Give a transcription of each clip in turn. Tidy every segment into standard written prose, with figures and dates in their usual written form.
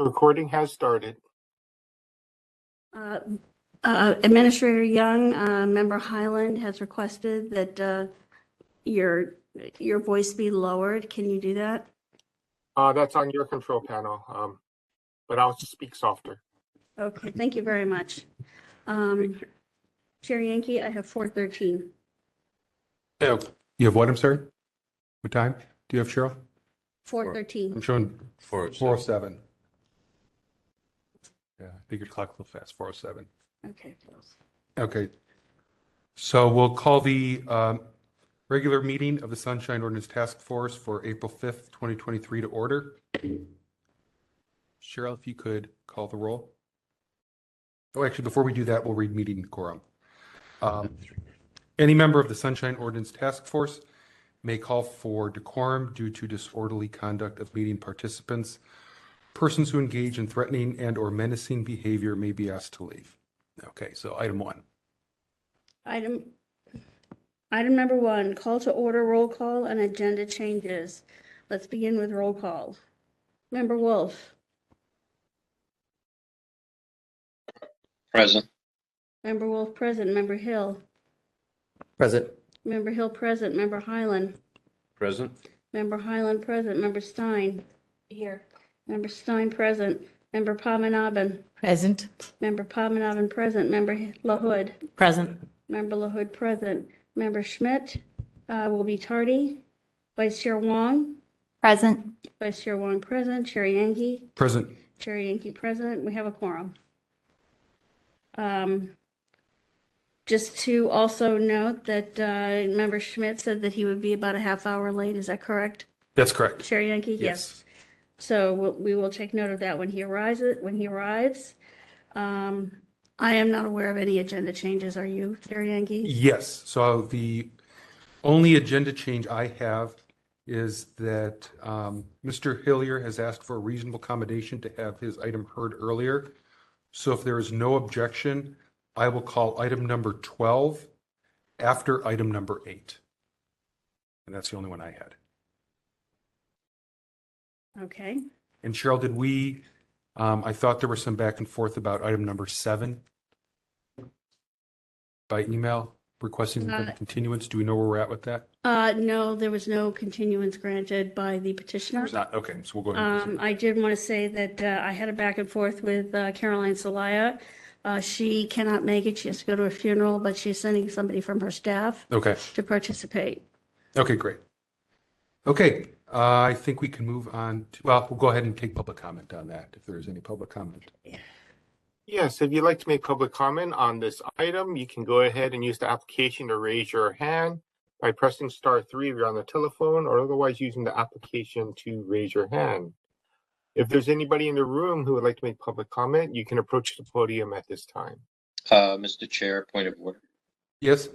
The recording has started. Administrator Young, Member Highland has requested that your voice be lowered. Can you do that? That's on your control panel, but I'll just speak softer. Okay, thank you very much. Chair Yankee, I have 413. Oh, you have what? I'm sorry. What time do you have, Cheryl? 413. I'm showing 407. Yeah, I think your clock a little fast. 407. Okay. Okay. So we'll call the regular meeting of the Sunshine Ordinance Task Force for April 5th, 2023 to order. Cheryl, if you could call the roll. Oh, actually, before we do that, we'll read meeting quorum. Any member of the Sunshine Ordinance Task Force may call for decorum due to disorderly conduct of meeting participants. Persons who engage in threatening and or menacing behavior may be asked to leave. Okay, so item 1. Item number 1, call to order, roll call, and agenda changes. Let's begin with roll call. Member Wolf. Present. Member Wolf present. Member Hill. Present. Member Hill present. Member Highland. Present. Member Highland present. Member Stein. Here. Member Stein present. Member Padmanabhan. Present. Member Padmanabhan present. Member LaHood. Present. Member LaHood present. Member Schmidt will be tardy. Vice Chair Wong. Present. Vice Chair Wong present. Chair Yankee. Present. Chair Yankee present. We have a quorum. Just to also note that Member Schmidt said that he would be about a half hour late. Is that correct? That's correct. Chair Yankee? Yes. So we will take note of that when he arrives. I am not aware of any agenda changes. Are you, Chair Yankee? Yes. So the only agenda change I have is that Mr. Hillier has asked for a reasonable accommodation to have his item heard earlier. So if there is no objection, I will call item number 12 after item number 8. And that's the only one I had. Okay. And Cheryl, did we, I thought there was some back and forth about item number 7 by email requesting continuance. Do we know where we're at with that? No, there was no continuance granted by the petitioner. There's not. Okay, so we'll go ahead and I did want to say that I had a back and forth with Caroline Celaya. She cannot make it. She has to go to a funeral, but she's sending somebody from her staff okay. to participate. Okay, great. Okay, I think we can move on to, well, we'll go ahead and take public comment on that if there is any public comment. Yes, if you'd like to make public comment on this item, you can go ahead and use the application to raise your hand by pressing *3 if you're on the telephone, or otherwise using the application to raise your hand. If there's anybody in the room who would like to make public comment, you can approach the podium at this time. Mr. Chair, point of order. Yes?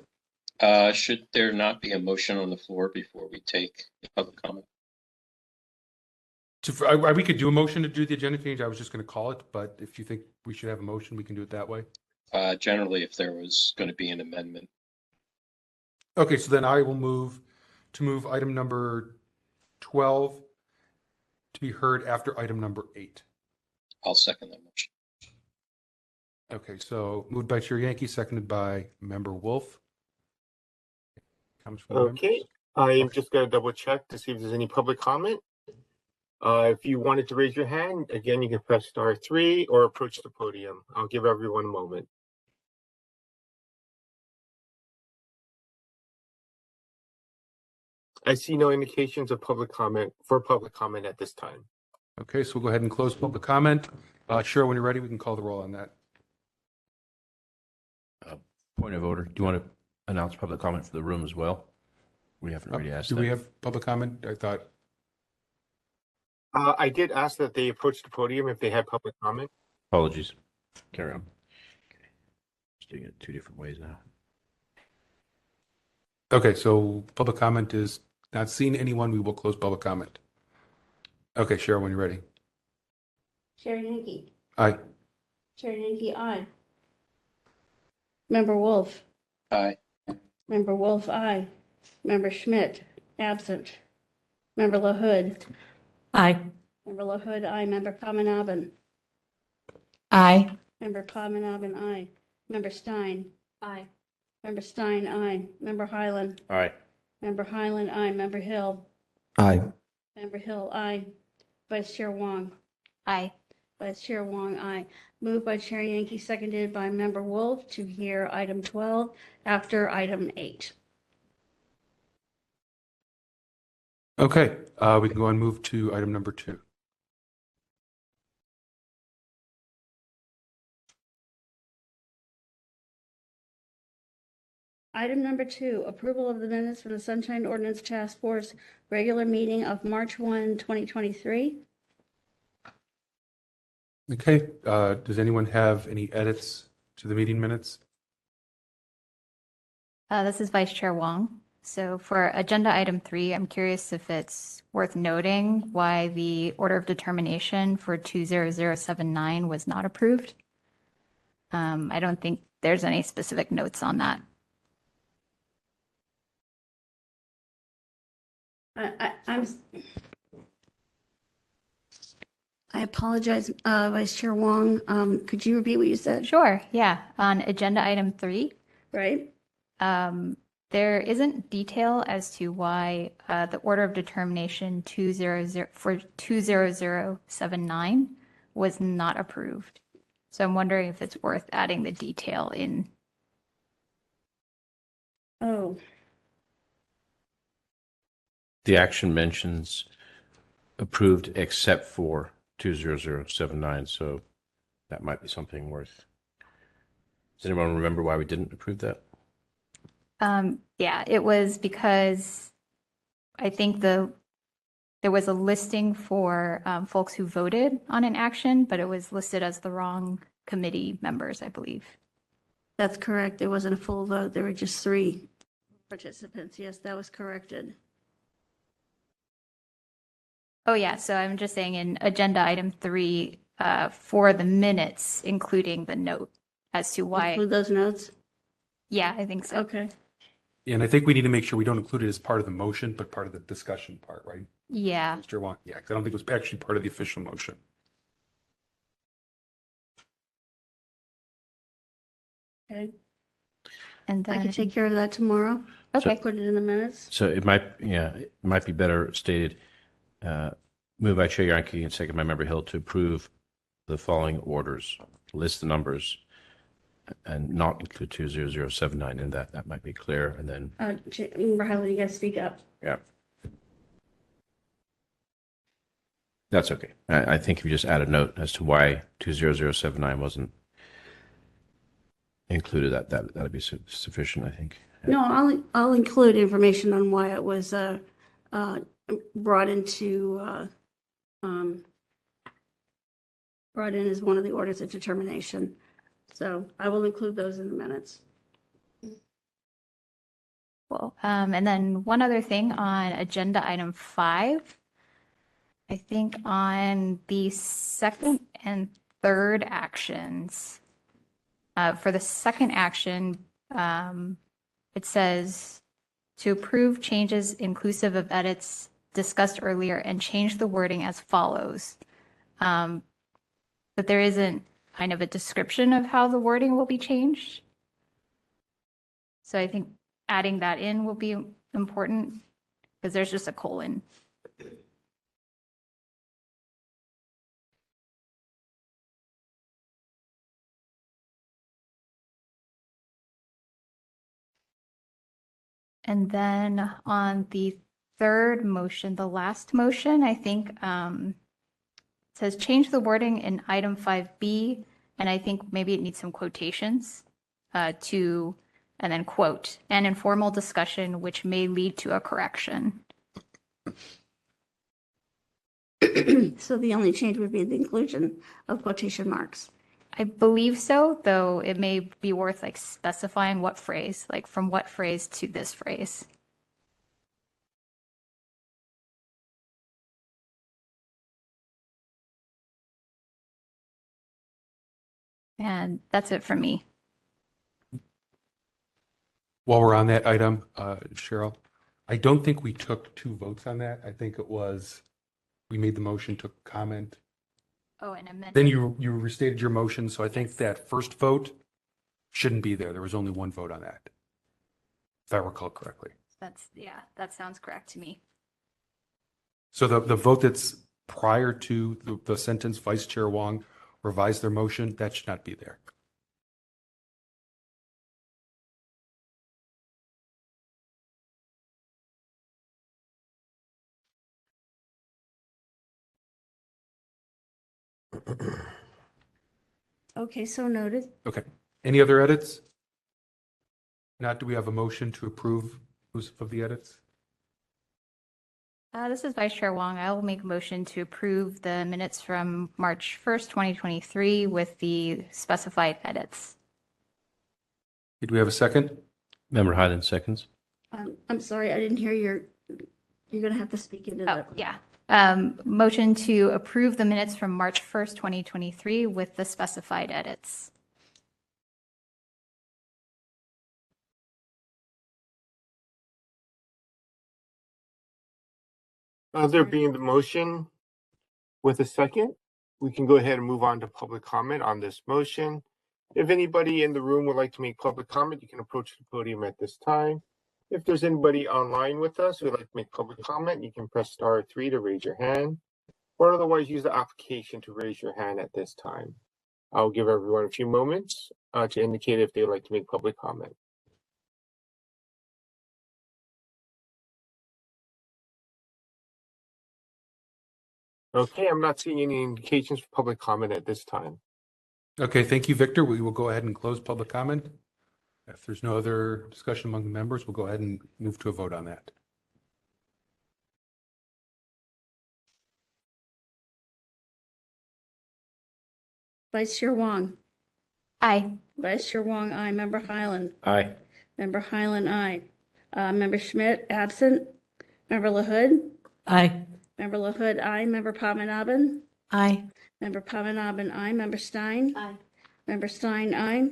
Should there not be a motion on the floor before we take the public comment? We could do a motion to do the agenda change. I was just going to call it, but if you think we should have a motion, we can do it that way. Generally, if there was going to be an amendment. Okay, so then I will move item number 12 to be heard after item number 8. I'll second that motion. Okay, so moved by Chair Yankee, seconded by Member Wolf. Okay, I am just going to double check to see if there's any public comment. If you wanted to raise your hand, again, you can press *3 or approach the podium. I'll give everyone a moment. I see no indications of public comment at this time. Okay, so we'll go ahead and close public comment. Cheryl, when you're ready, we can call the roll on that. Point of order. Do you want to announce public comment for the room as well? We haven't already asked. Do we have public comment? I thought. I did ask that they approach the podium if they had public comment. Apologies. Carry on. Okay. Just doing it 2 different ways now. Okay, so public comment is not seeing anyone. We will close public comment. Okay, Cheryl, when you're ready. Chair Yankee. Aye. Chair Yankee, aye. Member Wolf. Aye. Member Wolf, aye. Member Schmidt, absent. Member LaHood. Aye. Member LaHood, aye. Member Commonabon. Aye. Member Commonabon, aye. Member Stein. Aye. Member Stein, aye. Member Highland. Aye. Member Highland, aye. Member Hill. Aye. Member Hill, aye. Vice Chair Wong. Aye. Vice Chair Wong, aye. Moved by Chair Yankee, seconded by Member Wolf to hear item 12 after item 8. Okay, we can go and move to item number 2. Item number 2, approval of the minutes for the Sunshine Ordinance Task Force regular meeting of March 1, 2023. Okay, does anyone have any edits to the meeting minutes? This is Vice Chair Wong. So for agenda item 3, I'm curious if it's worth noting why the order of determination for 20079 was not approved. I don't think there's any specific notes on that. I apologize, Vice Chair Wong. Could you repeat what you said? Sure, yeah. On agenda item 3, Right? there isn't detail as to why the order of determination 20079 was not approved. So I'm wondering if it's worth adding the detail in. Oh, The action mentions approved except for 20079, so that might be something worth. Does anyone remember why we didn't approve that? Yeah, it was because I think there was a listing for folks who voted on an action, but it was listed as the wrong committee members, I believe. that's correct. There wasn't a full vote. There were just 3 participants. Yes, that was corrected. Oh, yeah. So I'm just saying in agenda item 3 for the minutes, including the note as to why. Include those notes? Yeah, I think so. Okay. And I think we need to make sure we don't include it as part of the motion, but part of the discussion part, right? Yeah. Mr. Wong? Yeah, 'cause I don't think it was actually part of the official motion. Okay. And I then, can take care of that tomorrow. okay. Put it in the minutes. So it might be better stated, moved by Chair Yankee and second by Member Hill to approve the following orders, list the numbers, and not include 20079 in that. That might be clear. And then, Member Highland, you got to speak up. yeah. That's okay. I think if you just add a note as to why 20079 wasn't included, that'd be sufficient, I think. No, I'll include information on why it was brought in as one of the orders of determination. So I will include those in the minutes. Cool. And then one other thing on agenda item 5, I think on the second and third actions, for the second action, it says to approve changes inclusive of edits discussed earlier and change the wording as follows. But there isn't kind of a description of how the wording will be changed. So I think adding that in will be important because there's just a colon. And then on the third motion, the last motion, I think says change the wording in item 5B, and I think maybe it needs some quotations and then quote, an informal discussion which may lead to a correction. So the only change would be the inclusion of quotation marks. I believe so, though it may be worth like specifying what phrase, like from what phrase to this phrase. And that's it for me. While we're on that item, Cheryl, I don't think we took 2 votes on that. I think it was we made the motion, took comment. Oh, and amendment. Then you restated your motion, so I think that first vote shouldn't be there. There was only one vote on that, if I recall correctly. Yeah, that sounds correct to me. So the vote that's prior to the sentence Vice Chair Wong revised their motion, that should not be there. Okay, so noted. Okay. Any other edits? Not, do we have a motion to approve inclusive of the edits? This is Vice Chair Wong. I will make a motion to approve the minutes from March 1st, 2023 with the specified edits. Do we have a second? Member Highland seconds. I'm sorry, I didn't hear you're going to have to speak into Oh, that. yeah. Motion to approve the minutes from March 1st, 2023 with the specified edits. There being the motion with a second, we can go ahead and move on to public comment on this motion. If anybody in the room would like to make public comment, you can approach the podium at this time. If there's anybody online with us who would like to make public comment, you can press *3 to raise your hand, or otherwise use the application to raise your hand at this time. I'll give everyone a few moments to indicate if they would like to make public comment. Okay, I'm not seeing any indications for public comment at this time. Okay, thank you, Victor. We will go ahead and close public comment. If there's no other discussion among the members, we'll go ahead and move to a vote on that. Vice Chair Wong. Aye. Vice Chair Wong, aye. Member Highland. Aye. Member Highland, aye. Member Schmidt, absent. Member LaHood. Aye. Member LaHood, aye. Member Padmanabhan. Aye. Member Padmanabhan, aye. Member Stein. Aye. Member Stein, aye.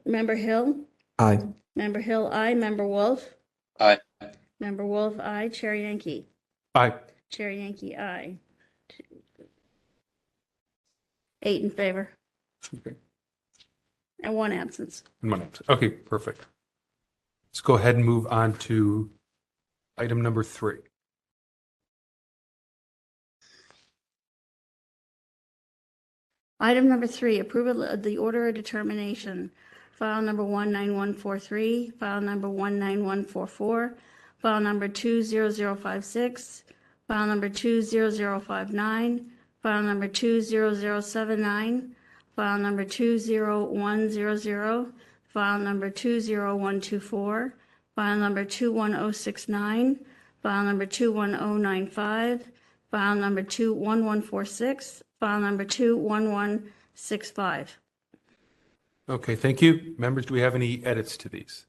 Member Hill. Aye. Member Hill, aye. Member Wolf. Aye. Member Wolf, aye. Chair Yankee. Aye. Chair Yankee, aye. 8 in favor Okay. and 1 absence. Okay, perfect. Let's go ahead and move on to item number 3. Item number 3, approval of the order of determination. File number 19143, file number 19144, file number 20056, file number 20059, file number 20079, file number 20100, file number 20124, file number 21069, file number 21095, file number 21146, file number 21165. Okay, thank you. Members, do we have any edits to these?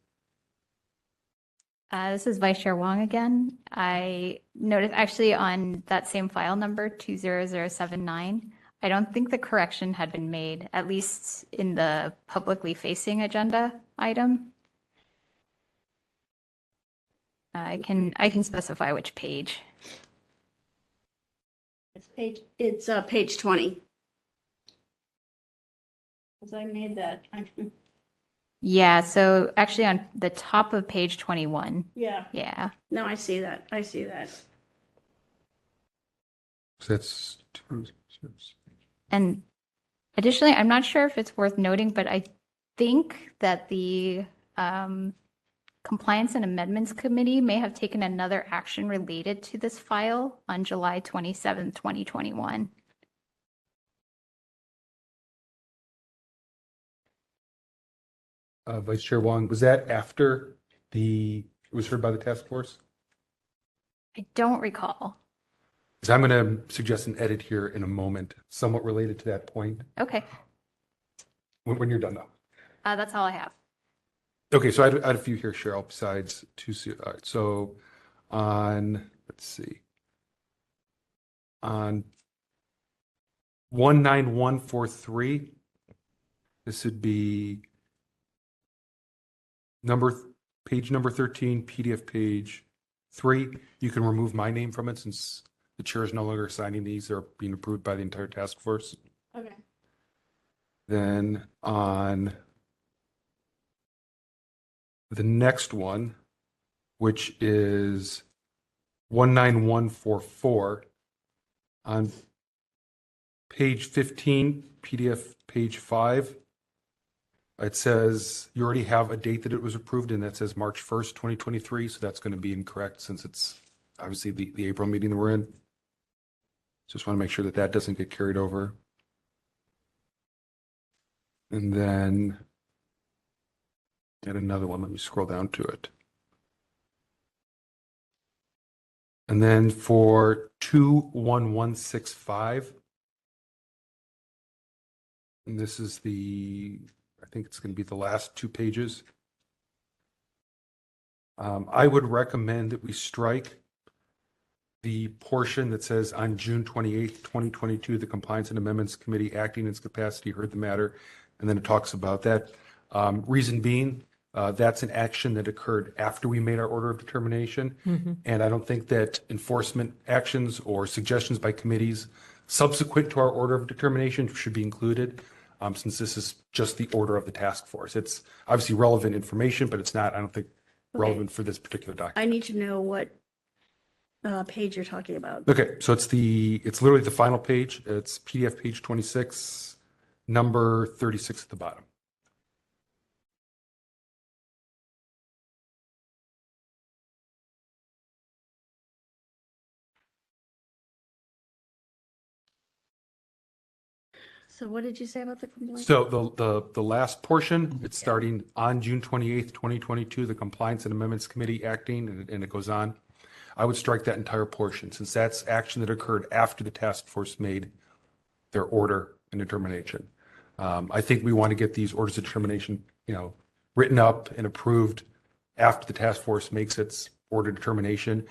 This is Vice Chair Wong again. I noticed actually on that same file number 20079, I don't think the correction had been made, at least in the publicly facing agenda item. I can specify which page. It's page 20. Because I made that. Yeah, so actually on the top of page 21. Yeah, Yeah. no, I see that. I see that. So that's 2. And additionally, I'm not sure if it's worth noting, but I think that the Compliance and Amendments Committee may have taken another action related to this file on July 27, 2021. Vice Chair Wong, was that after it was heard by the task force? I don't recall. Because I'm going to suggest an edit here in a moment, somewhat related to that point, Okay, when you're done though. that's all I have. Okay, so I had a few here, Cheryl, besides 2. All right, so let's see. On 19143, this would be page number 13, PDF page 3. You can remove my name from it since The chair is no longer signing these. They're being approved by the entire task force. Okay. Then on the next one, which is 19144, on page 15, PDF page 5, it says you already have a date that it was approved, and that says March 1st, 2023. So that's going to be incorrect since it's obviously the April meeting that we're in. Just want to make sure that that doesn't get carried over. And then get another one. Let me scroll down to it. And then for 21165, and this is I think it's going to be the last 2 pages. I would recommend that we strike the portion that says on June 28th, 2022, the Compliance and Amendments Committee acting in its capacity heard the matter. And then it talks about that. Reason being, that's an action that occurred after we made our order of determination. And I don't think that enforcement actions or suggestions by committees subsequent to our order of determination should be included, since this is just the order of the task force. It's obviously relevant information, but it's not, I don't think, relevant for this particular document. I need to know what page you're talking about. Okay, so it's literally the final page. It's PDF page 26, number 36 at the bottom. So what did you say about the complaint? So the last portion, it's starting on June 28th, 2022, the Compliance and Amendments Committee acting, and it goes on. I would strike that entire portion since that's action that occurred after the task force made their order and determination. I think we want to get these orders of determination, written up and approved after the task force makes its order determination.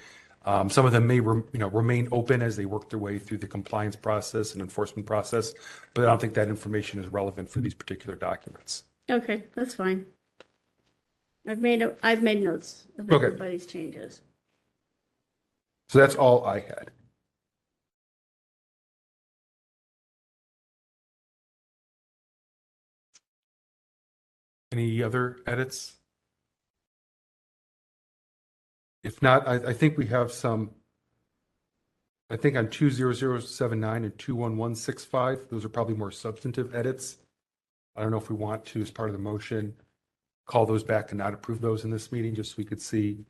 Some of them may remain open as they work their way through the compliance process and enforcement process, but I don't think that information is relevant for these particular documents. Okay, that's fine. I've made notes of Okay. everybody's changes. So that's all I had. Any other edits? If not, I think we have some, I think on 20079 and 21165, those are probably more substantive edits. I don't know if we want to, as part of the motion, call those back and not approve those in this meeting, just so we could see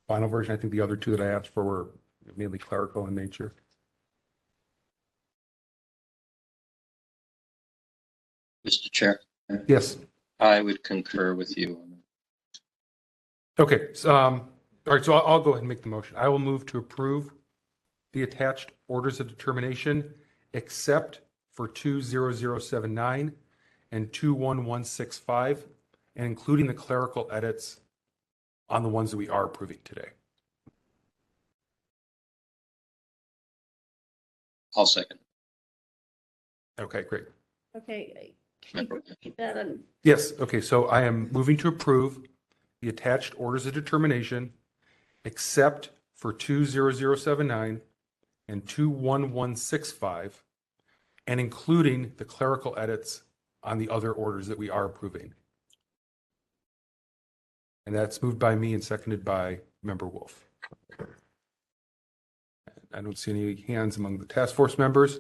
final version. I think the other 2 that I asked for were mainly clerical in nature. Mr. Chair, Yes. I would concur with you on that. Okay. So, all right. So I'll go ahead and make the motion. I will move to approve the attached orders of determination, except for 20079 and 21165, and including the clerical edits on the ones that we are approving today. I'll second. Okay, great. Okay, keep that on. Yes. Okay. So I am moving to approve the attached orders of determination, except for 20079 and 21165, and including the clerical edits on the other orders that we are approving. And that's moved by me and seconded by Member Wolf. I don't see any hands among the task force members.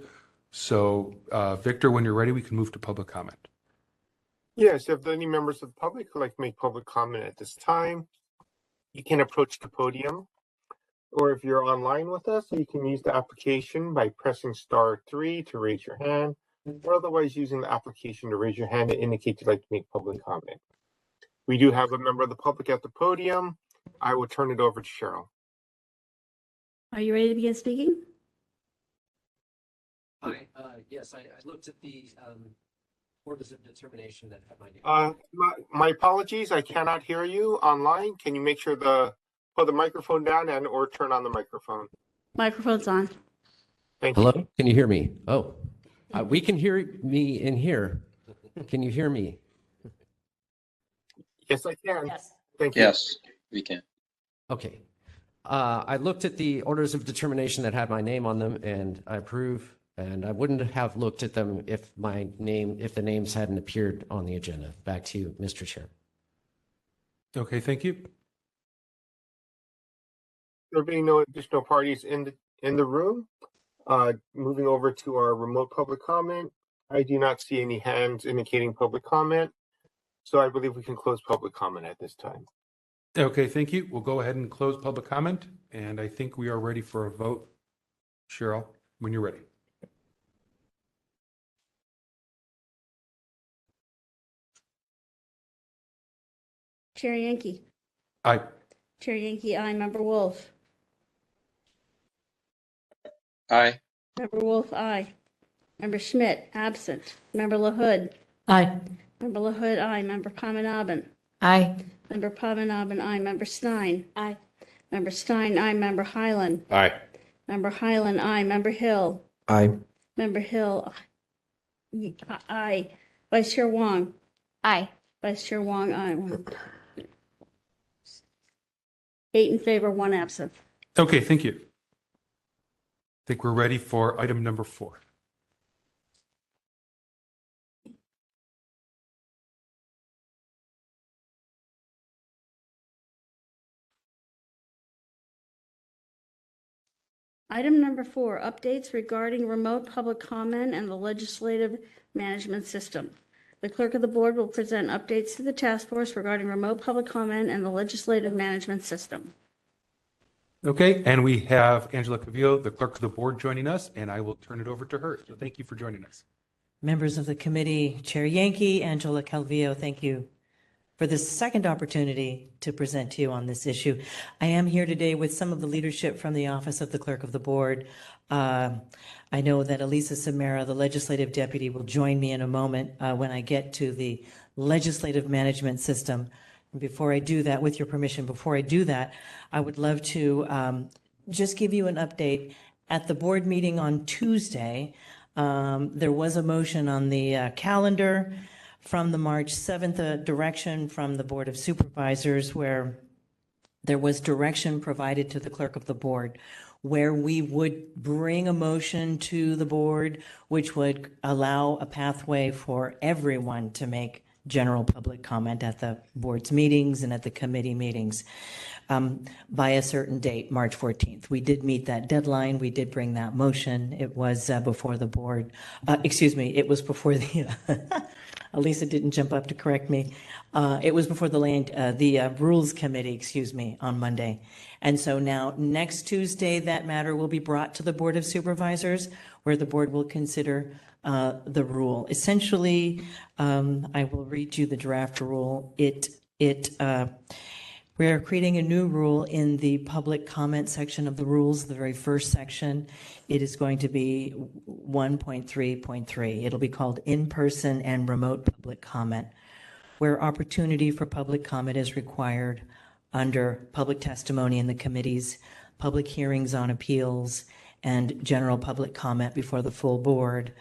So, Victor, when you're ready, we can move to public comment. Yes, if any members of the public would like to make public comment at this time, you can approach the podium. Or if you're online with us, you can use the application by pressing *3 to raise your hand, or otherwise using the application to raise your hand to indicate you'd like to make public comment. We do have a member of the public at the podium. I will turn it over to Cheryl. Are you ready to begin speaking? Hi, yes, I looked at the orders of determination that have my name. My apologies, I cannot hear you online. Can you make sure pull the microphone down and or turn on the microphone? Microphone's on. Thank you. Hello, can you hear me? Oh, we can hear me in here. Can you hear me? Yes, I can. Yes. Thank you. Yes, we can. Okay. I looked at the orders of determination that had my name on them, and I approve. And I wouldn't have looked at them if the names hadn't appeared on the agenda. Back to you, Mr. Chair. Okay, thank you. There being no additional parties in the room, moving over to our remote public comment. I do not see any hands indicating public comment, so I believe we can close public comment at this time. Okay, thank you. We'll go ahead and close public comment, and I think we are ready for a vote. Cheryl, when you're ready. Chair Yankee. Aye. Chair Yankee, aye. Member Wolf. Aye. Member Wolf, aye. Member Schmidt, absent. Member LaHood. Aye. Member LaHood, aye. Member Pomenaben. Aye. Member Pomenaben, aye. Member Stein. Aye. Member Stein, aye. Member Highland. Aye. Member Highland, aye. Member Hill. Aye. Member Hill, aye. Vice Chair Wong. Aye. Vice Chair Wong, aye. 8 in favor, 1 absent. Okay, thank you. I think we're ready for item number 4. Item number 4, updates regarding remote public comment and the legislative management system. The clerk of the board will present updates to the task force regarding remote public comment and the legislative management system. Okay, and we have Angela Cavillo, the clerk of the board, joining us, and I will turn it over to her. So thank you for joining us. Members of the committee, Chair Yankee, Angela Calvillo, thank you for this second opportunity to present to you on this issue. I am here today with some of the leadership from the Office of the Clerk of the Board. I know that Elisa Samara, the legislative deputy, will join me in a moment when I get to the legislative management system. And before I do that, with your permission, I would love to just give you an update. At the board meeting on Tuesday, there was a motion on the calendar from the March 7th, direction from the Board of Supervisors, where there was direction provided to the clerk of the board, where we would bring a motion to the board, which would allow a pathway for everyone to make general public comment at the board's meetings and at the committee meetings by a certain date, March 14th. We did meet that deadline. We did bring that motion. It was before the board. It was before the, Elisa didn't jump up to correct me. It was before the Rules Committee, on Monday. And so now next Tuesday, that matter will be brought to the Board of Supervisors, where the board will consider the rule. Essentially, I will read you the draft rule. We're creating a new rule in the public comment section of the rules, the very first section. It is going to be 1.3.3. It'll be called in-person and remote public comment, where opportunity for public comment is required under public testimony in the committees, public hearings on appeals, and general public comment before the full board.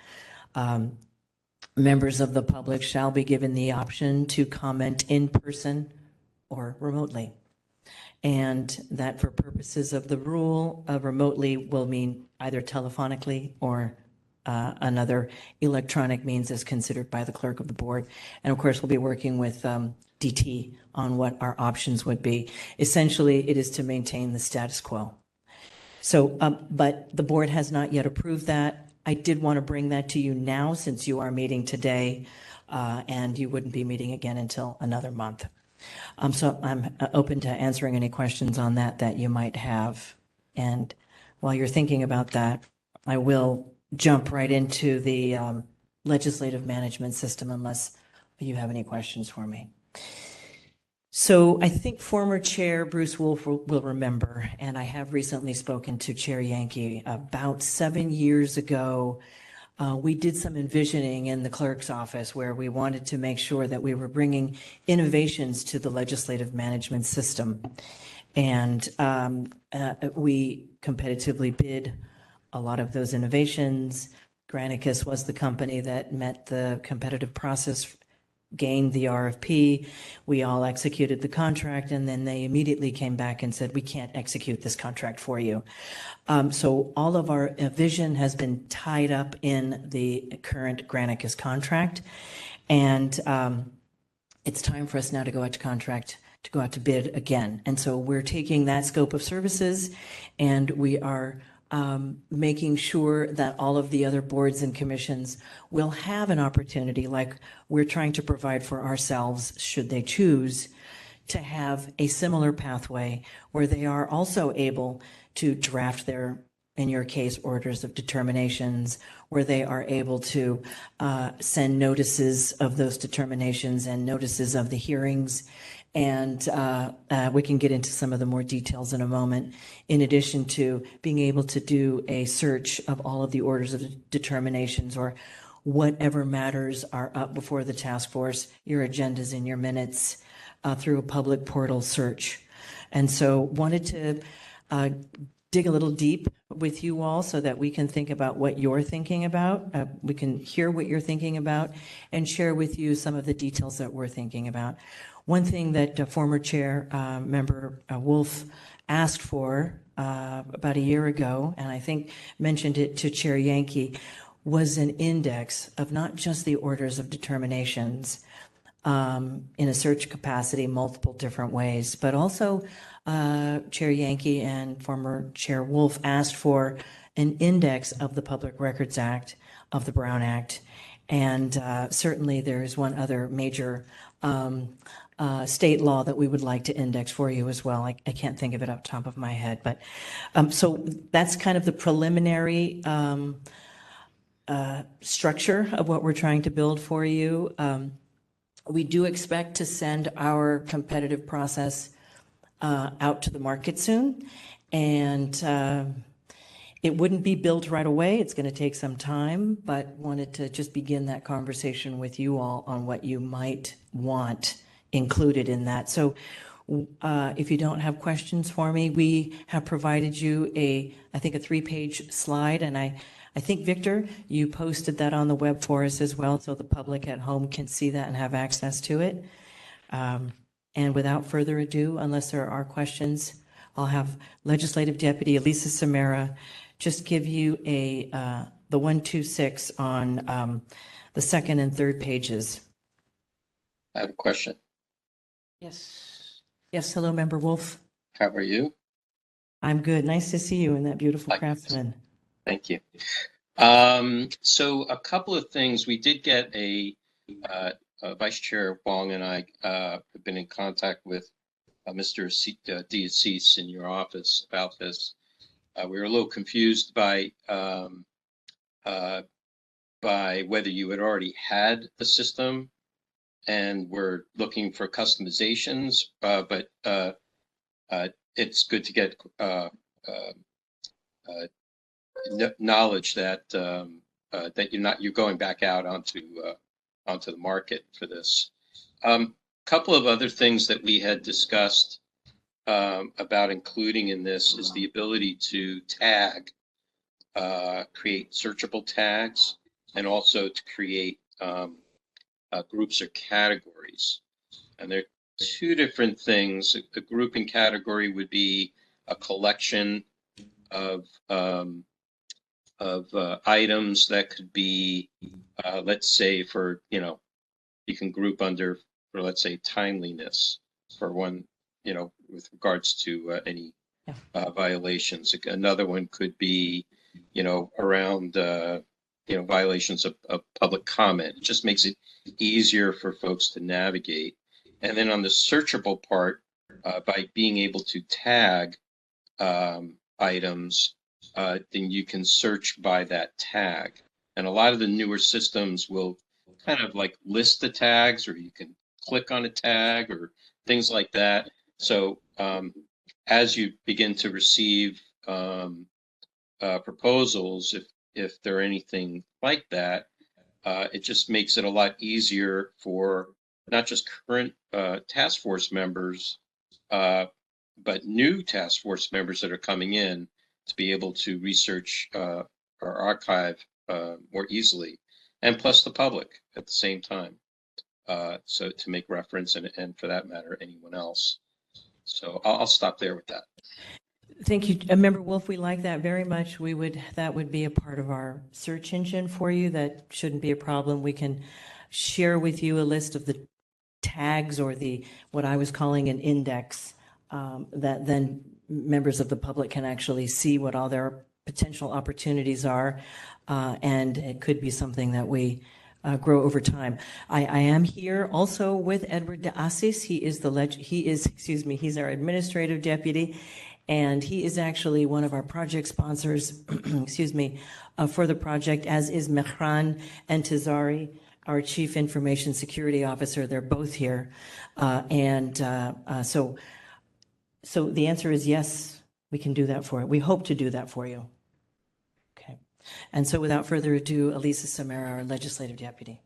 Members of the public shall be given the option to comment in person or remotely. And that for purposes of the rule, remotely will mean either telephonically or another electronic means as considered by the clerk of the board. And of course, we'll be working with DT on what our options would be. Essentially, it is to maintain the status quo. So, but the board has not yet approved that. I did want to bring that to you now since you are meeting today and you wouldn't be meeting again until another month. So I'm open to answering any questions on that you might have. And while you're thinking about that, I will jump right into the legislative management system unless you have any questions for me. So I think former Chair Bruce Wolf will remember, and I have recently spoken to Chair Yankee about 7 years ago. We did some envisioning in the clerk's office where we wanted to make sure that we were bringing innovations to the legislative management system. And we competitively bid a lot of those innovations. Granicus was the company that met the competitive process gained the RFP. We all executed the contract, and then they immediately came back and said, we can't execute this contract for you. So all of our vision has been tied up in the current Granicus contract. And it's time for us now to go out to contract, to go out to bid again. And so we're taking that scope of services, and we are making sure that all of the other boards and commissions will have an opportunity, like we're trying to provide for ourselves, should they choose, to have a similar pathway where they are also able to draft their, in your case, orders of determinations, where they are able to send notices of those determinations and notices of the hearings. And we can get into some of the more details in a moment, in addition to being able to do a search of all of the orders of determinations or whatever matters are up before the task force, your agendas and your minutes, through a public portal search. And so wanted to dig a little deep with you all so that we can think about what you're thinking about. We can hear what you're thinking about and share with you some of the details that we're thinking about. One thing that former chair member Wolf asked for about a year ago, and I think mentioned it to Chair Yankee, was an index of not just the orders of determinations in a search capacity, multiple different ways, but also Chair Yankee and former Chair Wolf asked for an index of the Public Records Act, of the Brown Act, and certainly there's one other major state law that we would like to index for you as well. I can't think of it off the top of my head, but so that's kind of the preliminary structure of what we're trying to build for you. We do expect to send our competitive process out to the market soon, and it wouldn't be built right away. It's going to take some time, but wanted to just begin that conversation with you all on what you might want included in that. So if you don't have questions for me, we have provided you I think a 3-page slide, and I think, Victor, you posted that on the web for us as well, so the public at home can see that and have access to it. And without further ado, unless there are questions, I'll have Legislative Deputy Elisa Samara just give you the 126 on the second and third pages. I have a question. Yes. Yes, hello, Member Wolf. How are you? I'm good. Nice to see you and that beautiful craftsman. Thank you. So a couple of things. We did get Vice Chair Wong and I have been in contact with Mr. Diacis in your office about this. We were a little confused by whether you had already had the system and we're looking for customizations, but it's good to get knowledge that that you're going back out onto the market for this. Couple of other things that we had discussed about including in this is the ability to tag, create searchable tags, and also to create groups or categories. And there are two different things. A group and category would be a collection of items that could be, let's say, for, you can group under, for, let's say, timeliness for one, with regards to any violations. Another one could be, around, violations of public comment. It just makes it easier for folks to navigate. And then on the searchable part, by being able to tag items, then you can search by that tag. And a lot of the newer systems will kind of like list the tags, or you can click on a tag or things like that. So as you begin to receive proposals, if there are anything like that, it just makes it a lot easier for not just current task force members, but new task force members that are coming in to be able to research or archive more easily, and plus the public at the same time. so to make reference, and for that matter, anyone else. So I'll stop there with that. Thank you. Member Wolf, we like that very much. That would be a part of our search engine for you. That shouldn't be a problem. We can share with you a list of the tags or what I was calling an index, that then members of the public can actually see what all their potential opportunities are. And it could be something that we grow over time. I am here also with Edward De Assis. He's our administrative deputy, and he is actually one of our project sponsors, for the project, as is Mehran and Tazari, our Chief Information Security Officer. They're both here. So the answer is yes, we can do that for you. We hope to do that for you. Okay. And so without further ado, Elisa Samara, our Legislative Deputy.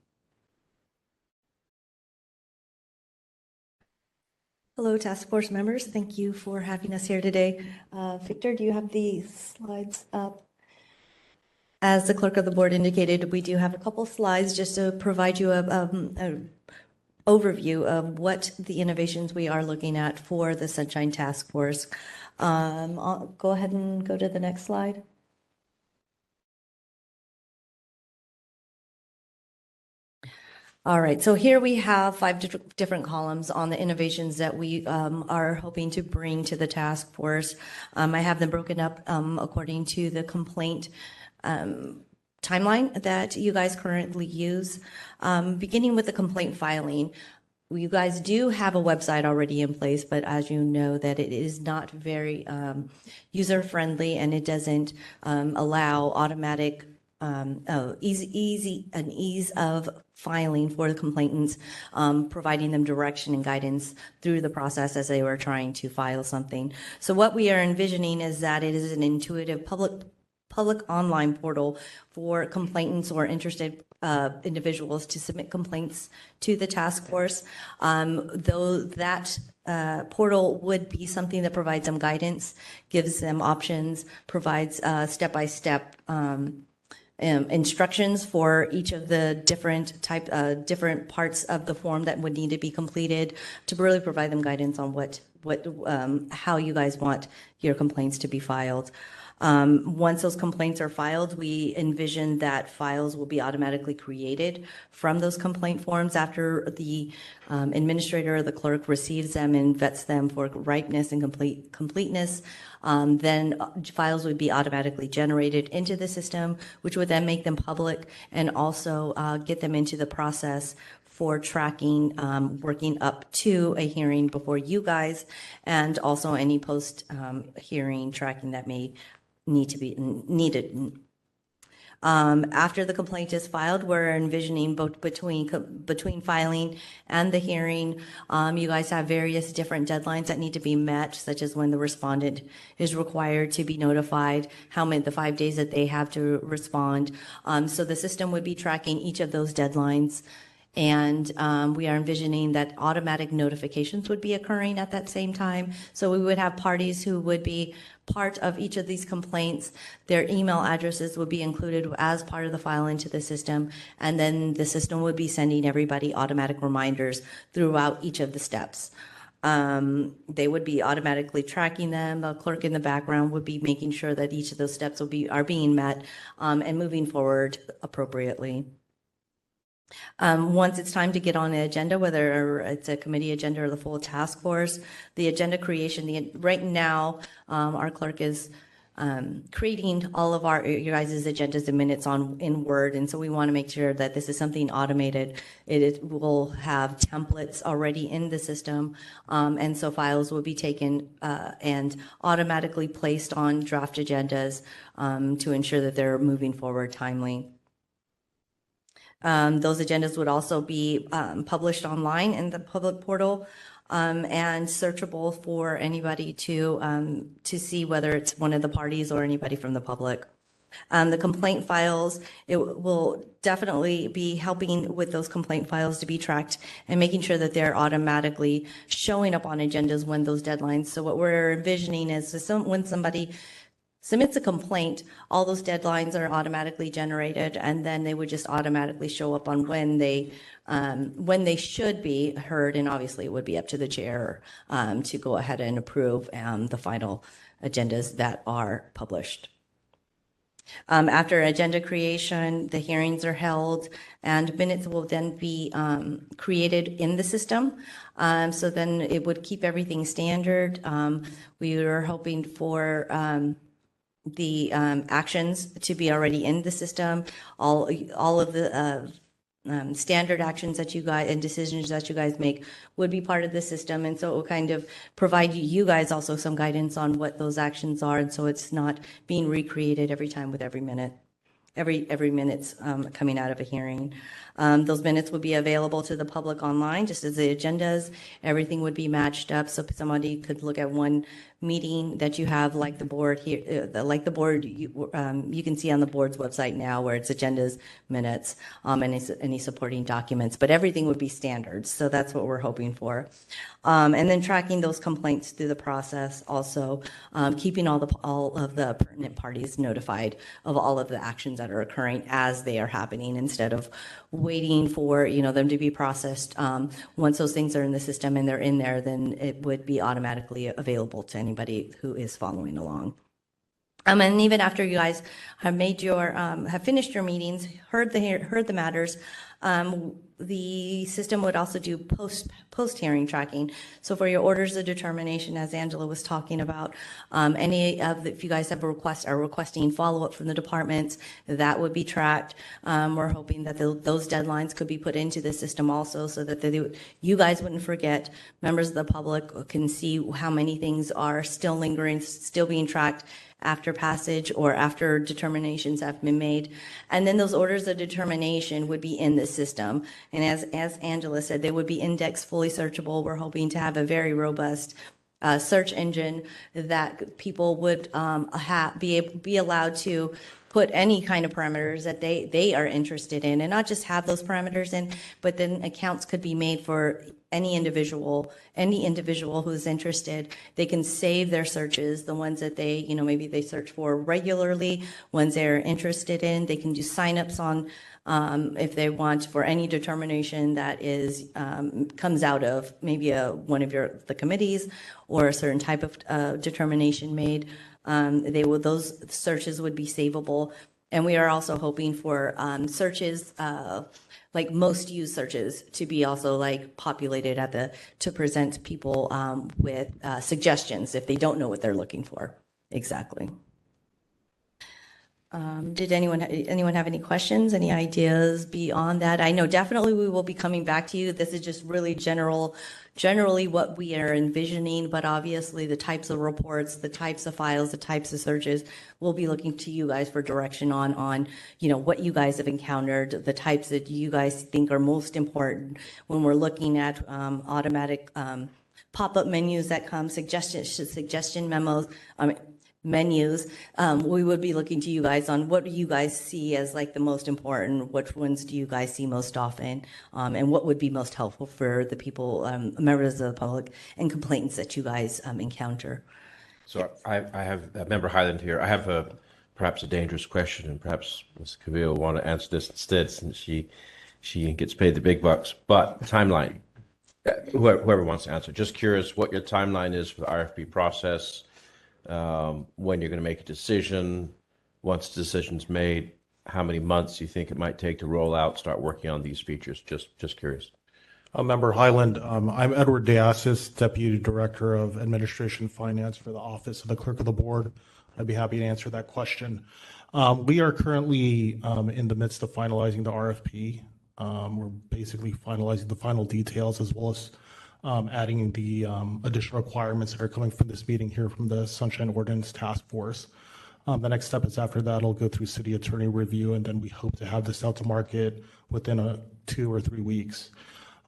Hello, task force members. Thank you for having us here today. Victor, do you have the slides up? As the clerk of the board indicated, we do have a couple slides just to provide you an overview of what the innovations we are looking at for the Sunshine Task Force. I'll go ahead and go to the next slide. All right, so here we have 5 different columns on the innovations that we are hoping to bring to the task force. I have them broken up according to the complaint timeline that you guys currently use. Beginning with the complaint filing, you guys do have a website already in place, but as you know that it is not very user-friendly, and it doesn't allow automatic ease of filing for the complainants, providing them direction and guidance through the process as they were trying to file something. So what we are envisioning is that it is an intuitive public online portal for complainants or interested individuals to submit complaints to the task force. Though that portal would be something that provides them guidance, gives them options, provides step-by-step instructions for each of the different parts of the form that would need to be completed, to really provide them guidance on how you guys want your complaints to be filed. Once those complaints are filed, we envision that files will be automatically created from those complaint forms after the administrator or the clerk receives them and vets them for ripeness and completeness. Then files would be automatically generated into the system, which would then make them public and also get them into the process for tracking, working up to a hearing before you guys, and also any post-hearing tracking that may need to be needed. After the complaint is filed, we're envisioning both between filing and the hearing, you guys have various different deadlines that need to be met, such as when the respondent is required to be notified, the 5 days that they have to respond. So the system would be tracking each of those deadlines. And we are envisioning that automatic notifications would be occurring at that same time. So we would have parties who would be part of each of these complaints. Their email addresses would be included as part of the file into the system. And then the system would be sending everybody automatic reminders throughout each of the steps. They would be automatically tracking them. The clerk in the background would be making sure that each of those steps are being met and moving forward appropriately. Once it's time to get on the agenda, whether it's a committee agenda or the full task force, the agenda creation, right now, our clerk is creating all of your guys' agendas and minutes in Word, and so we want to make sure that this is something automated. It will have templates already in the system, and so files will be taken and automatically placed on draft agendas to ensure that they're moving forward timely. Those agendas would also be published online in the public portal and searchable for anybody to see whether it's one of the parties or anybody from the public. The complaint files, it will definitely be helping with those complaint files to be tracked and making sure that they're automatically showing up on agendas when those deadlines. So what we're envisioning is when somebody submits a complaint, all those deadlines are automatically generated, and then they would just automatically show up on when they should be heard, and obviously it would be up to the chair to go ahead and approve the final agendas that are published. After agenda creation, the hearings are held, and minutes will then be created in the system. So then it would keep everything standard. We are hoping for the actions to be already in the system. All of the standard actions that you guys and decisions that you guys make would be part of the system, and so it will kind of provide you guys also some guidance on what those actions are, and so it's not being recreated every time with every minute's coming out of a hearing. Those minutes would be available to the public online, just as the agendas. Everything would be matched up, so somebody could look at one meeting that you have, like the board here, like the board you can see on the board's website now, where it's agendas, minutes, any supporting documents, but everything would be standard. So that's what we're hoping for. And then tracking those complaints through the process, also keeping all of the pertinent parties notified of all of the actions that are occurring as they are happening, instead of waiting for them to be processed. Once those things are in the system and they're in there, then it would be automatically available to anybody who is following along. And even after you guys have made your have finished your meetings, heard the matters, the system would also do post hearing tracking. So for your orders of determination, as Angela was talking about, if you guys have are requesting follow up from the departments, that would be tracked. We're hoping that those deadlines could be put into the system also, so that you guys wouldn't forget. Members of the public can see how many things are still lingering, still being tracked after passage or after determinations have been made. And then those orders of determination would be in the system. And as Angela said, they would be indexed, fully searchable. We're hoping to have a very robust search engine that people would be allowed to put any kind of parameters that they are interested in, and not just have those parameters in, but then accounts could be made for any individual who is interested. They can save their searches, the ones that they, maybe they search for regularly, ones they're interested in. They can do signups on if they want for any determination that is comes out of maybe one of the committees, or a certain type of determination made. Those searches would be savable. And we are also hoping for searches, like most used searches, to be also populated to present people with suggestions if they don't know what they're looking for exactly. Did anyone have any questions, any ideas beyond that? I know definitely we will be coming back to you. This is just really generally what we are envisioning, but obviously the types of reports, the types of files, the types of searches, we'll be looking to you guys for direction on what you guys have encountered, the types that you guys think are most important when we're looking at automatic pop-up menus that come, suggestion memos, menus. We would be looking to you guys on what do you guys see as the most important, which ones do you guys see most often, and what would be most helpful for the people, members of the public, and complaints that you guys encounter. So I have Member Highland here. I have perhaps a dangerous question, and perhaps Ms. Cavill will want to answer this instead, since she gets paid the big bucks. But timeline, whoever wants to answer. Just curious what your timeline is for the RFP process. When you're going to make a decision, once the decision's made, how many months you think it might take to roll out, start working on these features? Just curious. Member Highland, I'm Edward Diasis, Deputy Director of Administration and Finance for the Office of the Clerk of the Board. I'd be happy to answer that question. We are currently in the midst of finalizing the RFP. We're basically finalizing the final details, as well as adding the additional requirements that are coming from this meeting here from the Sunshine Ordinance Task Force. The next step is, after that, it'll go through city attorney review, and then we hope to have this out to market within 2 or 3 weeks.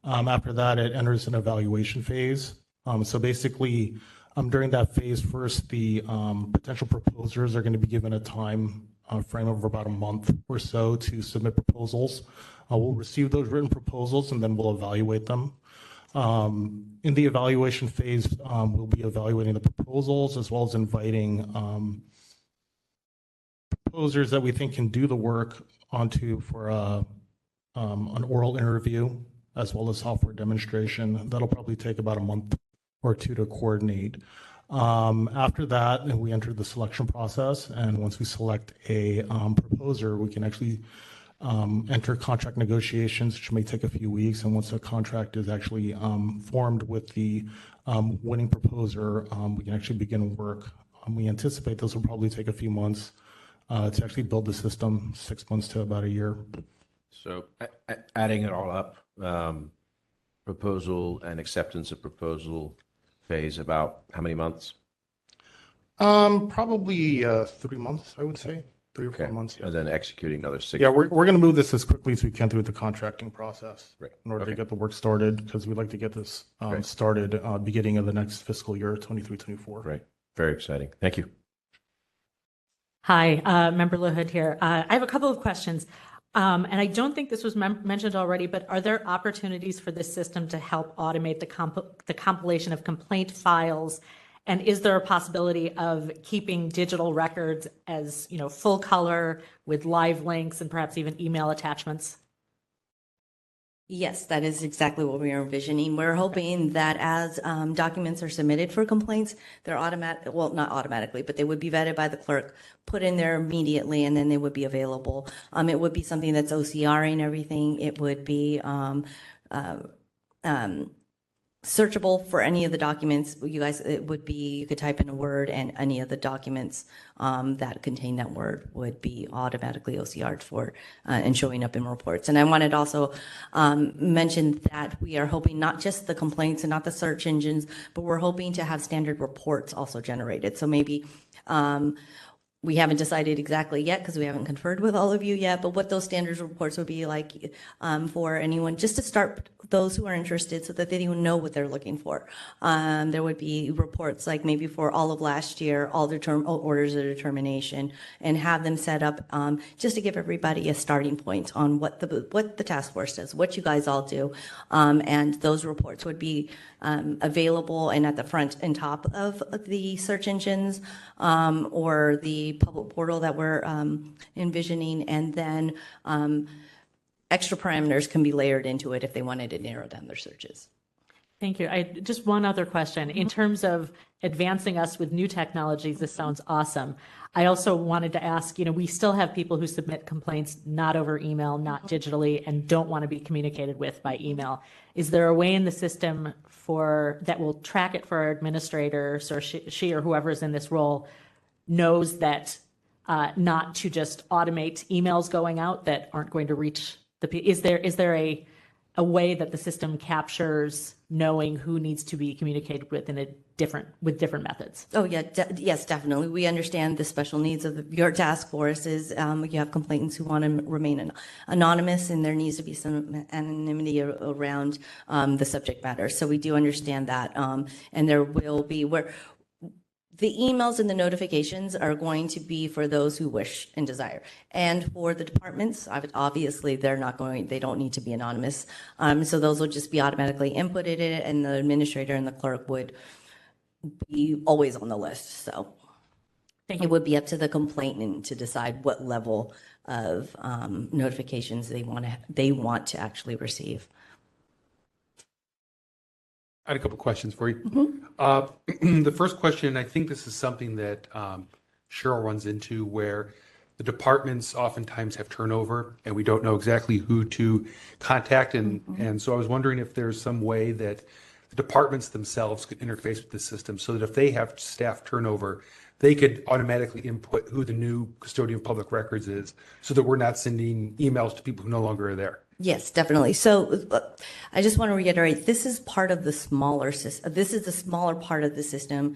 After that, it enters an evaluation phase. So basically, during that phase, first, the potential proposers are going to be given a time frame of about a month or so to submit proposals. We'll receive those written proposals, and then we'll evaluate them. In the evaluation phase, we'll be evaluating the proposals, as well as inviting proposers that we think can do the work onto for an oral interview as well as software demonstration. That'll probably take about a month or two to coordinate. After that, we enter the selection process, and once we select a proposer, we can actually enter contract negotiations, which may take a few weeks. And once a contract is actually formed with the winning proposer, we can actually begin work. We anticipate this will probably take a few months to actually build the system, 6 months to about a year. So adding it all up, proposal and acceptance of proposal phase, about how many months? Probably 3 months, I would say. 3 or 4 Okay. months. Yeah, And then executing another 6. yeah we're going to move this as quickly as we can through the contracting process Right. in order to Okay. get the work started, because we'd like to get this Right. started beginning of the next fiscal year, 23-24. Right. Very exciting. Thank you. Hi, Member LaHood here. I have a couple of questions. And I don't think this was mentioned already, but are there opportunities for this system to help automate the compilation of complaint files? And is there a possibility of keeping digital records as, full color with live links and perhaps even email attachments? Yes, that is exactly what we are envisioning. We're hoping that as documents are submitted for complaints, they're well, not automatically, but they would be vetted by the clerk, put in there immediately, and then they would be available. It would be something that's OCRing everything. It would be searchable for any of the documents. It would be, you could type in a word, and any of the documents that contain that word would be automatically OCR'd for and showing up in reports. And I wanted to also mention that we are hoping not just the complaints and not the search engines, but we're hoping to have standard reports also generated. So maybe we haven't decided exactly yet because we haven't conferred with all of you yet, but what those standards reports would be like for anyone, just to start those who are interested so that they even know what they're looking for. There would be reports like maybe for all of last year, all orders of determination, and have them set up just to give everybody a starting point on what the task force does, what you guys all do. And those reports would be available and at the front and top of the search engines or the public portal that we're envisioning, and then extra parameters can be layered into it if they wanted to narrow down their searches. Thank you. Just one other question. In terms of advancing us with new technologies, this sounds awesome. I also wanted to ask, we still have people who submit complaints not over email, not digitally, and don't want to be communicated with by email. Is there a way in the system that will track it for our administrators, or she or whoever is in this role knows that not to just automate emails going out that aren't going to reach is there a way that the system captures knowing who needs to be communicated with with different methods? Oh yeah, yes, definitely. We understand the special needs of your task force is you have complainants who want to remain anonymous, and there needs to be some anonymity around the subject matter. So we do understand that, and there will be the emails and the notifications are going to be for those who wish and desire. And for the departments, obviously they don't need to be anonymous. So those will just be automatically inputted in it, and the administrator and the clerk would be always on the list. So it would be up to the complainant to decide what level of notifications they want to actually receive. I had a couple questions for you. Mm-hmm. The first question, I think this is something that Cheryl runs into, where the departments oftentimes have turnover and we don't know exactly who to contact. And so I was wondering if there's some way that the departments themselves could interface with the system so that if they have staff turnover, they could automatically input who the new custodian of public records is, so that we're not sending emails to people who no longer are there. Yes, definitely. So I just want to reiterate, this is part of the smaller system. This is the smaller part of the system.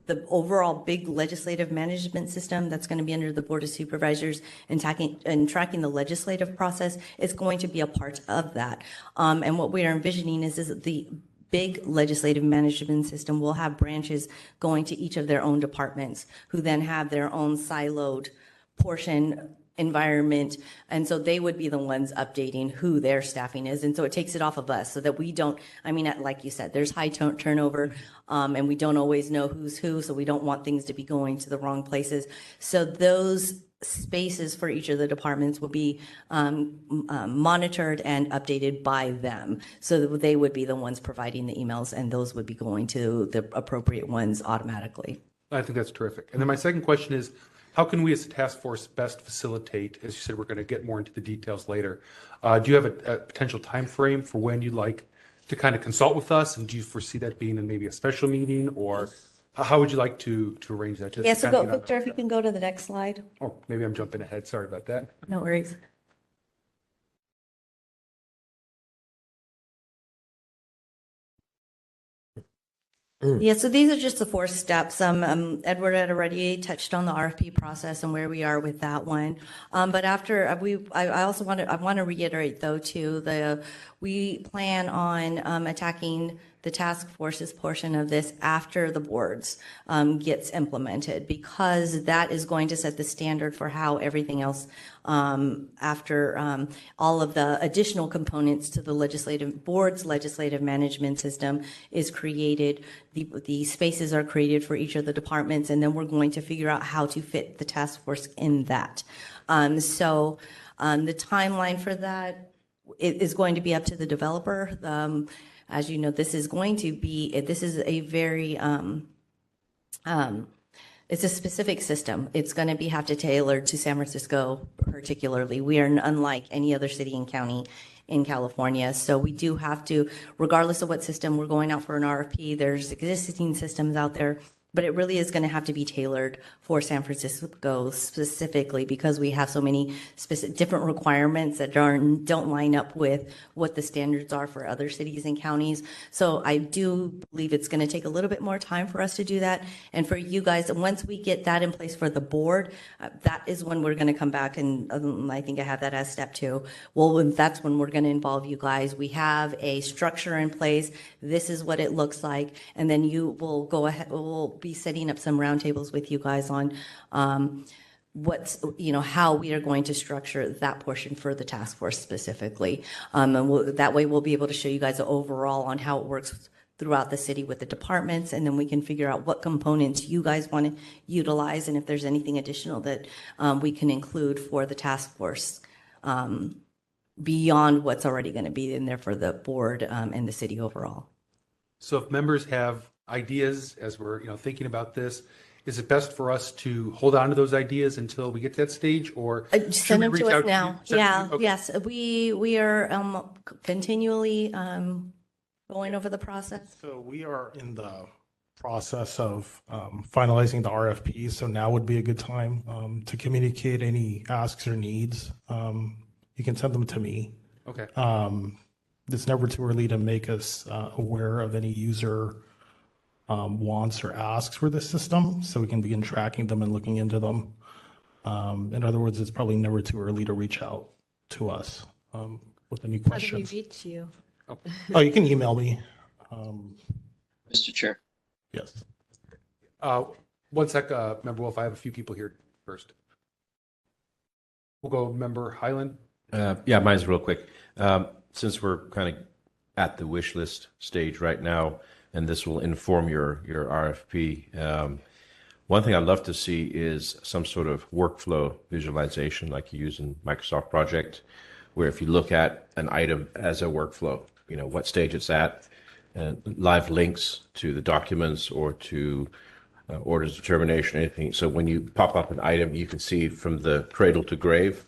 The overall big legislative management system that's going to be under the Board of Supervisors and tracking the legislative process is going to be a part of that. And what we are envisioning is the big legislative management system will have branches going to each of their own departments, who then have their own siloed portion environment. And so they would be the ones updating who their staffing is. And so it takes it off of us so that we don't, I mean, like you said, there's high turnover, and we don't always know who's who. So we don't want things to be going to the wrong places. So those spaces for each of the departments will be monitored and updated by them. So that they would be the ones providing the emails, and those would be going to the appropriate ones automatically. I think that's terrific. And then my second question is, how can we as a task force best facilitate, as you said, we're going to get more into the details later. Do you have a potential time frame for when you'd like to kind of consult with us? And do you foresee that being in maybe a special meeting, or how would you like to arrange that? Just Yeah, so kind of go, get on- Victor, if you can go to the next slide. Oh, maybe I'm jumping ahead. Sorry about that. No worries. Yeah, so these are just the 4 steps. Edward had already touched on the RFP process and where we are with that one. But after I also want to reiterate though too, we plan on attacking the task force's portion of this after the boards gets implemented, because that is going to set the standard for how everything else after all of the additional components to the board's legislative management system is created. The spaces are created for each of the departments, and then we're going to figure out how to fit the task force in that. So the timeline for that is going to be up to the developer. As you know, this is a very, it's a specific system. It's going to have to tailor to San Francisco particularly. We are unlike any other city and county in California. So we do have to, regardless of what system we're going out for an RFP, there's existing systems out there, but it really is going to have to be tailored for San Francisco specifically, because we have so many specific different requirements that don't line up with what the standards are for other cities and counties. So I do believe it's going to take a little bit more time for us to do that. And for you guys, once we get that in place for the board, that is when we're going to come back, and I think I have that as step 2. Well, that's when we're going to involve you guys. We have a structure in place. This is what it looks like. And then you will go ahead, we'll be setting up some roundtables with you guys on how we are going to structure that portion for the task force specifically. And that way we'll be able to show you guys overall on how it works throughout the city with the departments, and then we can figure out what components you guys want to utilize, and if there's anything additional that we can include for the task force beyond what's already going to be in there for the board and the city overall. So if members have ideas as we're thinking about this, is it best for us to hold on to those ideas until we get to that stage, or send them to us now? Yeah, okay. yes, we are continually going over the process. So we are in the process of finalizing the RFP. So now would be a good time to communicate any asks or needs. You can send them to me. Okay. It's never too early to make us aware of any user wants or asks for the system, so we can begin tracking them and looking into them. In other words, it's probably never too early to reach out to us with any questions. How do we reach you? Oh, you can email me. Mr. Chair. Yes. One sec, Member Wolf. I have a few people here first. We'll go Member Highland. Yeah, mine's real quick. Since we're kind of at the wish list stage right now, and this will inform your RFP, one thing I'd love to see is some sort of workflow visualization like you use in Microsoft Project, where if you look at an item as a workflow, what stage it's at, and live links to the documents or to orders of termination, anything. So when you pop up an item, you can see from the cradle to grave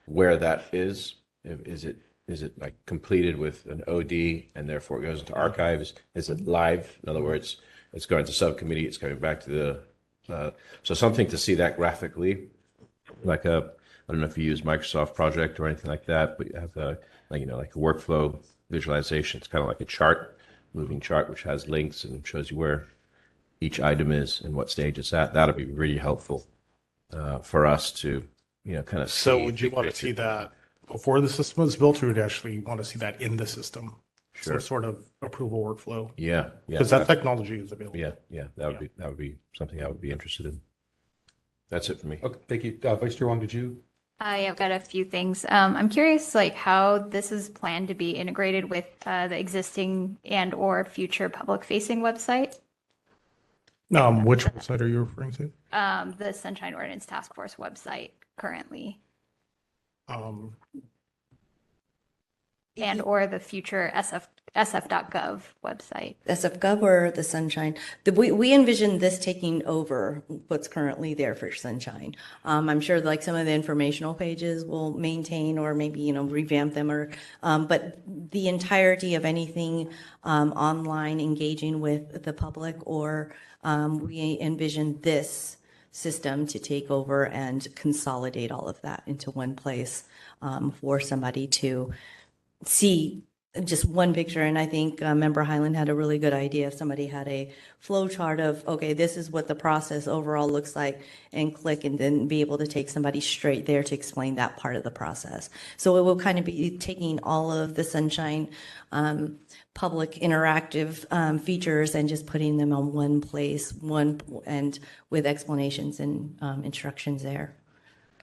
where that is. Is it like completed with an OD and therefore it goes into archives? Is it live? In other words, it's going to subcommittee, it's coming back to the, so something to see that graphically, like I don't know if you use Microsoft Project or anything like that, but you have like a workflow visualization. It's kind of like a chart, moving chart, which has links and shows you where each item is and what stage it's at. That'll be really helpful for us to, kind of see. So would you want to see that before the system is built, or would you actually want to see that in the system? Sure. Some sort of approval workflow. Yeah. Because that technology is available. Yeah. That would be something I would be interested in. That's it for me. Okay, thank you. Vice Chair Wong, did you? I've got a few things. I'm curious, like how this is planned to be integrated with the existing and or future public-facing website, Which website are you referring to? the Sunshine Ordinance Task Force website currently, Um, and or the future sf.gov website. SF.gov or the Sunshine. We envision this taking over what's currently there for Sunshine. I'm sure like some of the informational pages will maintain or maybe, revamp them but the entirety of anything online engaging with the public or we envision this system to take over and consolidate all of that into one place for somebody to see just one picture. And I think Member Highland had a really good idea. If somebody had a flow chart of, okay, this is what the process overall looks like, and click and then be able to take somebody straight there to explain that part of the process. So it will kind of be taking all of the Sunshine public interactive features and just putting them on one place, and with explanations and instructions there.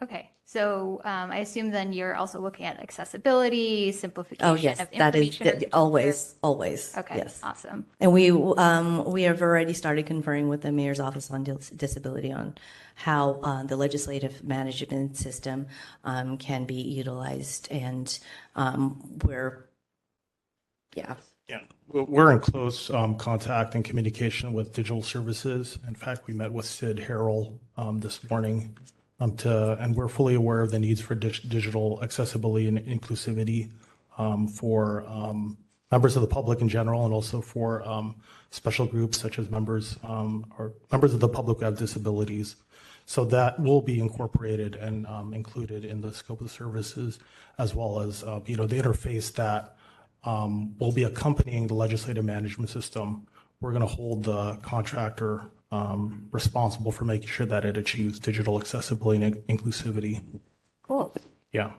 Okay, so I assume then you're also looking at accessibility, simplification Oh, yes, of that is information. always. Okay, Yes. awesome. And we have already started conferring with the Mayor's Office on Disability on how the legislative management system can be utilized, and we're in close contact and communication with digital services. In fact, we met with Sid Harrell this morning and we're fully aware of the needs for digital accessibility and inclusivity for members of the public in general, and also for special groups such as members of the public who have disabilities. So that will be incorporated and included in the scope of the services, as well as the interface that will be accompanying the legislative management system. We're going to hold the contractor responsible for making sure that it achieves digital accessibility and inclusivity. Cool. Yeah.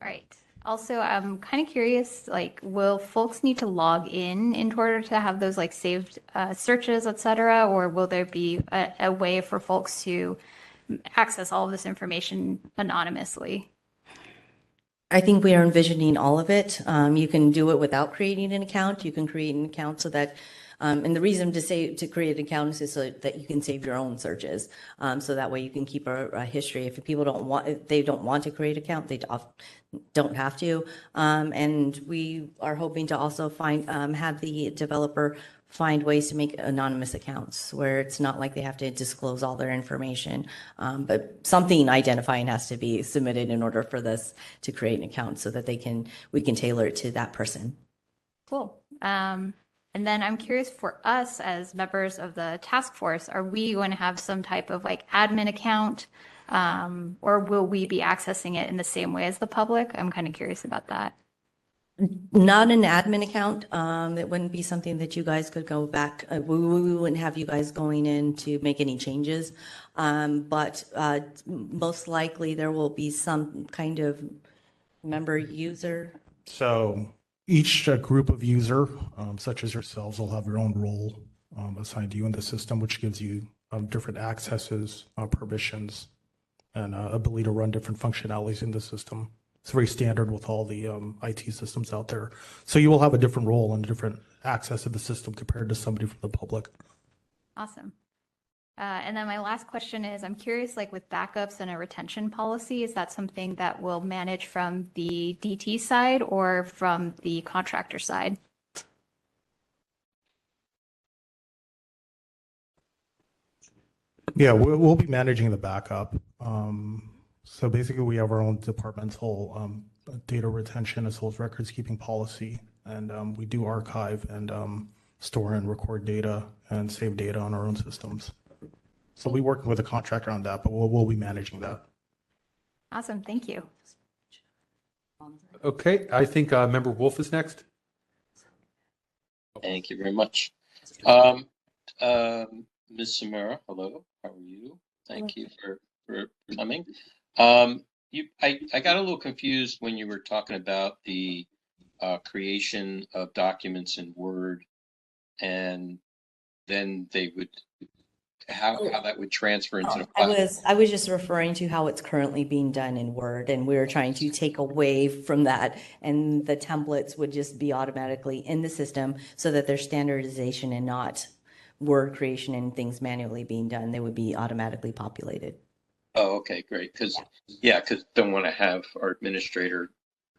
Right. Also, I'm kind of curious, like, will folks need to log in order to have those like saved searches, et cetera, or will there be a way for folks to access all of this information anonymously? I think we are envisioning all of it. You can do it without creating an account. You can create an account so that, and the reason to create an account is so that you can save your own searches. So that way you can keep a history. If people if they don't want to create an account, they don't have to. And we are hoping to also have the developer find ways to make anonymous accounts where it's not like they have to disclose all their information, but something identifying has to be submitted in order for this to create an account so that we can tailor it to that person. Cool. And then I'm curious, for us as members of the task force, are we going to have some type of like admin account, or will we be accessing it in the same way as the public? I'm kind of curious about that. Not an admin account. It wouldn't be something that you guys could go back. We wouldn't have you guys going in to make any changes. But most likely there will be some kind of member user. So each group of user, such as yourselves, will have your own role assigned to you in the system, which gives you different accesses, permissions, and ability to run different functionalities in the system. It's very standard with all the IT systems out there. So you will have a different role and different access to the system compared to somebody from the public. Awesome. And then my last question is, I'm curious, like with backups and a retention policy, is that something that will manage from the DT side or from the contractor side? Yeah, we'll be managing the backup. So basically, we have our own departmental data retention as well as records keeping policy, and we do archive and store and record data and save data on our own systems. So we're working with a contractor on that, but we'll be managing that. Awesome, thank you. Okay, I think Member Wolf is next. Thank you very much. Ms. Samara, hello, how are you? Thank you for coming. I got a little confused when you were talking about the creation of documents in Word, and then they would how that would transfer into the I was just referring to how it's currently being done in Word, and we were trying to take away from that, and the templates would just be automatically in the system so that there's standardization and not word creation and things manually being done. They would be automatically populated. Oh, okay, great. Because don't want to have our administrator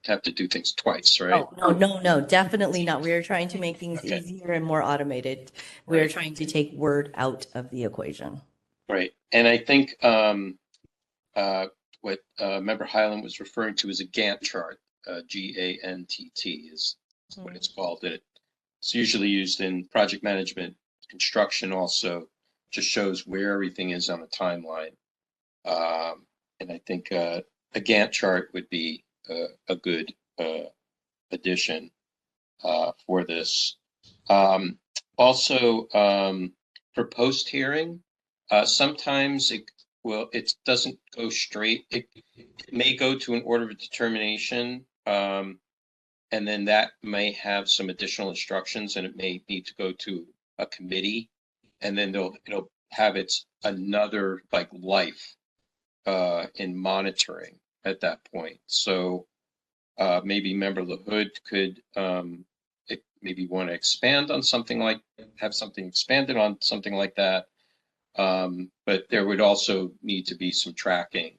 have to do things twice, right? Oh, no, definitely not. We are trying to make things easier and more automated. We are trying to take Word out of the equation. Right. And I think what Member Highland was referring to is a Gantt chart. GANTT is what it's called. It's usually used in project management, construction also, just shows where everything is on the timeline. And I think a Gantt chart would be a good addition for this. Also, for post-hearing, sometimes it doesn't go straight. It may go to an order of determination, and then that may have some additional instructions, and it may need to go to a committee, and then it'll have another life in monitoring at that point. So maybe Member LaHood could maybe want to expand on have something expanded on something like that. But there would also need to be some tracking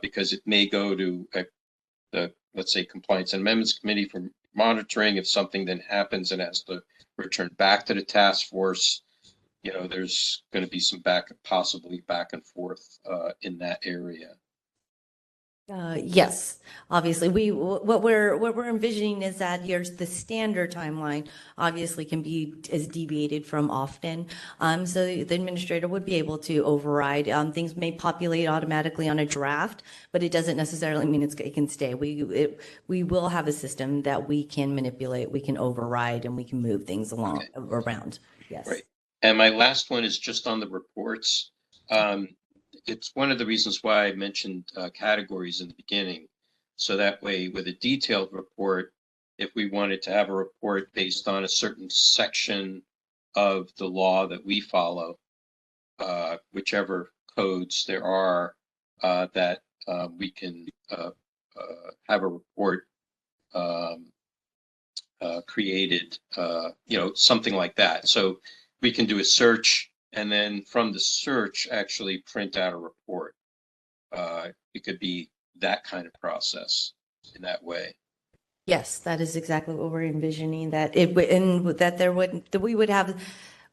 because it may go to the, let's say, Compliance and Amendments Committee for monitoring. If something then happens and has to return back to the task force, there's going to be some possibly back and forth in that area. Yes, obviously. What we're envisioning is that the standard timeline obviously can be deviated from often. So the administrator would be able to override. Things may populate automatically on a draft, but it doesn't necessarily mean it can stay. We will have a system that we can manipulate, we can override, and we can move things around. Yes. Right. And my last one is just on the reports. It's one of the reasons why I mentioned categories in the beginning. So that way, with a detailed report, if we wanted to have a report based on a certain section of the law that we follow, whichever codes there are, that we can have a report created, something like that. So we can do a search, and then from the search, actually print out a report. It could be that kind of process in that way. Yes, that is exactly what we're envisioning. That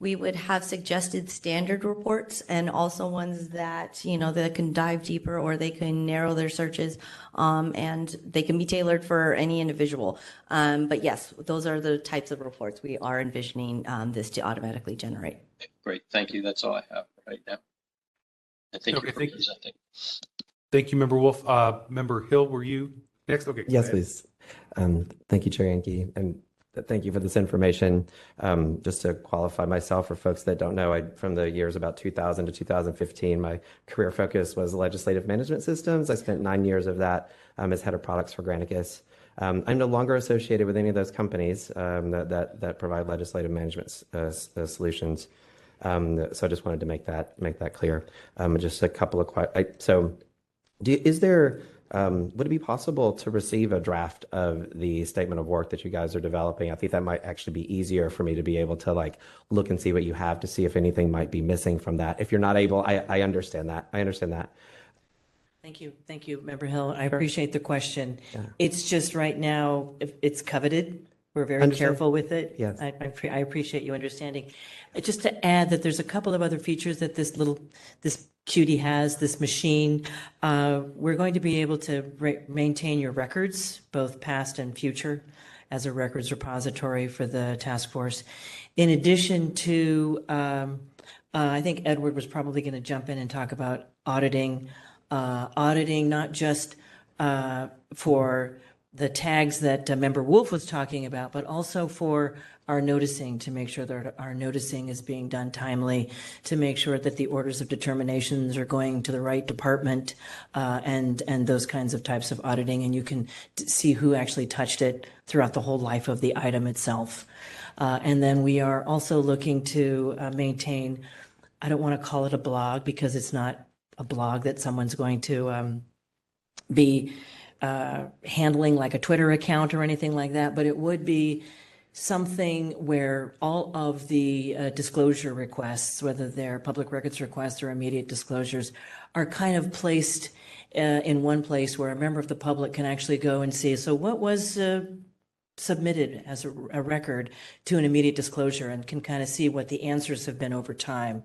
we would have suggested standard reports, and also ones that that can dive deeper, or they can narrow their searches, and they can be tailored for any individual. But yes, those are the types of reports we are envisioning this to automatically generate. Great, thank you. That's all I have right now. I think you're presenting. Thank you, Member Wolf. Member Hill, were you next? Okay. Yes, please. Thank you, Chair Yankee, and thank you for this information. Just to qualify myself for folks that don't know, from the years about 2000 to 2015, my career focus was legislative management systems. I spent 9 years of that as head of products for Granicus. I'm no longer associated with any of those companies that provide legislative management solutions. So I just wanted to make that clear. Just a couple of questions. Would it be possible to receive a draft of the statement of work that you guys are developing? I think that might actually be easier for me to be able to look and see what you have, to see if anything might be missing from that. If you're not able, I understand that. Thank you, Member Hill. I appreciate the question. Yeah. It's just right now, it's coveted. We're very careful with it. Yes. I appreciate you understanding. Just to add that there's a couple of other features that this cutie has, this machine. We're going to be able to maintain your records, both past and future, as a records repository for the task force. In addition to, I think Edward was probably going to jump in and talk about auditing not just for the tags that Member Wolf was talking about, but also for our noticing, to make sure that our noticing is being done timely, to make sure that the orders of determinations are going to the right department, and those kinds of types of auditing. And you can see who actually touched it throughout the whole life of the item itself. And then we are also looking to maintain I don't want to call it a blog because it's not a blog that someone's going to be handling like a Twitter account or anything like that, but it would be something where all of the disclosure requests, whether they're public records requests or immediate disclosures, are kind of placed in one place where a member of the public can actually go and see, so what was submitted as a record to an immediate disclosure, and can kind of see what the answers have been over time.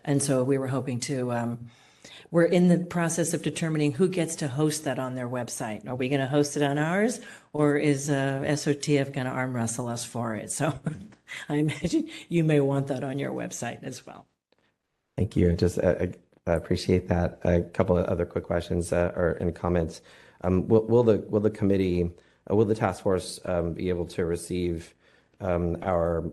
And so we were hoping to, we're in the process of determining who gets to host that on their website. Are we going to host it on ours, or is SOTF going to arm wrestle us for it? So I imagine you may want that on your website as well. Thank you. Just I appreciate that. A couple of other quick questions or and comments. Will the committee, will the task force be able to receive our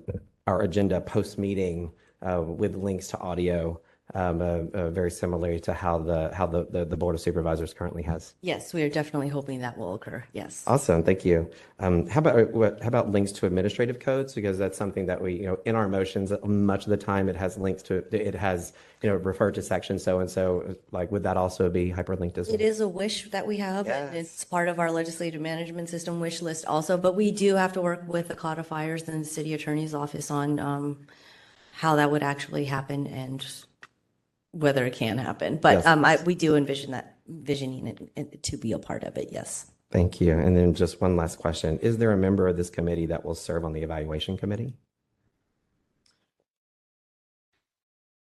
agenda post meeting with links to audio, very similarly to how the Board of Supervisors currently has? Yes, we are definitely hoping that will occur. Yes. Awesome, thank you. How about links to administrative codes? Because that's something that we, in our motions, much of the time it has links to, it has, referred to section so and so. Like, would that also be hyperlinked as well? It is a wish that we have, and it's part of our legislative management system wish list also. But we do have to work with the codifiers and the city attorney's office on how that would actually happen and whether it can happen. But Yes. we do envisioning it to be a part of it. Yes. Thank you. And then just one last question. Is there a member of this committee that will serve on the evaluation committee?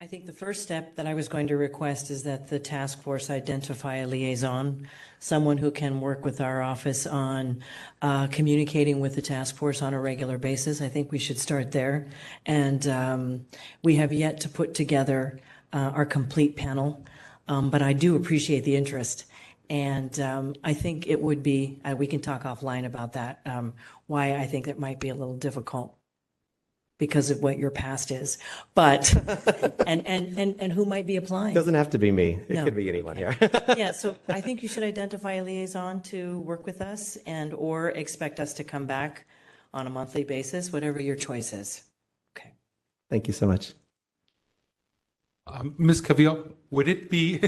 I think the first step that I was going to request is that the task force identify a liaison, someone who can work with our office on communicating with the task force on a regular basis. I think we should start there. And we have yet to put together our complete panel, but I do appreciate the interest. And I think it would be, we can talk offline about that, why I think it might be a little difficult because of what your past is, but, and who might be applying. It doesn't have to be me. It No. could be anyone here. Yeah, so I think you should identify a liaison to work with us and or expect us to come back on a monthly basis, whatever your choice is. Okay. Thank you so much. Ms. Cavillo, would it be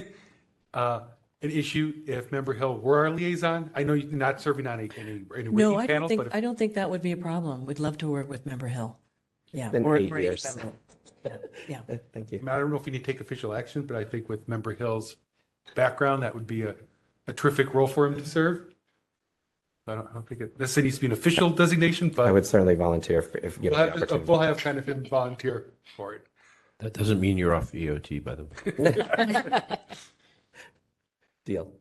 an issue if Member Hill were our liaison? I know you're not serving on any No, wiki panels, but I don't think that would be a problem. We'd love to work with Member Hill. Yeah. Been or 8 each years. member. Yeah. Thank you. I don't know if we need to take official action, but I think with Member Hill's background, that would be a terrific role for him to serve. I don't think it necessarily needs to be an official designation, but I would certainly volunteer if given the opportunity. we'll have kind of him volunteer for it. That doesn't mean you're off EOT, by the way. Deal.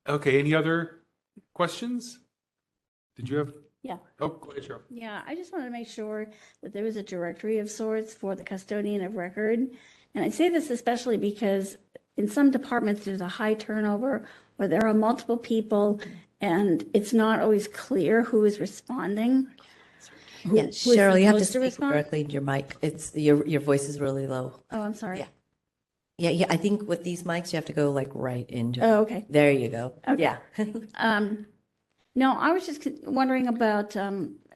Okay, any other questions? Did you have? Yeah. Oh, go ahead, Cheryl. Yeah, I just wanted to make sure that there was a directory of sorts for the custodian of record. And I say this especially because in some departments, there's a high turnover where there are multiple people and it's not always clear who is responding. Yeah, who is Cheryl, you have to supposed to speak respond? directly into your mic. It's your voice is really low. Oh, I'm sorry. Yeah. Yeah. I think with these mics, you have to go like right into. Oh, okay. There you go. Okay. Yeah. No, I was just wondering about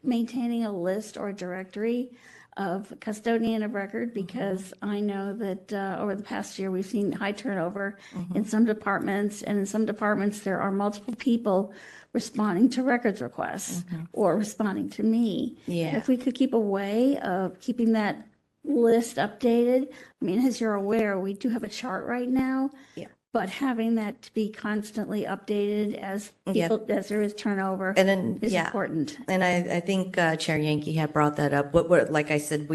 maintaining a list or directory of custodian of record, because I know that over the past year, we've seen high turnover in some departments, and in some departments, there are multiple people responding to records requests or responding to me. Yeah. If we could keep a way of keeping that list updated, I mean, as you're aware, we do have a chart right now. Yeah. But having that to be constantly updated as people, as there is turnover, And then, is yeah. important. And I think Chair Yankee had brought that up. Like I said,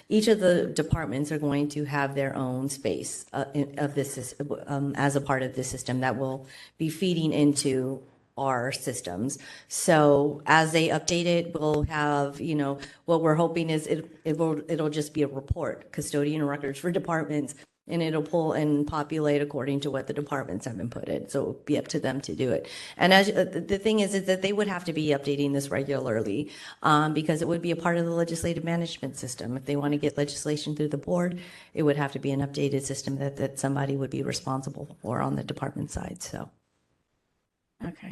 each of the departments are going to have their own space of this as a part of this system that will be feeding into our systems. So as they update it, we'll have, what we're hoping is it'll just be a report, custodian records for departments. And it'll pull and populate according to what the departments have inputted. So it'll be up to them to do it. And as the thing is that they would have to be updating this regularly because it would be a part of the legislative management system. If they want to get legislation through the board, it would have to be an updated system that somebody would be responsible for on the department side. So. Okay.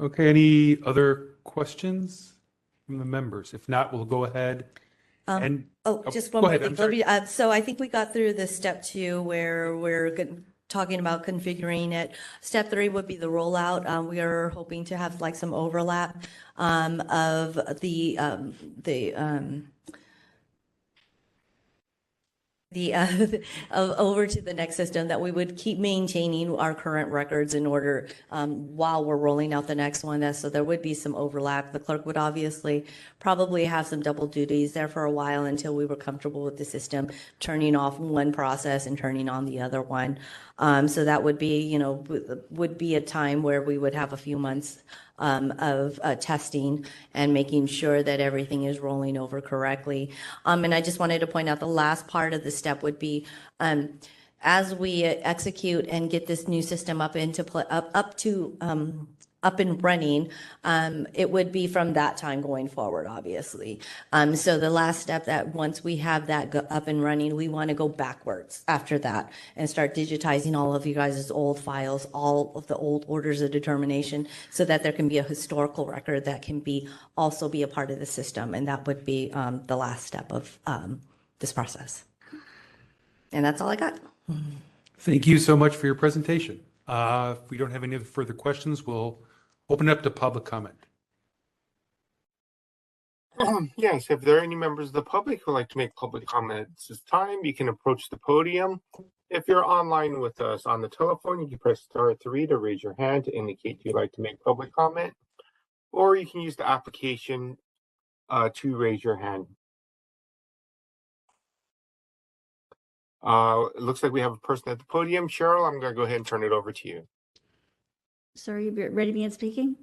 Okay, any other questions from the members? If not, we'll go ahead And Just one go more ahead, thing. I'm sorry. So I think we got through the step 2 where we're talking about configuring it. Step 3 would be the rollout. We are hoping to have like some overlap of the over to the next system, that we would keep maintaining our current records in order while we're rolling out the next one. So there would be some overlap. The clerk would obviously probably have some double duties there for a while until we were comfortable with the system turning off one process and turning on the other one. So that would be, would be a time where we would have a few months of testing and making sure that everything is rolling over correctly. And I just wanted to point out the last part of the step would be as we execute and get this new system up and running, it would be from that time going forward, obviously. So the last step, that once we have that up and running, we want to go backwards after that and start digitizing all of you guys' old files, all of the old orders of determination, so that there can be a historical record that can also be a part of the system. And that would be the last step of this process. And that's all I got. Thank you so much for your presentation. If we don't have any further questions, we'll open up to public comment. Yes, if there are any members of the public who would like to make public comments this time, you can approach the podium. If you're online with us on the telephone, you can press *3 to raise your hand to indicate you'd like to make public comment, or you can use the application to raise your hand. It looks like we have a person at the podium. Cheryl, I'm going to go ahead and turn it over to you. Sir, you ready to begin speaking?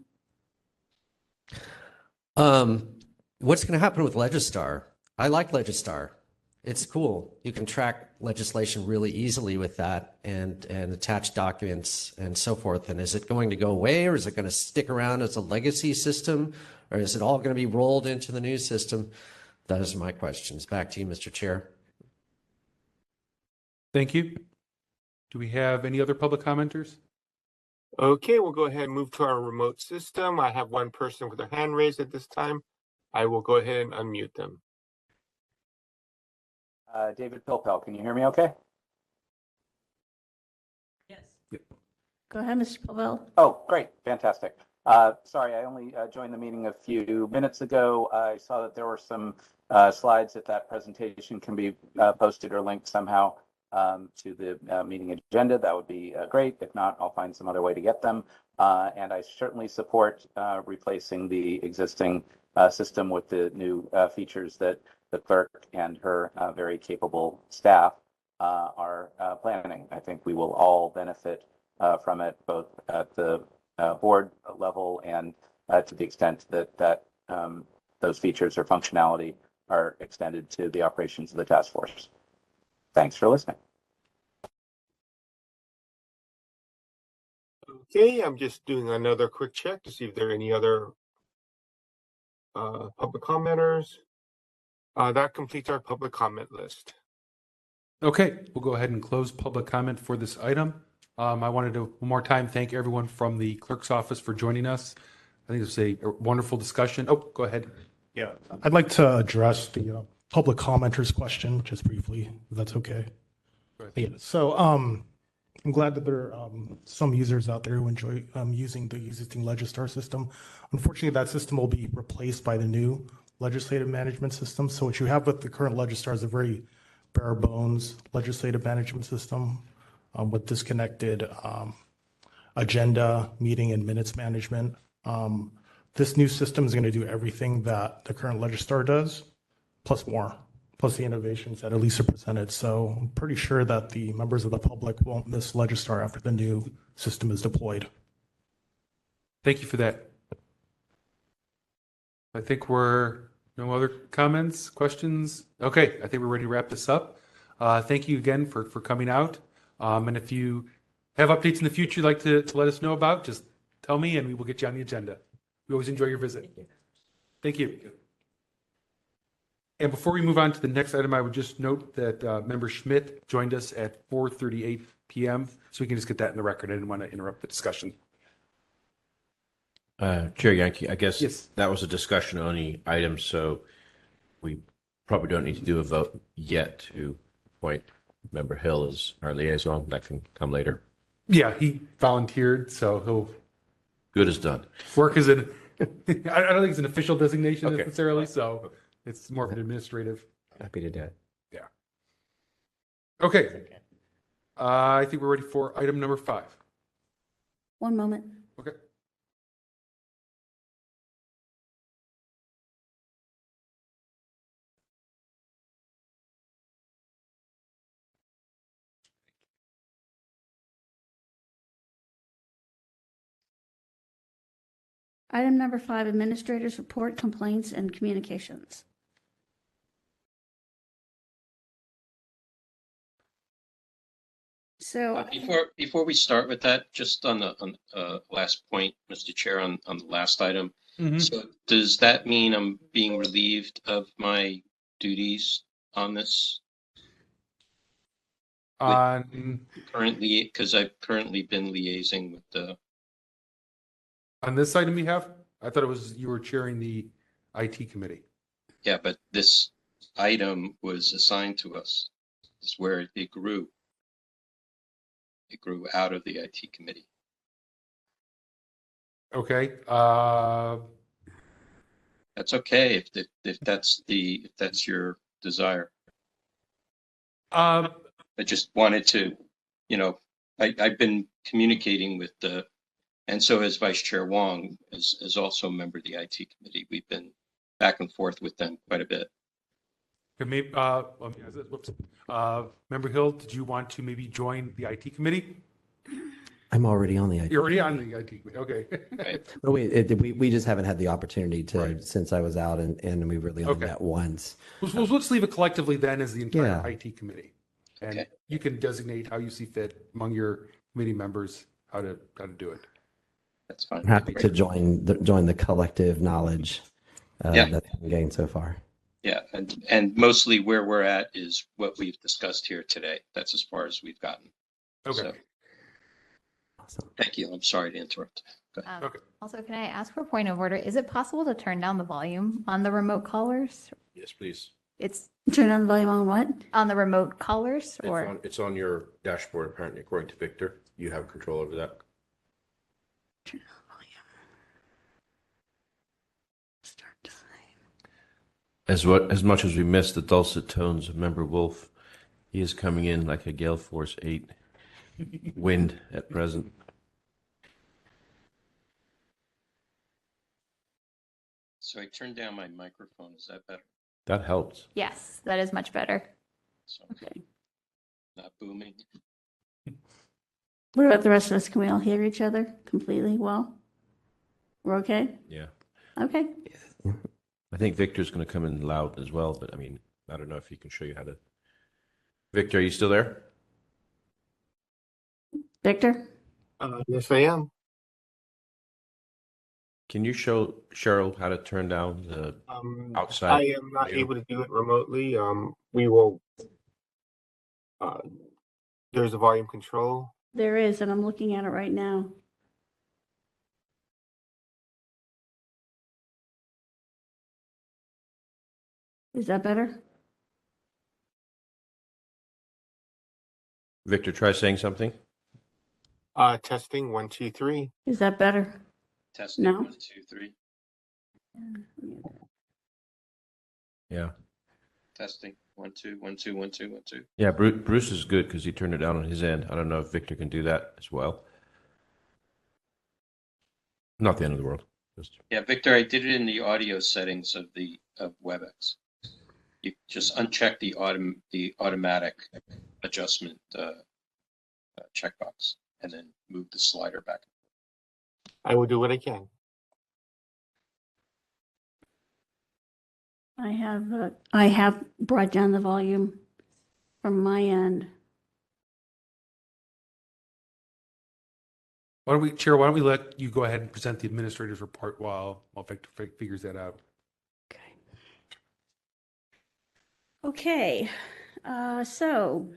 What's going to happen with Legistar? I like Legistar. It's cool. You can track legislation really easily with that and attach documents and so forth. And is it going to go away, or is it going to stick around as a legacy system, or is it all going to be rolled into the new system? Those are my questions. Back to you, Mr. Chair. Thank you. Do we have any other public commenters? Okay, we'll go ahead and move to our remote system. I have one person with their hand raised at this time. I will go ahead and unmute them. David Pilpel, can you hear me okay? Yes. Go ahead, Mr. Povell. Oh, great. Fantastic. Sorry, I only joined the meeting a few minutes ago. I saw that there were some slides that presentation can be posted or linked somehow to the meeting agenda. That would be great. If not, I'll find some other way to get them. And I certainly support replacing the existing system with the new features that the clerk and her very capable staff are planning. I think we will all benefit from it, both at the board level and to the extent that those features or functionality are extended to the operations of the task force. Thanks for listening. Okay, I'm just doing another quick check to see if there are any other public commenters. That completes our public comment list. Okay, we'll go ahead and close public comment for this item. I wanted to one more time thank everyone from the clerk's office for joining us. I think it was a wonderful discussion. Oh, go ahead. Yeah, I'd like to address the public commenters question just briefly, if that's okay. Yeah, so I'm glad that there are some users out there who enjoy using the existing Legistar system. Unfortunately, that system will be replaced by the new legislative management system. So what you have with the current Legistar is a very bare bones legislative management system with disconnected agenda, meeting, and minutes management. This new system is going to do everything that the current Legistar does, plus more, plus the innovations that Elisa presented. So I'm pretty sure that the members of the public won't miss Legistar after the new system is deployed. Thank you for that. I think no other comments, questions? Okay, I think we're ready to wrap this up. Thank you again for coming out. And if you have updates in the future you'd like to let us know about, just tell me and we will get you on the agenda. We always enjoy your visit. Thank you. And before we move on to the next item, I would just note that Member Schmidt joined us at 4:38 p.m. So we can just get that in the record. I didn't want to interrupt the discussion. Chair Yankee, I guess Yes. that was a discussion only item, so we Probably don't need to do a vote yet to appoint Member Hill as our liaison. That can come later. Yeah, he volunteered, so he'll Good as done. work as an, I don't think it's an official designation Okay. necessarily, so it's more of an administrative. Happy to do it. Yeah. Okay. I think we're ready for item number 5. One moment. Okay. Item number 5, Administrators Report, Complaints, and Communications. So, Before we start with that, just on the last point, Mr. Chair, on the last item. So does that mean I'm being relieved of my duties on this currently? Because I've currently been liaising with the. On this item we have, I thought it was you were chairing the IT committee. Yeah, but this item was assigned to us. This is where it grew. It grew out of the IT committee. Okay. That's okay if that's your desire. I just wanted to, I've been communicating with and so has Vice Chair Wong as also a member of the IT committee. We've been back and forth with them quite a bit. Maybe, Member Hill, did you want to maybe join the IT committee? I'm already on the IT. You're already on the IT committee. Okay. Right. Oh, we just haven't had the opportunity to since I was out, and we really only met once. Well, let's leave it collectively then as the entire Yeah. IT committee, and you can designate how you see fit among your committee members how to do it. That's fine. I'm happy to join the collective knowledge that I've gained so far. Yeah, and mostly where we're at is what we've discussed here today. That's as far as we've gotten. Okay. So, Awesome. thank you. I'm sorry to interrupt. Okay. Also, can I ask for a point of order? Is it possible to turn down the volume on the remote callers? Yes, please. It's turn on the volume on what? on the remote callers, or It's on your dashboard, apparently, according to Victor. You have control over that. Turn on the volume. Start time. As much as we miss the dulcet tones of Member Wolf, he is coming in like a gale force 8 wind at present. So I turned down my microphone. Is that better? That helps. yes, that is much better. So Okay. not booming. What about the rest of us? Can we all hear each other completely well? We're okay? Yeah. Okay. I think Victor's going to come in loud as well, but I mean, I don't know if he can show you how to. Victor, are you still there? Victor? Yes, I am. Can you show Cheryl how to turn down the outside? I am not able to do it remotely. We will. There's a volume control. There is, and I'm looking at it right now. Is that better? Victor, try saying something. Testing 1, 2, 3. Is that better? Testing No. 1, 2, 3. Yeah. Testing 1, 2, 1, 2, 1, 2, 1, 2. Yeah, Bruce is good because he turned it down on his end. I don't know if Victor can do that as well. Not the end of the world. Just Yeah, Victor, I did it in the audio settings of WebEx. You just uncheck the automatic adjustment checkbox and then move the slider back. I will do what I can. I have brought down the volume from my end. Why don't we let you go ahead and present the administrator's report while Victor figures that out. Okay, so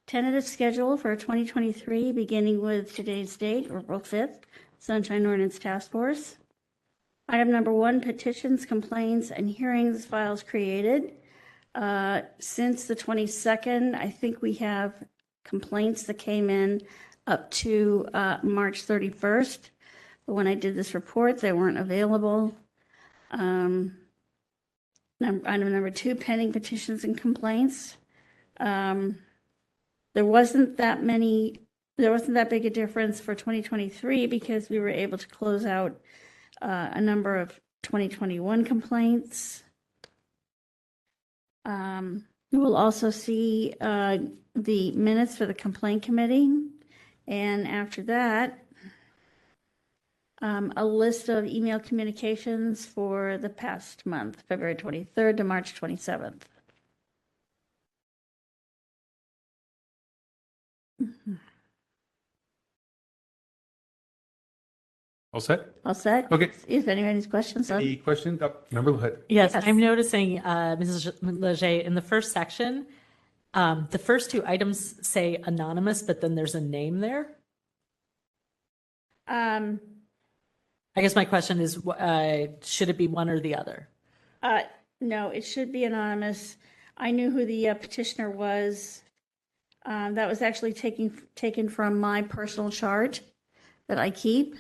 tentative schedule for 2023, beginning with today's date, April 5th, Sunshine Ordinance Task Force. Item number 1, petitions, complaints, and hearings files created. Since the 22nd, I think we have complaints that came in up to March 31st. But when I did this report, they weren't available. Item number 2, pending petitions and complaints. There wasn't that big a difference for 2023 because we were able to close out a number of 2021 complaints. You will also see the minutes for the complaint committee. And after that, a list of email communications for the past month, February 23rd to March 27th. All set? All set? Okay. If anyone has questions. Any questions? Member Hood. Yes, Yes. I'm noticing, Mrs. Leger, in the first section, the first 2 items say anonymous, but then there's a name there. I guess my question is, should it be one or the other? No, it should be anonymous. I knew who the petitioner was. That was actually taken from my personal chart that I keep.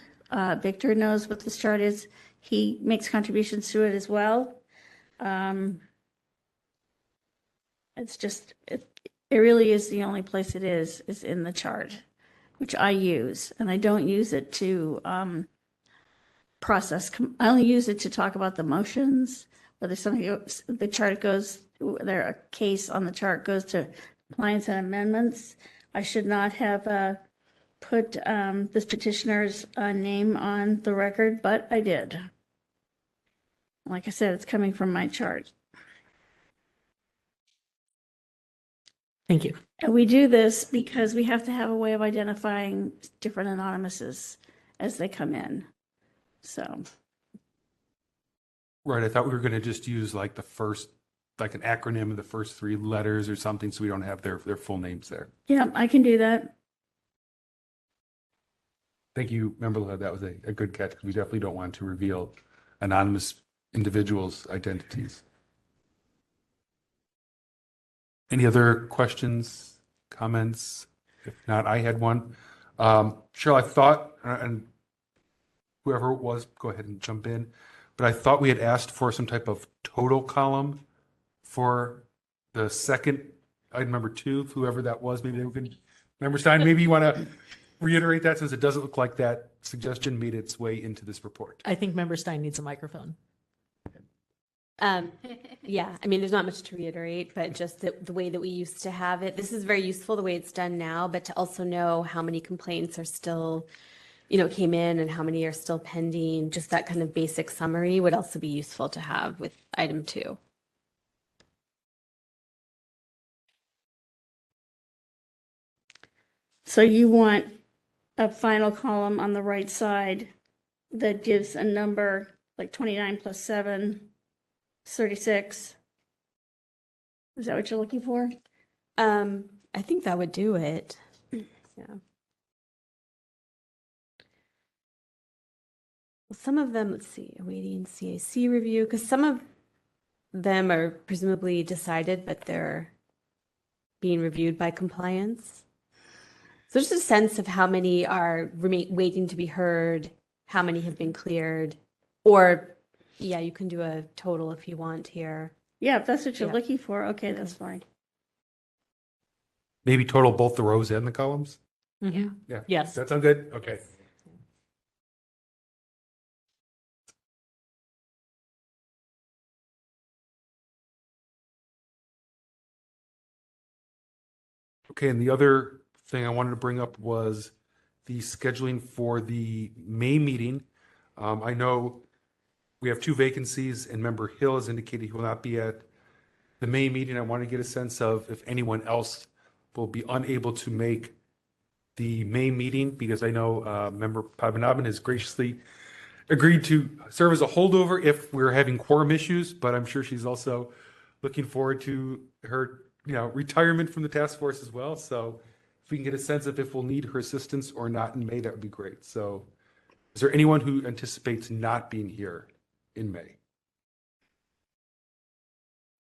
Victor knows what this chart is. He makes contributions to it as well. It's just, it really is the only place it is in the chart, which I use. And I don't use it to process. I only use it to talk about the motions, whether something, the chart goes, there a case on the chart goes to compliance and amendments. I should not have put this petitioner's name on the record, but I did. Like I said, it's coming from my chart. Thank you. And we do this because we have to have a way of identifying different anonymouses as they come in. So. Right. I thought we were going to just use like the first, like an acronym of the first 3 letters or something, so we don't have their full names there. Yeah, I can do that. Thank you, Member Hood. That was a good catch. We definitely don't want to reveal anonymous individuals' identities. Any other questions, comments? If not, I had one. Cheryl, I thought, and whoever it was, go ahead and jump in, but I thought we had asked for some type of total column for the second item number 2, whoever that was. Maybe they could, Member Stein, maybe you want to reiterate that, since it doesn't look like that suggestion made its way into this report. I think Member Stein needs a microphone. Yeah, I mean, there's not much to reiterate, but just the way that we used to have it. This is very useful the way it's done now, but to also know how many complaints are still, came in and how many are still pending, just that kind of basic summary would also be useful to have with item 2. So you want a final column on the right side that gives a number like 29 plus 7, 36. Is that what you're looking for? I think that would do it. Yeah. Well, some of them, let's see, awaiting CAC review, because some of them are presumably decided, but they're being reviewed by compliance. So just a sense of how many are waiting to be heard, how many have been cleared, or yeah, you can do a total if you want here. Yeah, if that's what you're looking for, okay, that's fine. Maybe total both the rows and the columns? Mm-hmm. Yeah. Yes. That sound good? Okay. Okay, and the other thing I wanted to bring up was the scheduling for the May meeting. I know we have 2 vacancies, and Member Hill has indicated he will not be at the May meeting. I want to get a sense of if anyone else will be unable to make the May meeting, because I know Member Padmanabhan has graciously agreed to serve as a holdover if we're having quorum issues, but I'm sure she's also looking forward to her retirement from the task force as well. So if we can get a sense of if we'll need her assistance or not in May, that would be great. So is there anyone who anticipates not being here in May.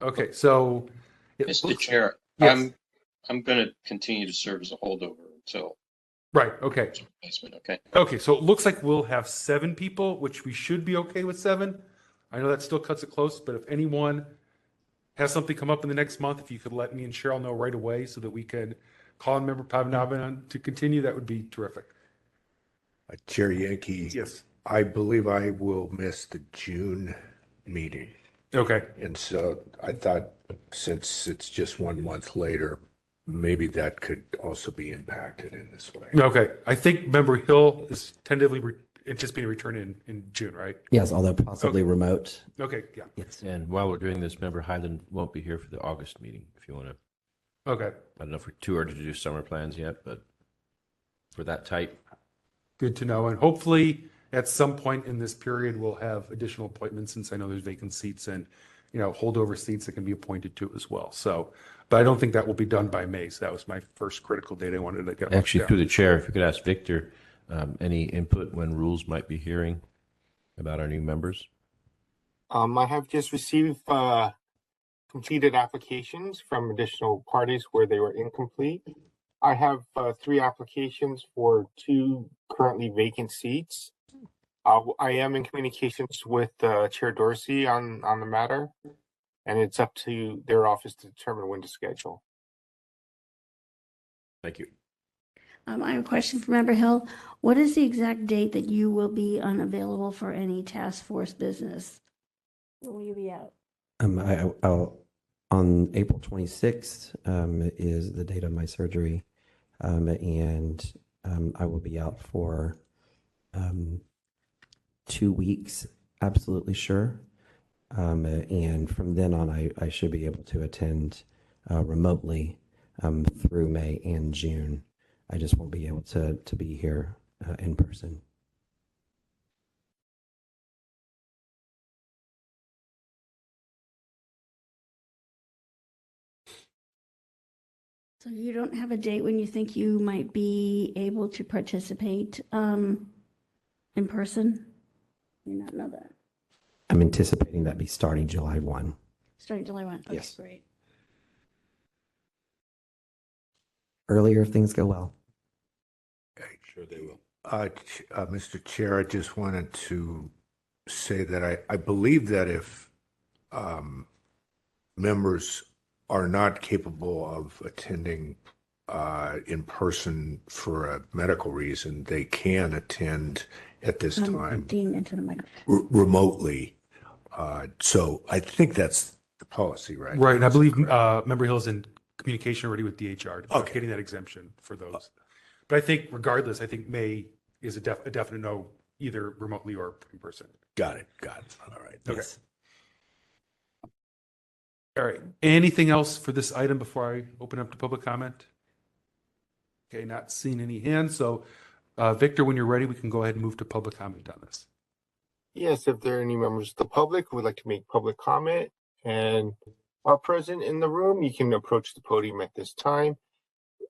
Okay, so Mr. Chair, yes. I'm going to continue to serve as a holdover until Right, okay. replacement. Okay. Okay, so it looks like we'll have 7 people, which we should be okay with 7. I know that still cuts it close, but if anyone has something come up in the next month, if you could let me and Cheryl know right away so that we could call on Member Padmanabhan to continue, that would be terrific. Chair Yankee. Yes. I believe I will miss the June meeting. Okay. And so I thought, since it's just 1 month later, maybe that could also be impacted in this way. Okay, I think Member Hill is tentatively anticipating a return in June, right? Yes, although possibly remote. Okay, yeah. Yes. And while we're doing this, Member Highland won't be here for the August meeting, if you want to. Okay. I don't know if we're too early to do summer plans yet, but for that tight. Good to know. And hopefully at some point in this period, we'll have additional appointments, since I know there's vacant seats and, holdover seats that can be appointed to as well. So, but I don't think that will be done by May. So that was my first critical date I wanted to get. Actually, through the chair, if you could ask Victor, any input when rules might be hearing about our new members? I have just received completed applications from additional parties where they were incomplete. I have 3 applications for 2 currently vacant seats. I am in communications with Chair Dorsey on the matter, and it's up to their office to determine when to schedule. Thank you. I have a question for Member Hill. What is the exact date that you will be unavailable for any task force business? When will you be out? I'll, on April 26th is the date of my surgery, and I will be out for 2 weeks, absolutely sure. And from then on, I should be able to attend remotely through May and June. I just won't be able to be here in person. So you don't have a date when you think you might be able to participate in person? You not know that? I'm anticipating that be starting July 1. Starting July 1? Okay, Yes. great. Earlier if things go well. Okay, sure they will. Mr. Chair, I just wanted to say that I believe that if members are not capable of attending in person for a medical reason, they can attend at this time Dean, into the microphone. remotely. So I think that's the policy, right? Right, and I believe Member Hill is in communication already with DHR about getting that exemption for those. But I think regardless, I think May is a definite no, either remotely or in person. Got it. All right. Okay. Yes. All right. Anything else for this item before I open up to public comment? Okay, not seeing any hands. So, Victor, when you're ready, we can go ahead and move to public comment on this. Yes, if there are any members of the public who would like to make public comment and are present in the room, you can approach the podium at this time.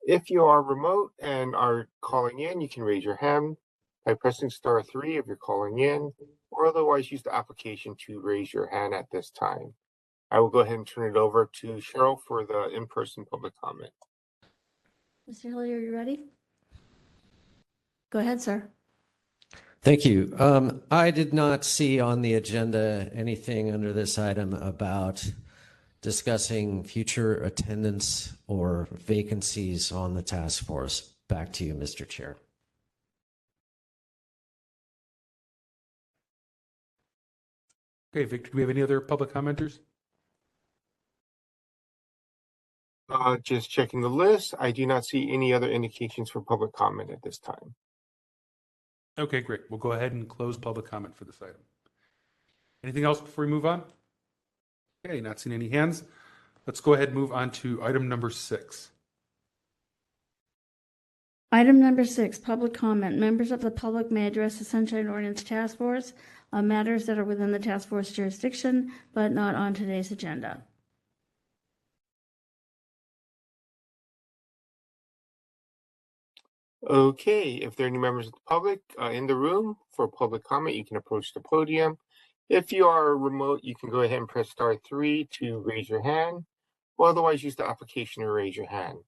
If you are remote and are calling in, you can raise your hand by pressing *3 if you're calling in, or otherwise use the application to raise your hand at this time. I will go ahead and turn it over to Cheryl for the in-person public comment. Mr. Hillier, are you ready? Go ahead, sir. Thank you. I did not see on the agenda anything under this item about discussing future attendance or vacancies on the task force. Back to you, Mr. Chair. Okay, Victor, do we have any other public commenters? Just checking the list. I do not see any other indications for public comment at this time. Okay, great. We'll go ahead and close public comment for this item. Anything else before we move on? Okay, not seeing any hands. Let's go ahead and move on to item number 6. Item number 6, public comment. Members of the public may address the Sunshine Ordinance Task Force on matters that are within the task force jurisdiction, but not on today's agenda. Okay, if there are any members of the public in the room for public comment, you can approach the podium. If you are remote, you can go ahead and press *3 to raise your hand, or otherwise use the application to raise your hand.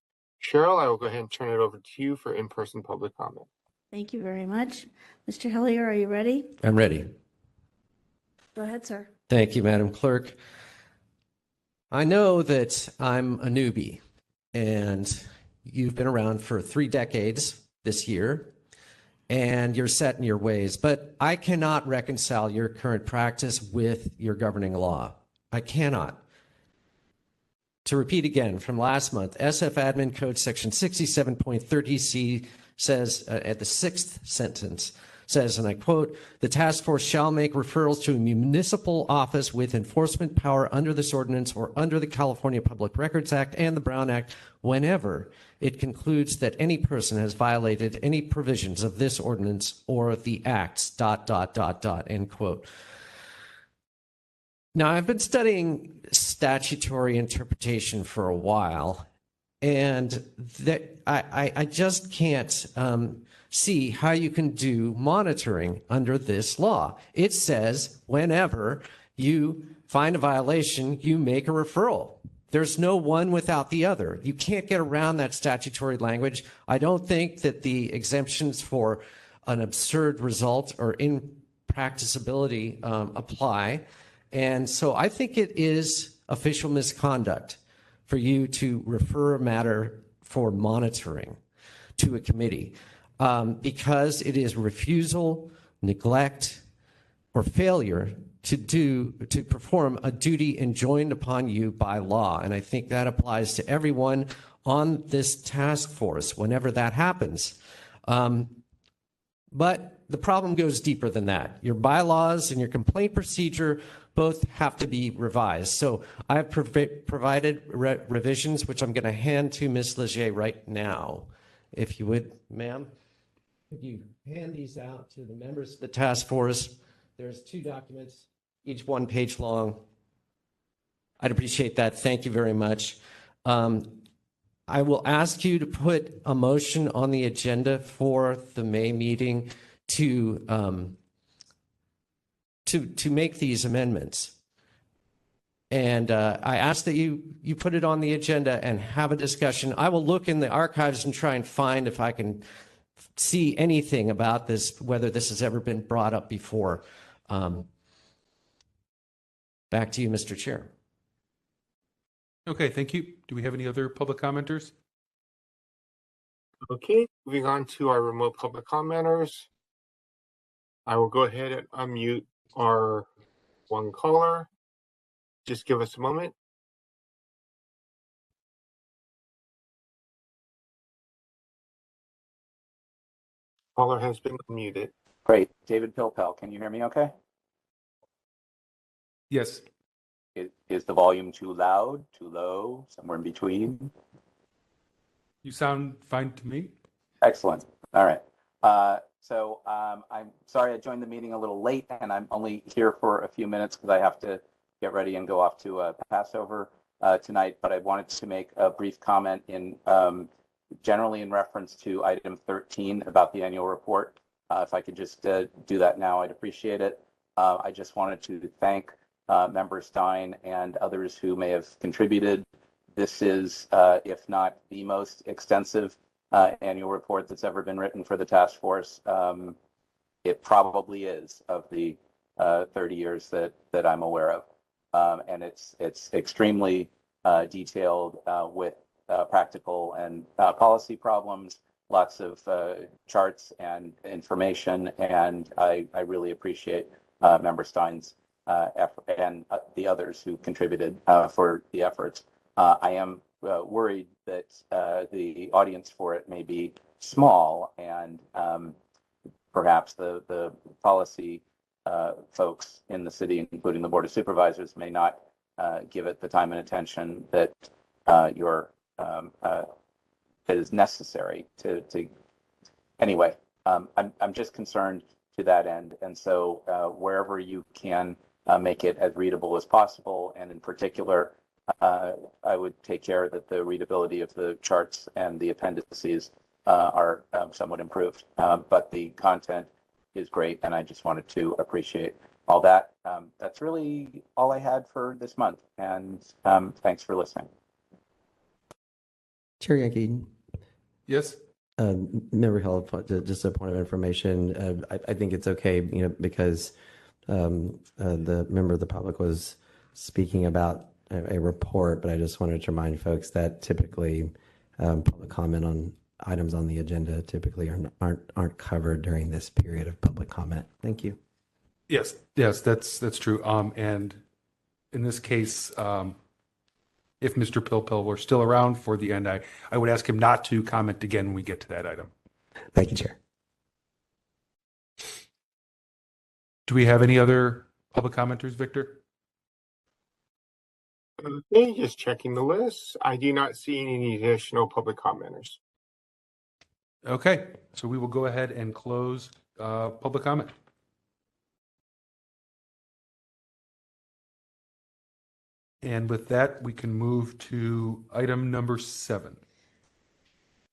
Cheryl, I will go ahead and turn it over to you for in-person public comment. Thank you very much. Mr. Hillier, are you ready? I'm ready. Go ahead, sir. Thank you, Madam Clerk. I know that I'm a newbie, and you've been around for 3 decades this year, and you're set in your ways, but I cannot reconcile your current practice with your governing law. I cannot. To repeat again, from last month, SF Admin Code Section 67.30C says, at the 6th sentence, says, and I quote, "The task force shall make referrals to a municipal office with enforcement power under this ordinance or under the California Public Records Act and the Brown Act whenever it concludes that any person has violated any provisions of this ordinance or the acts, ... end quote." Now, I've been studying statutory interpretation for a while, and that I just can't see how you can do monitoring under this law. It says whenever you find a violation, you make a referral. There's no one without the other. You can't get around that statutory language. I don't think that the exemptions for an absurd result or impracticability apply. And so I think it is official misconduct for you to refer a matter for monitoring to a committee because it is refusal, neglect, or failure to perform a duty enjoined upon you by law. And I think that applies to everyone on this task force whenever that happens. But the problem goes deeper than that. Your bylaws and your complaint procedure both have to be revised. So I have provided revisions, which I'm going to hand to Ms. Leger right now. If you would, ma'am, could you hand these out to the members of the task force? There's 2 documents, each 1 page long. I'd appreciate that. Thank you very much. I will ask you to put a motion on the agenda for the May meeting to make these amendments. And I ask that you put it on the agenda and have a discussion. I will look in the archives and try and find if I can see anything about this, whether this has ever been brought up before. Back to you, Mr. Chair. Okay, thank you. Do we have any other public commenters? Okay, moving on to our remote public commenters. I will go ahead and unmute our one caller. Just give us a moment. Caller has been unmuted. Great. David Pilpel, can you hear me okay? Yes. Is the volume too loud, too low, somewhere in between? You sound fine to me. Excellent. All right. So I'm sorry I joined the meeting a little late, and I'm only here for a few minutes because I have to get ready and go off to Passover tonight. But I wanted to make a brief comment generally in reference to item 13 about the annual report. If I could just do that now, I'd appreciate it. I just wanted to thank Member Stein and others who may have contributed. This is, if not the most extensive annual report that's ever been written for the task force. It probably is of the 30 years that I'm aware of. And it's extremely detailed with practical and policy problems, lots of charts and information, and I really appreciate Member Stein's effort and the others who contributed for the efforts. I am worried that the audience for it may be small, and perhaps the policy folks in the city, including the Board of Supervisors, may not give it the time and attention that that is necessary to anyway. I'm just concerned to that end, and so wherever you can make it as readable as possible, and in particular, I would take care that the readability of the charts and the appendices are somewhat improved. But the content is great, and I just wanted to appreciate all that. That's really all I had for this month. And thanks for listening. Chair Yankee, Yes. Member Hill, just a point of information. I think it's okay, because the member of the public was speaking about a report, but I just wanted to remind folks that typically public comment on items on the agenda typically aren't covered during this period of public comment. Thank you. Yes, that's true. And in this case, if Mr. Pilpil were still around for the end, I would ask him not to comment again when we get to that item. Thank you, Chair. Do we have any other public commenters, Victor? Okay, just checking the list. I do not see any additional public commenters. Okay, so we will go ahead and close public comment. And with that, we can move to item number 7.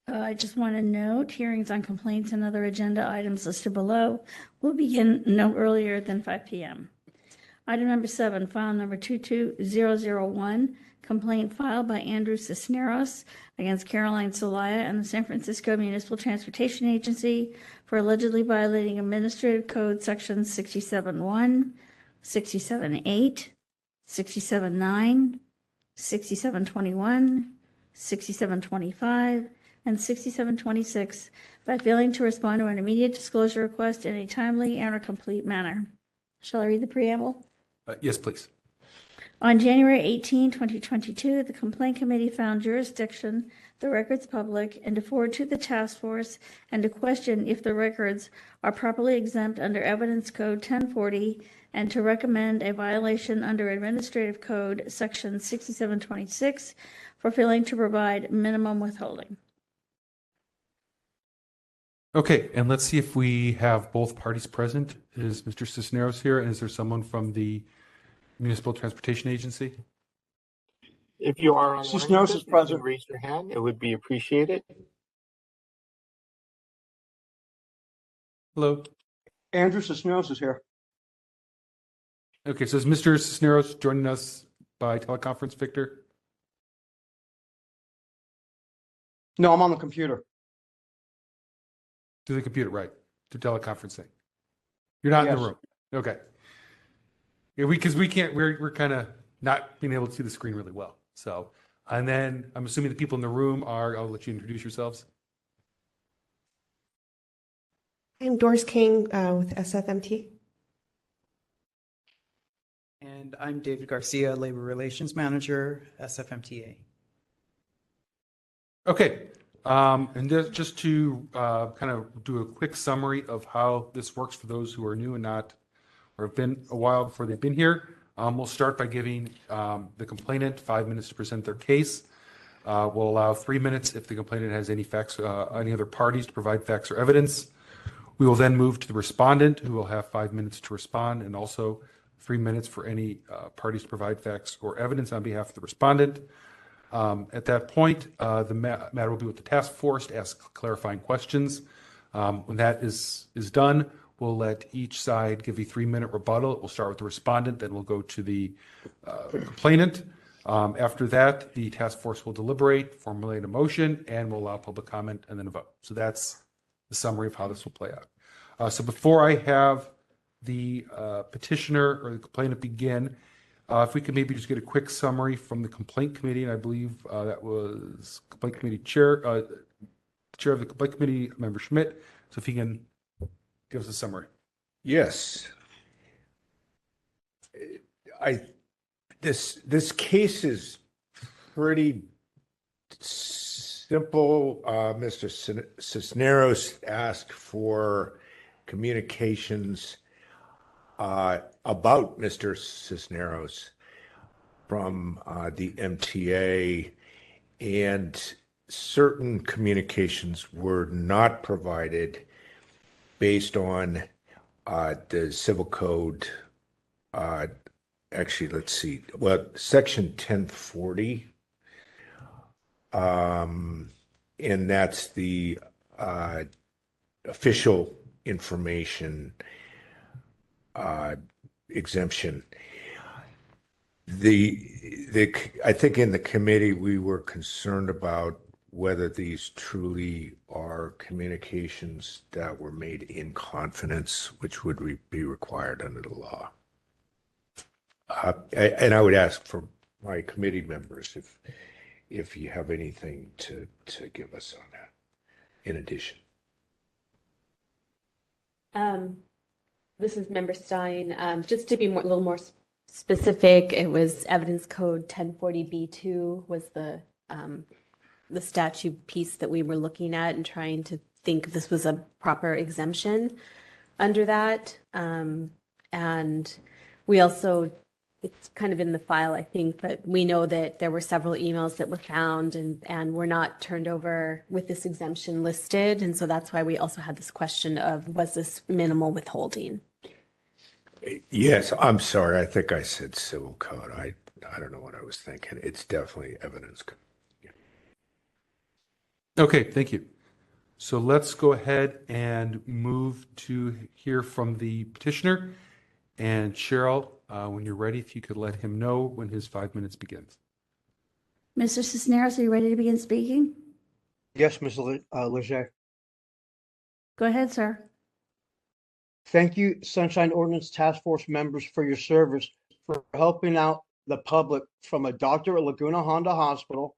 I just want to note, hearings on complaints and other agenda items listed below will begin no earlier than 5 p.m. Item number 7, file number 22001, complaint filed by Andrew Cisneros against Caroline Solaya and the San Francisco Municipal Transportation Agency for allegedly violating Administrative Code Sections 67.1, 67.8, 67.9, 67.21, 67.25, and 6726 by failing to respond to an immediate disclosure request in a timely and or complete manner. Shall I read the preamble? Yes, please. On January 18, 2022, the Complaint Committee found jurisdiction, the records public, and to forward to the task force and to question if the records are properly exempt under Evidence Code 1040 and to recommend a violation under Administrative Code Section 6726 for failing to provide minimum withholding. Okay, and let's see if we have both parties present. Is Mr. Cisneros here, and is there someone from the Municipal Transportation Agency? If you are on Cisneros is present. Raise your hand. It would be appreciated. Hello. Andrew Cisneros is here. Okay, so is Mr. Cisneros joining us by teleconference, Victor? No, I'm on the computer. To the computer, right? To teleconferencing. You're not in the room. Okay. Yeah, because we can't. We're kind of not being able to see the screen really well. So, and then I'm assuming the people in the room are. I'll let you introduce yourselves. I'm Doris King with SFMT. And I'm David Garcia, Labor Relations Manager, SFMTA. Okay. And just to kind of do a quick summary of how this works for those who are new and not, or have been a while before they've been here, we'll start by giving the complainant 5 minutes to present their case. We'll allow 3 minutes if the complainant has any facts, any other parties to provide facts or evidence. We will then move to the respondent, who will have 5 minutes to respond, and also 3 minutes for any parties to provide facts or evidence on behalf of the respondent. At that point, the matter will be with the task force to ask clarifying questions. When that is done, we'll let each side give a 3-minute rebuttal. We'll start with the respondent, then we'll go to the complainant. After that, the task force will deliberate, formulate a motion, and we'll allow public comment and then a vote. So that's the summary of how this will play out. So before I have the petitioner or the complainant begin, if we could maybe just get a quick summary from the complaint committee, and I believe that was complaint committee chair, chair of the complaint committee, Member Schmidt. So if he can give us a summary. Yes. This case is pretty simple. Mr. Cisneros asked for communications about Mr. Cisneros from the MTA, and certain communications were not provided based on the civil code. Actually, let's see. Well, section 1040, and that's the official information exemption. I think in the committee, we were concerned about whether these truly are communications that were made in confidence, which would be required under the law. And I would ask for my committee members if you have anything to give us on that in addition. This is Member Stein. Just to be a little more specific, it was Evidence Code 1040B2 was the statute piece that we were looking at and trying to think if this was a proper exemption under that. And we also, it's kind of in the file, I think, but we know that there were several emails that were found and were not turned over with this exemption listed. And so that's why we also had this question of, was this minimal withholding? Yes, I'm sorry. I think I said civil code. I don't know what I was thinking. It's definitely evidence code. Yeah. Okay, thank you. So let's go ahead and move to hear from the petitioner. And Cheryl, when you're ready, if you could let him know when his 5 minutes begins. Mr. Cisneros, are you ready to begin speaking? Yes, Ms. Leger. Go ahead, sir. Thank you, Sunshine Ordinance Task Force members, for your service, for helping out the public from a doctor at Laguna Honda Hospital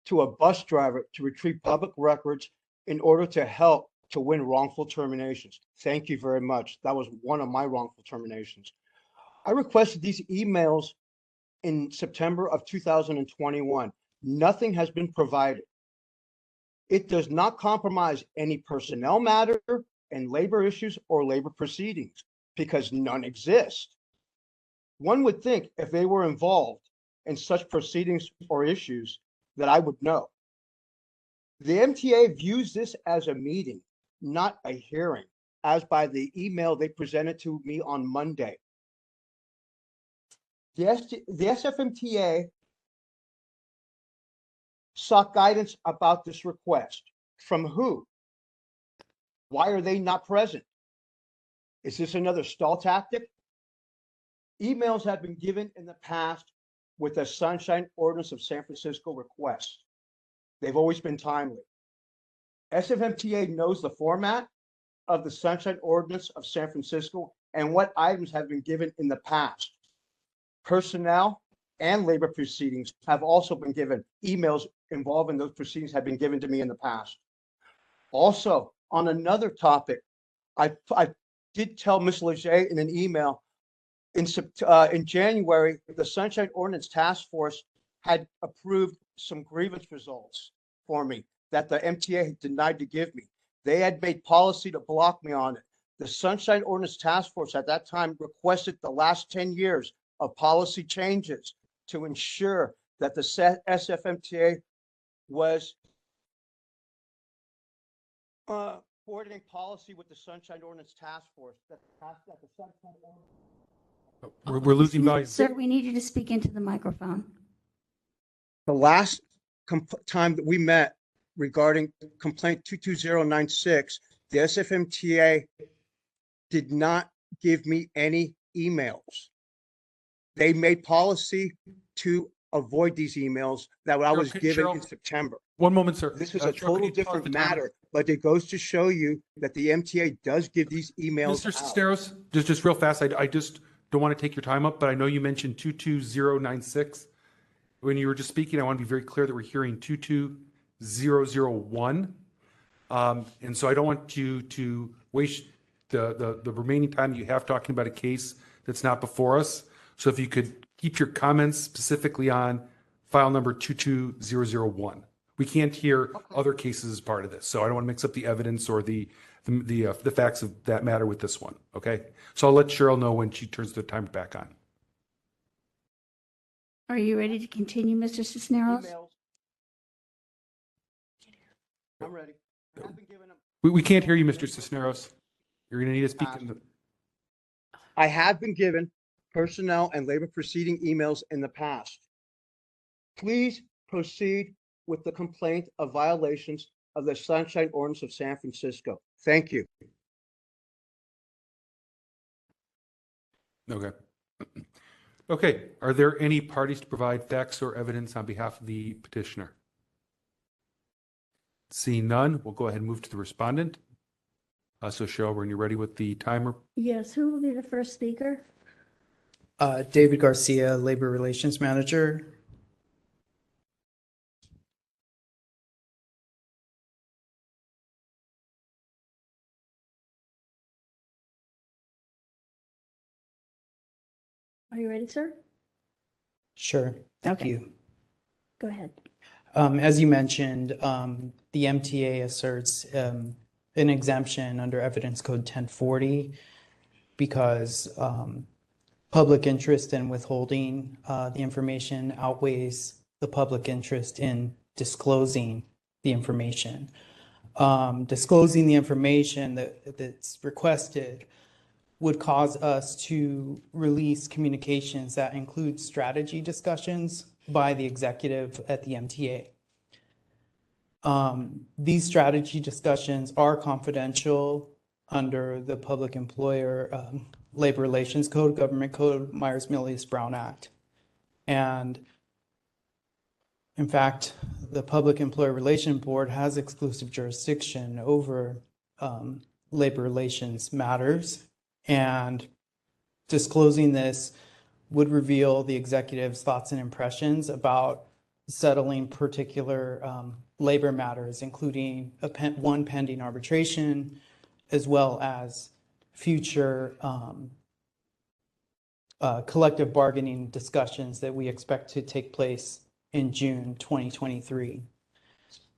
to a bus driver to retrieve public records in order to help to win wrongful terminations. Thank you very much. That was one of my wrongful terminations. I requested these emails in September of 2021. Nothing has been provided. It does not compromise any personnel matter and labor issues or labor proceedings because none exist. One would think if they were involved in such proceedings or issues that I would know. The MTA views this as a meeting, not a hearing, as by the email they presented to me on Monday. The SFMTA sought guidance about this request. From who? Why are they not present? Is this another stall tactic? Emails have been given in the past with a Sunshine Ordinance of San Francisco request. They've always been timely. SFMTA knows the format of the Sunshine Ordinance of San Francisco and what items have been given in the past. Personnel and labor proceedings have also been given. Emails involving those proceedings have been given to me in the past. Also, on another topic, I did tell Ms. Leger in an email in January, the Sunshine Ordinance Task Force had approved some grievance results for me that the MTA had denied to give me. They had made policy to block me on it. The Sunshine Ordinance Task Force at that time requested the last 10 years of policy changes to ensure that the SFMTA was coordinating policy with the Sunshine Ordinance Task Force. We're losing volume. Sir, we need you to speak into the microphone. The last time that we met regarding complaint 22096, the SFMTA did not give me any emails. They made policy to avoid these emails that I was given in September. One moment, sir. This is a total different matter, but it goes to show you that the MTA does give these emails Mr. Cisneros, just real fast, I just don't want to take your time up, but I know you mentioned 22096. When you were just speaking, I want to be very clear that we're hearing 22001. And so I don't want you to waste the remaining time that you have talking about a case that's not before us. So if you could keep your comments specifically on file number 22001. We can't hear other cases as part of this. So I don't want to mix up the evidence or the facts of that matter with this one. Okay. So I'll let Cheryl know when she turns the timer back on. Are you ready to continue, Mr. Cisneros? Emails. I'm ready. I have been given them. We can't hear you, Mr. Cisneros. You're going to need to speak in the... I have been given personnel and labor proceeding emails in the past. Please proceed with the complaint of violations of the Sunshine Ordinance of San Francisco. Thank you. Okay. Okay, are there any parties to provide facts or evidence on behalf of the petitioner? Seeing none, we'll go ahead and move to the respondent. So Cheryl, when you're ready with the timer. Yes, who will be the first speaker? David Garcia, Labor Relations Manager. Are you ready, sir? Sure, thank Okay. you. Go ahead. As you mentioned, the MTA asserts an exemption under Evidence Code 1040 because public interest in withholding the information outweighs the public interest in disclosing the information. Disclosing the information that's requested would cause us to release communications that include strategy discussions by the executive at the MTA. These strategy discussions are confidential under the Public Employer Labor Relations Code, Government Code, Myers-Milius-Brown Act. And in fact, the Public Employer Relations Board has exclusive jurisdiction over labor relations matters, and disclosing this would reveal the executive's thoughts and impressions about settling particular labor matters, including one pending arbitration, as well as future collective bargaining discussions that we expect to take place in June 2023.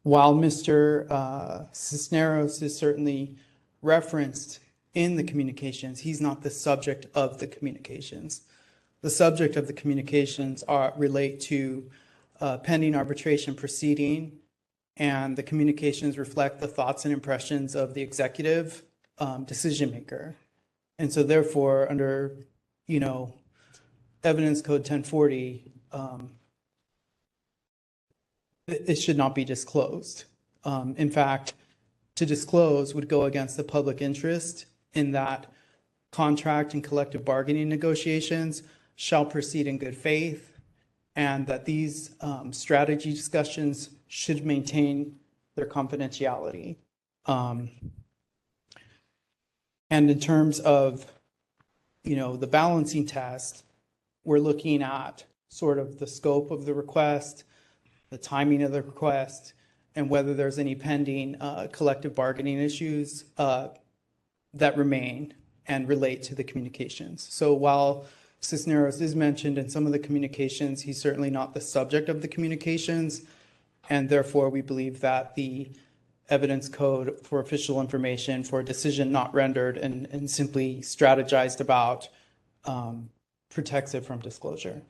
While Mr. Cisneros is certainly referenced in the communications, he's not the subject of the communications. The subject of the communications relate to pending arbitration proceeding, and the communications reflect the thoughts and impressions of the executive decision maker. And so therefore, under, Evidence Code 1040, it should not be disclosed. In fact, to disclose would go against the public interest in that contract and collective bargaining negotiations shall proceed in good faith, and that these strategy discussions should maintain their confidentiality. And in terms of, the balancing test, we're looking at sort of the scope of the request, the timing of the request, and whether there's any pending collective bargaining issues that remain and relate to the communications. So while Cisneros is mentioned in some of the communications, he's certainly not the subject of the communications, and therefore we believe that the evidence code for official information for a decision not rendered and simply strategized about protects it from disclosure.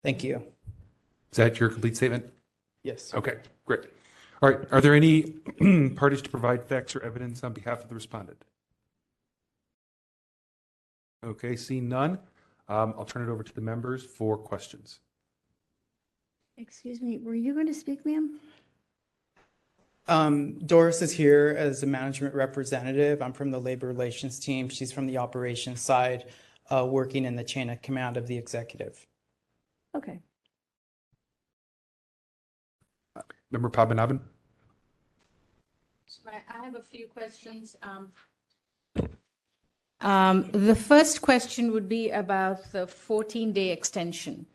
Thank you. Is that your complete statement? Yes. Okay, great. All right, are there any parties to provide facts or evidence on behalf of the respondent? Okay, seeing none, I'll turn it over to the members for questions. Excuse me, were you going to speak, ma'am? Doris is here as a management representative. I'm from the labor relations team. She's from the operations side, working in the chain of command of the executive. Okay. Member Padmanabhan? I have a few questions. The first question would be about the 14-day extension.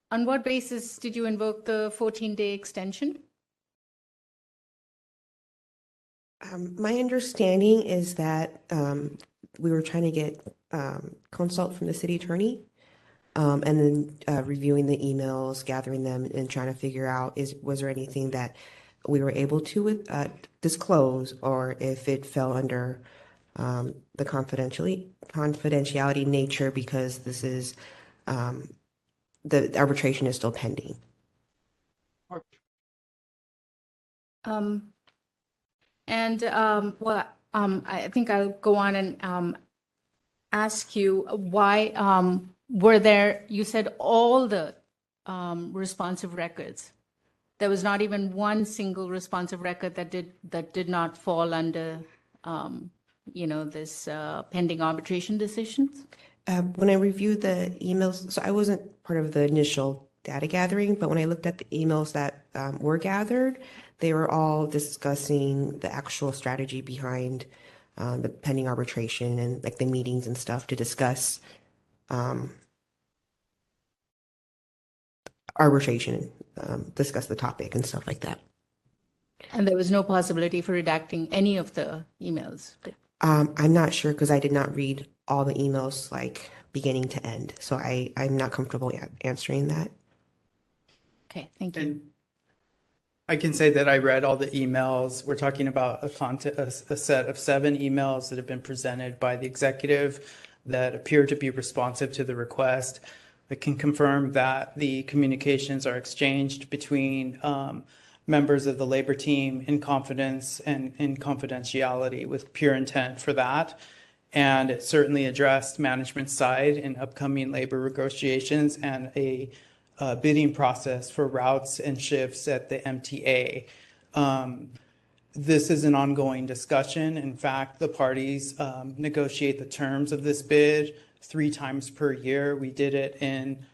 On what basis did you invoke the 14-day extension? My understanding is that we were trying to get consult from the city attorney, and then reviewing the emails, gathering them, and trying to figure out was there anything that we were able to disclose, or if it fell under the confidentiality nature, because this is the arbitration is still pending. I think I'll go on and ask you why were there, you said all the responsive records. There was not even one single responsive record that did not fall under this pending arbitration decisions? When I reviewed the emails, so I wasn't part of the initial data gathering, but when I looked at the emails that were gathered, they were all discussing the actual strategy behind the pending arbitration and like the meetings and stuff to discuss arbitration, discuss the topic and stuff like that. And there was no possibility for redacting any of the emails? I'm not sure because I did not read all the emails like beginning to end. So I'm not comfortable answering that. Okay, thank you. And I can say that I read all the emails. We're talking about a set of 7 emails that have been presented by the executive that appear to be responsive to the request. I can confirm that the communications are exchanged between members of the labor team in confidence and in confidentiality with pure intent for that. And it certainly addressed management's side in upcoming labor negotiations and a bidding process for routes and shifts at the MTA. This is an ongoing discussion. In fact, the parties negotiate the terms of this bid 3 times per year. We did it in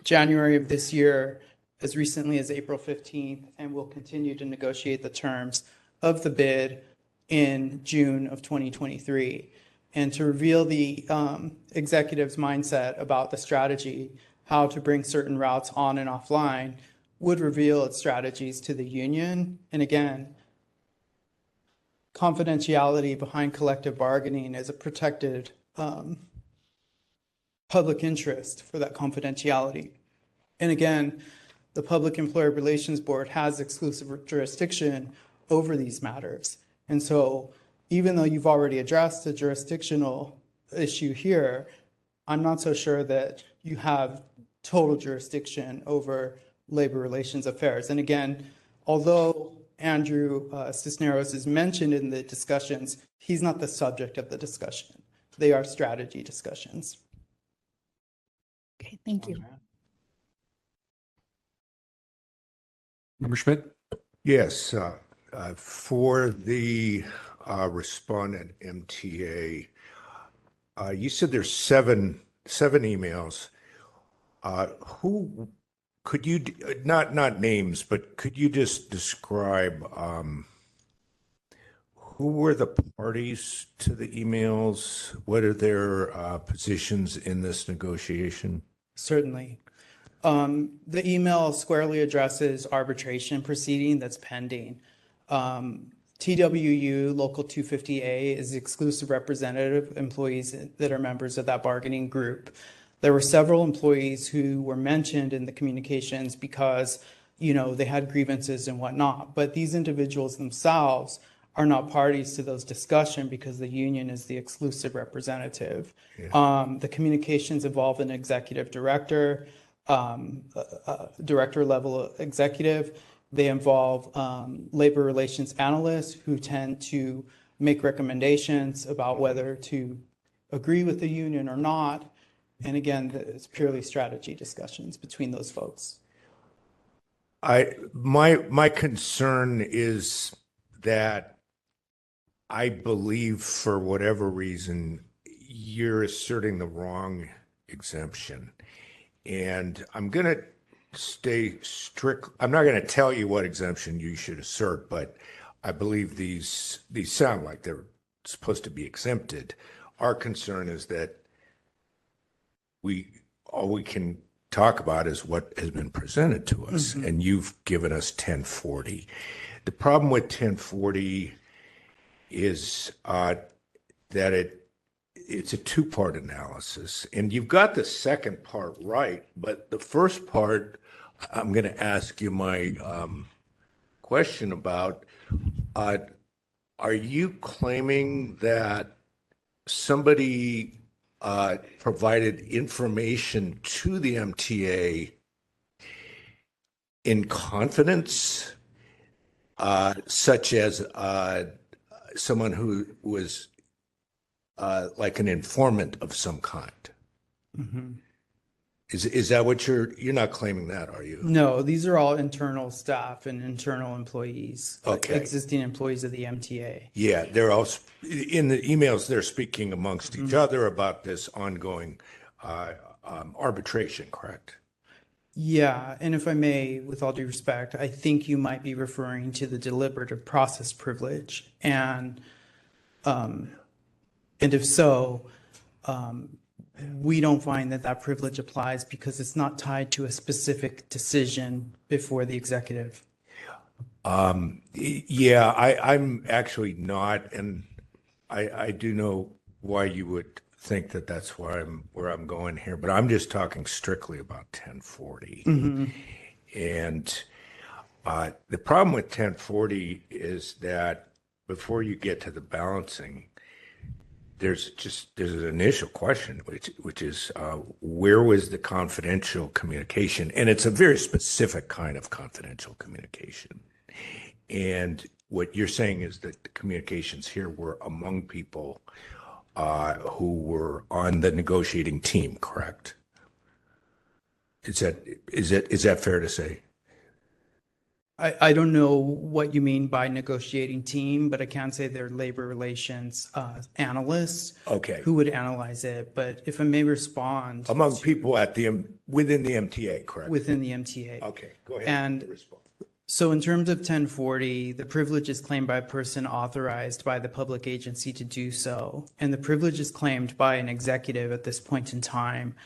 January of this year, as recently as April 15th, and we'll continue to negotiate the terms of the bid in June of 2023. And to reveal the executive's mindset about the strategy, how to bring certain routes on and offline, would reveal its strategies to the union. And again, confidentiality behind collective bargaining is a protected public interest for that confidentiality. And again, the Public Employer Relations Board has exclusive jurisdiction over these matters. And so even though you've already addressed the jurisdictional issue here, I'm not so sure that you have total jurisdiction over labor relations affairs. And again, although Andrew Cisneros is mentioned in the discussions, he's not the subject of the discussion. They are strategy discussions. Okay, thank you. Member Schmidt? Yes, for the respondent MTA, you said there's seven emails. Who could you, not names, but could you just describe who were the parties to the emails? What are their positions in this negotiation? Certainly. The email squarely addresses arbitration proceeding that's pending. TWU Local 250A is the exclusive representative employees that are members of that bargaining group. There were several employees who were mentioned in the communications because, they had grievances and whatnot, but these individuals themselves are not parties to those discussions because the union is the exclusive representative. Yeah. The communications involve an executive director, director level executive. They involve labor relations analysts who tend to make recommendations about whether to agree with the union or not. And again, it's purely strategy discussions between those folks. My concern is that I believe for whatever reason, you're asserting the wrong exemption. And I'm going to stay strict. I'm not going to tell you what exemption you should assert, but I believe these sound like they're supposed to be exempted. Our concern is that all we can talk about is what has been presented to us, mm-hmm. and you've given us 1040. The problem with 1040 is that it's a 2-part analysis, and you've got the second part right, but the first part I'm going to ask you my question about. Are you claiming that somebody provided information to the MTA in confidence, such as someone who was like an informant of some kind? Mm-hmm. Is that what you're not claiming that, are you? No, these are all internal staff and internal employees, Okay. existing employees of the MTA. Yeah, they're all in the emails. They're speaking amongst each other about this ongoing arbitration. Correct? Yeah, and if I may, with all due respect, I think you might be referring to the deliberative process privilege, and if so, we don't find that privilege applies because it's not tied to a specific decision before the executive. Yeah, I'm actually not, and I do know why you would think that that's where I'm going here, but I'm just talking strictly about 1040. And the problem with 1040 is that before you get to the balancing, there's an initial question, which is where was the confidential communication? And it's a very specific kind of confidential communication. And what you're saying is that the communications here were among people who were on the negotiating team, correct? Is that fair to say? I don't know what you mean by negotiating team, but I can say they're labor relations analysts who would analyze it. But if I may respond. Among people within the MTA, correct? Within the MTA. Okay, go ahead. And so in terms of 1040, the privilege is claimed by a person authorized by the public agency to do so. And the privilege is claimed by an executive at this point in time.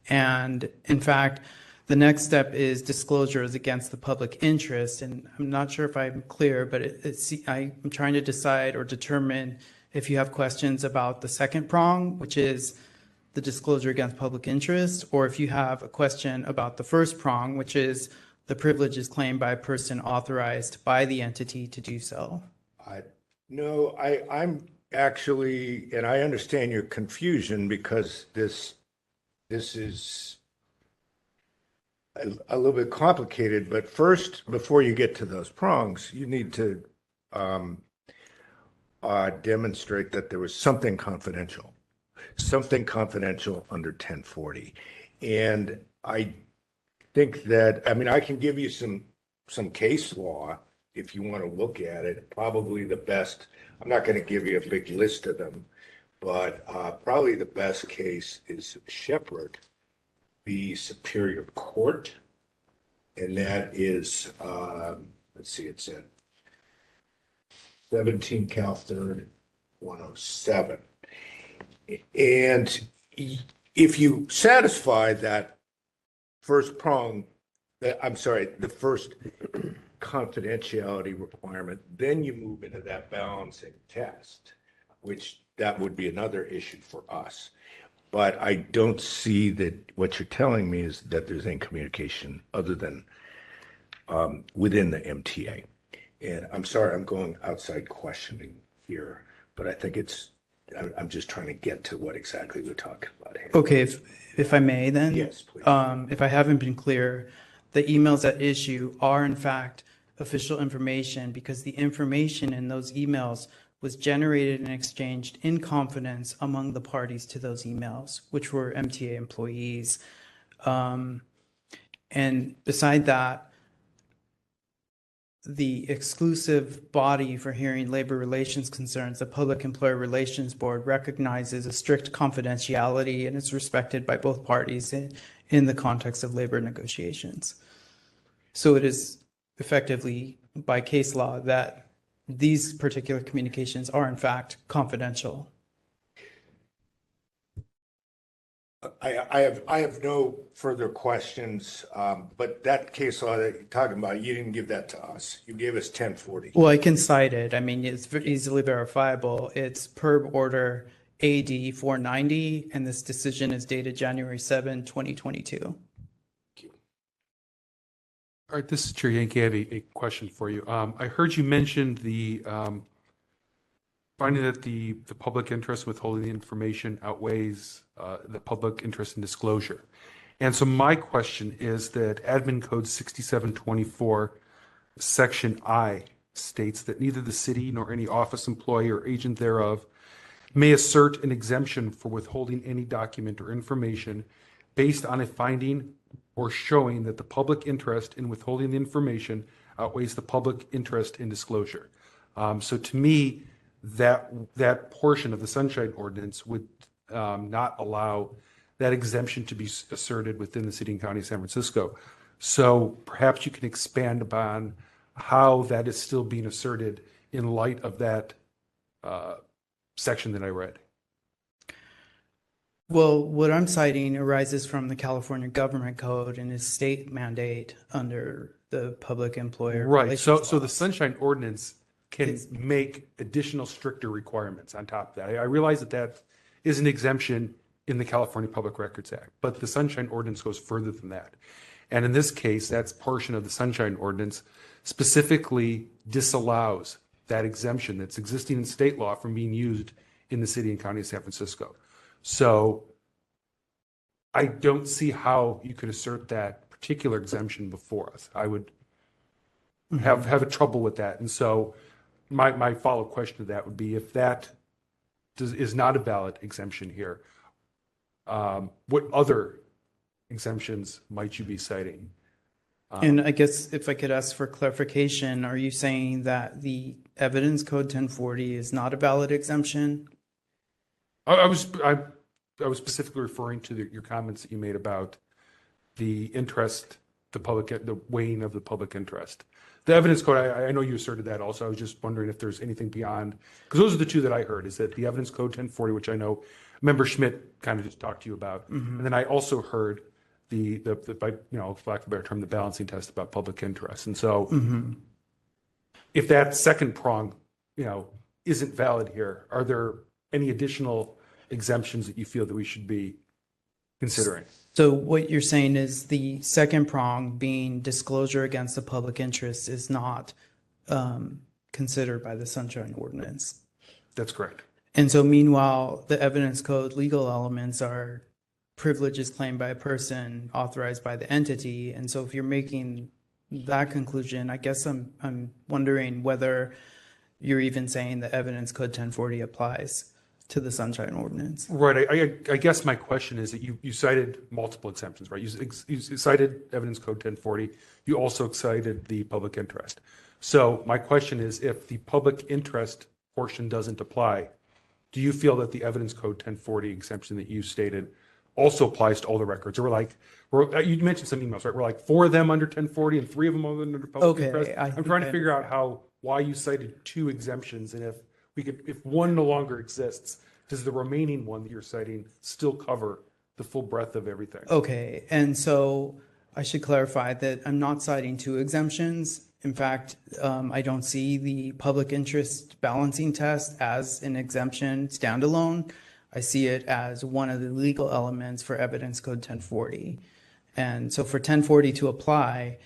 And in fact, the next step is disclosures against the public interest. And I'm not sure if I'm clear, but I'm trying to decide or determine if you have questions about the second prong, which is the disclosure against public interest, or if you have a question about the first prong, which is the privilege is claimed by a person authorized by the entity to do so. No, I'm actually, and I understand your confusion because this is a little bit complicated, but first, before you get to those prongs, you need to demonstrate that there was something confidential under 1040. And I think that, I can give you some case law if you want to look at it. Probably the best, I'm not going to give you a big list of them, but probably the best case is Shepherd v. Superior Court, and that is, let's see, it's in 17 Cal 3rd 107. And if you satisfy that first prong, the first confidentiality requirement, then you move into that balancing test, which that would be another issue for us. But I don't see that what you're telling me is that there's any communication other than within the MTA. And I'm sorry, I'm going outside questioning here, but I think I'm just trying to get to what exactly we're talking about here. Okay, if I may then? Yes, please. If I haven't been clear, the emails at issue are in fact official information because the information in those emails was generated and exchanged in confidence among the parties to those emails, which were MTA employees. And beside that, the exclusive body for hearing labor relations concerns, the Public Employer Relations Board, recognizes a strict confidentiality and is respected by both parties in the context of labor negotiations. So it is effectively by case law that these particular communications are in fact confidential. I have no further questions, but that case law that you're talking about, you didn't give that to us. You gave us 1040. Well, I can cite it. It's easily verifiable. It's PERB order AD 490, and this decision is dated January 7, 2022. All right, this is Chair Yankee. I have a question for you. I heard you mention the finding that the public interest withholding the information outweighs the public interest in disclosure. And so my question is that Admin Code 6724, Section I, states that neither the city nor any office employee or agent thereof may assert an exemption for withholding any document or information based on a finding or showing that the public interest in withholding the information outweighs the public interest in disclosure. So to me, that portion of the Sunshine Ordinance would not allow that exemption to be asserted within the city and county of San Francisco. So perhaps you can expand upon how that is still being asserted in light of that section that I read. Well, what I'm citing arises from the California Government Code and is state mandate under the public employer Right. relations So the laws. Sunshine Ordinance can make additional stricter requirements on top of that. I realize that that is an exemption in the California Public Records Act, but the Sunshine Ordinance goes further than that. And in this case, that's portion of the Sunshine Ordinance specifically disallows that exemption that's existing in state law from being used in the city and county of San Francisco. So I don't see how you could assert that particular exemption before us. I would have a trouble with that. And so my follow-up question to that would be, if that is not a valid exemption here, what other exemptions might you be citing? And I guess if I could ask for clarification, are you saying that the Evidence Code 1040 is not a valid exemption? I was specifically referring to your comments that you made about the interest, the weighing of the public interest. The Evidence Code, I know you asserted that also. I was just wondering if there's anything beyond, because those are the two that I heard, is that the Evidence Code 1040, which I know Member Schmidt kind of just talked to you about. And then I also heard the for lack of a better term, the balancing test about public interest. And so if that second prong, isn't valid here, are there any additional exemptions that you feel that we should be considering? So what you're saying is the second prong, being disclosure against the public interest, is not considered by the Sunshine Ordinance. That's correct. And so meanwhile, the Evidence Code legal elements are privileges claimed by a person authorized by the entity. And so if you're making that conclusion, I guess I'm wondering whether you're even saying the Evidence Code 1040 applies to the Sunshine Ordinance. Right. I guess my question is that you cited multiple exemptions, right? You cited Evidence Code 1040. You also cited the public interest. So my question is, if the public interest portion doesn't apply, do you feel that the Evidence Code 1040 exemption that you stated also applies to all the records? Or you mentioned some emails, right? We're like 4 of them under 1040 and 3 of them under public interest. I'm trying to figure out why you cited 2 exemptions, and if one no longer exists, does the remaining one that you're citing still cover the full breadth of everything? Okay, and so I should clarify that I'm not citing 2 exemptions. In fact, I don't see the public interest balancing test as an exemption standalone. I see it as one of the legal elements for Evidence Code 1040. And so for 1040 to apply,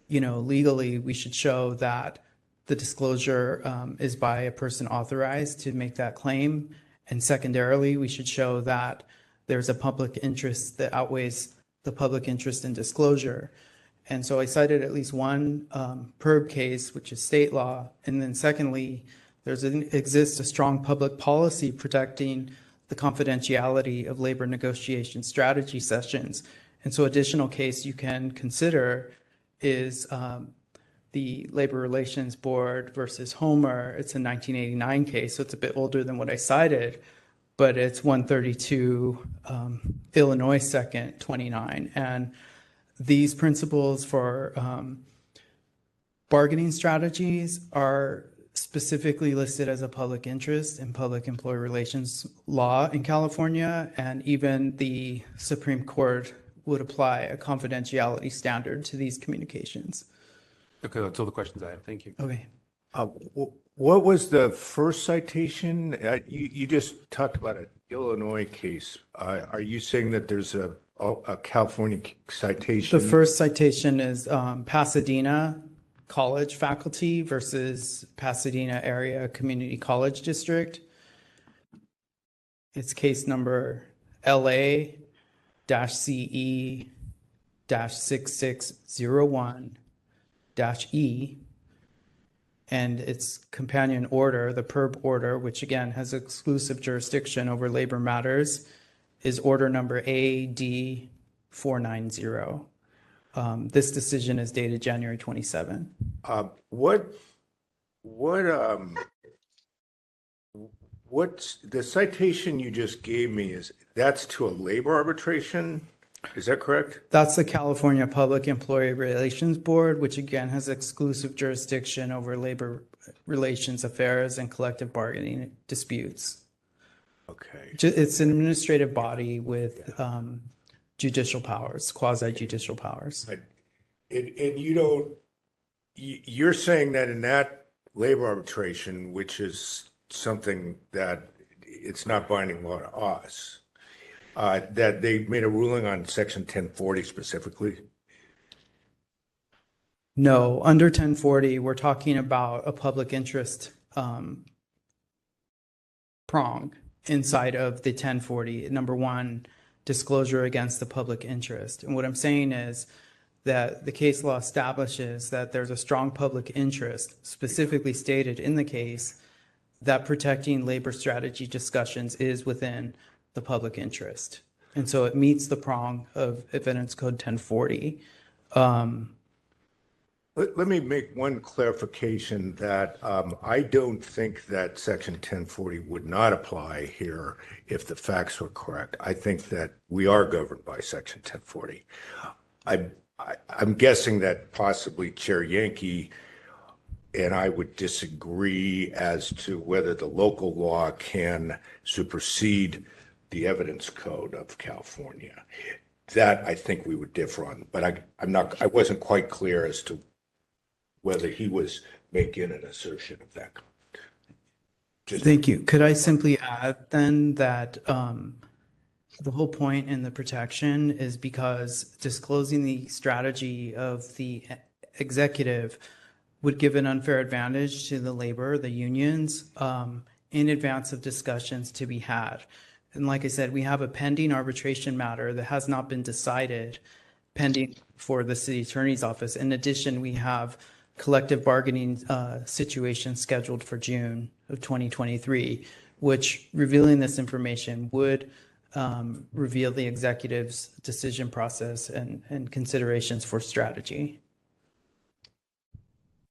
legally, we should show that the disclosure is by a person authorized to make that claim. And secondarily, we should show that there's a public interest that outweighs the public interest in disclosure. And so I cited at least one PERB case, which is state law. And then secondly, exists a strong public policy protecting the confidentiality of labor negotiation strategy sessions. And so additional case you can consider is the Labor Relations Board versus Homer. It's a 1989 case, so it's a bit older than what I cited, but it's 132 Illinois 2nd, 29. And these principles for bargaining strategies are specifically listed as a public interest in public employee relations law in California, and even the Supreme Court would apply a confidentiality standard to these communications. Okay, that's all the questions I have. Thank you. Okay. What was the first citation? You just talked about an Illinois case. Are you saying that there's a California citation? The first citation is Pasadena College faculty versus Pasadena Area Community College District. It's case number LA-CE-6601-E. And its companion order, the PERB order, which again has exclusive jurisdiction over labor matters, is order number AD 490. This decision is dated January 27. What's the citation you just gave me, that's to a labor arbitration? Is that correct? That's the California Public Employee Relations Board, which again has exclusive jurisdiction over labor relations affairs and collective bargaining disputes. Okay. It's an administrative body with judicial powers, quasi-judicial powers. And you're saying that in that labor arbitration, which is something that it's not binding law to us, that they made a ruling on Section 1040 specifically? No, under 1040, we're talking about a public interest prong inside of the 1040. Number one, disclosure against the public interest. And what I'm saying is that the case law establishes that there's a strong public interest specifically stated in the case that protecting labor strategy discussions is within the public interest. And so it meets the prong of Evidence Code 1040. Let me make one clarification that I don't think that Section 1040 would not apply here if the facts were correct. I think that we are governed by Section 1040. I'm guessing that possibly Chair Yankee and I would disagree as to whether the local law can supersede the evidence code of California. That I think we would differ on, but I wasn't quite clear as to whether he was making an assertion of that. Thank you. Could I simply add then that the whole point in the protection is because disclosing the strategy of the executive would give an unfair advantage to the labor, the unions, in advance of discussions to be had. And like I said, we have a pending arbitration matter that has not been decided, pending for the city attorney's office. In addition, we have collective bargaining situation scheduled for June of 2023, which revealing this information would reveal the executive's decision process and considerations for strategy.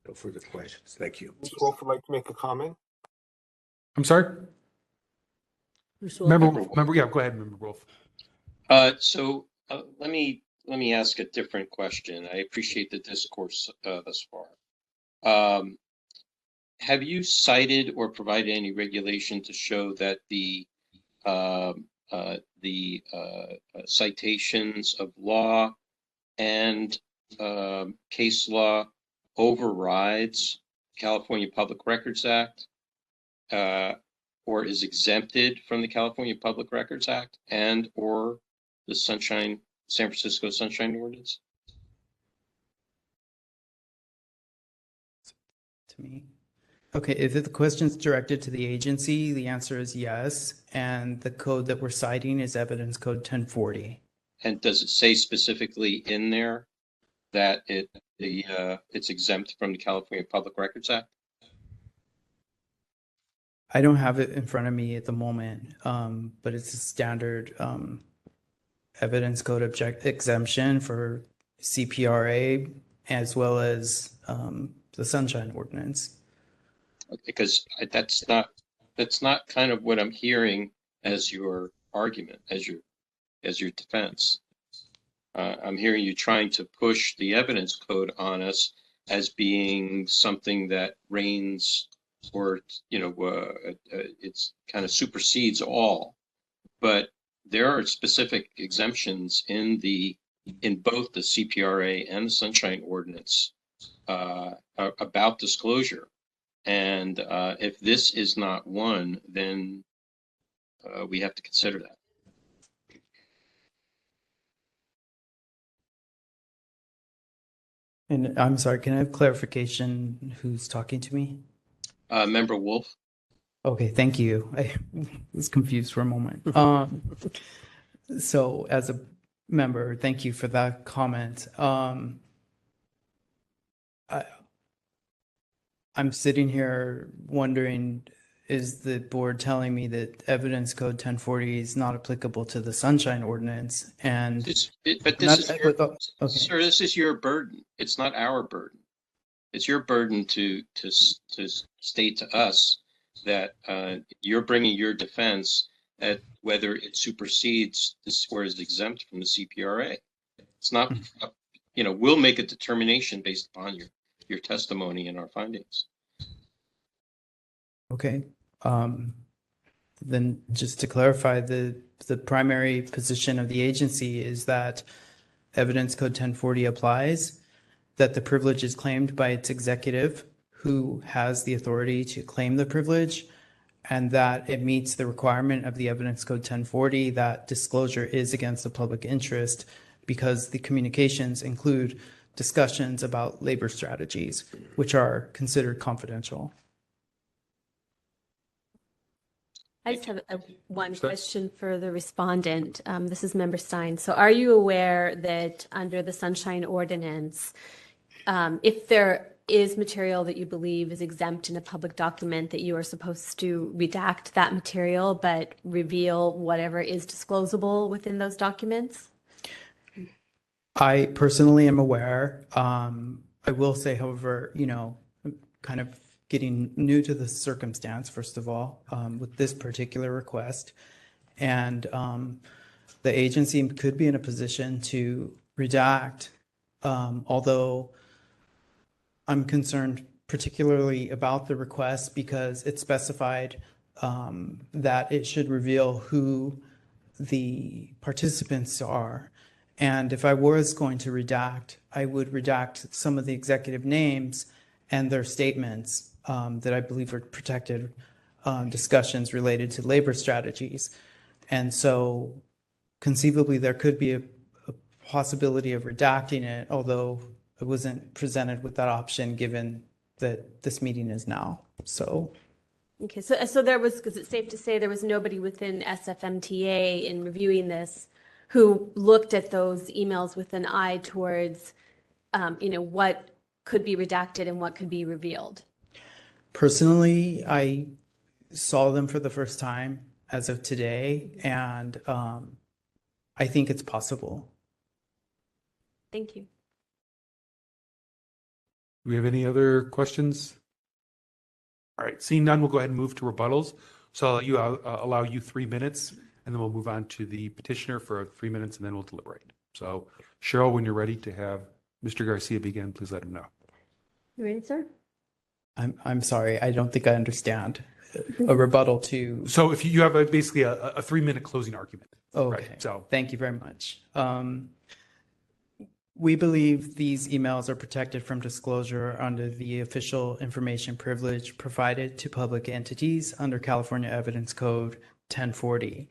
No further questions. Thank you. Ms. Wolf would like to make a comment. I'm sorry? Member, yeah, go ahead, Member Wolf. So let me ask a different question. I appreciate the discourse thus far. Have you cited or provided any regulation to show that the citations of law and case law overrides California Public Records Act or is exempted from the California Public Records Act and or the San Francisco Sunshine Ordinance? To me. Okay, if the question's directed to the agency, the answer is yes. And the code that we're citing is Evidence Code 1040. And does it say specifically in there that it's exempt from the California Public Records Act? I don't have it in front of me at the moment, but it's a standard evidence code exemption for CPRA as well as the Sunshine Ordinance. Because that's not kind of what I'm hearing as your argument, as your defense. I'm hearing you trying to push the evidence code on us as being something that reigns or, it's kind of supersedes all. But there are specific exemptions in both the CPRA and the Sunshine Ordinance about disclosure. And if this is not one, then we have to consider that. And I'm sorry, can I have clarification who's talking to me? Member Wolf. Okay, thank you. I was confused for a moment. So as a member, thank you for that comment. I'm sitting here wondering is the board telling me that Evidence Code 1040 is not applicable to the Sunshine Ordinance? And But this is your, sir, this is your burden. It's not our burden. It's your burden to state to us that you're bringing your defense at whether it supersedes this or is exempt from the CPRA. It's not, we'll make a determination based upon your testimony and our findings. Okay. Then just to clarify, the primary position of the agency is that Evidence Code 1040 applies, that the privilege is claimed by its executive, who has the authority to claim the privilege, and that it meets the requirement of the Evidence Code 1040 that disclosure is against the public interest because the communications include discussions about labor strategies, which are considered confidential. I just have one question for the respondent. This is Member Stein. So are you aware that under the Sunshine Ordinance, if there is material that you believe is exempt in a public document, that you are supposed to redact that material but reveal whatever is disclosable within those documents? I personally am aware. I will say, however, kind of getting new to the circumstance, first of all, with this particular request. And the agency could be in a position to redact, although I'm concerned particularly about the request because it specified that it should reveal who the participants are. And if I was going to redact, I would redact some of the executive names and their statements that I believe are protected discussions related to labor strategies. And so conceivably there could be a possibility of redacting it, although I wasn't presented with that option given that this meeting is now. So. Okay, so there was, is it safe to say there was nobody within SFMTA in reviewing this who looked at those emails with an eye towards, what could be redacted and what could be revealed? Personally, I saw them for the first time as of today, and I think it's possible. Thank you. Do we have any other questions? All right, seeing none, we'll go ahead and move to rebuttals. So I'll allow you 3 minutes, and then we'll move on to the petitioner for 3 minutes, and then we'll deliberate. So Cheryl, when you're ready to have Mr. Garcia begin, please let him know. You ready, sir? I'm sorry, I don't think I understand. A rebuttal to. So if you have basically a 3-minute closing argument. Oh, okay. Right, so thank you very much. We believe these emails are protected from disclosure under the official information privilege provided to public entities under California Evidence Code 1040.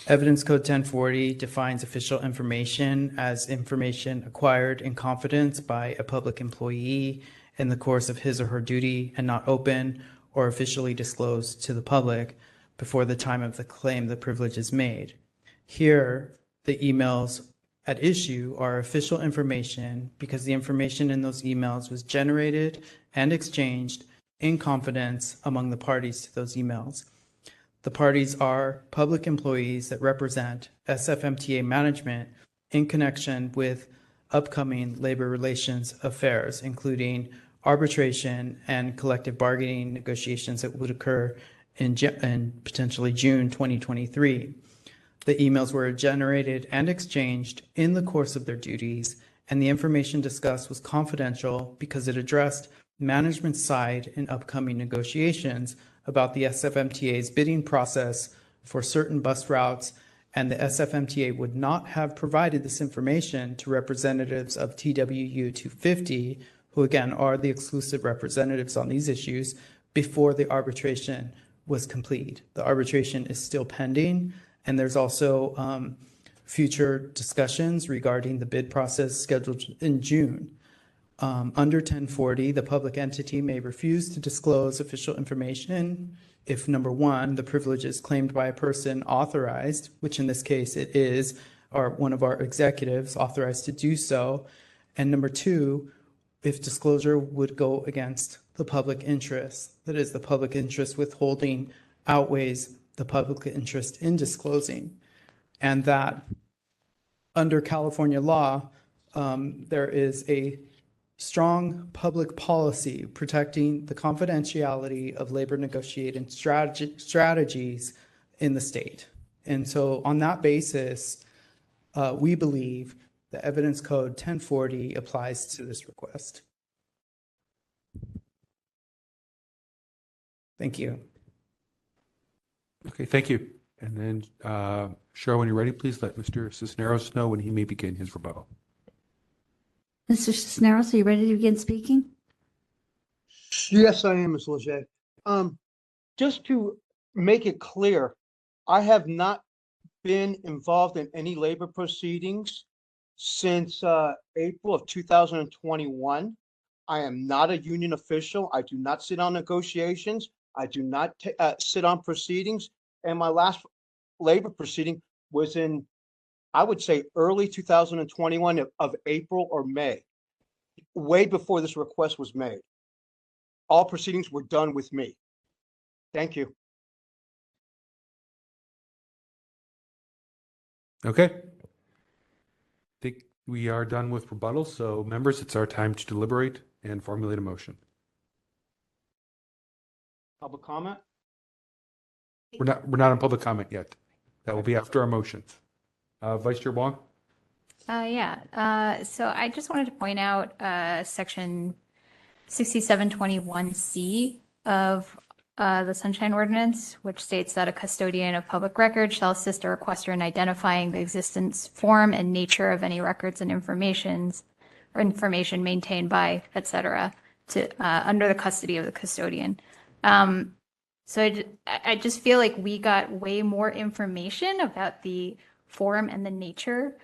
Evidence Code 1040 defines official information as information acquired in confidence by a public employee in the course of his or her duty and not open or officially disclosed to the public before the time of the claim the privilege is made. Here, the emails at issue are official information because the information in those emails was generated and exchanged in confidence among the parties to those emails. The parties are public employees that represent SFMTA management in connection with upcoming labor relations affairs, including arbitration and collective bargaining negotiations that would occur in potentially June 2023. The emails were generated and exchanged in the course of their duties, and the information discussed was confidential because it addressed management's side in upcoming negotiations about the SFMTA's bidding process for certain bus routes, and the SFMTA would not have provided this information to representatives of TWU 250, who again are the exclusive representatives on these issues, before the arbitration was complete. The arbitration is still pending, and there's also future discussions regarding the bid process scheduled in June. Under 1040, the public entity may refuse to disclose official information if, number one, the privilege is claimed by a person authorized, which in this case it is, or one of our executives authorized to do so, and number two, if disclosure would go against the public interest. That is, the public interest withholding outweighs the public interest in disclosing. And that under California law, there is a strong public policy protecting the confidentiality of labor negotiating strategies in the state. And so on that basis, we believe the Evidence Code 1040 applies to this request. Thank you. Okay, thank you. And then, Cheryl, when you're ready, please let Mr. Cisneros know when he may begin his rebuttal. Mr. Cisneros, are you ready to begin speaking? Yes, I am, Ms. Leger. Just to make it clear, I have not been involved in any labor proceedings since April of 2021. I am not a union official. I do not sit on negotiations. I do not sit on proceedings. And my last labor proceeding was in, I would say, early 2021 of April or May, way before this request was made. All proceedings were done with me. Thank you. Okay. I think we are done with rebuttal. So members, it's our time to deliberate and formulate a motion. Public comment? We're not on public comment yet. That will be after our motions. Vice Chair Wong? So I just wanted to point out section 6721C of the Sunshine Ordinance, which states that a custodian of public records shall assist a requester in identifying the existence, form, and nature of any records and information maintained by, etc., under the custody of the custodian. So I just feel like we got way more information about the form and the nature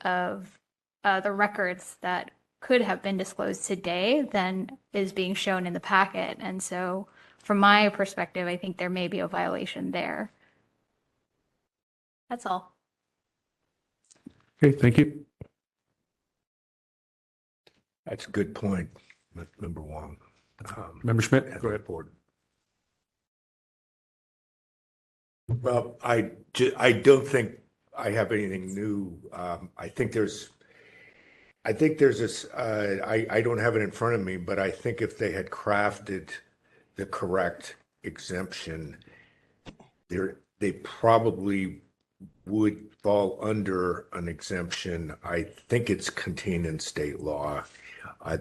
of the records that could have been disclosed today than is being shown in the packet. And so from my perspective, I think there may be a violation there. That's all. Okay, thank you. That's a good point, Member Wong. Member Schmidt, go ahead. Board. Well, I don't think I have anything new. I think there's this, I don't have it in front of me, but I think if they had crafted the correct exemption, they probably would fall under an exemption. I think it's contained in state law.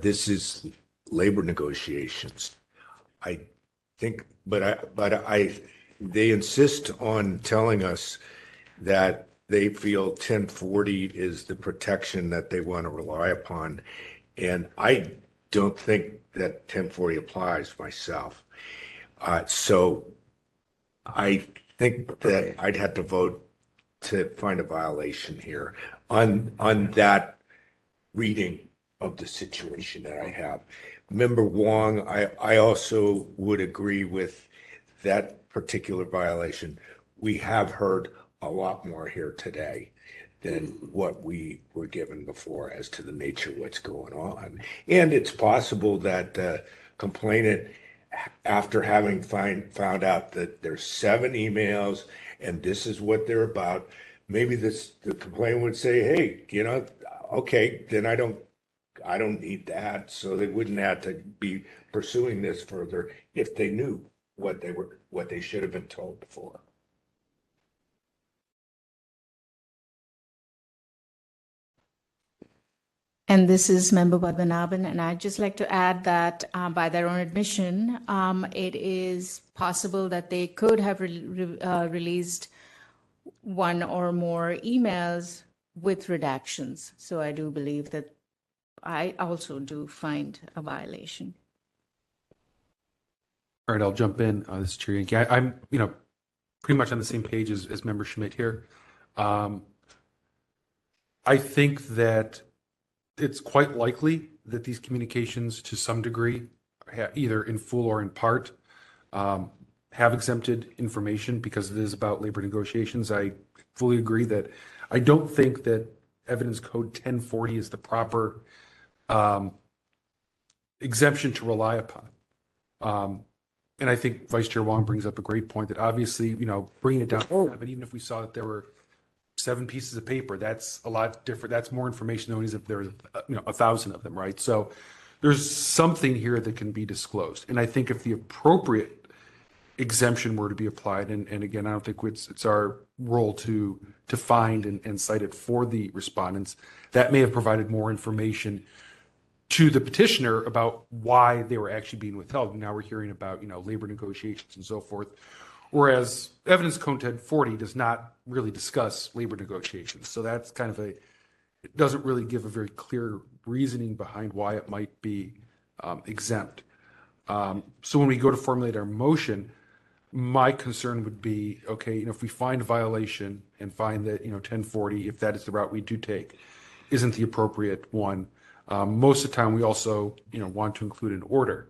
This is labor negotiations. I think, they insist on telling us that they feel 1040 is the protection that they want to rely upon. And I don't think that 1040 applies myself. So I think that I'd have to vote to find a violation here on that reading of the situation that I have. Member Wong, I also would agree with that particular violation. We have heard a lot more here today than what we were given before as to the nature of what's going on. And it's possible that the complainant, after having found out that there's 7 emails and this is what they're about, maybe the complainant would say, hey, okay, then I don't need that. So they wouldn't have to be pursuing this further if they knew what they should have been told before. And this is Member Padmanabhan, and I'd just like to add that by their own admission, it is possible that they could have released one or more emails with redactions. So I do believe that I also do find a violation. All right, I'll jump in. This is Chair Yankee. I'm, pretty much on the same page as Member Schmidt here. I think that it's quite likely that these communications, to some degree, either in full or in part, have exempted information because it is about labor negotiations. I fully agree that I don't think that Evidence Code 1040 is the proper exemption to rely upon. And I think Vice Chair Wong brings up a great point that obviously, bringing it down, but even if we saw that there were 7 pieces of paper, that's a lot different. That's more information than if there's, 1,000 of them, right? So there's something here that can be disclosed. And I think if the appropriate exemption were to be applied, and again, I don't think it's our role to find and cite it for the respondents, that may have provided more information to the petitioner about why they were actually being withheld. Now we're hearing about, labor negotiations and so forth. Whereas evidence code 1040 does not really discuss labor negotiations. So that's kind of it doesn't really give a very clear reasoning behind why it might be exempt. So when we go to formulate our motion, my concern would be, okay, if we find a violation and find that, 1040, if that is the route we do take, isn't the appropriate one. Most of the time we also, want to include an order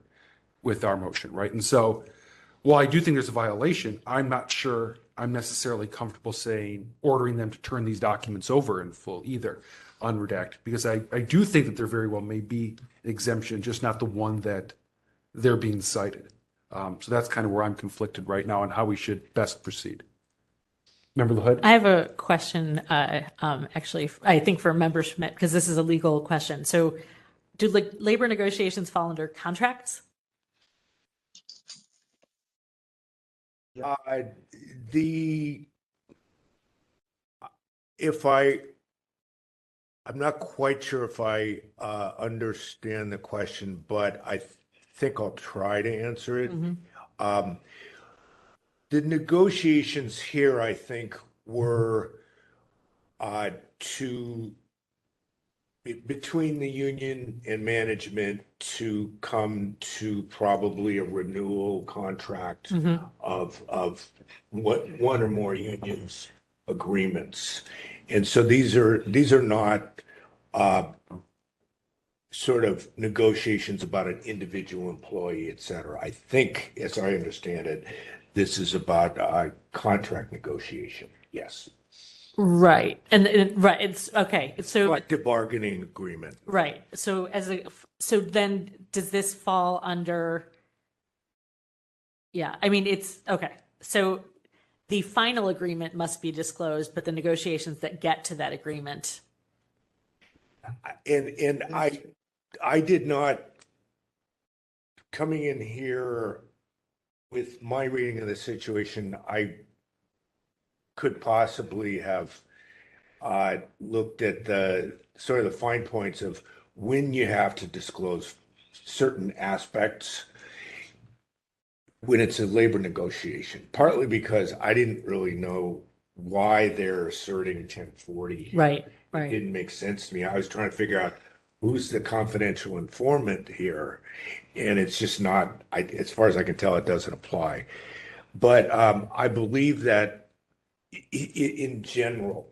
with our motion, right? And so while I do think there's a violation, I'm not sure I'm necessarily comfortable ordering them to turn these documents over in full either, unredacted, because I do think that there very well may be an exemption, just not the one that they're being cited. So that's kind of where I'm conflicted right now on how we should best proceed. Member LaHood? I have a question, actually, I think for Member Schmidt, because this is a legal question. So do labor negotiations fall under contracts? I'm not quite sure if I understand the question, but I think I'll try to answer it. Mm-hmm. The negotiations here, I think, were between the union and management to come to probably a renewal contract Mm-hmm. of one or more unions agreements. And so these are not sort of negotiations about an individual employee, et cetera. I think, as I understand it, this is about a contract negotiation. Yes. Right. And right. It's okay. So collective bargaining agreement. Right. So then does this fall under? Yeah. I mean, it's okay. So the final agreement must be disclosed, but the negotiations that get to that agreement. And I did not, coming in here with my reading of the situation, I could possibly have looked at the sort of the fine points of when you have to disclose certain aspects when it's a labor negotiation, partly because I didn't really know why they're asserting 1040. Right. It didn't make sense to me. I was trying to figure out who's the confidential informant here, and it's just not, as far as I can tell, it doesn't apply. But I believe that in general,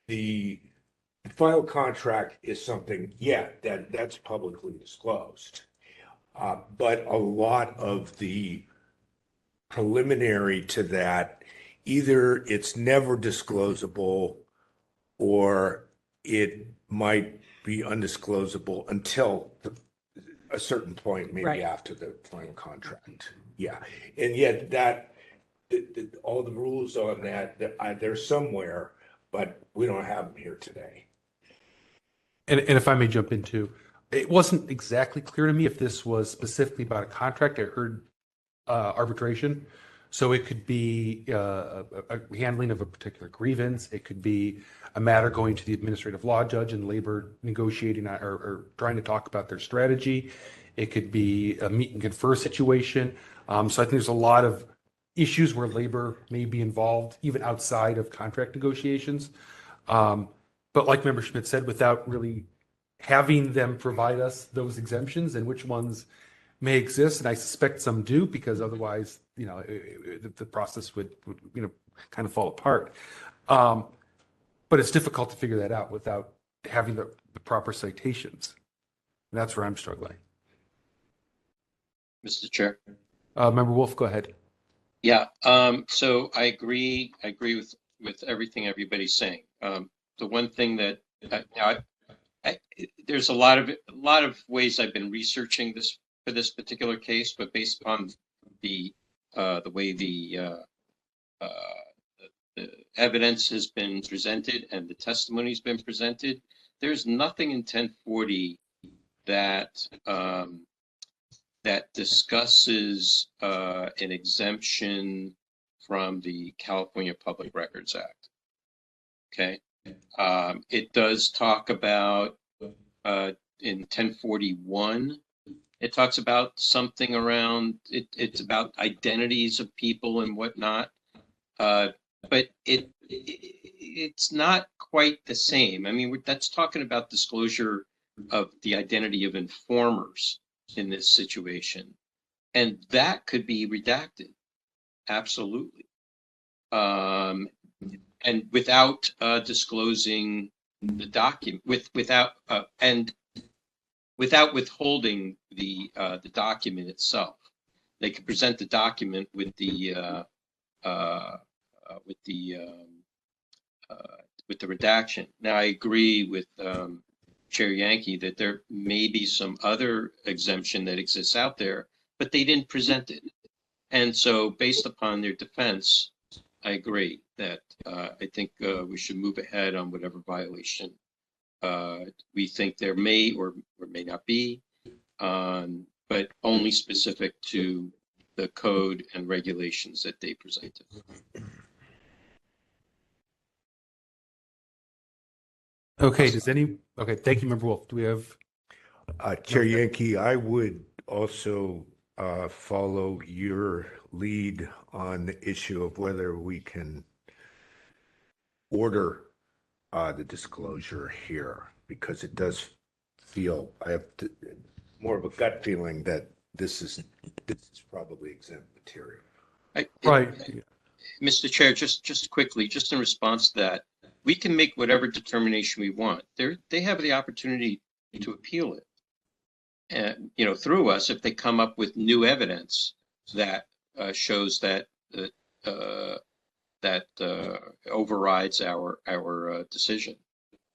the final contract is something, that's publicly disclosed. But a lot of the preliminary to that, either it's never disclosable or it might be undisclosable until a certain point, maybe after the final contract. Yeah. And yet all the rules on that, they're somewhere, but we don't have them here today. And if I may jump in too, it wasn't exactly clear to me if this was specifically about a contract. I heard arbitration. So it could be a handling of a particular grievance. It could be a matter going to the administrative law judge and labor negotiating or trying to talk about their strategy. It could be a meet and confer situation. So I think there's a lot of issues where labor may be involved, even outside of contract negotiations. But like Member Schmidt said, without really having them provide us those exemptions and which ones may exist, and I suspect some do, because otherwise, the process would kind of fall apart. But it's difficult to figure that out without having the proper citations. And that's where I'm struggling. Mr. Chair. Member Wolf, go ahead. Yeah. So I agree with everything everybody's saying. The one thing that there's a lot of ways I've been researching for this particular case, but based upon the way the evidence has been presented and the testimony has been presented, there's nothing in 1040 that that discusses an exemption from the California Public Records Act. Okay, it does talk about in 1041. It talks about something around it's about identities of people and whatnot, but it's not quite the same. I mean, that's talking about disclosure of the identity of informers in this situation, and that could be redacted, absolutely, and without disclosing the document, without withholding the document itself. They could present the document with the redaction. Now, I agree with Chair Yankee that there may be some other exemption that exists out there, but they didn't present it. And so based upon their defense, I agree that I think we should move ahead on whatever violation we think there may or may not be, but only specific to the code and regulations that they presented. Okay, thank you, Member Wolf. Do we have? Chair Yankee, I would also follow your lead on the issue of whether we can order the disclosure here, because it does feel, I have more of a gut feeling that this is probably exempt material. Right. Mr. Chair, just quickly, just in response to that, we can make whatever determination we want. They have the opportunity to appeal it, and through us, if they come up with new evidence that shows that overrides our decision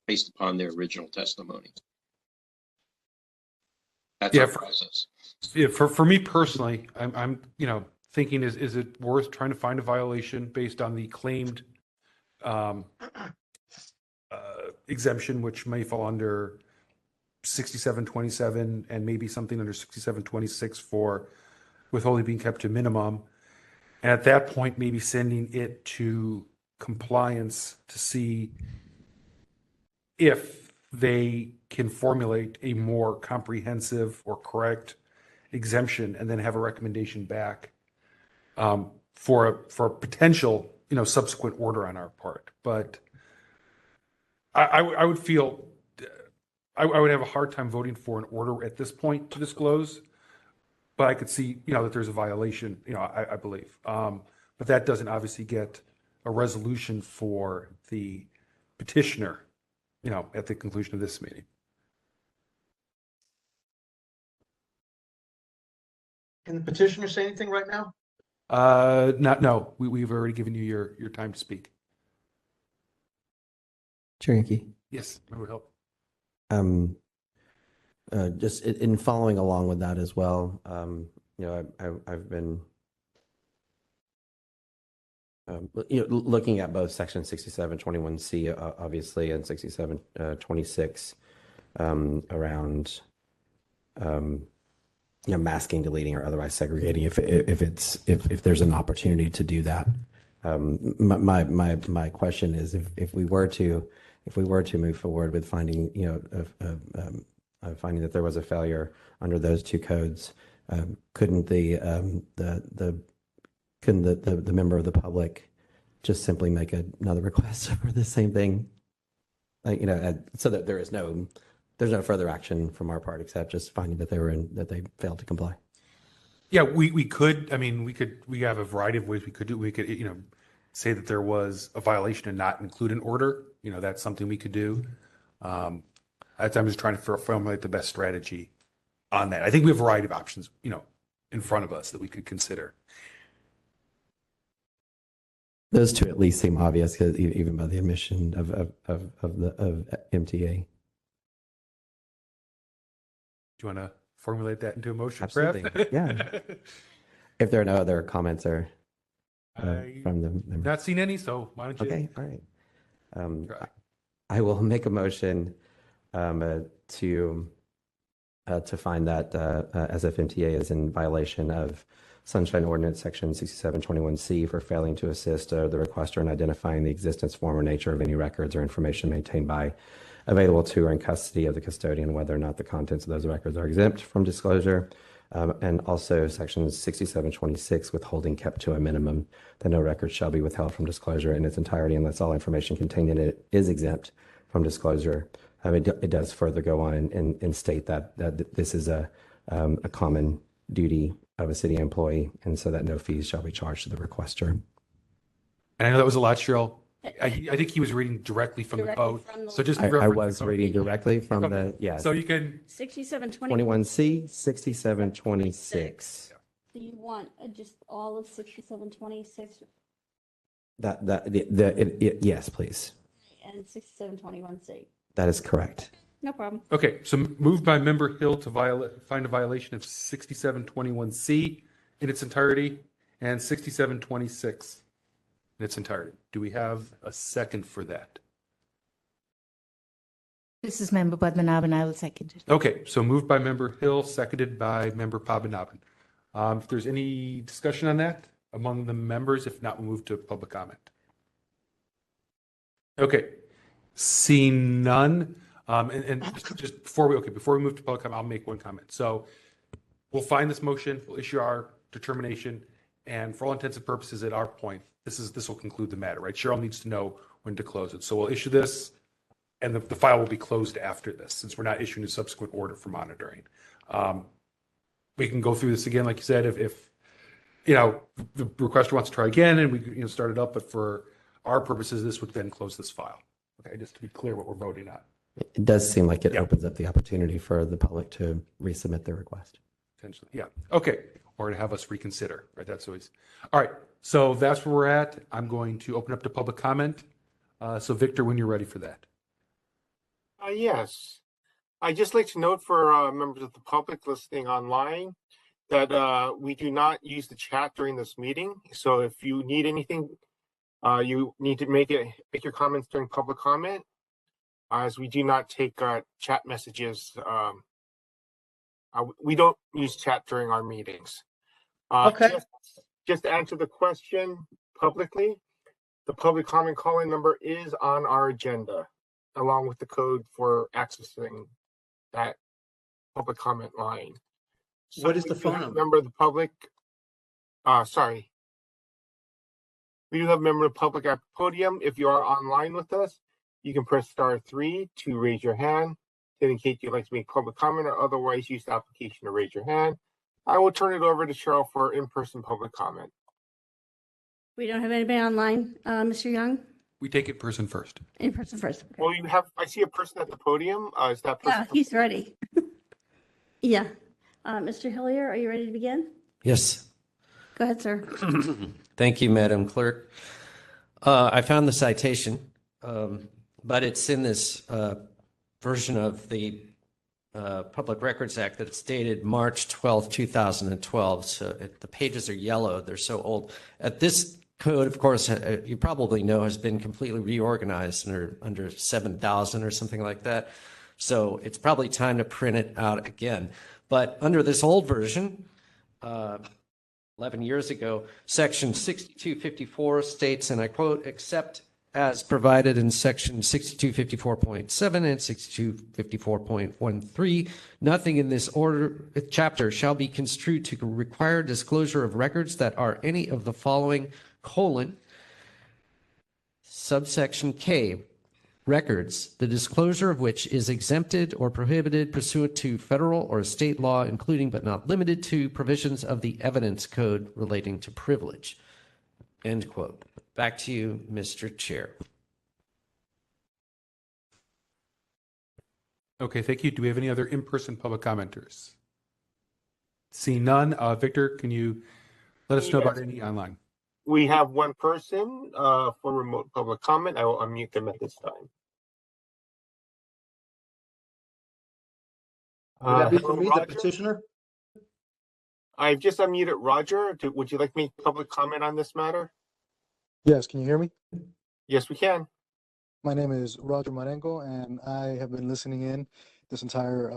based upon their original testimony. That's our process. Yeah, for me personally, I'm thinking is it worth trying to find a violation based on the claimed exemption, which may fall under 6727 and maybe something under 6726 for withholding being kept to minimum. And at that point, maybe sending it to compliance to see if they can formulate a more comprehensive or correct exemption, and then have a recommendation back for a potential subsequent order on our part. But I would feel I would have a hard time voting for an order at this point to disclose, but I could see that there's a violation, I believe, but that doesn't obviously get a resolution for the petitioner at the conclusion of this meeting. Can the petitioner say anything right now? No. We've already given you your time to speak. Chair Yankee. Yes, that would help. Just in following along with that as well, I've been looking at both Section 6721C, obviously, and 6726 around masking, deleting, or otherwise segregating if there's an opportunity to do that. My question is, if we were to move forward with finding finding that there was a failure under those two codes, couldn't the member of the public just simply make another request for the same thing, so that there's no further action from our part except just finding that they failed to comply? Yeah, we could. I mean, we have a variety of ways we could do. We could say that there was a violation and not include an order. That's something we could do. I'm just trying to formulate the best strategy on that. I think we have a variety of options, in front of us that we could consider. Those two at least seem obvious, because even by the admission of MTA. Do you want to formulate that into a motion, Absolutely. perhaps? Yeah. If there are no other comments or from the members. Not seen any, so why don't you? Okay, all right. I will make a motion to find that SFMTA is in violation of Sunshine Ordinance Section 6721C for failing to assist the requester in identifying the existence, form, or nature of any records or information maintained by, available to, or in custody of the custodian, whether or not the contents of those records are exempt from disclosure. And also Section 6726, withholding kept to a minimum, that no record shall be withheld from disclosure in its entirety unless all information contained in it is exempt from disclosure. It does further go on and state that this is a common duty of a city employee, and so that no fees shall be charged to the requester. And I know that was a lot, Cheryl. I think he was reading directly from the vote. So just I was reading directly from the, yes. So you can. 6721. 21C, 6726. Do you want just all of 6726 Yes, please. and 6721C? That is correct. No problem. Okay, so moved by Member Hill to find a violation of 6721C in its entirety and 6726 in its entirety. Do we have a second for that? This is Member Padmanabhan. I will second it. Okay, so moved by Member Hill, seconded by Member Padmanabhan. If there's any discussion on that among the members, if not, we'll move to public comment. Okay, seeing none. And just before we move to public comment, I'll make one comment. So we'll find this motion, we'll issue our determination, and for all intents and purposes, at our point, this will conclude the matter, right? Cheryl needs to know when to close it. So we'll issue this, and the file will be closed after this, since we're not issuing a subsequent order for monitoring. We can go through this again, like you said, if the requester wants to try again, and we start it up. But for our purposes, this would then close this file. Okay, just to be clear what we're voting on. It does seem like it opens up the opportunity for the public to resubmit their request. Potentially, yeah. Okay, or to have us reconsider, right? That's always all right. So that's where we're at. I'm going to open up to public comment. So Victor, when you're ready for that. Yes. I'd just like to note for members of the public listening online that we do not use the chat during this meeting. So if you need anything, you need to make your comments during public comment, as we do not take chat messages. We don't use chat during our meetings. Okay. Just to answer the question publicly, the public comment call-in number is on our agenda, along with the code for accessing that public comment line. So What is the phone number? Member of the public. Sorry. We do have a member of the public at the podium. If you are online with us, you can press *3 to raise your hand to indicate you'd like to make public comment, or otherwise use the application to raise your hand. I will turn it over to Cheryl for in-person public comment. We don't have anybody online, Mr. Young? We take it person first. In person first. Okay. Well, I see a person at the podium. Is that person? Yeah, he's ready. Yeah. Mr. Hillier, are you ready to begin? Yes. Go ahead, sir. Thank you, Madam Clerk. I found the citation, but it's in this version of the Public Records Act that it's dated March 12, 2012. So the pages are yellow. They're so old. This code, of course, you probably know, has been completely reorganized under 7,000 or something like that. So it's probably time to print it out again. But under this old version, 11 years ago, Section 6254 states, and I quote, "Except as provided in Section 6254.7 and 6254.13, nothing in this chapter shall be construed to require disclosure of records that are any of the following, subsection K, records, the disclosure of which is exempted or prohibited pursuant to federal or state law, including but not limited to provisions of the evidence code relating to privilege." End quote. Back to you, Mr. Chair. Okay, thank you. Do we have any other in-person public commenters? Seeing none, Victor, can you let us know about any online? We have one person for remote public comment. I will unmute them at this time. Would that be Hello, for me, the Roger? petitioner? I've just unmuted Roger. Would you like me to public comment on this matter? Yes, can you hear me? Yes, we can. My name is Roger Marengo, and I have been listening in this entire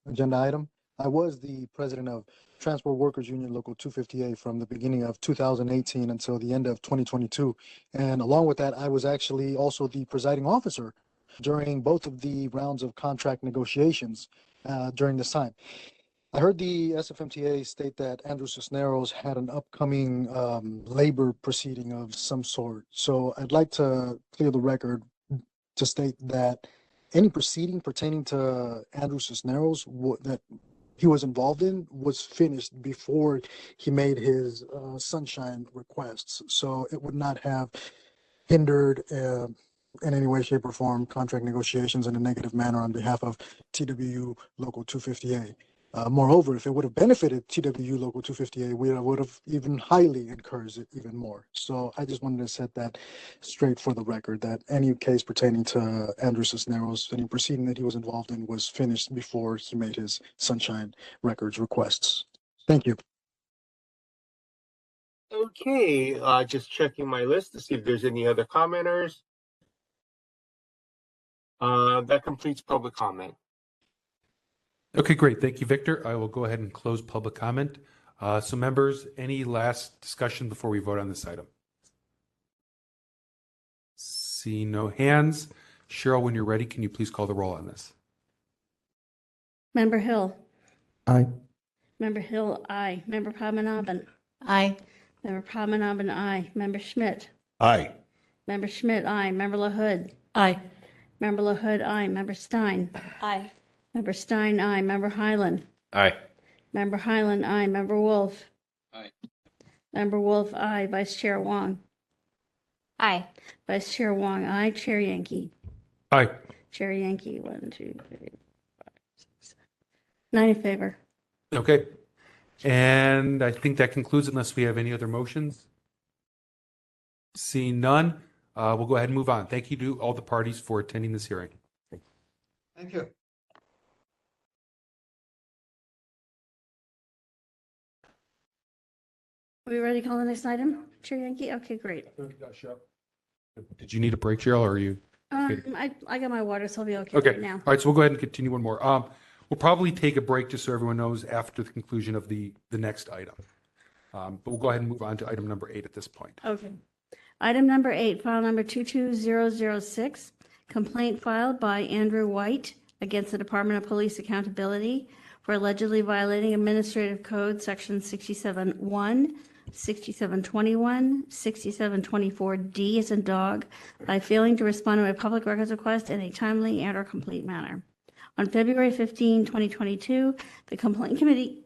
agenda item. I was the president of Transport Workers Union Local 258 from the beginning of 2018 until the end of 2022. And along with that, I was actually also the presiding officer during both of the rounds of contract negotiations during this time. I heard the SFMTA state that Andrew Cisneros had an upcoming labor proceeding of some sort. So I'd like to clear the record to state that any proceeding pertaining to Andrew Cisneros that he was involved in was finished before he made his sunshine requests. So it would not have hindered in any way, shape, or form contract negotiations in a negative manner on behalf of TWU Local 258. Moreover, if it would have benefited TWU Local 258, we would have even highly encouraged it even more. So I just wanted to set that straight for the record, that any case pertaining to Andrew Cisneros, any proceeding that he was involved in was finished before he made his Sunshine Records requests. Thank you. Okay, just checking my list to see if there's any other commenters. That completes public comment. Okay, great. Thank you, Victor. I will go ahead and close public comment. So members, any last discussion before we vote on this item? See no hands. Cheryl, when you're ready, can you please call the roll on this? Member Hill. Aye. Member Hill, aye. Member Padmanabhan. Aye. Member Padmanabhan, aye. Member Schmidt. Aye. Member Schmidt, aye. Member LaHood. Aye. Member LaHood, aye. Member Stein. Aye. Member Stein, aye. Member Highland. Aye. Member Highland, aye. Member Wolf. Aye. Member Wolf, aye. Vice Chair Wong. Aye. Vice Chair Wong, aye. Chair Yankee. Aye. Chair Yankee, 1, 2, 3, 4, 5, 6, 7. 9 in favor. Okay. And I think that concludes unless we have any other motions. Seeing none, we'll go ahead and move on. Thank you to all the parties for attending this hearing. Thank you. Are we ready to call the next item? Chair Yankee? Okay, great. Did you need a break, Cheryl, or are you? I got my water, so I'll be okay Okay. right now. All right, so we'll go ahead and continue one more. We'll probably take a break just so everyone knows after the conclusion of the next item. But we'll go ahead and move on to item number 8 at this point. Okay. Item number 8, file number 22006, complaint filed by Andrew White against the Department of Police Accountability for allegedly violating Administrative Code Section 67-1, 6721, 6724D as in dog, by failing to respond to a public records request in a timely and/or complete manner. On February 15, 2022, the complaint committee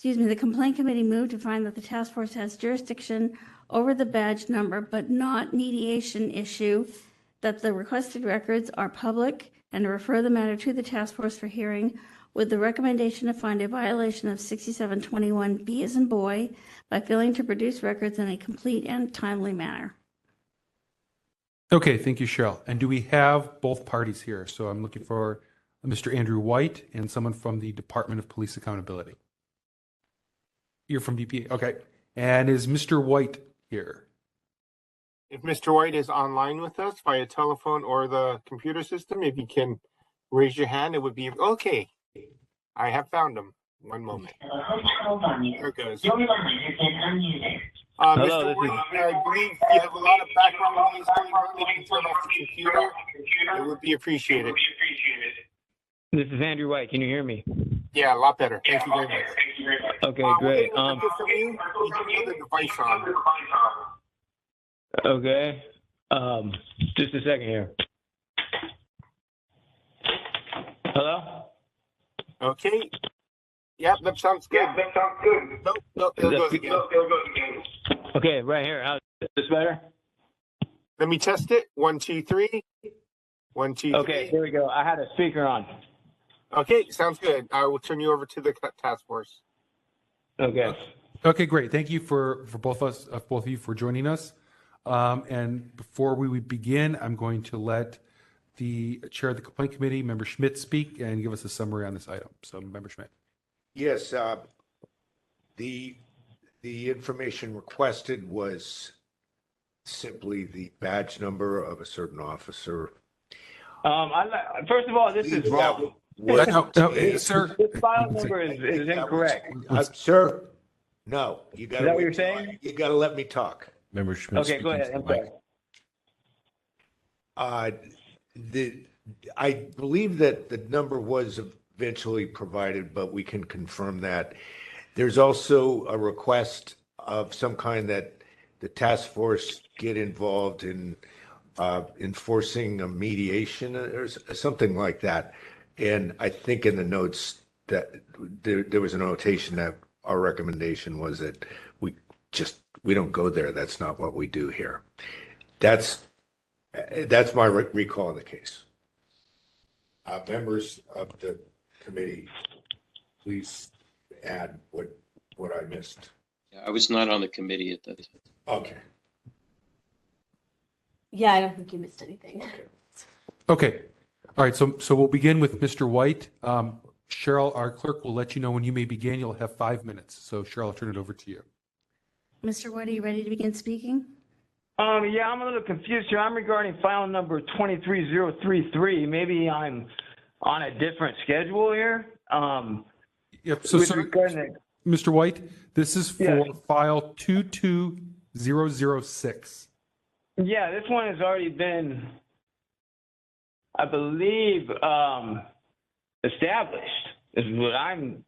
the complaint committee moved to find that the task force has jurisdiction over the badge number but not mediation issue, that the requested records are public, and to refer the matter to the task force for hearing with the recommendation to find a violation of 6721B as in boy by failing to produce records in a complete and timely manner. Okay, thank you, Cheryl. And do we have both parties here? So I'm looking for Mr. Andrew White and someone from the Department of Police Accountability. You're from DPA. Okay. And is Mr. White here? If Mr. White is online with us via telephone or the computer system, if you can raise your hand, it would be okay. I have found him. One moment. There it goes. Mr. White, I believe you have a lot of background noise going on. If you turn off the computer, it would be appreciated. This is Andrew White. Can you hear me? Yeah, a lot better. Thank you very much. Okay, great. Okay. Just a second here. Hello? Okay. Yep, that sounds good. Nope, there goes again. Okay, right here. How's this better? Let me test it. 1, 2, 3. 1, 2, 3. Okay, here we go. I had a speaker on. Okay, sounds good. I will turn you over to the task force. Okay. Okay, great. Thank you for both of you for joining us. And before we begin, I'm going to let the chair of the complaint committee, Member Schmidt, speak and give us a summary on this item. So, Member Schmidt. Yes, the information requested was simply the badge number of a certain officer. First of all, this is wrong. Sir, this file number is incorrect. Sir, no. You got. Is that what you're saying? You got to let me talk. Member Schmidt. Okay, go ahead. I'm sorry. I believe that the number was eventually provided, but we can confirm that. There's also a request of some kind that the task force get involved in enforcing a mediation or something like that. And I think in the notes that there was a notation that our recommendation was that we don't go there. That's not what we do here. That's my recall of the case. Members of the committee, please add what I missed. I was not on the committee at that time. Okay. Yeah, I don't think you missed anything. Okay. All right. So we'll begin with Mr. White. Cheryl, our clerk, will let you know when you may begin. You'll have 5 minutes. So Cheryl, I'll turn it over to you. Mr. White, are you ready to begin speaking? Yeah, I'm a little confused here. I'm regarding file number 23033. Maybe I'm on a different schedule here. Yep. So, Mr. White, this is for file 22006. Yeah, this one has already been, I believe, established, is what I'm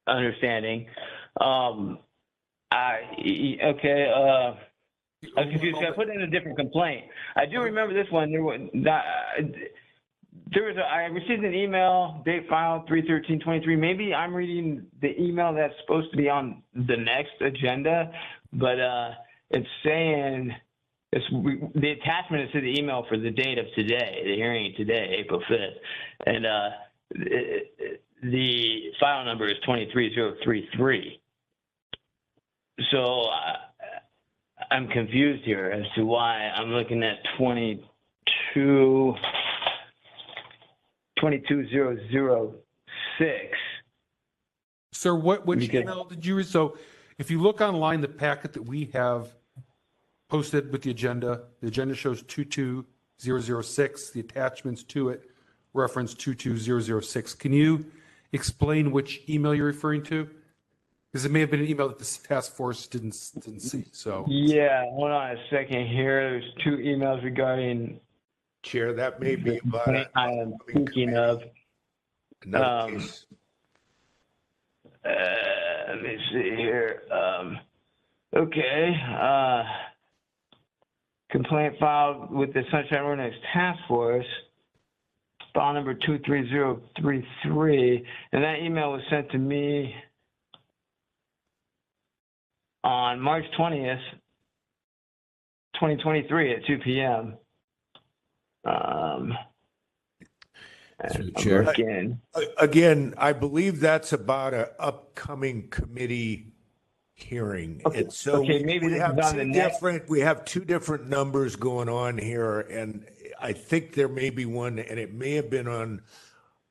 understanding. I was confused. I put in a different complaint. I do remember this one. I received an email, date file 3/13/23. Maybe I'm reading the email that's supposed to be on the next agenda, but it's saying the attachment is to the email for the date of today, the hearing today, April 5th, and the file number is 23033. So I'm confused here as to why I'm looking at 22006. Sir, which email did you read? So if you look online, the packet that we have posted with the agenda shows 22006. The attachments to it reference 22006. Can you explain which email you're referring to? Because it may have been an email that the task force didn't see. So yeah, hold on a second here. There's 2 emails regarding Chair. That may be about I am thinking of. Another case. Let me see here. Okay. Complaint filed with the Sunshine Ordinance Task Force, file number 23033, and that email was sent to me on March 20th, 2023 at 2 p.m. Again, I believe that's about an upcoming committee hearing. Okay. And so Maybe we have this is on the next. we have 2 different numbers going on here, and I think there may be one, and it may have been on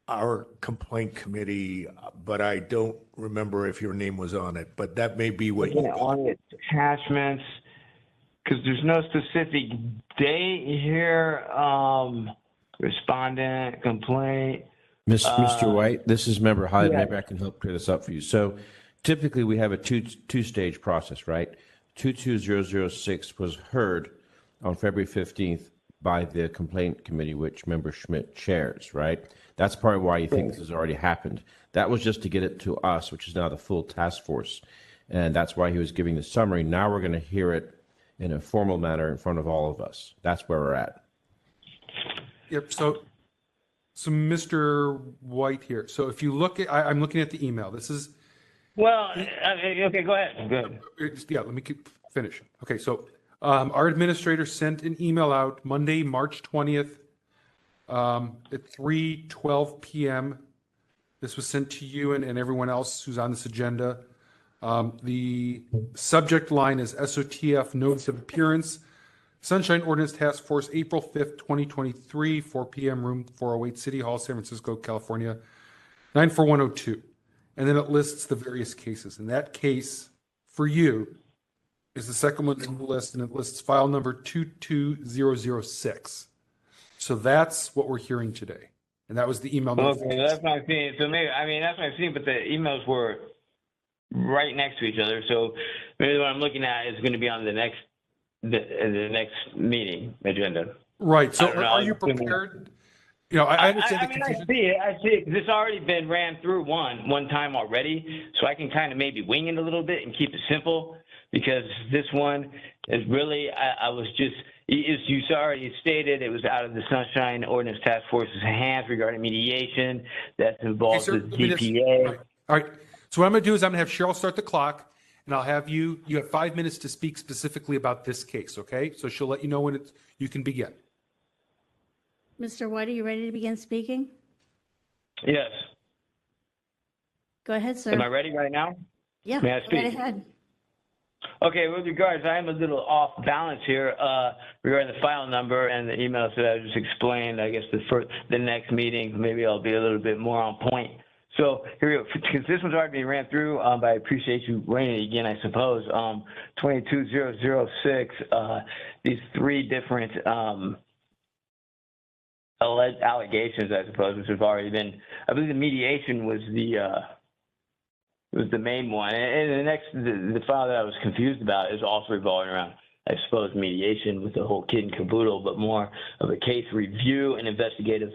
our complaint committee, but I don't remember if your name was on it. But that may be what you on it. Attachments, because there's no specific date here. Respondent, complaint. Mr. White, this is Member Hyde. Yeah. Maybe I can help clear this up for you. So typically we have a two-stage process, right? 22006 was heard on February 15th by the complaint committee, which Member Schmidt chairs, right? That's part of why you think this has already happened. That was just to get it to us, which is now the full task force. And that's why he was giving the summary. Now we're going to hear it in a formal manner in front of all of us. That's where we're at. Yep. So Mr. White here. So if you look at, I'm looking at the email. This is. Well, okay, go ahead. Good. Yeah, let me finish. Okay, so our administrator sent an email out Monday, March 20th at 3:12 p.m. This was sent to you and everyone else who's on this agenda. The subject line is SOTF Notice of Appearance Sunshine Ordinance Task Force, April 5th, 2023, 4 p.m., room 408, City Hall, San Francisco, California, 94102. And then it lists the various cases. And that case for you is the second one in the list, and it lists file number 22006. So that's what we're hearing today. And that was the email. Okay, that's what I'm seeing. So maybe, I mean, that's what I'm seeing, but the emails were right next to each other. So maybe what I'm looking at is going to be on the next meeting agenda. Right. So are you prepared? You know, I understand the confusion. I see it. This already been ran through one time already, so I can kind of maybe wing it a little bit and keep it simple, because this one is really, I was just, as you already stated, it was out of the Sunshine Ordinance Task Force's hands regarding mediation that involves the DPA. Right. All right. So what I'm going to do is I'm going to have Cheryl start the clock, and I'll have you have 5 minutes to speak specifically about this case, okay? So she'll let you know when you can begin. Mr. White, are you ready to begin speaking? Yes. Go ahead, sir. Am I ready right now? Yeah, May I go speak? right ahead. Okay, with regards, I am a little off balance here regarding the file number and the emails that I just explained. I guess the next meeting, maybe I'll be a little bit more on point. So here we go. Because this one's already been ran through, but I appreciate you running it again, I suppose. 22006, these three different alleged allegations, I suppose, which have already been, I believe the mediation was the main one. And the file that I was confused about is also revolving around, I suppose, mediation with the whole kit and caboodle, but more of a case review and investigative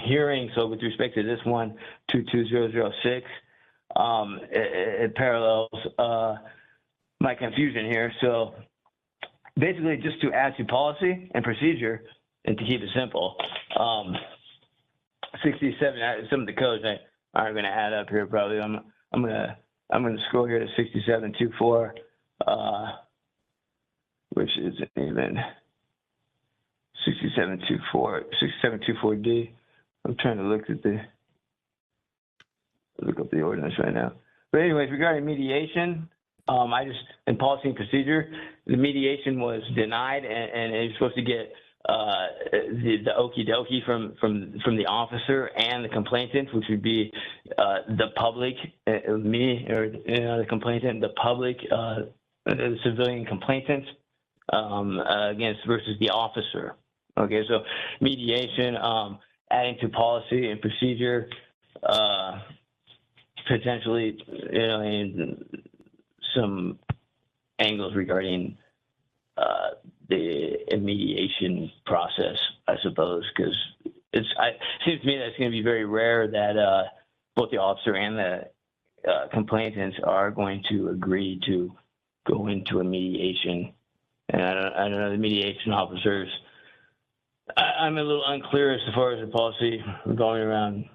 hearing. So with respect to this one, 22006, it parallels my confusion here. So basically, just to add to policy and procedure and to keep it simple, 67, some of the codes aren't going to add up here probably. I'm gonna scroll here to 6724, which isn't even 6724D. I'm trying to look up the ordinance right now. But anyways, regarding mediation, in policy and procedure, the mediation was denied, and you're supposed to get the okie dokie from the officer and the complainant, which would be the public, me, or the complainant, the public, the civilian complainant against versus the officer. Okay, so mediation, adding to policy and procedure, potentially, some angles regarding the mediation process, I suppose, because it seems to me that it's going to be very rare that both the officer and the complainants are going to agree to go into a mediation. And I don't know, the mediation officers, I'm a little unclear as far as the policy revolving around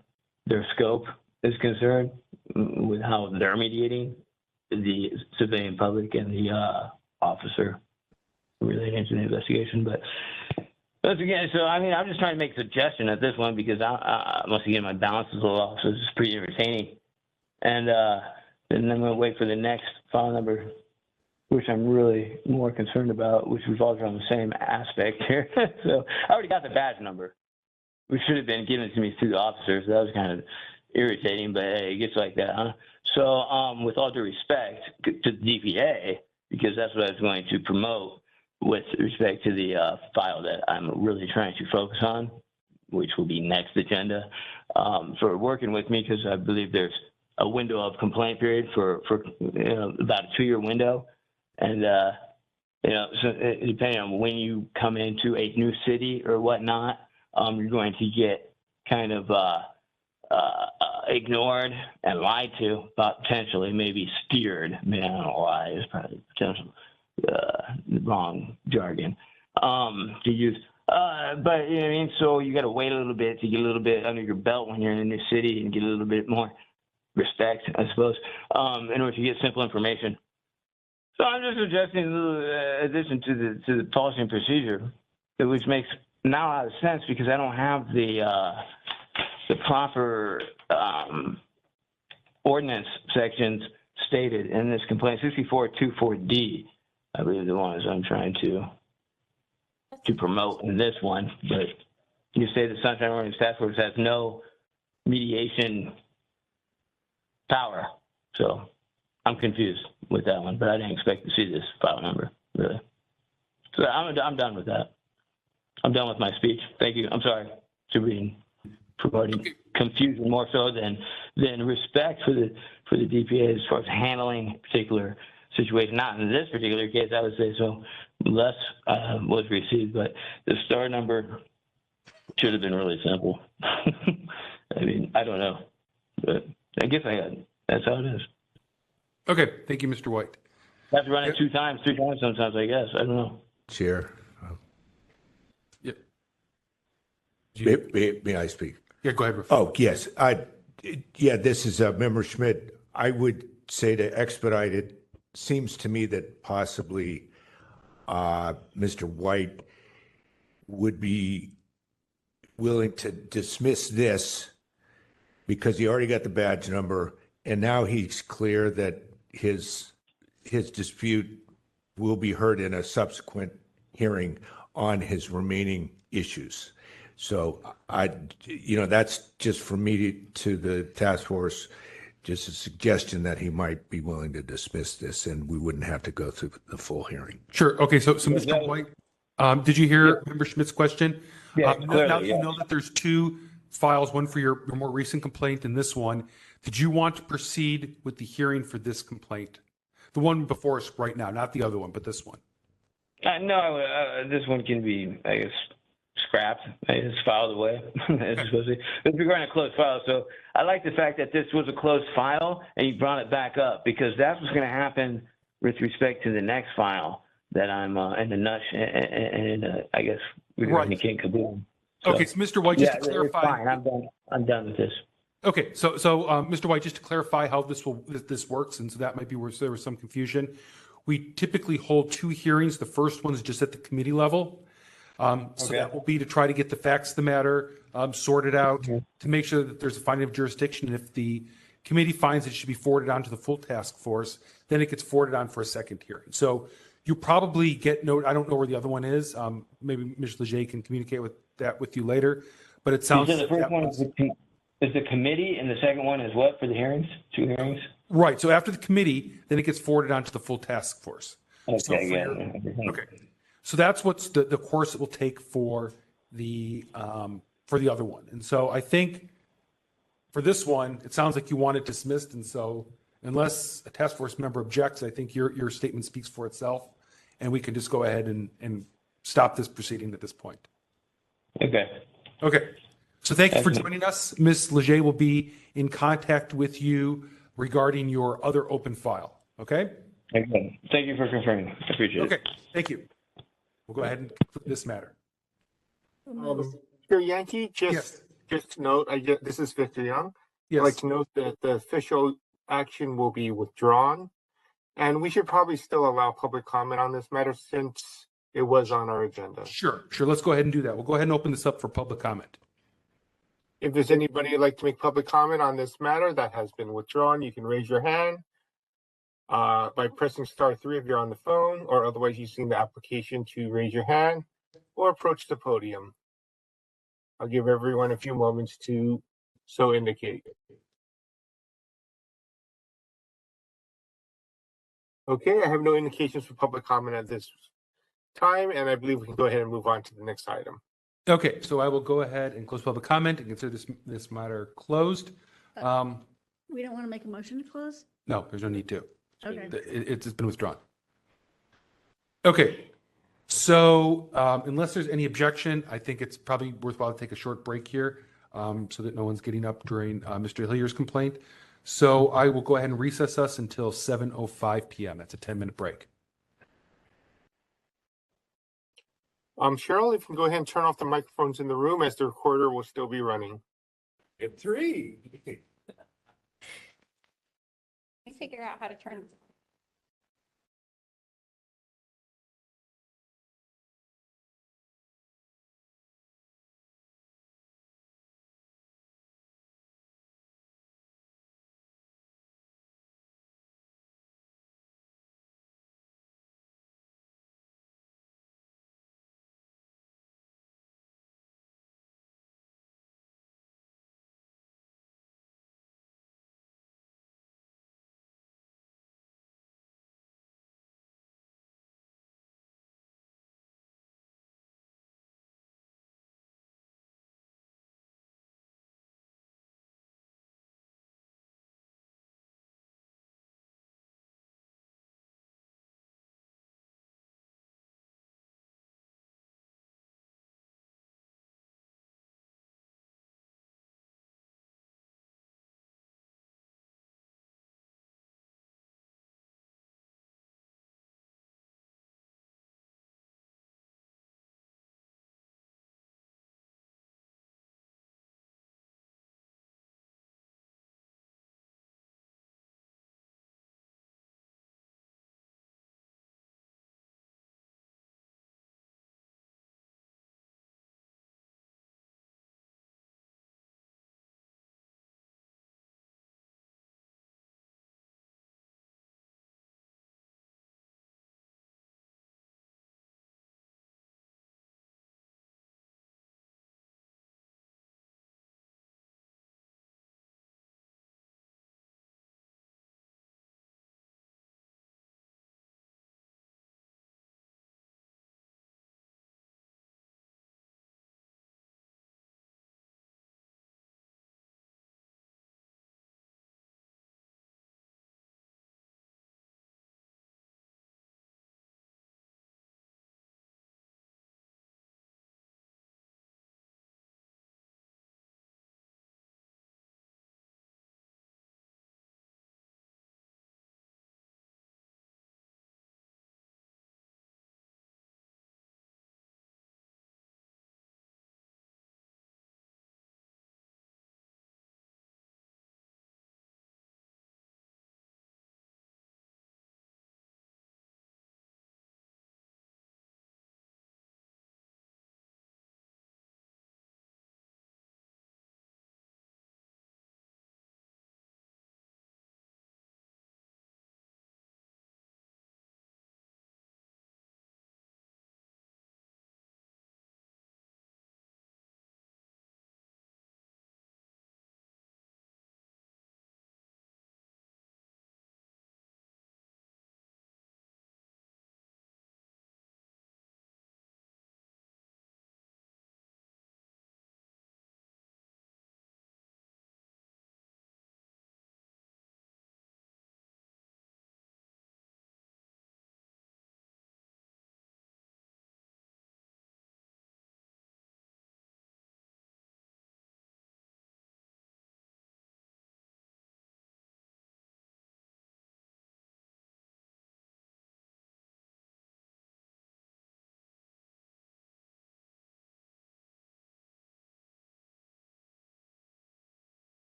their scope is concerned with how they're mediating the civilian public and the officer relating to the investigation. But once again, so I mean, I'm just trying to make a suggestion at this one because once again, my balance is a little off, so it's pretty entertaining. And then I'm going to wait for the next file number, which I'm really more concerned about, which revolves around the same aspect here. So I already got the badge number, which should have been given to me through the officers. That was kind of irritating, but hey, it gets like that, huh? So with all due respect to the DPA, because that's what I was going to promote with respect to the file that I'm really trying to focus on, which will be next agenda, for working with me, because I believe there's a window of complaint period for about a 2-year window. And, so depending on when you come into a new city or whatnot, you're going to get kind of ignored and lied to, potentially, maybe steered. I mean, I don't know why, it's probably potential wrong jargon to use. But, you know what I mean? So you got to wait a little bit to get a little bit under your belt when you're in a new city and get a little bit more respect, I suppose, in order to get simple information. So I'm just suggesting a little addition to the policy and procedure, which makes now a lot of sense because I don't have the proper ordinance sections stated in this complaint. 6424D, I believe the one is I'm trying to to promote in this one, but you say the Sunshine Ordinance Task Force has no mediation power. So I'm confused with that one, but I didn't expect to see this file number, really. So I'm done with that. I'm done with my speech. Thank you. I'm sorry to be promoting confusion more so than respect for the DPA as far as handling particular situation. Not in this particular case, I would say so. Less was received, but the star number should have been really simple. I mean, I don't know, but I guess that's how it is. Okay, thank you, Mr. White. I have to run it 2 times, 3 times sometimes, I guess. I don't know. Chair. Yep. May I speak? Yeah, go ahead. Oh, yes. This is Member Schmidt. I would say to expedite it, seems to me that possibly Mr. White would be willing to dismiss this because he already got the badge number, and now he's clear that his dispute will be heard in a subsequent hearing on his remaining issues. So that's just from me to the task force, just a suggestion that he might be willing to dismiss this and we wouldn't have to go through the full hearing. Sure. Okay. So Mr. White, did you hear Member Schmidt's question? Yeah, now you know that there's 2 files, one for your more recent complaint and this one. Did you want to proceed with the hearing for this complaint? The one before us right now, not the other one, but this one. No, this one can be, I guess, scrapped. It's filed away. It's supposed to be. It's regarding a closed file. So I like the fact that this was a closed file and you brought it back up because that's what's going to happen with respect to the next file that I'm in the NUSH and I guess regarding the King Kaboom. So, okay, so Mr. White, just to clarify, fine. I'm done with this. Okay, so Mr. White, just to clarify how this works, and so that might be where there was some confusion. We typically hold 2 hearings. The first one is just at the committee level. So that will be to try to get the facts of the matter sorted out, to make sure that there's a finding of jurisdiction. And if the committee finds it should be forwarded on to the full task force, then it gets forwarded on for a second hearing. So you probably get note. I don't know where the other one is. Maybe Ms. Leger can communicate with you later. But it sounds. So the first one is the committee, and the second one is what for the hearings? 2 hearings. Right. So after the committee, then it gets forwarded on to the full task force. Okay. Okay. So that's what's the course it will take for the other one. And so I think for this one, it sounds like you want it dismissed. And so unless a task force member objects, I think your statement speaks for itself, and we can just go ahead and stop this proceeding at this point. Okay. Okay. So thank you for joining us. Ms. Leger will be in contact with you regarding your other open file. Okay? Okay. Thank you for confirming. I appreciate it. Okay. Thank you. We'll go ahead and conclude this matter. Mr. Yankee, just to note, this is Victor Young. Yes. I'd like to note that the official action will be withdrawn, and we should probably still allow public comment on this matter since it was on our agenda. Sure. Let's go ahead and do that. We'll go ahead and open this up for public comment. If there's anybody who'd like to make public comment on this matter that has been withdrawn, you can raise your hand by pressing *3 if you're on the phone, or otherwise using the application to raise your hand or approach the podium. I'll give everyone a few moments to so indicate. Okay, I have no indications for public comment at this time, and I believe we can go ahead and move on to the next item. Okay, so I will go ahead and close public comment and consider this matter closed. We don't want to make a motion to close? No, there's no need to. Okay. It's been withdrawn. Okay, so unless there's any objection, I think it's probably worthwhile to take a short break here so that no one's getting up during Mr. Hillier's complaint. So I will go ahead and recess us until 7:05 p.m. That's a 10-minute break. Cheryl, if you can go ahead and turn off the microphones in the room as the recorder will still be running. At 3. Let me figure out how to turn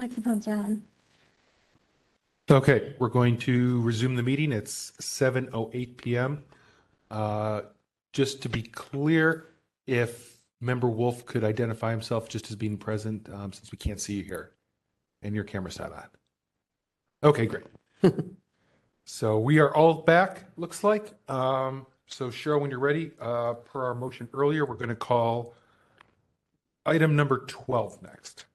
Microphone's on. Okay, we're going to resume the meeting. It's 7:08 p.m. Just to be clear, if Member Wolf could identify himself just as being present, since we can't see you here and your camera's not on. Okay, great. So we are all back, looks like. So Cheryl, when you're ready, per our motion earlier, we're going to call item number 12 next.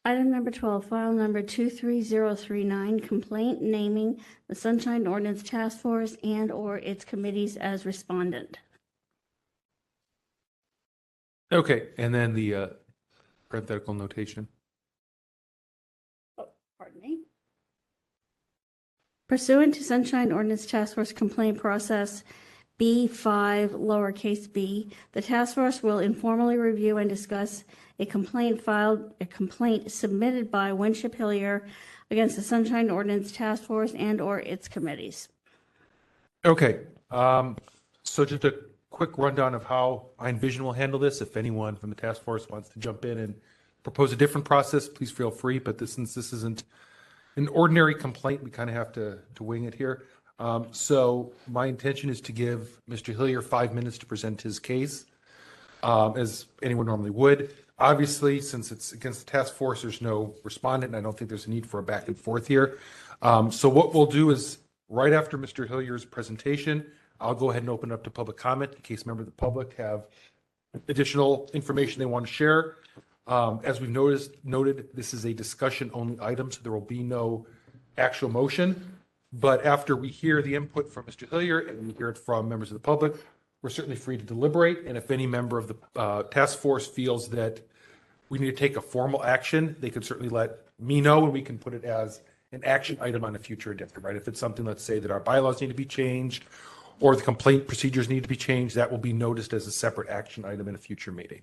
Item number 12, file number 23039, complaint naming the Sunshine Ordinance Task Force and/or its committees as respondent. Okay, and then the parenthetical notation. Pardon me. Pursuant to Sunshine Ordinance Task Force complaint process B5 lowercase b, the task force will informally review and discuss a complaint submitted by Winship Hillier against the Sunshine Ordinance Task Force and/or its committees. Okay, so just a quick rundown of how I envision we'll handle this. If anyone from the task force wants to jump in and propose a different process, please feel free. But since this isn't an ordinary complaint, we kind of have to wing it here. So my intention is to give Mr. Hillier 5 minutes to present his case, as anyone normally would. Obviously, since it's against the task force, there's no respondent, and I don't think there's a need for a back and forth here. So what we'll do is, right after Mr. Hillier's presentation, I'll go ahead and open up to public comment in case members of the public have additional information they want to share. As we've noted, this is a discussion-only item, so there will be no actual motion. But after we hear the input from Mr. Hillier and we hear it from members of the public, we're certainly free to deliberate. And if any member of the task force feels that we need to take a formal action, they could certainly let me know, and we can put it as an action item on a future agenda, right? If it's something, let's say, that our bylaws need to be changed or the complaint procedures need to be changed, that will be noticed as a separate action item in a future meeting.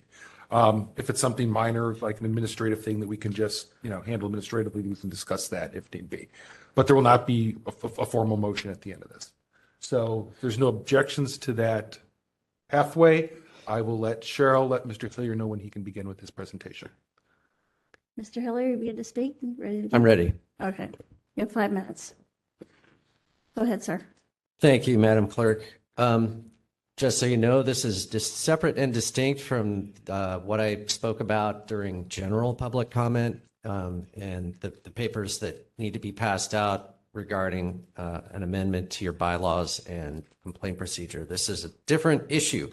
If it's something minor, like an administrative thing that we can just, handle administratively, we can discuss that if need be. But there will not be a formal motion at the end of this. So if there's no objections to that pathway, I will let Mr. Hillier know when he can begin with his presentation. Mr. Hillier, you begin to speak? Ready to I'm ready. Okay. You have 5 minutes. Go ahead, sir. Thank you, Madam Clerk. Just so you know, this is just separate and distinct from what I spoke about during general public comment and the papers that need to be passed out regarding an amendment to your bylaws and complaint procedure. This is a different issue.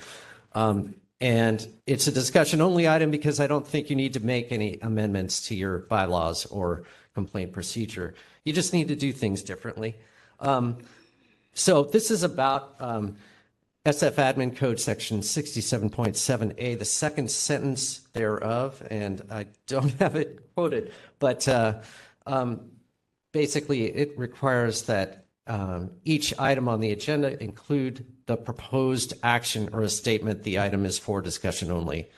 And it's a discussion-only item because I don't think you need to make any amendments to your bylaws or complaint procedure. You just need to do things differently. So this is about SF Admin Code Section 67.7A, the second sentence thereof, and I don't have it quoted, but basically it requires that each item on the agenda include the proposed action or a statement the item is for discussion only.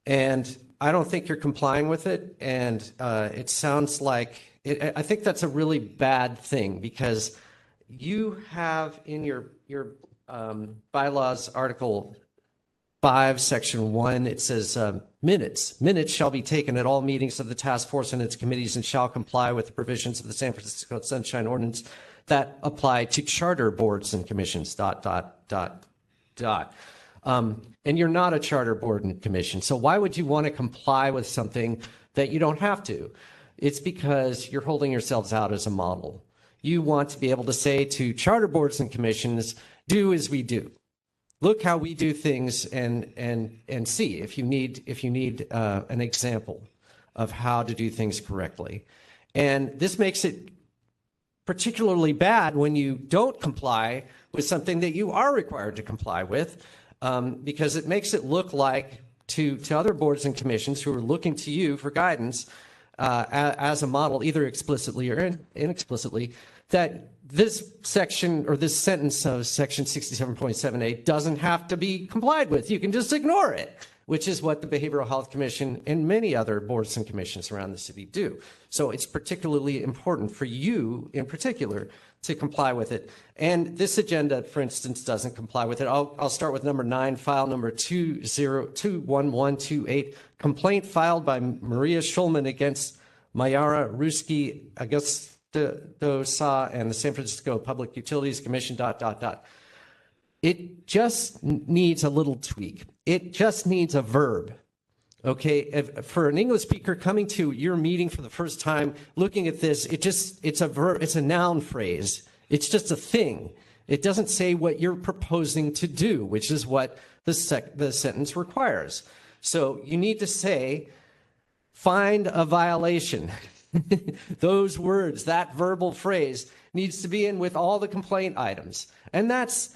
And I don't think you're complying with it, and it sounds like, I think that's a really bad thing because you have in your bylaws, Article 5, Section 1, it says minutes. Minutes shall be taken at all meetings of the task force and its committees and shall comply with the provisions of the San Francisco Sunshine Ordinance that apply to charter boards and commissions, ... And you're not a charter board and commission. So why would you want to comply with something that you don't have to? It's because you're holding yourselves out as a model. You want to be able to say to charter boards and commissions, do as we do. Look how we do things and see if you need an example of how to do things correctly. And this makes it particularly bad when you don't comply with something that you are required to comply with, because it makes it look like to other boards and commissions who are looking to you for guidance as a model, either explicitly or inexplicitly, that this section or this sentence of Section 67.7A doesn't have to be complied with. You can just ignore it, which is what the Behavioral Health Commission and many other boards and commissions around the city do. So it's particularly important for you in particular to comply with it. And this agenda, for instance, doesn't comply with it. I'll start with number 9, file number 2021128, complaint filed by Maria Schulman against Mayara Ruski Augusto and the San Francisco Public Utilities Commission, ... It just needs a little tweak. It just needs a verb. Okay, for an English speaker coming to your meeting for the first time, looking at this, it's a verb, it's a noun phrase. It's just a thing. It doesn't say what you're proposing to do, which is what the sentence requires. So you need to say, find a violation. Those words, that verbal phrase needs to be in with all the complaint items. And that's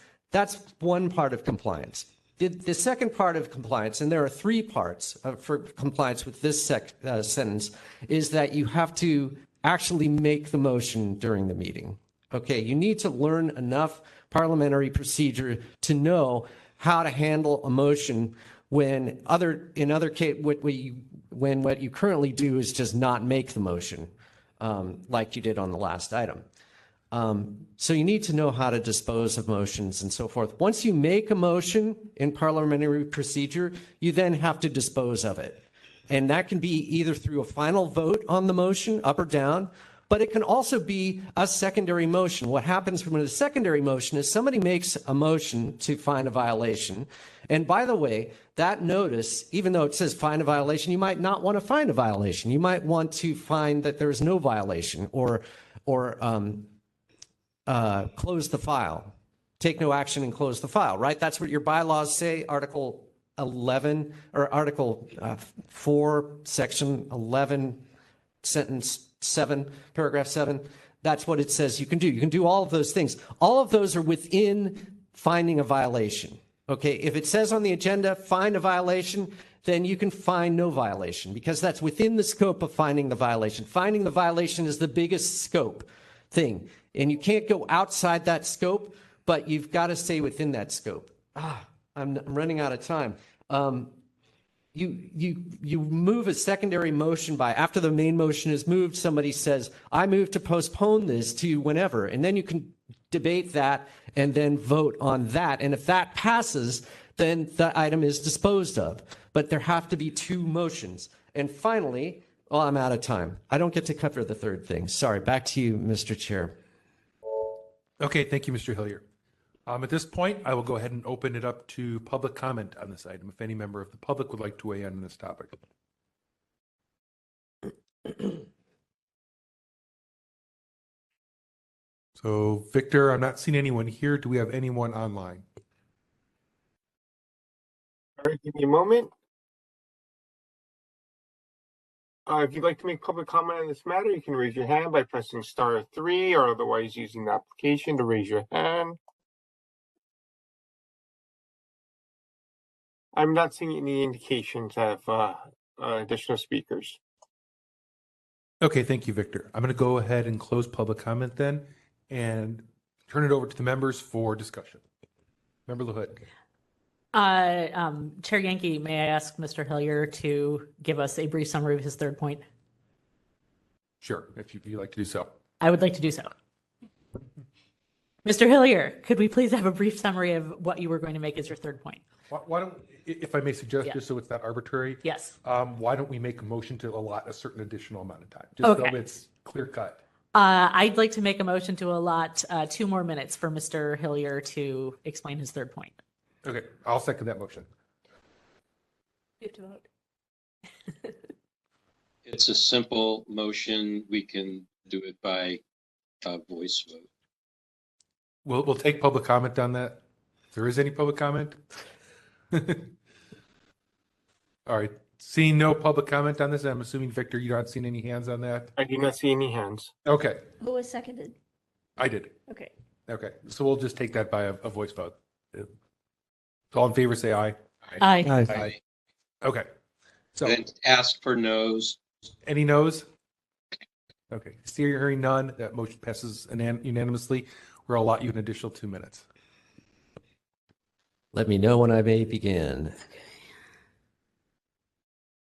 one part of compliance. The second part of compliance, and there are 3 parts for compliance with this sentence, is that you have to actually make the motion during the meeting. Okay, you need to learn enough parliamentary procedure to know how to handle a motion when what you currently do is just not make the motion, like you did on the last item. So you need to know how to dispose of motions and so forth. Once you make a motion in parliamentary procedure, you then have to dispose of it. And that can be either through a final vote on the motion, up or down, but it can also be a secondary motion. What happens when a secondary motion is somebody makes a motion to find a violation. And by the way, that notice, even though it says find a violation, you might not want to find a violation. You might want to find that there is no violation or close the file, take no action and close the file, right? That's what your bylaws say, Article 11 or Article 4, Section 11, Sentence 7, Paragraph 7. That's what it says you can do. You can do all of those things. All of those are within finding a violation. Okay, if it says on the agenda, find a violation, then you can find no violation because that's within the scope of finding the violation. Finding the violation is the biggest scope thing. And you can't go outside that scope, but you've got to stay within that scope. I'm running out of time. You move a secondary motion by, after the main motion is moved, somebody says, I move to postpone this to whenever. And then you can debate that and then vote on that. And if that passes, then the item is disposed of. But there have to be 2 motions. And finally, I'm out of time. I don't get to cover the third thing. Sorry, back to you, Mr. Chair. Okay, thank you, Mr. Hillier. At this point, I will go ahead and open it up to public comment on this item, if any member of the public would like to weigh in on this topic. So, Victor, I'm not seeing anyone here. Do we have anyone online? All right, give me a moment. If you'd like to make public comment on this matter, you can raise your hand by pressing *3 or otherwise using the application to raise your hand. I'm not seeing any indications of additional speakers. Okay, thank you, Victor. I'm going to go ahead and close public comment then and turn it over to the members for discussion. Member LaHood. Chair Yankee, may I ask Mr. Hillier to give us a brief summary of his third point? Sure, if you'd like to do so. I would like to do so. Mr. Hillier, could we please have a brief summary of what you were going to make as your third point? Why don't, if I may suggest, just so it's not arbitrary, yes. Why don't we make a motion to allot a certain additional amount of time, just so it's clear cut? I'd like to make a motion to allot 2 more minutes for Mr. Hillier to explain his third point. Okay, I'll second that motion. You have to vote. It's a simple motion. We can do it by voice vote. We'll take public comment on that. If there is any public comment. All right. Seeing no public comment on this, I'm assuming, Victor, you're not seeing any hands on that? I do not see any hands. Okay. Who was seconded? I did. Okay. Okay. So we'll just take that by a voice vote. All in favor, say aye. Aye. Aye. Aye. Okay. So then ask for no's. Any no's? Okay. Hearing none, that motion passes unanimously. We'll allot you an additional 2 minutes. Let me know when I may begin.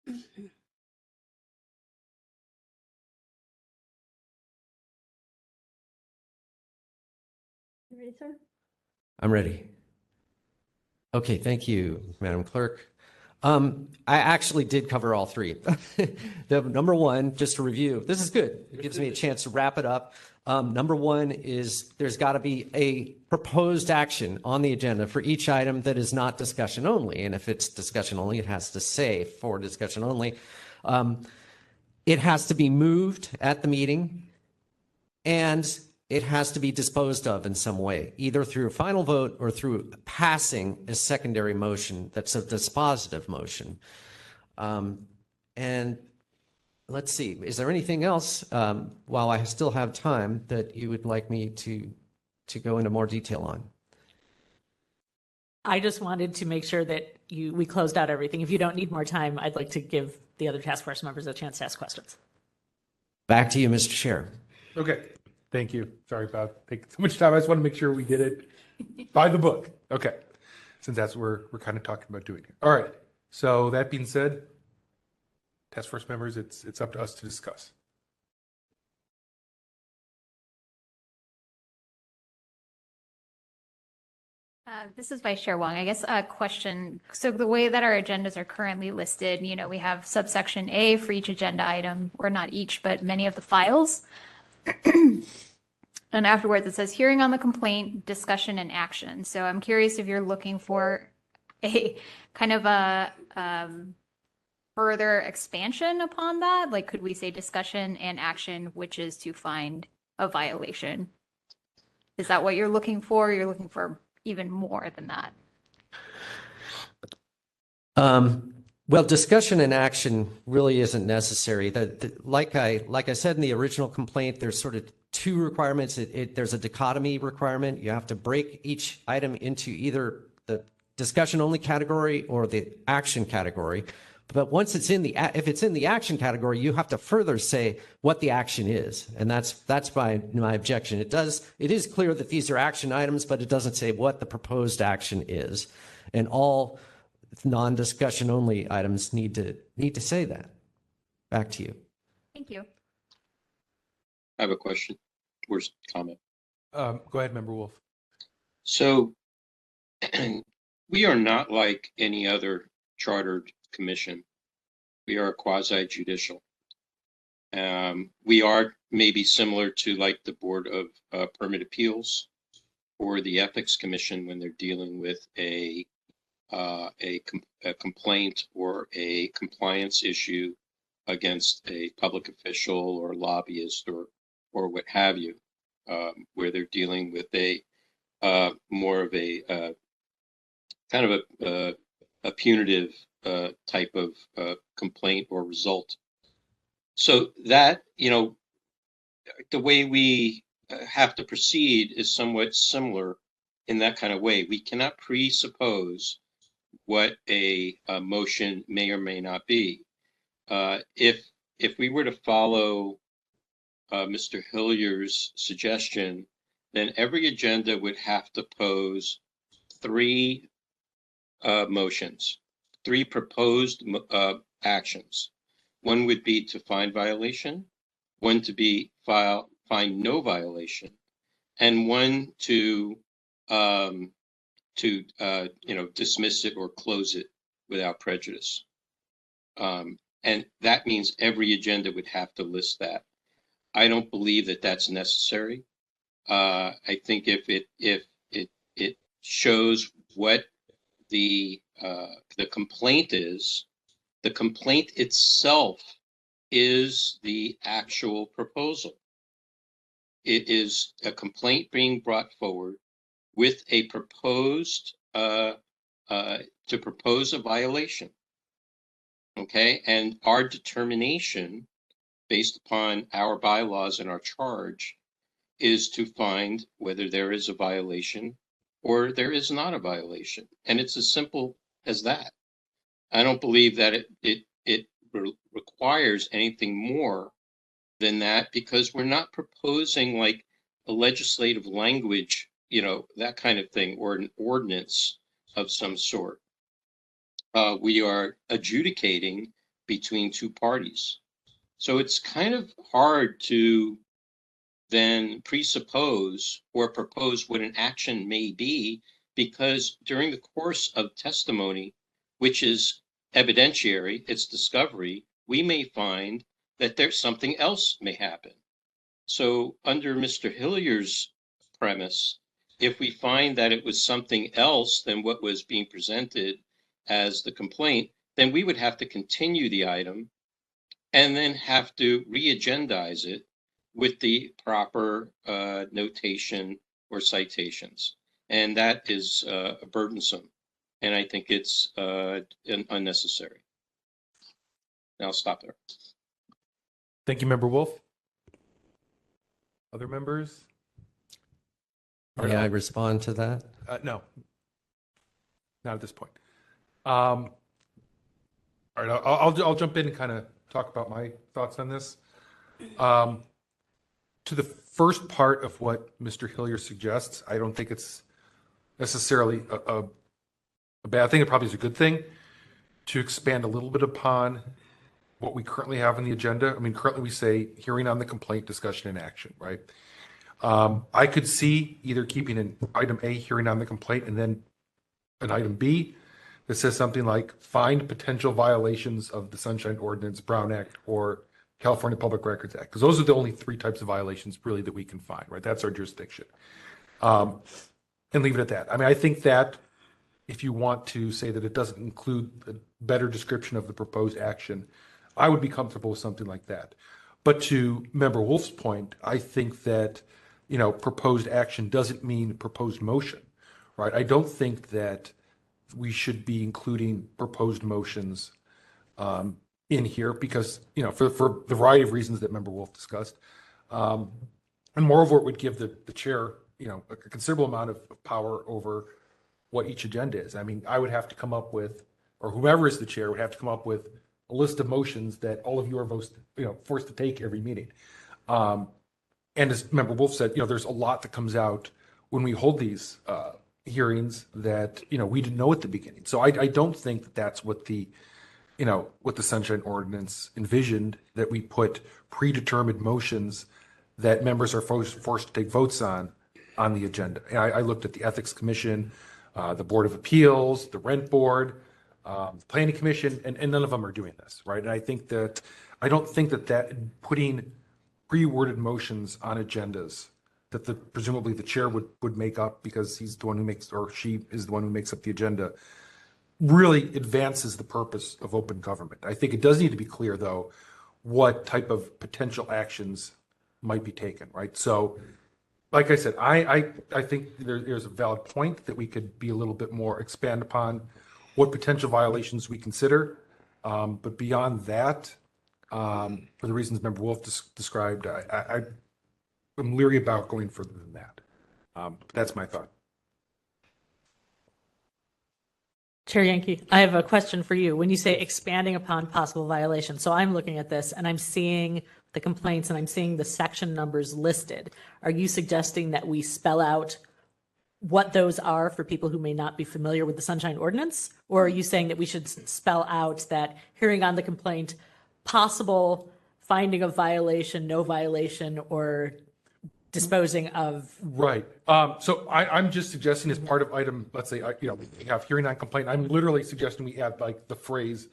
You ready, sir? I'm ready. Okay, thank you, Madam Clerk. I actually did cover all three. The number one, just to review, this is good. It gives me a chance to wrap it up. Number one is there's got to be a proposed action on the agenda for each item that is not discussion only. And if it's discussion only, it has to say for discussion only. It has to be moved at the meeting, and it has to be disposed of in some way, either through a final vote or through passing a secondary motion that's a dispositive motion. And let's see, is there anything else, while I still have time, that you would like me to go into more detail on? I just wanted to make sure that we closed out everything. If you don't need more time, I'd like to give the other task force members a chance to ask questions. Back to you, Mr. Chair. Okay. Thank you. Sorry about taking so much time. I just want to make sure we did it by the book. Okay. Since that's what we're kind of talking about doing. All right. So that being said, task force members, it's up to us to discuss. This is Vice Chair Wong. I guess a question. So the way that our agendas are currently listed, we have subsection A for each agenda item, or not each, but many of the files. And afterwards it says hearing on the complaint, discussion, and action. So I'm curious if you're looking for a kind of a further expansion upon that. Like, could we say discussion and action, which is to find a violation? Is that what you're looking for? You're looking for even more than that? Well, discussion and action really isn't necessary. Like I said in the original complaint, there's sort of two requirements. There's a dichotomy requirement. You have to break each item into either the discussion only category or the action category. But once it's if it's in the action category, you have to further say what the action is, and that's my objection. It is clear that these are action items, but it doesn't say what the proposed action is, and all non-discussion only items need to say that. Back to you. Thank you. I have a question. Where's the comment? Go ahead, Member Wolf. So we are not like any other chartered commission. We are quasi-judicial. We are maybe similar to like the Board of Permit Appeals or the Ethics Commission when they're dealing with a complaint or a compliance issue against a public official or lobbyist or what have you, where they're dealing with a more of a kind of a punitive type of complaint or result. So that, the way we have to proceed is somewhat similar in that kind of way. We cannot presuppose what a motion may or may not be. If we were to follow Mr. Hillier's suggestion, then every agenda would have to pose three motions, three proposed actions. One would be to find violation, one to be find no violation, and one to dismiss it or close it without prejudice. And that means every agenda would have to list that. I don't believe that that's necessary. I think if it shows what the complaint is, the complaint itself is the actual proposal. It is a complaint being brought forward with a proposed to propose a violation. Okay, and our determination based upon our bylaws and our charge is to find whether there is a violation or there is not a violation. And it's as simple as that. I don't believe that it requires anything more than that, because we're not proposing like a legislative language, that kind of thing, or an ordinance of some sort. We are adjudicating between two parties. So it's kind of hard to then presuppose or propose what an action may be, because during the course of testimony, which is evidentiary, it's discovery, we may find that there's something else may happen. So under Mr. Hillier's premise, if we find that it was something else than what was being presented as the complaint, then we would have to continue the item and then have to re-agendize it with the proper notation or citations. And that is burdensome. And I think it's unnecessary. And I'll stop there. Thank you, Member Wolf. Other members? May I respond to that? No, not at this point. All right, I'll jump in and kind of talk about my thoughts on this. To the first part of what Mr. Hillier suggests, I don't think it's necessarily a bad thing. It probably is a good thing to expand a little bit upon what we currently have on the agenda. I mean, currently we say hearing on the complaint, discussion, and action, right? I could see either keeping an item A, hearing on the complaint, and then an item B that says something like find potential violations of the Sunshine Ordinance, Brown Act, or California Public Records Act, because those are the only three types of violations really that we can find, right? That's our jurisdiction. And leave it at that. I mean, I think that if you want to say that it doesn't include a better description of the proposed action, I would be comfortable with something like that. But to Member Wolf's point, I think that, you know, proposed action doesn't mean proposed motion, right? I don't think that we should be including proposed motions in here because, you know, for the variety of reasons that Member Wolf discussed. And moreover, it would give the chair, you know, a considerable amount of power over what each agenda is. I mean, I would have to come up with, or whoever is the chair would have to come up with a list of motions that all of you are forced to take every meeting. And as Member Wolf said, you know, there's a lot that comes out when we hold these hearings that, you know, we didn't know at the beginning. So I don't think that that's what the Sunshine Ordinance envisioned, that we put predetermined motions that members are forced to take votes on the agenda. And I looked at the Ethics Commission, the Board of Appeals, the Rent Board, the Planning Commission, and none of them are doing this, right? And I don't think that putting pre-worded motions on agendas that presumably the chair would make up because he's the one who makes, or she is the one who makes up the agenda, really advances the purpose of open government. I think it does need to be clear, though, what type of potential actions might be taken, right? So, like I said, I think there's a valid point that we could be a little bit more, expand upon what potential violations we consider. But beyond that, for the reasons Member Wolf described, I'm leery about going further than that. That's my thought. Chair Yankee, I have a question for you. When you say expanding upon possible violations, so I'm looking at this and I'm seeing the complaints and I'm seeing the section numbers listed. Are you suggesting that we spell out what those are for people who may not be familiar with the Sunshine Ordinance? Or are you saying that we should spell out that hearing on the complaint, possible finding of violation, no violation, or disposing of? Right. So I'm just suggesting as part of item, let's say, we have hearing on complaint. I'm literally suggesting we add like the phrase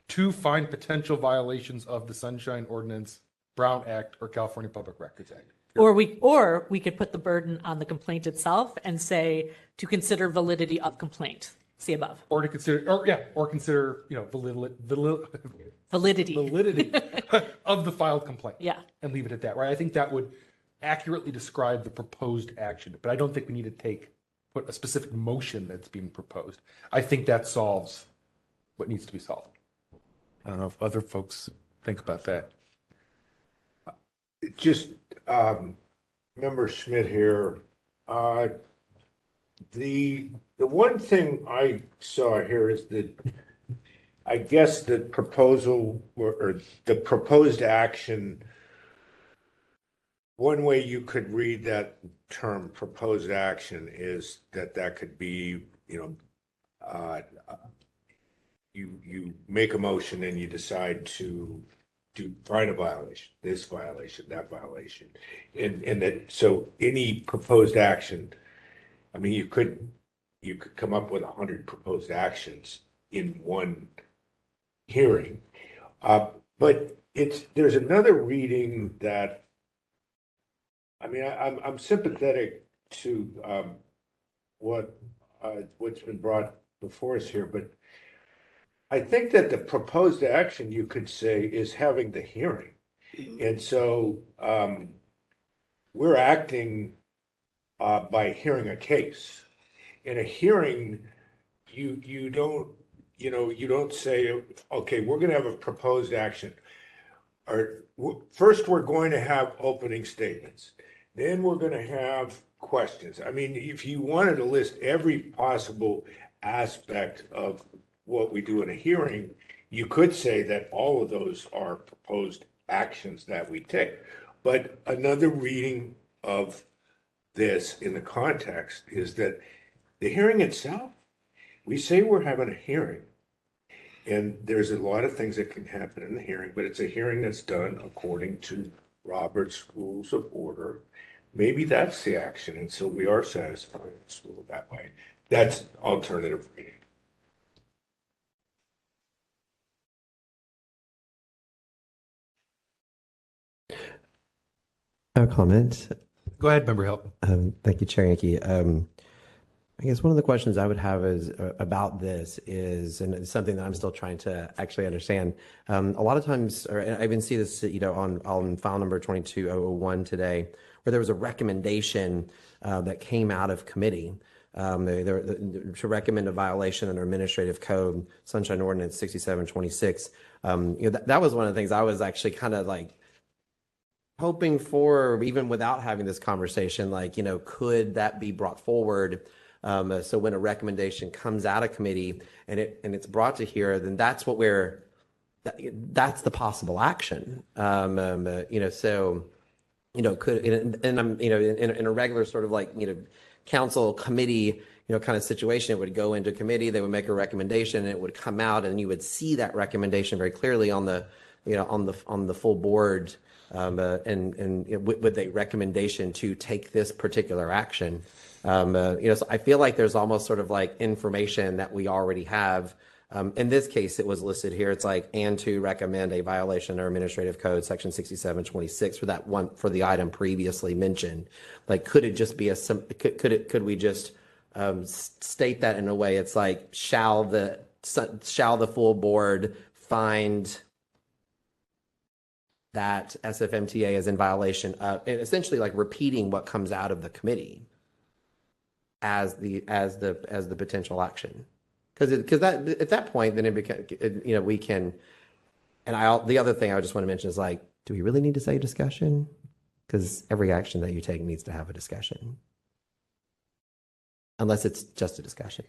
to find potential violations of the Sunshine Ordinance, Brown Act, or California Public Records Act. Or we could put the burden on the complaint itself and say to consider validity of complaint. See above. Or consider, validity of the filed complaint. Yeah. And leave it at that, right? I think that would accurately describe the proposed action, but I don't think we need to put a specific motion that's being proposed. I think that solves what needs to be solved. I don't know if other folks think about that. Just Member Schmidt here. The one thing I saw here is that I guess the proposal or the proposed action, one way you could read that term proposed action is that could be, you make a motion and you decide to find a violation, this violation, that violation. And that, so any proposed action, I mean, you could come up with 100 proposed actions in one hearing. But there's another reading that, I mean, I'm sympathetic to what's been brought before us here, but I think that the proposed action, you could say, is having the hearing. And so we're acting by hearing a case. In a hearing, you don't say, okay, we're going to have a proposed action. First, we're going to have opening statements. Then we're going to have questions. I mean, if you wanted to list every possible aspect of what we do in a hearing, you could say that all of those are proposed actions that we take. But another reading of this in the context is that the hearing itself, we say we're having a hearing, and there's a lot of things that can happen in the hearing, but it's a hearing that's done according to Robert's Rules of Order. Maybe that's the action, and so we are satisfying this rule that way. That's alternative reading. A comment. Go ahead, Member Hill. Thank you, Chair Yankee. I guess one of the questions I would have is about this is, and it's something that I'm still trying to actually understand. A lot of times, or I even see this, on file number 22001 today, where there was a recommendation that came out of committee to recommend a violation under Administrative Code, Sunshine Ordinance 6726. That was one of the things I was actually kind of like hoping for, even without having this conversation, could that be brought forward? So when a recommendation comes out of committee and it's brought to here, then that's that's the possible action. Could, and I'm, in a regular sort of council committee, kind of situation, it would go into committee, they would make a recommendation, and it would come out, and you would see that recommendation very clearly on the, on the full board, with a recommendation to take this particular action. So I feel like there's almost sort of information that we already have. In this case, it was listed here. It's and to recommend a violation of Administrative Code Section 6726 for that one, for the item previously mentioned. Could it just be could we just state that in a way? It's shall the full board find that SFMTA is in violation of, and essentially repeating what comes out of the committee as the potential action, because that at that point then it becomes, we can, and the other thing I just want to mention is do we really need to say discussion? Because every action that you take needs to have a discussion, unless it's just a discussion.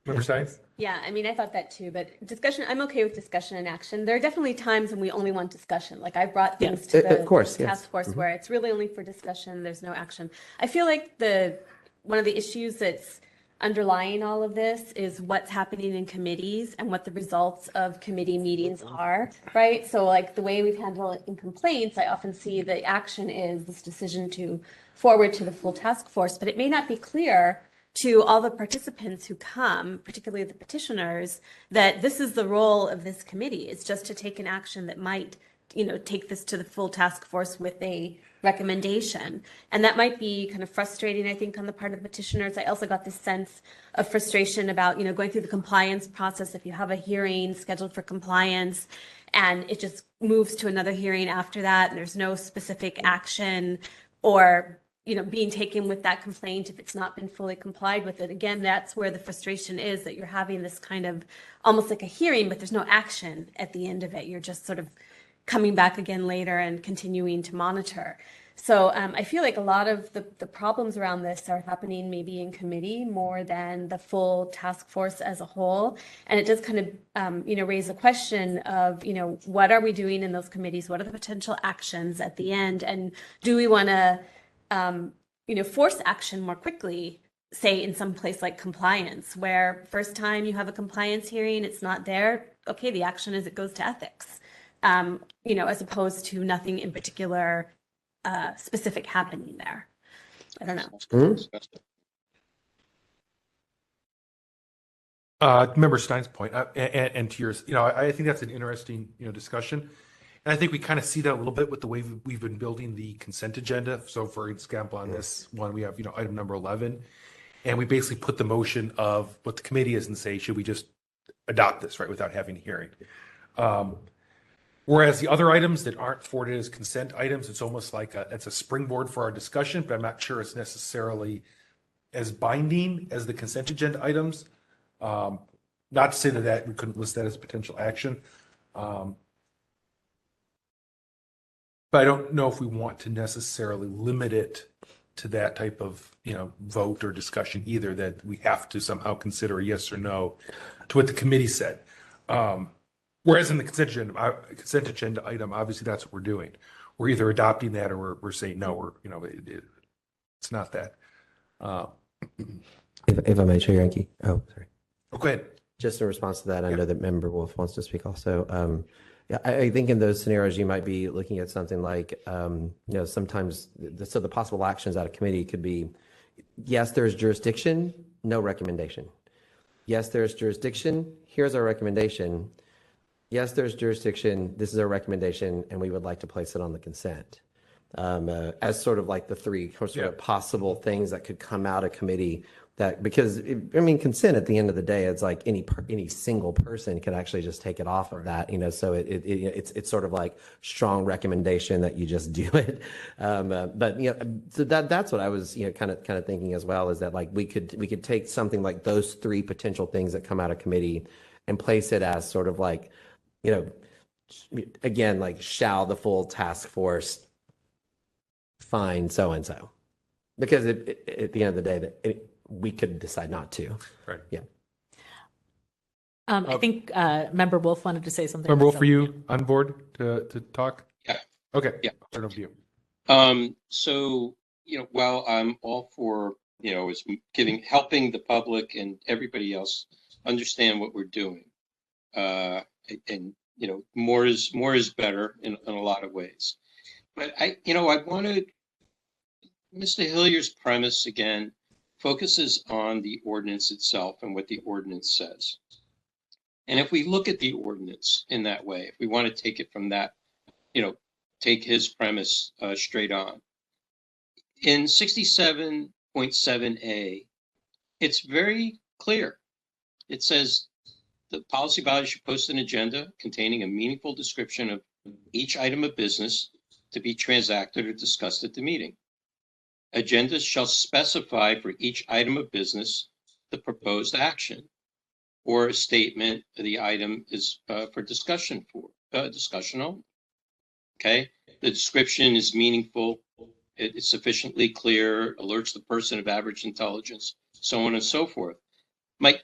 Member Steins? Yeah, I mean, I thought that too, but discussion, I'm okay with discussion and action. There are definitely times when we only want discussion. I brought things to the task force where it's really only for discussion, there's no action. I feel like one of the issues that's underlying all of this is what's happening in committees and what the results of committee meetings are, right? So the way we've handled it in complaints, I often see the action is this decision to forward to the full task force, but it may not be clear to all the participants who come, particularly the petitioners, that this is the role of this committee. It's just to take an action that might, take this to the full task force with a recommendation. And that might be kind of frustrating, I think, on the part of the petitioners. I also got this sense of frustration about, going through the compliance process. If you have a hearing scheduled for compliance and it just moves to another hearing after that, and there's no specific action or being taken with that complaint if it's not been fully complied with it. Again, that's where the frustration is, that you're having this kind of almost like a hearing, but there's no action at the end of it. You're just sort of coming back again later and continuing to monitor. So I feel like a lot of the problems around this are happening maybe in committee more than the full task force as a whole. And it does kind of, raise the question of, what are we doing in those committees? What are the potential actions at the end? And do we want to, force action more quickly say in some place like compliance, where first time you have a compliance hearing, it's not there. Okay, the action is it goes to ethics, as opposed to nothing in particular specific happening there. I don't know. Member Stein's point, and to yours, I think that's an interesting, discussion. And I think we kind of see that a little bit with the way we've been building the consent agenda. So for example, on this one, we have, item number 11, and we basically put the motion of what the committee is and say, should we just adopt this, right, without having a hearing? Whereas the other items that aren't forwarded as consent items, it's almost like it's a springboard for our discussion, but I'm not sure it's necessarily as binding as the consent agenda items. Not to say that we couldn't list that as potential action. But I don't know if we want to necessarily limit it to that type of, vote or discussion either, that we have to somehow consider a yes or no to what the committee said. Whereas in the consent agenda item, obviously that's what we're doing. We're either adopting that or we're saying no, it's not that. If I may, Chair Yankee. Oh, sorry. Oh, go ahead. Just in response to that, I know that Member Wolf wants to speak also. Yeah, I think in those scenarios, you might be looking at something like, sometimes, so the possible actions out of committee could be, yes, there's jurisdiction, no recommendation. Yes, there's jurisdiction, here's our recommendation. Yes, there's jurisdiction, this is our recommendation, and we would like to place it on the consent. As sort of like the three sort of possible things that could come out of committee. That because consent at the end of the day, it's like any single person can actually just take it off of that, So it's sort of like strong recommendation that you just do it. But so that's what I was kind of thinking as well, is that like we could take something like those three potential things that come out of committee and place it as sort of like, again, like shall the full task force find so and so, because at the end of the day we could decide not to. Right. Yeah. I think Member Wolf wanted to say something. Member Wolf, are you on board to talk? Yeah. Okay. Yeah. Turn it over to you. So, while I'm all for, is helping the public and everybody else understand what we're doing, and more is better in a lot of ways. But I wanted Mr. Hillier's premise again focuses on the ordinance itself and what the ordinance says. And if we look at the ordinance in that way, if we want to take it from that, take his premise straight on. In 67.7A, it's very clear. It says the policy body should post an agenda containing a meaningful description of each item of business to be transacted or discussed at the meeting. Agendas shall specify for each item of business the proposed action or a statement the item is for discussion only. Okay, the description is meaningful, it is sufficiently clear, alerts the person of average intelligence, so on and so forth. I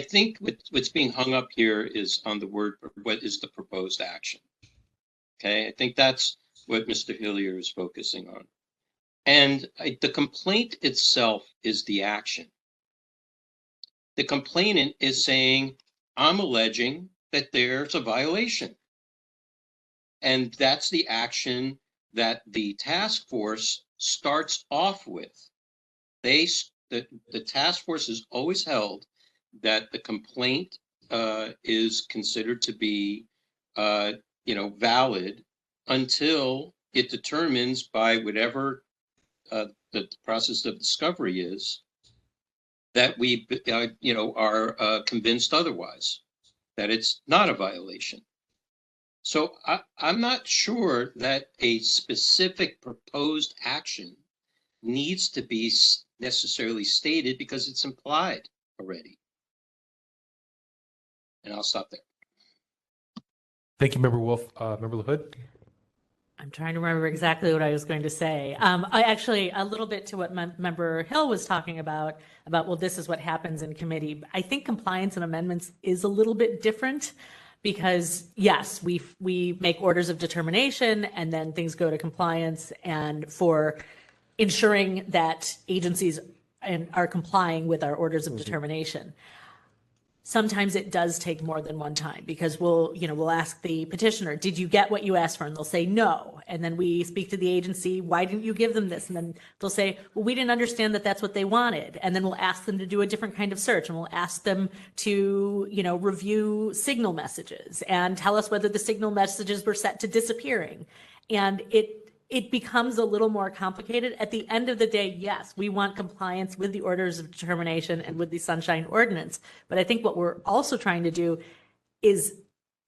think what's being hung up here is on the word, what is the proposed action? Okay, I think that's what Mr. Hillier is focusing on. And the complaint itself is the action. The complainant is saying, I'm alleging that there's a violation. And that's the action that the task force starts off with. The task force has always held that the complaint is considered to be valid until it determines by whatever the process of discovery is, that we are convinced otherwise, that it's not a violation. So I'm not sure that a specific proposed action needs to be necessarily stated because it's implied already. And I'll stop there. Thank you, Member Wolf. Member LaHood? I'm trying to remember exactly what I was going to say. I actually, a little bit to what Member Hill was talking about, well, this is what happens in committee. I think compliance and amendments is a little bit different because, yes, we make orders of determination and then things go to compliance, and for ensuring that agencies and are complying with our orders of determination. Sometimes it does take more than one time because we'll ask the petitioner, did you get what you asked for? And they'll say no. And then we speak to the agency, why didn't you give them this? And then they'll say, well, we didn't understand that that's what they wanted. And then we'll ask them to do a different kind of search, and we'll ask them to, review signal messages and tell us whether the signal messages were set to disappearing. And it becomes a little more complicated. At the end of the day, yes, we want compliance with the orders of determination and with the Sunshine Ordinance. But I think what we're also trying to do is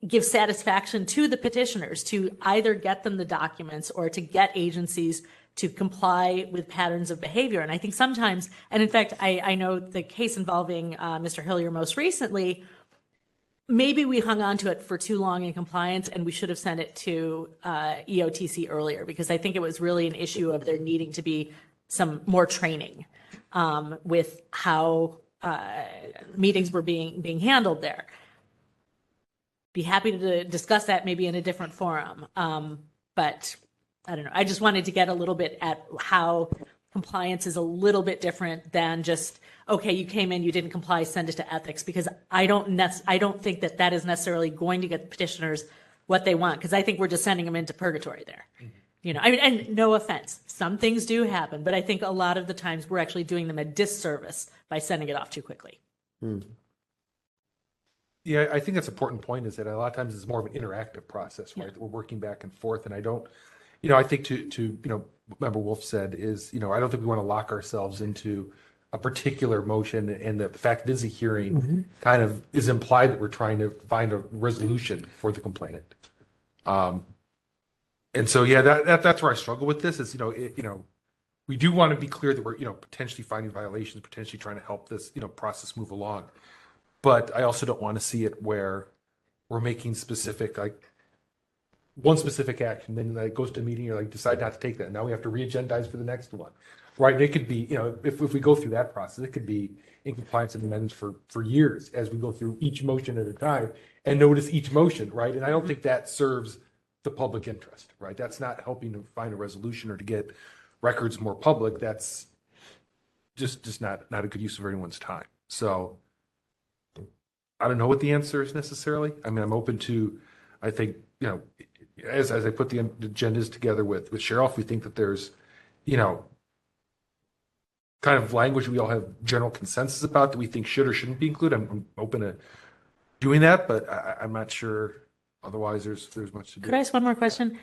give satisfaction to the petitioners to either get them the documents or to get agencies to comply with patterns of behavior. And I think sometimes, and in fact, I know the case involving Mr. Hillier most recently, maybe we hung on to it for too long in compliance, and we should have sent it to EOTC earlier, because I think it was really an issue of there needing to be some more training with how meetings were being handled there. Be happy to discuss that maybe in a different forum. But I don't know. I just wanted to get a little bit at how compliance is a little bit different than just, okay, you came in, you didn't comply, send it to ethics, because I don't think that is necessarily going to get petitioners what they want, because I think we're just sending them into purgatory there. And no offense, some things do happen, but I think a lot of the times we're actually doing them a disservice by sending it off too quickly. Yeah, I think that's an important point, is that a lot of times it's more of an interactive process, right? We're working back and forth, and I don't, I think to Member Wolf said is, I don't think we want to lock ourselves into a particular motion, and the fact it is a hearing kind of is implied that we're trying to find a resolution for the complainant. And so, yeah, that's where I struggle with this is, we do want to be clear that we're, potentially finding violations, potentially trying to help this, process move along. But I also don't want to see it where we're making specific, like, one specific action, then it goes to a meeting, you're like, decide not to take that. Now we have to re-agendize for the next one, right? And it could be, if we go through that process, it could be in compliance amendments for years as we go through each motion at a time and notice each motion, right? And I don't think that serves the public interest, right? That's not helping to find a resolution or to get records more public. That's just not a good use of everyone's time. So I don't know what the answer is necessarily. I mean, I'm open to, I think, as I put the agendas together with Cheryl, if we think that there's, kind of language we all have general consensus about that we think should or shouldn't be included, I'm open to doing that, but I'm not sure. Otherwise, there's much to do. Could I ask one more question?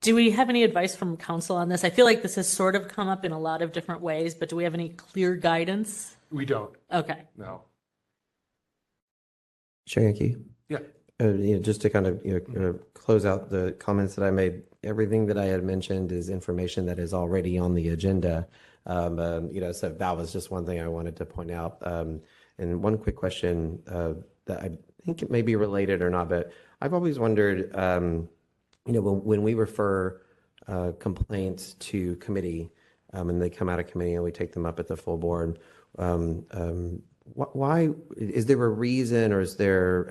Do we have any advice from council on this? I feel like this has sort of come up in a lot of different ways, but do we have any clear guidance? We don't. Okay. No. Chair Yankee? Yeah. Just to kind of close out the comments that I made, everything that I had mentioned is information that is already on the agenda. So that was just one thing I wanted to point out. And one quick question that I think it may be related or not, but I've always wondered, when we refer complaints to committee and they come out of committee and we take them up at the full board, why is there a reason, or is there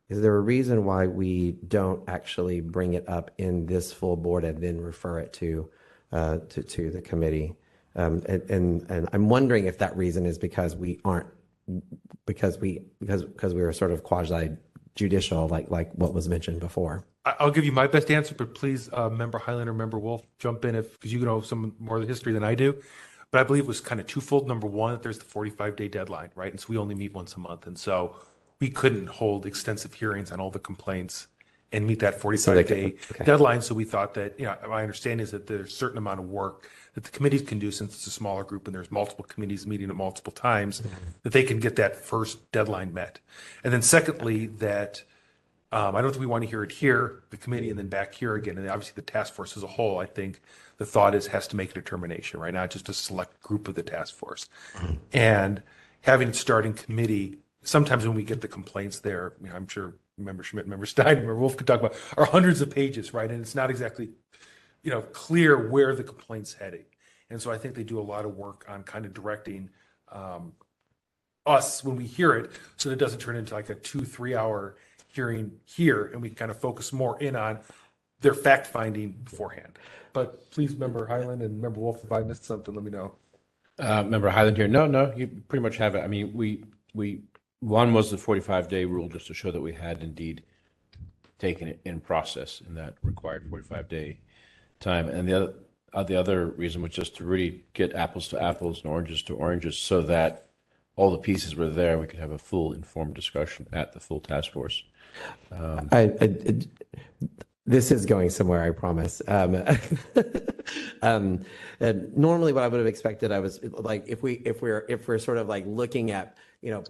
a reason why we don't actually bring it up in this full board and then refer it to the committee? And I'm wondering if that reason is because we aren't, because we were sort of quasi judicial, like what was mentioned before. I'll give you my best answer, but please, Member Highlander, Member Wolf, jump in because you know some more of the history than I do. But I believe it was kind of twofold. Number one, that there's the 45-day deadline, right? And so we only meet once a month. And so we couldn't hold extensive hearings on all the complaints and meet that 45-day deadline. So we thought that, my understanding is that there's a certain amount of work that the committees can do, since it's a smaller group and there's multiple committees meeting at multiple times, that they can get that first deadline met. And then secondly, that I don't think we want to hear it here, the committee, and then back here again. And obviously the task force as a whole, I think the thought has to make a determination, right? Not just a select group of the task force. And having it start in committee, sometimes when we get the complaints there, I'm sure Member Schmidt, Member Stein, Member Wolf could talk about, are hundreds of pages, right? And it's not exactly, clear where the complaint's heading. And so I think they do a lot of work on kind of directing us when we hear it, so that it doesn't turn into like a 2-3 hour hearing here, and we kind of focus more in on their fact finding beforehand. But please, Member Highland and Member Wolf, if I missed something, let me know. Member Highland here. No, you pretty much have it. I mean, one was the 45-day rule just to show that we had indeed taken it in process in that required 45-day time. And the other reason was just to really get apples to apples and oranges to oranges so that all the pieces were there. We could have a full informed discussion at the full task force. This is going somewhere, I promise. Normally, what I would have expected, I was like, if we're sort of like looking at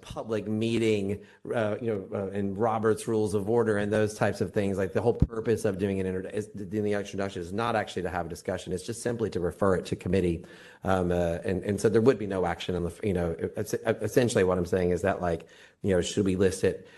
public meeting, and Robert's Rules of Order and those types of things, like the whole purpose of doing the introduction is not actually to have a discussion. It's just simply to refer it to committee, and so there would be no action on the. Essentially, what I'm saying is that should we list it?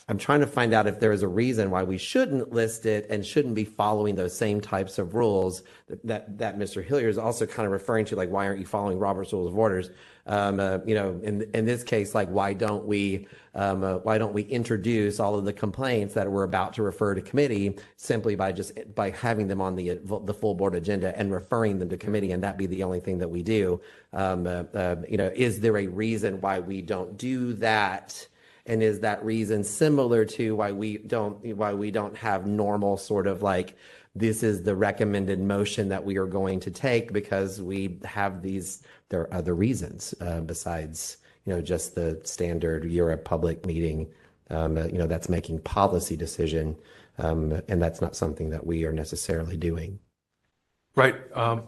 I'm trying to find out if there is a reason why we shouldn't list it and shouldn't be following those same types of rules that Mr. Hillier is also kind of referring to, like, why aren't you following Robert's Rules of Orders? In this case, like, why don't we introduce all of the complaints that we're about to refer to committee simply by having them on the full board agenda and referring them to committee, and that be the only thing that we do? Is there a reason why we don't do that? And is that reason similar to why we don't have normal sort of like, this is the recommended motion that we are going to take because we have these, there are other reasons besides, just the standard, you're a public meeting, that's making policy decision. And that's not something that we are necessarily doing. Right. I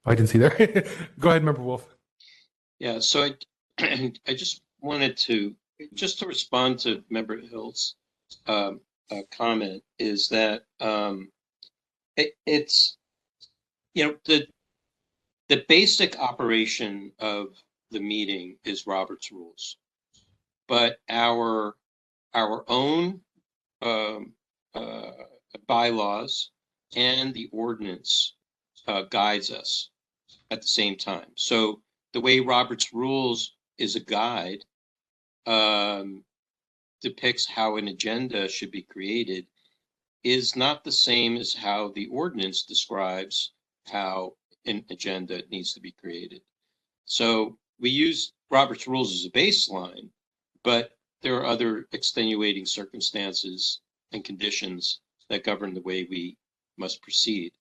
didn't see there. Go ahead, Member Wolf. Yeah, so I just wanted to respond to Member Hill's comment is that it's the basic operation of the meeting is Robert's Rules, but our own bylaws and the ordinance guides us at the same time. So the way Robert's Rules is a guide, depicts how an agenda should be created, is not the same as how the ordinance describes how an agenda needs to be created. So we use Robert's Rules as a baseline, but there are other extenuating circumstances and conditions that govern the way we must proceed.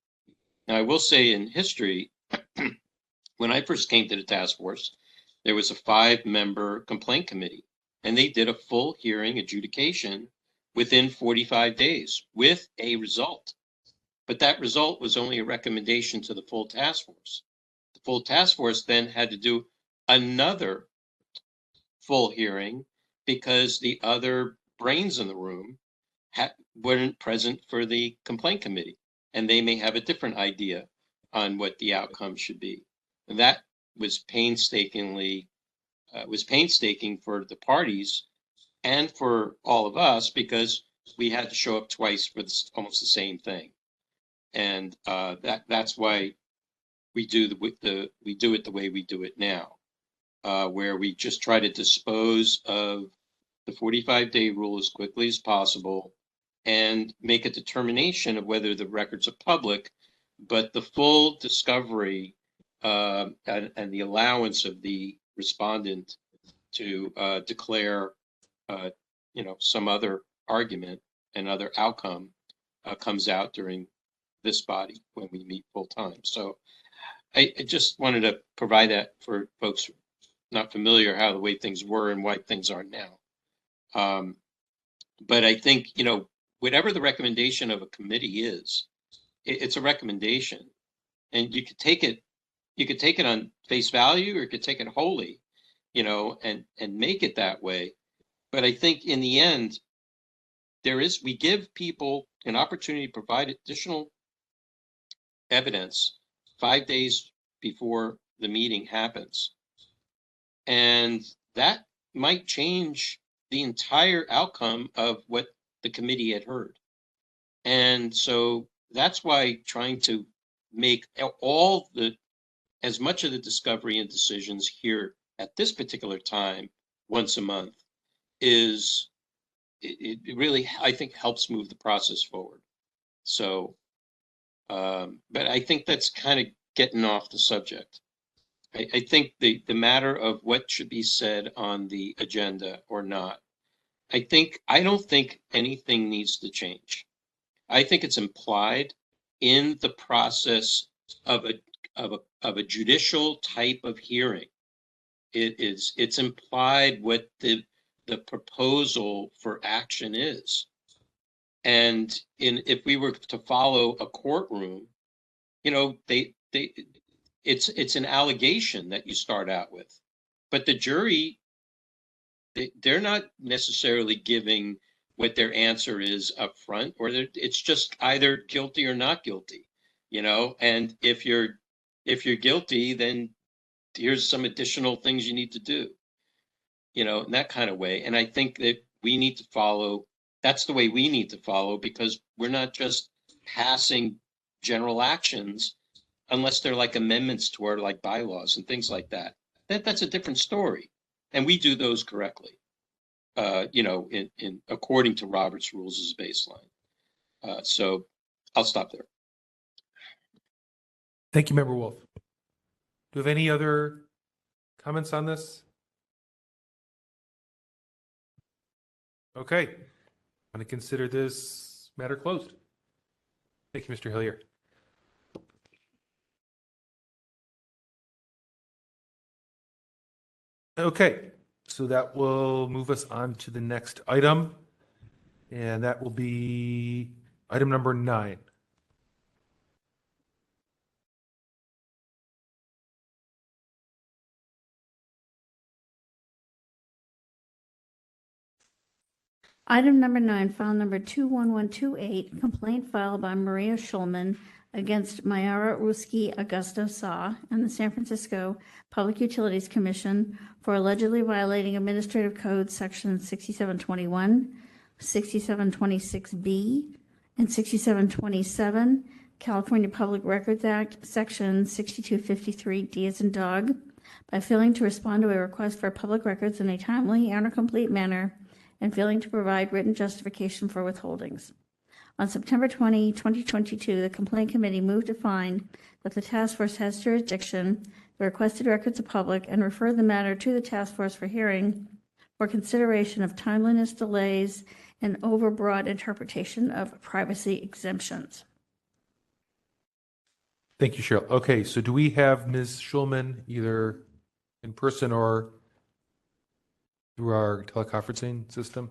Now, I will say in history, when I first came to the task force, there was a 5-member complaint committee, and they did a full hearing adjudication within 45 days with a result. But that result was only a recommendation to the full task force. The full task force then had to do another full hearing because the other brains in the room weren't present for the complaint committee, and they may have a different idea on what the outcome should be. And that was painstaking for the parties and for all of us because we had to show up twice for almost the same thing. And that's why we do it the way we do it now, where we just try to dispose of the 45-day rule as quickly as possible and make a determination of whether the records are public, but the full discovery and the allowance of the respondent to declare, some other argument and other outcome comes out during this body when we meet full time. So I just wanted to provide that for folks not familiar how the way things were and why things are now. But I think, whatever the recommendation of a committee is, it's a recommendation, and you could take it on face value, or you could take it wholly, and make it that way. But I think in the end, we give people an opportunity to provide additional evidence 5 days before the meeting happens. And that might change the entire outcome of what the committee had heard. And so that's why trying to make as much of the discovery and decisions here at this particular time, once a month, it really, I think, helps move the process forward. So, but I think that's kind of getting off the subject. I think the matter of what should be said on the agenda or not, I don't think anything needs to change. I think it's implied in the process of a judicial type of hearing. It's implied what the proposal for action is. And if we were to follow a courtroom, it's an allegation that you start out with, but the jury, they're not necessarily giving what their answer is up front, or it's just either guilty or not guilty, and if you're guilty, then here's some additional things you need to do, in that kind of way. And I think that that's the way we need to follow, because we're not just passing general actions unless they're like amendments to our like bylaws and things like that. That's a different story. And we do those correctly, in according to Robert's rules as a baseline. So I'll stop there. Thank you, Member Wolf. Do you have any other comments on this? Okay. I'm going to consider this matter closed. Thank you, Mr. Hillier. Okay, so that will move us on to the next item, and that will be item number 9. Item number 9, file number 21128, complaint filed by Maria Schulman against Mayara Ruski Augusto Sa and the San Francisco Public Utilities Commission for allegedly violating Administrative Code Section 6721, 6726B, and 6727, California Public Records Act, Section 6253, D as in dog, by failing to respond to a request for public records in a timely and or complete manner, and failing to provide written justification for withholdings. On September 20, 2022, the Complaint Committee moved to find that the task force has jurisdiction, the requested records are public, and refer the matter to the task force for hearing for consideration of timeliness delays and overbroad interpretation of privacy exemptions. Thank you, Cheryl. Okay, so do we have Ms. Schulman either in person or through our teleconferencing system?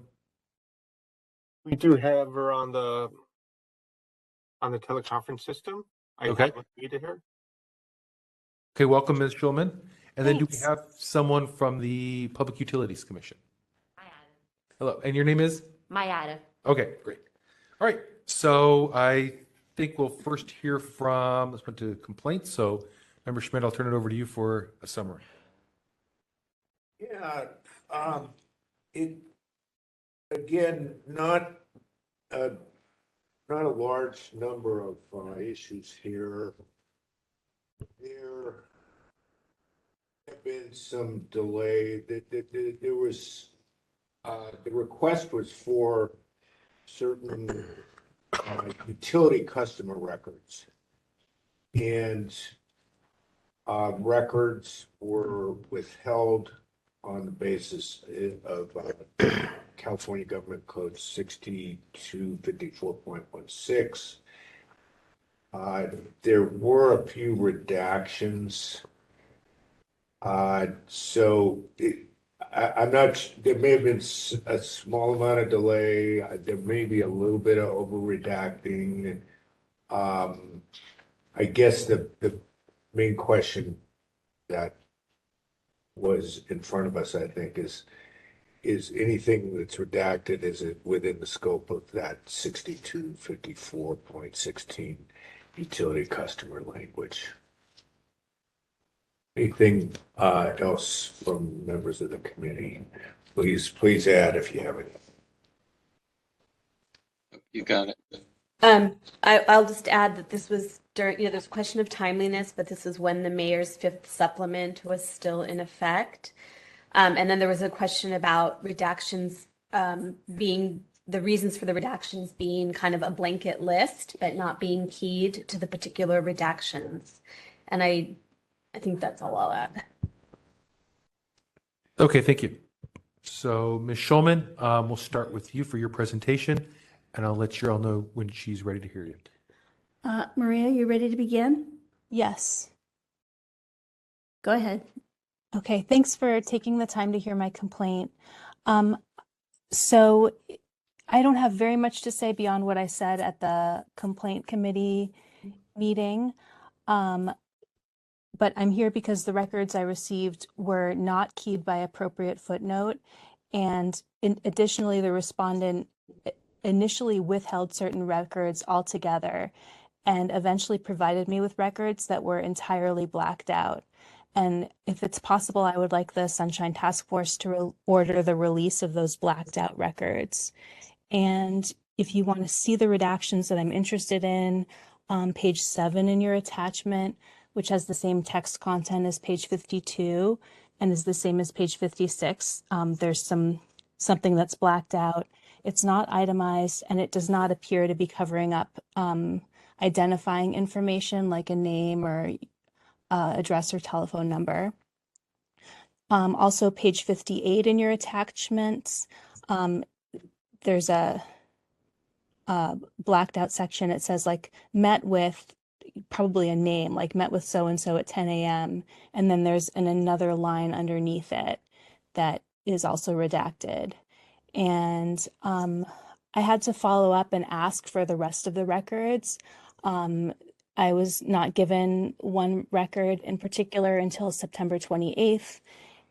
We do have her on the teleconference system. Okay. I muted her. Okay, welcome, Ms. Schulman. And then do we Thanks. have someone from the Public Utilities Commission? Hello, and your name is? Mayada. Okay, great. All right, so I think we'll first hear from, let's go to complaints. So Member Schmidt, I'll turn it over to you for a summary. Yeah, it, again, not a large number of issues here. There have been some delay. There was, the request was for certain utility customer records. And records were withheld on the basis of California Government Code 6254.16. There were a few redactions. So I'm not, there may have been a small amount of delay. There may be a little bit of over redacting. I guess the main question that was in front of us, I think, is anything that's redacted, is it within the scope of that 6254.16 utility customer language? Anything else from members of the committee? Please add if you have any. You got it. I'll just add that this was during, there's a question of timeliness, but this is when the mayor's 5th supplement was still in effect. And then there was a question about redactions being, the reasons for the redactions being kind of a blanket list, but not being keyed to the particular redactions. And I think that's all I'll add. Okay, thank you. So Ms. Schulman, we'll start with you for your presentation, and I'll let Cheryl know when she's ready to hear you. Maria, you ready to begin? Yes. Go ahead. Okay, thanks for taking the time to hear my complaint. So I don't have very much to say beyond what I said at the complaint committee meeting. But I'm here because the records I received were not keyed by appropriate footnote. And additionally, the respondent initially withheld certain records altogether and eventually provided me with records that were entirely blacked out. And if it's possible, I would like the Sunshine Task Force to order the release of those blacked out records. And if you want to see the redactions that I'm interested in, page 7 in your attachment, which has the same text content as page 52 and is the same as page 56, there's something that's blacked out. It's not itemized, and it does not appear to be covering up identifying information like a name or address or telephone number. Also, page 58 in your attachments, there's a blacked out section. It says like met with probably a name, like met with so-and-so at 10 a.m. And then there's another line underneath it that is also redacted. And I had to follow up and ask for the rest of the records. I was not given one record in particular until September 28th.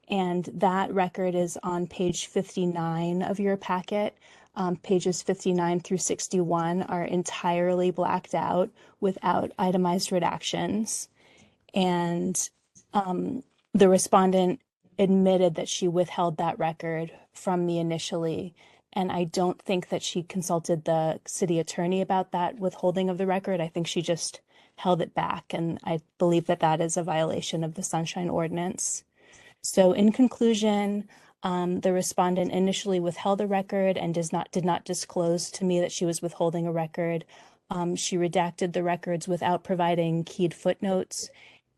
And that record is on page 59 of your packet. Pages 59 through 61 are entirely blacked out without itemized redactions. And the respondent admitted that she withheld that record from me initially. And I don't think that she consulted the city attorney about that withholding of the record. I think she just held it back. And I believe that that is a violation of the Sunshine Ordinance. So in conclusion, the respondent initially withheld a record and did not disclose to me that she was withholding a record. She redacted the records without providing keyed footnotes.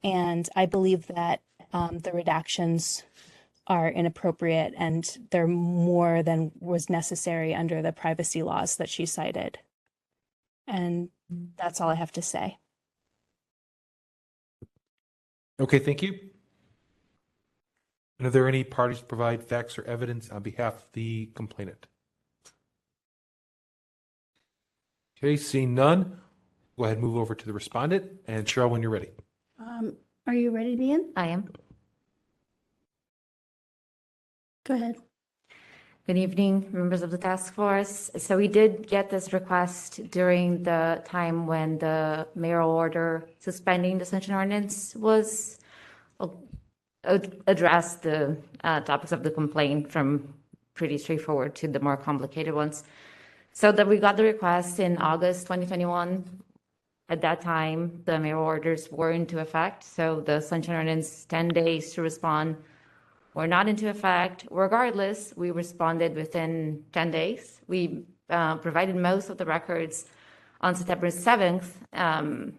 And I believe that the redactions are inappropriate and they're more than was necessary under the privacy laws that she cited. And that's all I have to say. Okay, thank you. And are there any parties to provide facts or evidence on behalf of the complainant? Okay, seeing none, go ahead and move over to the respondent. And Cheryl, when you're ready. Are you ready to begin? I am. Go ahead. Good evening, members of the task force. So we did get this request during the time when the mayoral order suspending the Sunshine Ordinance was addressed. The topics of the complaint from pretty straightforward to the more complicated ones. So that we got the request in August 2021. At that time, the mayoral orders were into effect. So the Sunshine Ordinance 10 days to respond were not into effect. Regardless, we responded within 10 days. We provided most of the records on September 7th.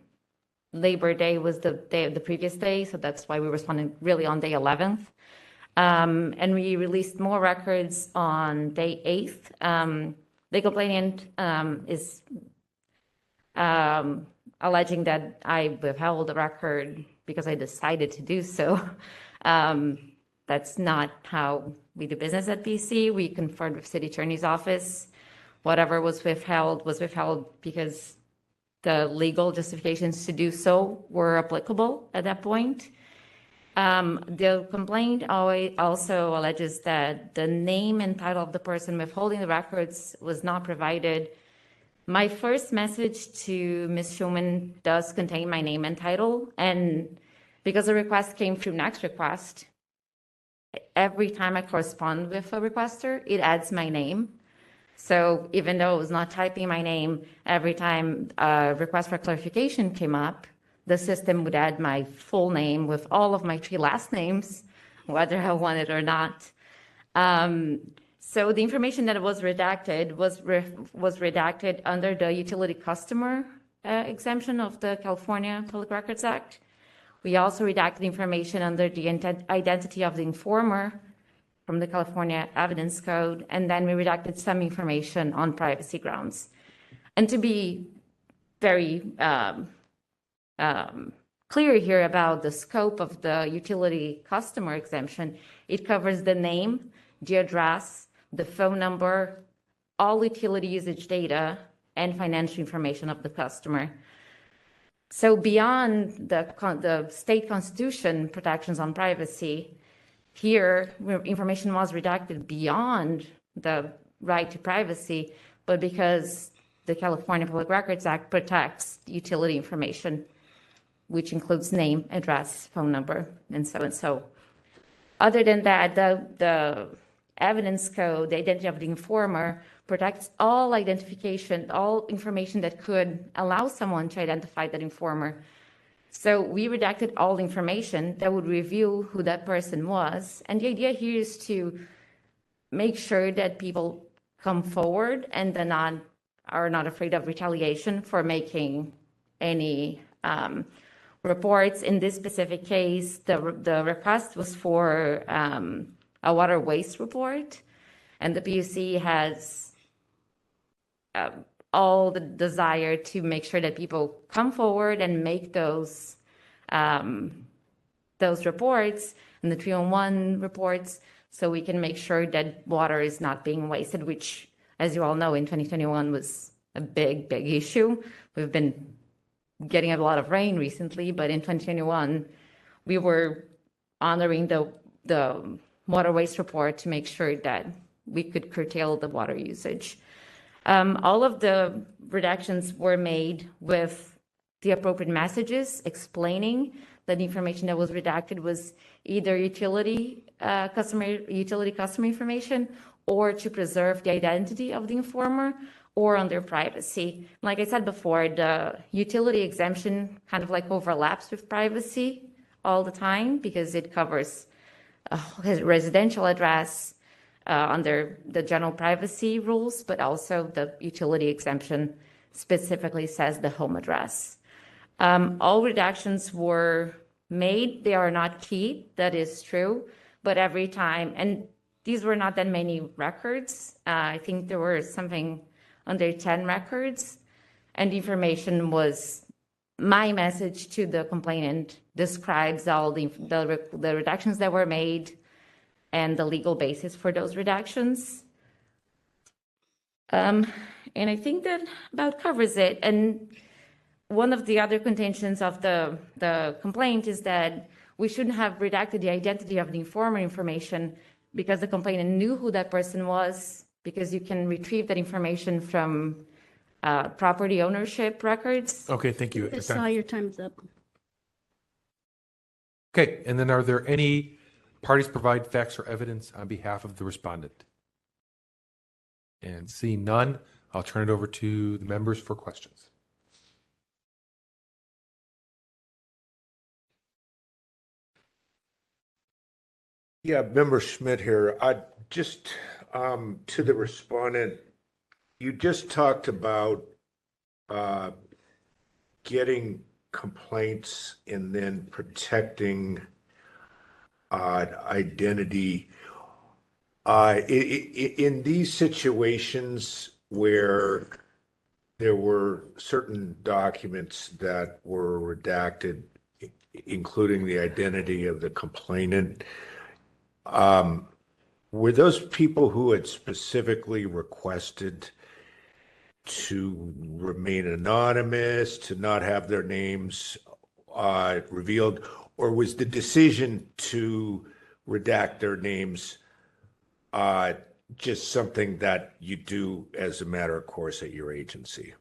Labor Day was the previous day, so that's why we responded really on day 11th. And we released more records on day 8th. The complainant is alleging that I withheld the record because I decided to do so. That's not how we do business at BC. We conferred with City Attorney's Office. Whatever was withheld because the legal justifications to do so were applicable at that point. The complaint also alleges that the name and title of the person withholding the records was not provided. My first message to Ms. Schulman does contain my name and title, and because the request came through Next Request, every time I correspond with a requester, it adds my name. So even though it was not typing my name, every time a request for clarification came up, the system would add my full name with all of my 3 last names, whether I want it or not. So the information that was redacted was redacted under the utility customer exemption of the California Public Records Act, We also redacted information under the identity of the informer from the California Evidence Code, and then we redacted some information on privacy grounds. And to be very clear here about the scope of the utility customer exemption, it covers the name, the address, the phone number, all utility usage data, and financial information of the customer. So beyond the state constitution protections on privacy, here information was redacted beyond the right to privacy, but because the California Public Records Act protects utility information, which includes name, address, phone number, and so and so. Other than that, the evidence code, the identity of the informer, protects all identification, all information that could allow someone to identify that informer. So we redacted all information that would reveal who that person was. And the idea here is to make sure that people come forward and are not afraid of retaliation for making any reports. In this specific case, the request was for a water waste report, and the PUC has all the desire to make sure that people come forward and make those reports and the 301 reports, so we can make sure that water is not being wasted, which, as you all know, in 2021 was a big issue. We've been getting a lot of rain recently, but in 2021, we were honoring the water waste report to make sure that we could curtail the water usage. All of the redactions were made with the appropriate messages explaining that the information that was redacted was either utility customer information, or to preserve the identity of the informer, or under privacy. Like I said before, the utility exemption kind of like overlaps with privacy all the time because it covers residential address under the general privacy rules, but also the utility exemption specifically says the home address. All redactions were made. They are not keyed, that is true, but every time, and these were not that many records. I think there were something under 10 records, and the information was, my message to the complainant describes all the redactions that were made and the legal basis for those redactions. And I think that about covers it. And one of the other contentions of the complaint is that we shouldn't have redacted the identity of the informer information because the complainant knew who that person was, because you can retrieve that information from property ownership records. Okay, thank you. I saw your time's up. Okay, and then are there any parties provide facts or evidence on behalf of the respondent? And seeing none, I'll turn it over to the members for questions. Yeah, Member Schmidt here. Just to the respondent, you just talked about getting complaints and then protecting identity. In these situations where there were certain documents that were redacted, including the identity of the complainant, were those people who had specifically requested to remain anonymous, to not have their names revealed, or was the decision to redact their names just something that you do as a matter of course at your agency?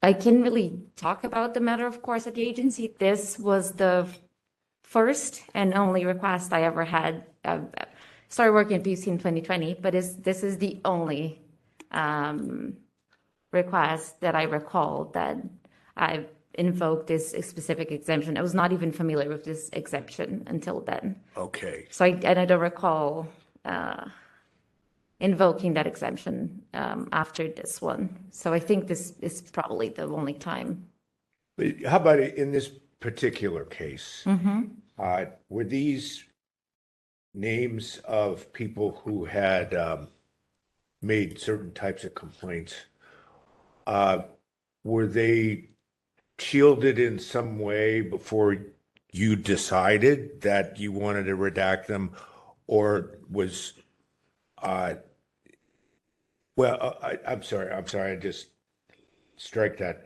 I can't really talk about the matter of course at the agency. This was the first and only request I ever had. Started working at PUC in 2020, but this is the only request that I recall that I've invoked this specific exemption. I was not even familiar with this exemption until then. Okay. So I don't recall invoking that exemption after this one. So I think this is probably the only time. How about in this particular case, Mm-hmm. were these names of people who had made certain types of complaints? Were they shielded in some way before you decided that you wanted to redact them, or was I'm sorry, I just strike that.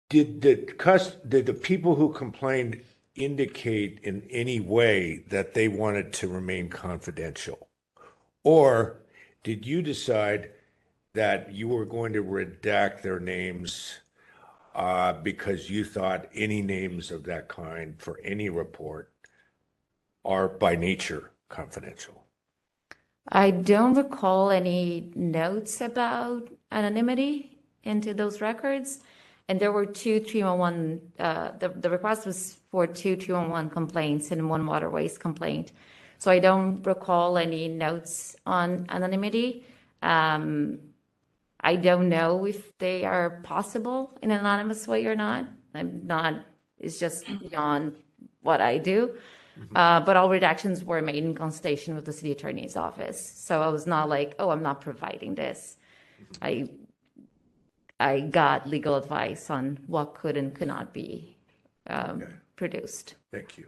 Did the people who complained indicate in any way that they wanted to remain confidential? Or did you decide that you were going to redact their names because you thought any names of that kind for any report are by nature confidential? I don't recall any notes about anonymity into those records. And there were two 311, the request was for two 311 complaints and one water waste complaint. So I don't recall any notes on anonymity. I don't know if they are possible in an anonymous way or not. It's just beyond what I do. But all redactions were made in consultation with the city attorney's office. So I was not like, oh, I'm not providing this. I got legal advice on what could and could not be produced. Thank you.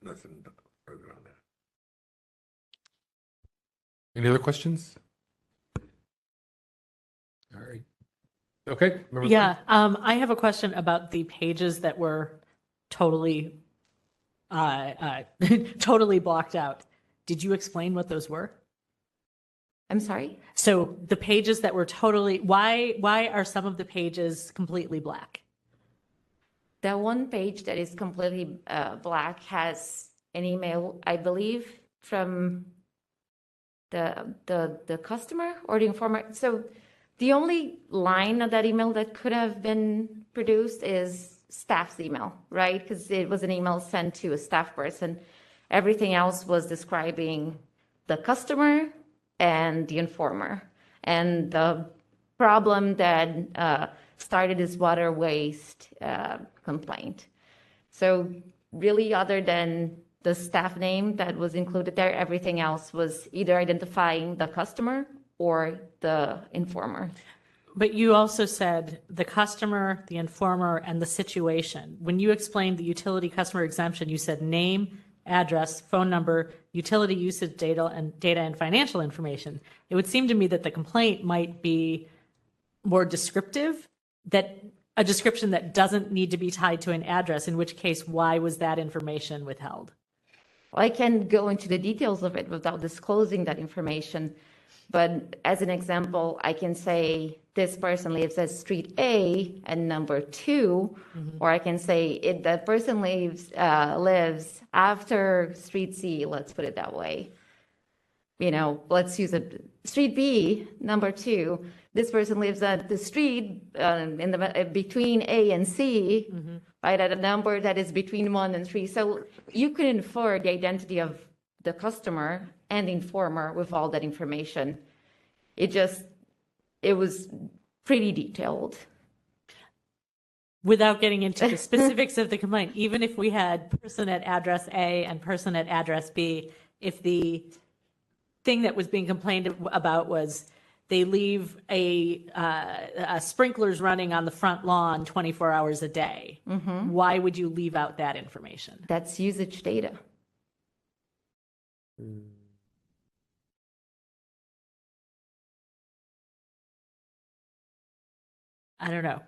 Nothing further on that. Any other questions? All right. Okay. Yeah, I have a question about the pages that were totally totally blocked out. Did you explain what those were? I'm sorry? So the pages that were totally, why are some of the pages completely black? The one page that is completely black has an email, I believe, from the customer or the informer. So the only line of that email that could have been produced is staff's email, right? Because it was an email sent to a staff person. Everything else was describing the customer and the informer. And the problem that started this water waste complaint. So really, other than the staff name that was included there, everything else was either identifying the customer or the informer. But you also said the customer, the informer, and the situation. When you explained the utility customer exemption, you said name, address, phone number, utility usage data and financial information. It would seem to me that the complaint might be more descriptive, that a description that doesn't need to be tied to an address, in which case, why was that information withheld? Well, I can go into the details of it without disclosing that information. But as an example, I can say this person lives at street A and number 2, or I can say that person lives after street C, let's put it that way. You know, let's use it. Street B, number 2. This person lives at the street between A and C, right, at a number that is between 1 and 3. So you could infer the identity of the customer and informer with all that information. It was pretty detailed. Without getting into the specifics of the complaint, even if we had person at address A and person at address B, if the thing that was being complained about was they leave a sprinklers running on the front lawn 24 hours a day, why would you leave out that information? That's usage data. I don't know.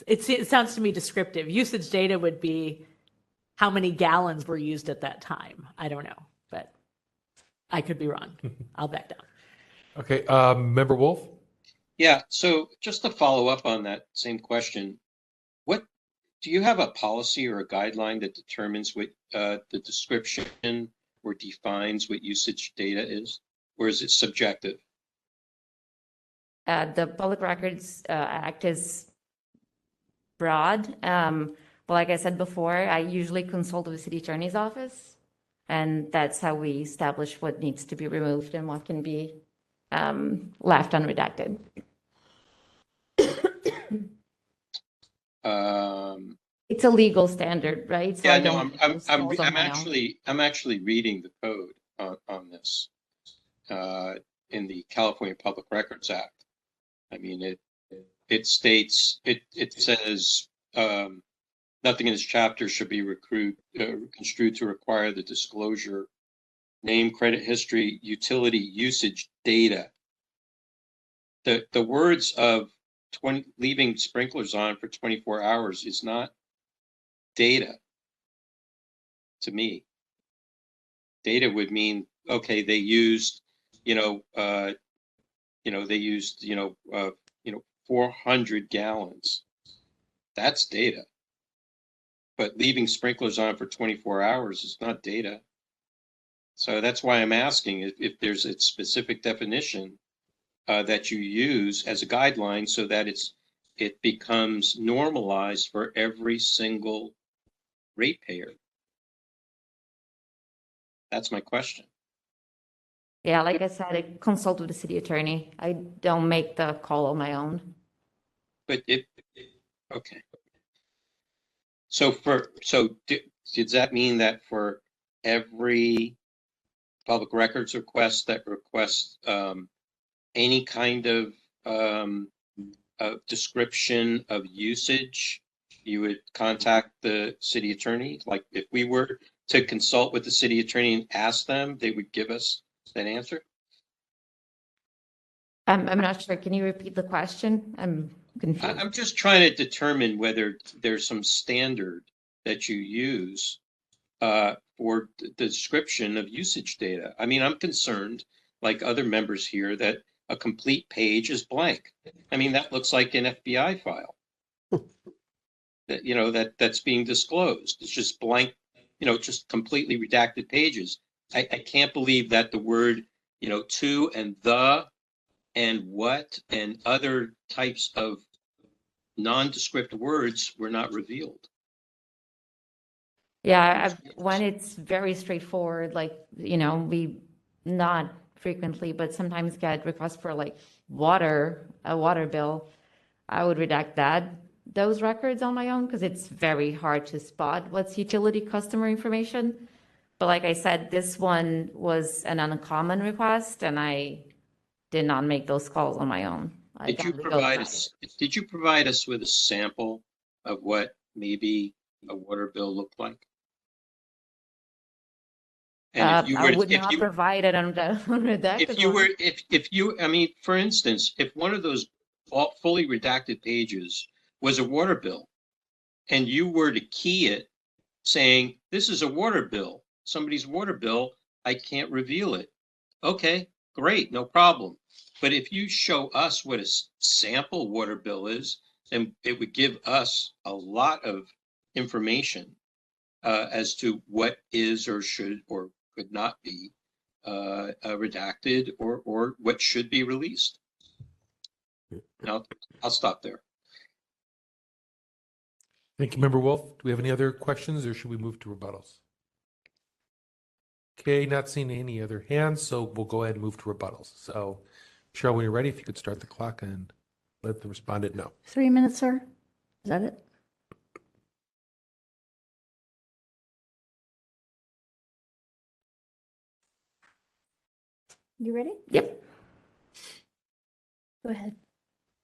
It sounds to me descriptive. Usage data would be how many gallons were used at that time. I don't know, but I could be wrong. I'll back down. Okay, Member Wolf? Yeah, so just to follow up on that same question, what do you have a policy or a guideline that determines what the description or defines what usage data is, or is it subjective? The Public Records Act is broad. But like I said before, I usually consult with the city attorney's office, and that's how we establish what needs to be removed and what can be left unredacted. It's a legal standard, right? So Yeah, I no, don't make those calls on my own. I'm actually reading the code on this in the California Public Records Act. I mean, it states, it says, nothing in this chapter should be construed to require the disclosure, name, credit history, utility usage data. The words of leaving sprinklers on for 24 hours is not data to me. Data would mean, okay, they used, they used, 400 gallons. That's data. But leaving sprinklers on for 24 hours is not data. So that's why I'm asking if there's a specific definition that you use as a guideline so that it becomes normalized for every single ratepayer. That's my question. Yeah, like I said, I consult with the city attorney. I don't make the call on my own. But okay. So does that mean that for every public records request that requests any kind of description of usage, you would contact the city attorney? Like if we were to consult with the city attorney and ask them, they would give us that answer? I'm not sure. Can you repeat the question? I'm confused. I'm just trying to determine whether there's some standard that you use for the description of usage data. I mean, I'm concerned, like other members here, that a complete page is blank. I mean, that looks like an FBI file that that's being disclosed. It's just blank, just completely redacted pages. I can't believe that the word, to and the and what and other types of nondescript words were not revealed. Yeah, when it's very straightforward, like, we not frequently, but sometimes get requests for like a water bill. I would redact those records on my own because it's very hard to spot what's utility customer information. But like I said, this one was an uncommon request and I did not make those calls on my own. Did you provide us with a sample of what maybe a water bill looked like? And I would not provide it on redacted. I mean, for instance, if one of those fully redacted pages was a water bill and you were to key it saying, this is a water bill, somebody's water bill, I can't reveal it. Okay, great, no problem. But if you show us what a sample water bill is, then it would give us a lot of information as to what is or should or could not be redacted or what should be released. Now, I'll stop there. Thank you, Member Wolf. Do we have any other questions or should we move to rebuttals? Okay, not seeing any other hands, so we'll go ahead and move to rebuttals. So, Cheryl, when you're ready, if you could start the clock and let the respondent know. 3 minutes, sir. Is that it? You ready? Yep. Go ahead.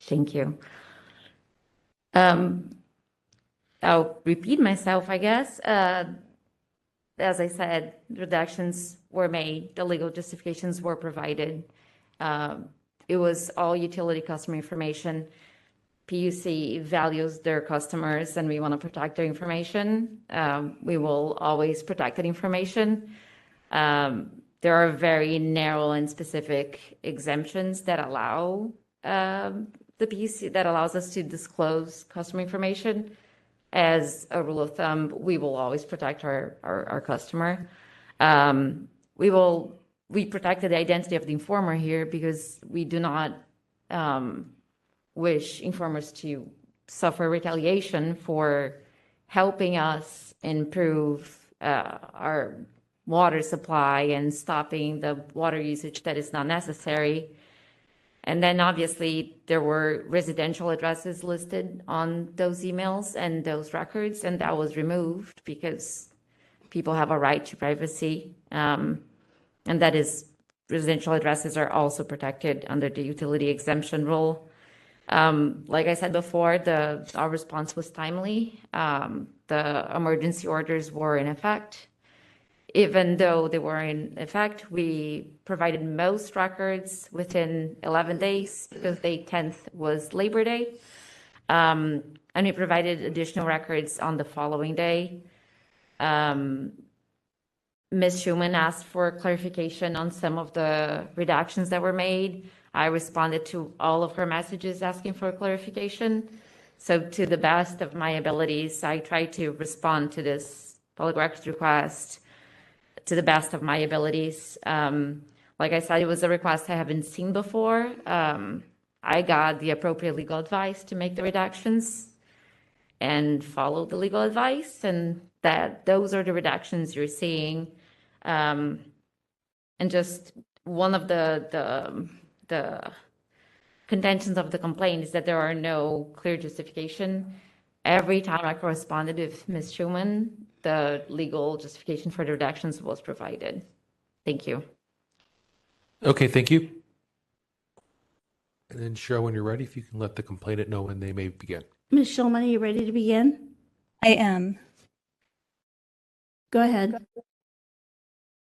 Thank you. I'll repeat myself, I guess. As I said, redactions were made, the legal justifications were provided. It was all utility customer information. PUC values their customers and we want to protect their information. We will always protect that information. There are very narrow and specific exemptions that allow the PUC, that allows us to disclose customer information. As a rule of thumb, we will always protect our customer. We protected the identity of the informer here because we do not wish informers to suffer retaliation for helping us improve our water supply and stopping the water usage that is not necessary. And then obviously there were residential addresses listed on those emails and those records, and that was removed because people have a right to privacy. And that is, residential addresses are also protected under the utility exemption rule. Like I said before, our response was timely. The emergency orders were in effect. Even though they were in effect, we provided most records within 11 days because Day 10th was Labor Day. And we provided additional records on the following day. Ms. Schumann asked for clarification on some of the redactions that were made. I responded to all of her messages asking for clarification. So to the best of my abilities, I tried to respond to this public records request to the best of my abilities. Like I said, it was a request I haven't seen before. I got the appropriate legal advice to make the redactions and follow the legal advice, and those are the redactions you're seeing. And just one of the contentions of the complaint is that there are no clear justification. Every time I corresponded with Ms. Schumann, the legal justification for the redactions was provided. Thank you. Okay, thank you. And then Cheryl, when you're ready, if you can let the complainant know when they may begin. Ms. Schulman, are you ready to begin? I am. Go ahead.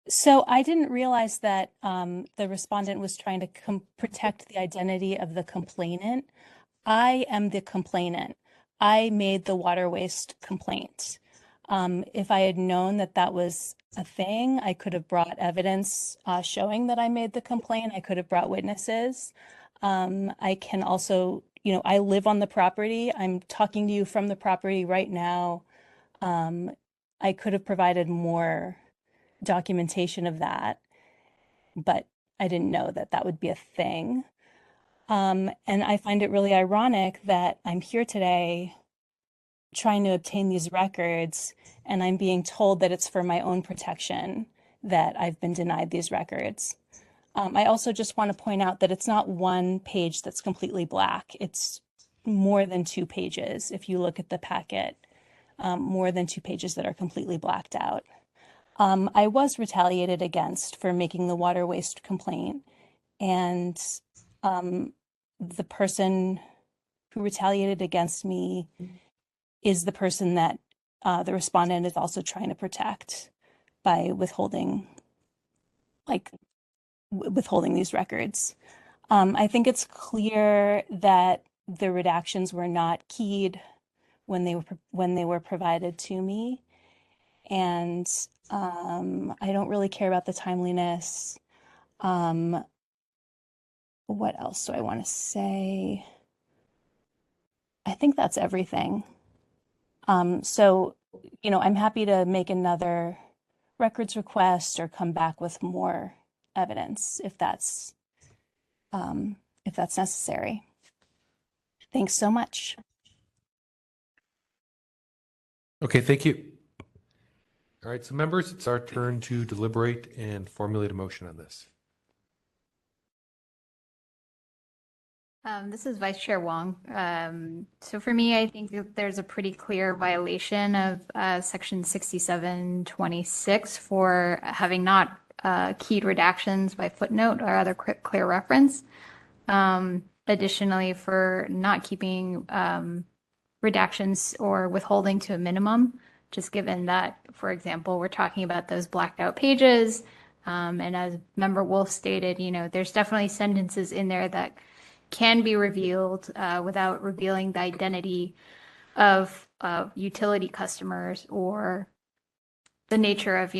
So I didn't realize that the respondent was trying to protect the identity of the complainant. I am the complainant. I made the water waste complaint. If I had known that that was a thing, I could have brought evidence showing that I made the complaint. I could have brought witnesses. I can also, I live on the property. I'm talking to you from the property right now. I could have provided more documentation of that, but I didn't know that that would be a thing. And I find it really ironic that I'm here today trying to obtain these records, and I'm being told that it's for my own protection that I've been denied these records. I also just want to point out that it's not one page that's completely black. It's more than 2 pages. If you look at the packet, more than 2 pages that are completely blacked out. I was retaliated against for making the water waste complaint, and the person who retaliated against me is the person that the respondent is also trying to protect by withholding these records. I think it's clear that the redactions were not keyed when they were provided to me, and I don't really care about the timeliness. What else do I want to say? I think that's everything. So, I'm happy to make another records request or come back with more evidence if that's necessary. Thanks so much. Okay, thank you. All right, so members, it's our turn to deliberate and formulate a motion on this. This is Vice Chair Wong. So for me, I think that there's a pretty clear violation of Section 6726 for having not keyed redactions by footnote or other clear reference. Additionally, for not keeping redactions or withholding to a minimum, just given that, for example, we're talking about those blacked out pages. And as Member Wolf stated, there's definitely sentences in there that can be revealed without revealing the identity of utility customers or the nature of,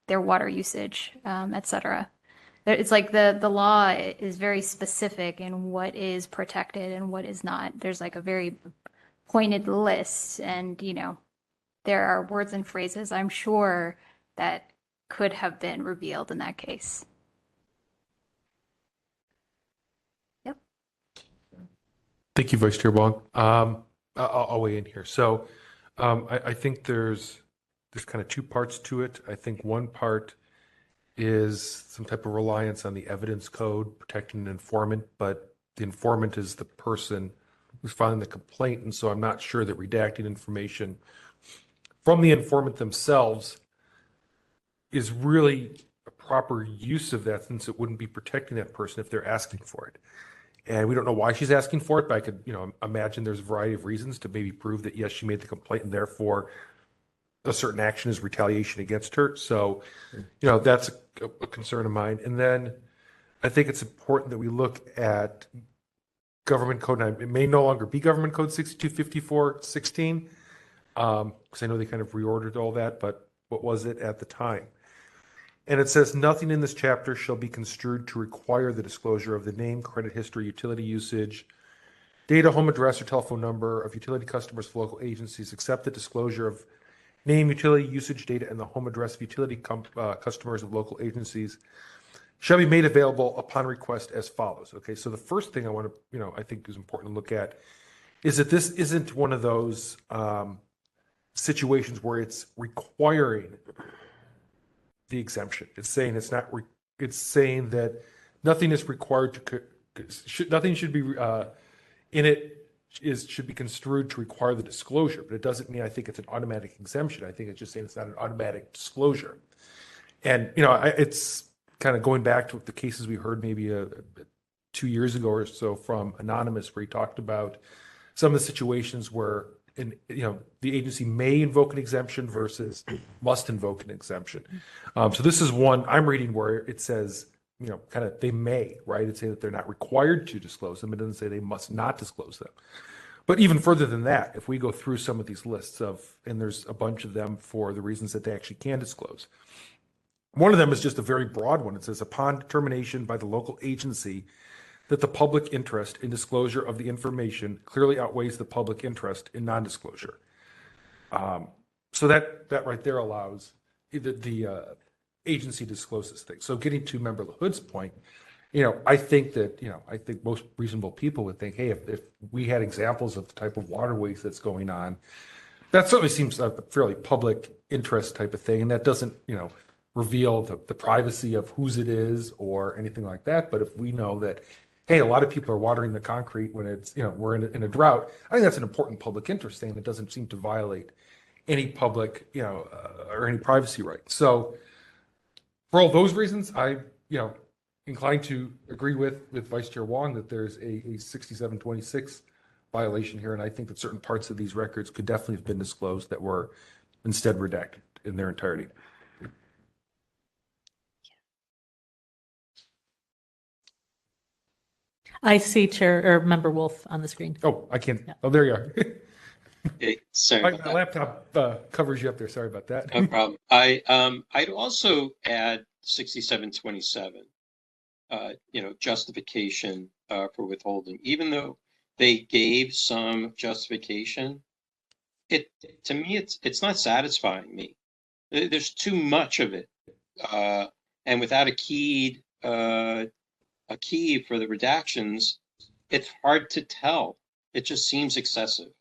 their water usage, et cetera. It's like the law is very specific in what is protected and what is not. There's like a very pointed list, and, there are words and phrases, I'm sure, that could have been revealed in that case. Thank you, Vice Chair Wong. I'll weigh in here. So I think there's kind of 2 parts to it. I think one part is some type of reliance on the evidence code protecting an informant, but the informant is the person who's filing the complaint, and so I'm not sure that redacting information from the informant themselves is really a proper use of that, since it wouldn't be protecting that person if they're asking for it. And we don't know why she's asking for it, but I could, imagine there's a variety of reasons to maybe prove that, yes, she made the complaint and therefore a certain action is retaliation against her. So, that's a concern of mine. And then I think it's important that we look at Government Code 9. It may no longer be Government Code 6254-16, because I know they kind of reordered all that, but what was it at the time? And it says, nothing in this chapter shall be construed to require the disclosure of the name, credit history, utility usage, data, home address, or telephone number of utility customers for local agencies, except the disclosure of name, utility usage data, and the home address of utility customers of local agencies shall be made available upon request as follows. Okay, so the first thing I want to, I think is important to look at is that this isn't one of those situations where it's requiring the exemption. It's saying it's not. It's saying that nothing is required to. Nothing should be in it should be construed to require the disclosure. But it doesn't mean I think it's an automatic exemption. I think it's just saying it's not an automatic disclosure. And it's kind of going back to the cases we heard maybe 2 years ago or so from Anonymous, where he talked about some of the situations where the agency may invoke an exemption versus must invoke an exemption. So this is one I'm reading where it says, kind of they may, right? It's saying that they're not required to disclose them. It doesn't say they must not disclose them. But even further than that, if we go through some of these lists and there's a bunch of them for the reasons that they actually can disclose. One of them is just a very broad one. It says, upon determination by the local agency that the public interest in disclosure of the information clearly outweighs the public interest in non-disclosure. So that right there allows the agency discloses things. So getting to Member LaHood's point, I think that, I think most reasonable people would think, hey, if we had examples of the type of waterways that's going on, that certainly seems a fairly public interest type of thing. And that doesn't, reveal the privacy of whose it is or anything like that. But if we know that, hey, a lot of people are watering the concrete when it's, we're in a drought, I think that's an important public interest thing that doesn't seem to violate any public, or any privacy rights. So for all those reasons, I, inclined to agree with Vice Chair Wong that there's a 6726 violation here. And I think that certain parts of these records could definitely have been disclosed that were instead redacted in their entirety. I see Member Wolf on the screen. Oh, I can't. Yeah. Oh, there you are. Okay, sorry. My laptop covers you up there. Sorry about that. No problem. I'd also add 6727. Justification for withholding. Even though they gave some justification, to me it's not satisfying me. There's too much of it, and without a key for the redactions, it's hard to tell. It just seems excessive.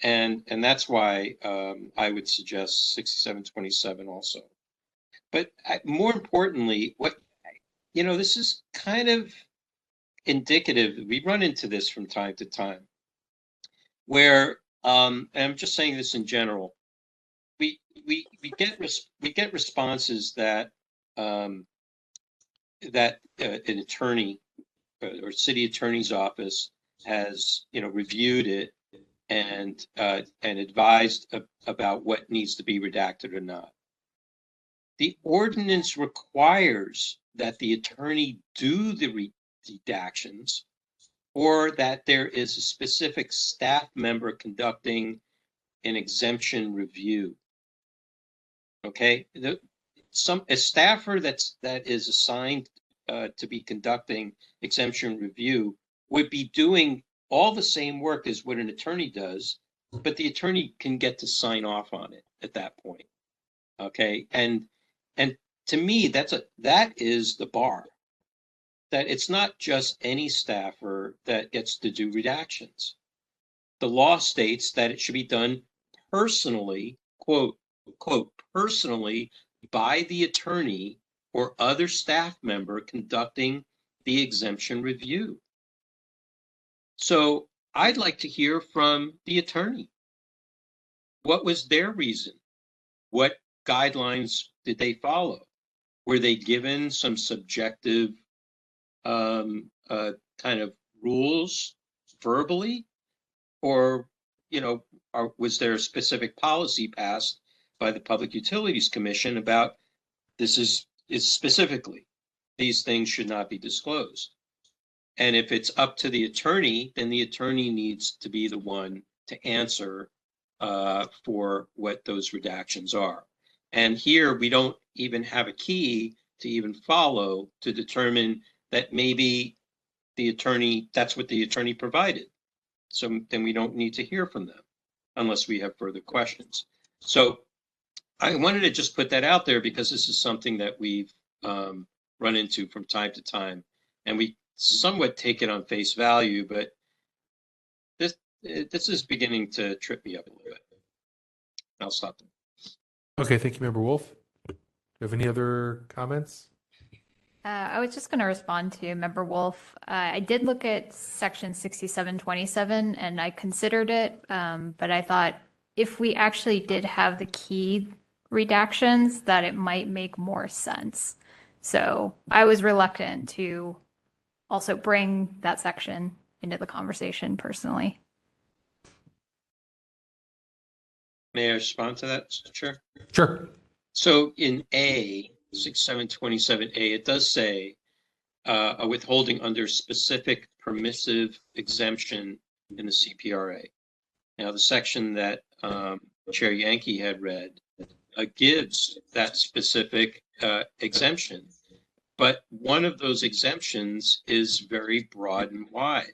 And that's why I would suggest 6727 also. But more importantly, this is kind of indicative. We run into this from time to time where, and I'm just saying this in general, we get responses that that an attorney or city attorney's office has reviewed it and advised about what needs to be redacted or not. The ordinance requires that the attorney do the redactions, or that there is a specific staff member conducting an exemption review. Okay, a staffer that is assigned to be conducting exemption review would be doing all the same work as what an attorney does, but the attorney can get to sign off on it at that point. Okay, and to me, that is the bar. That it's not just any staffer that gets to do redactions. The law states that it should be done personally, quote, personally, by the attorney or other staff member conducting the exemption review. So I'd like to hear from the attorney. What was their reason? What guidelines did they follow? Were they given some subjective kind of rules verbally? Or, was there a specific policy passed by the Public Utilities Commission about this is specifically, these things should not be disclosed? And if it's up to the attorney, then the attorney needs to be the one to answer for what those redactions are. And here we don't even have a key to even follow to determine that maybe the attorney, that's what the attorney provided. So then we don't need to hear from them unless we have further questions. So I wanted to just put that out there because this is something that we've run into from time to time, and we somewhat take it on face value, but this is beginning to trip me up a little bit. I'll stop there. Okay, thank you, Member Wolf. Do you have any other comments? I was just going to respond to Member Wolf. I did look at section 6727 and I considered it, but I thought if we actually did have the key redactions, that it might make more sense. So I was reluctant to also bring that section into the conversation personally. May I respond to that, Mr. Chair? Sure. So in A, 6727A, it does say a withholding under specific permissive exemption in the CPRA. Now, the section that Chair Yankee had read gives that specific exemption, but one of those exemptions is very broad and wide.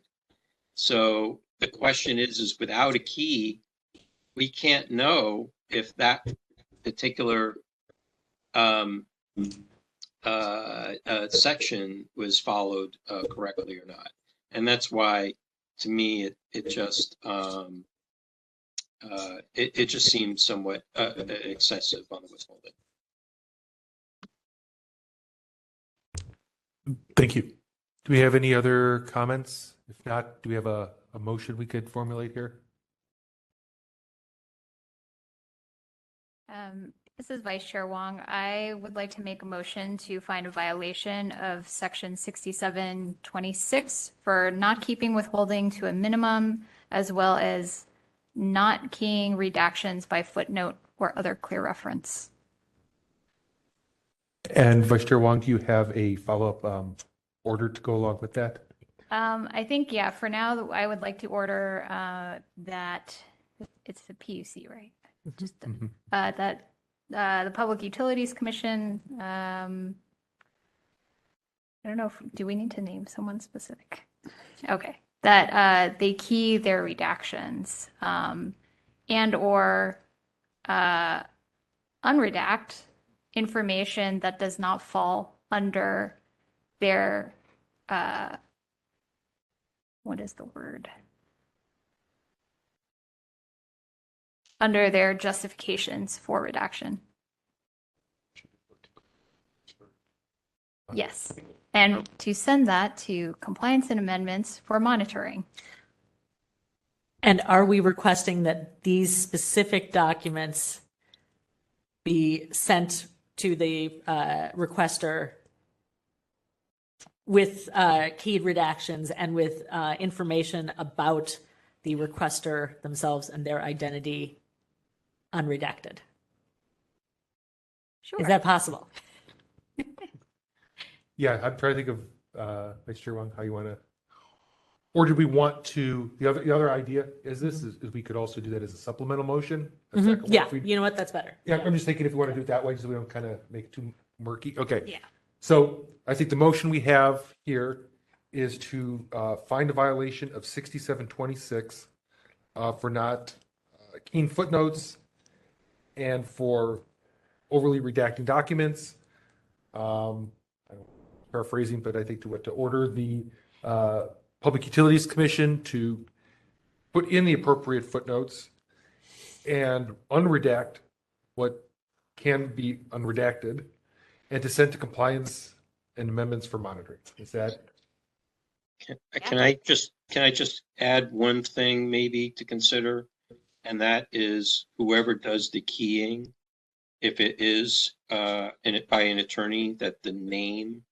So the question is without a key, we can't know if that particular section was followed correctly or not. And that's why, to me, it just it just seems somewhat excessive on the withholding. Thank you. Do we have any other comments? If not, do we have a motion we could formulate here? This is Vice Chair Wong. I would like to make a motion to find a violation of section 6726 for not keeping withholding to a minimum, as well as not keying redactions by footnote or other clear reference. And Vice Chair Wong, do you have a follow-up order to go along with that? I think, yeah, for now, I would like to order that it's the PUC, right? Just that the Public Utilities Commission, I don't know, do we need to name someone specific? Okay, that they key their redactions and or unredact information that does not fall under their, what is the word? Under their justifications for redaction. Yes, and to send that to compliance and amendments for monitoring. And are we requesting that these specific documents be sent to the requester with keyed redactions and with information about the requester themselves and their identity unredacted? Sure. Is that possible? Yeah, I'm trying to think of Vice Chair Wong, how you want to, or do we want to? The other idea is we could also do that as a supplemental motion. Yeah, you know what? That's better. Yeah, I'm just thinking if we want to do it that way, so we don't kind of make it too murky. Okay. Yeah. So I think the motion we have here is to find a violation of 6726 for not keying footnotes and for overly redacting documents. I'm paraphrasing, but I think to order the Public Utilities Commission to put in the appropriate footnotes and unredact what can be unredacted, and to send to compliance and amendments for monitoring. Is that? Can I just add one thing maybe to consider? And that is whoever does the keying, if it is by an attorney, that the name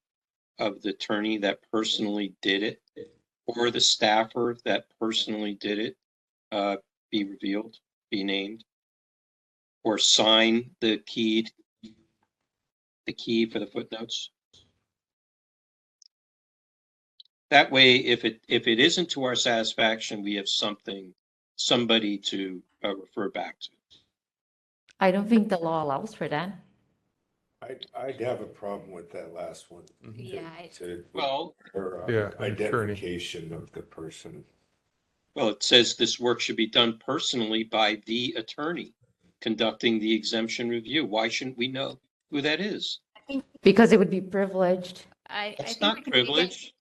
of the attorney that personally did it or the staffer that personally did it be revealed, be named, or sign the key for the footnotes. That way, if it isn't to our satisfaction, we have somebody to refer back to. I don't think the law allows for that. I'd have a problem with that last one. Yeah. Identification of the person. Well, it says this work should be done personally by the attorney conducting the exemption review. Why shouldn't we know who that is? Because it would be privileged. It's not privileged.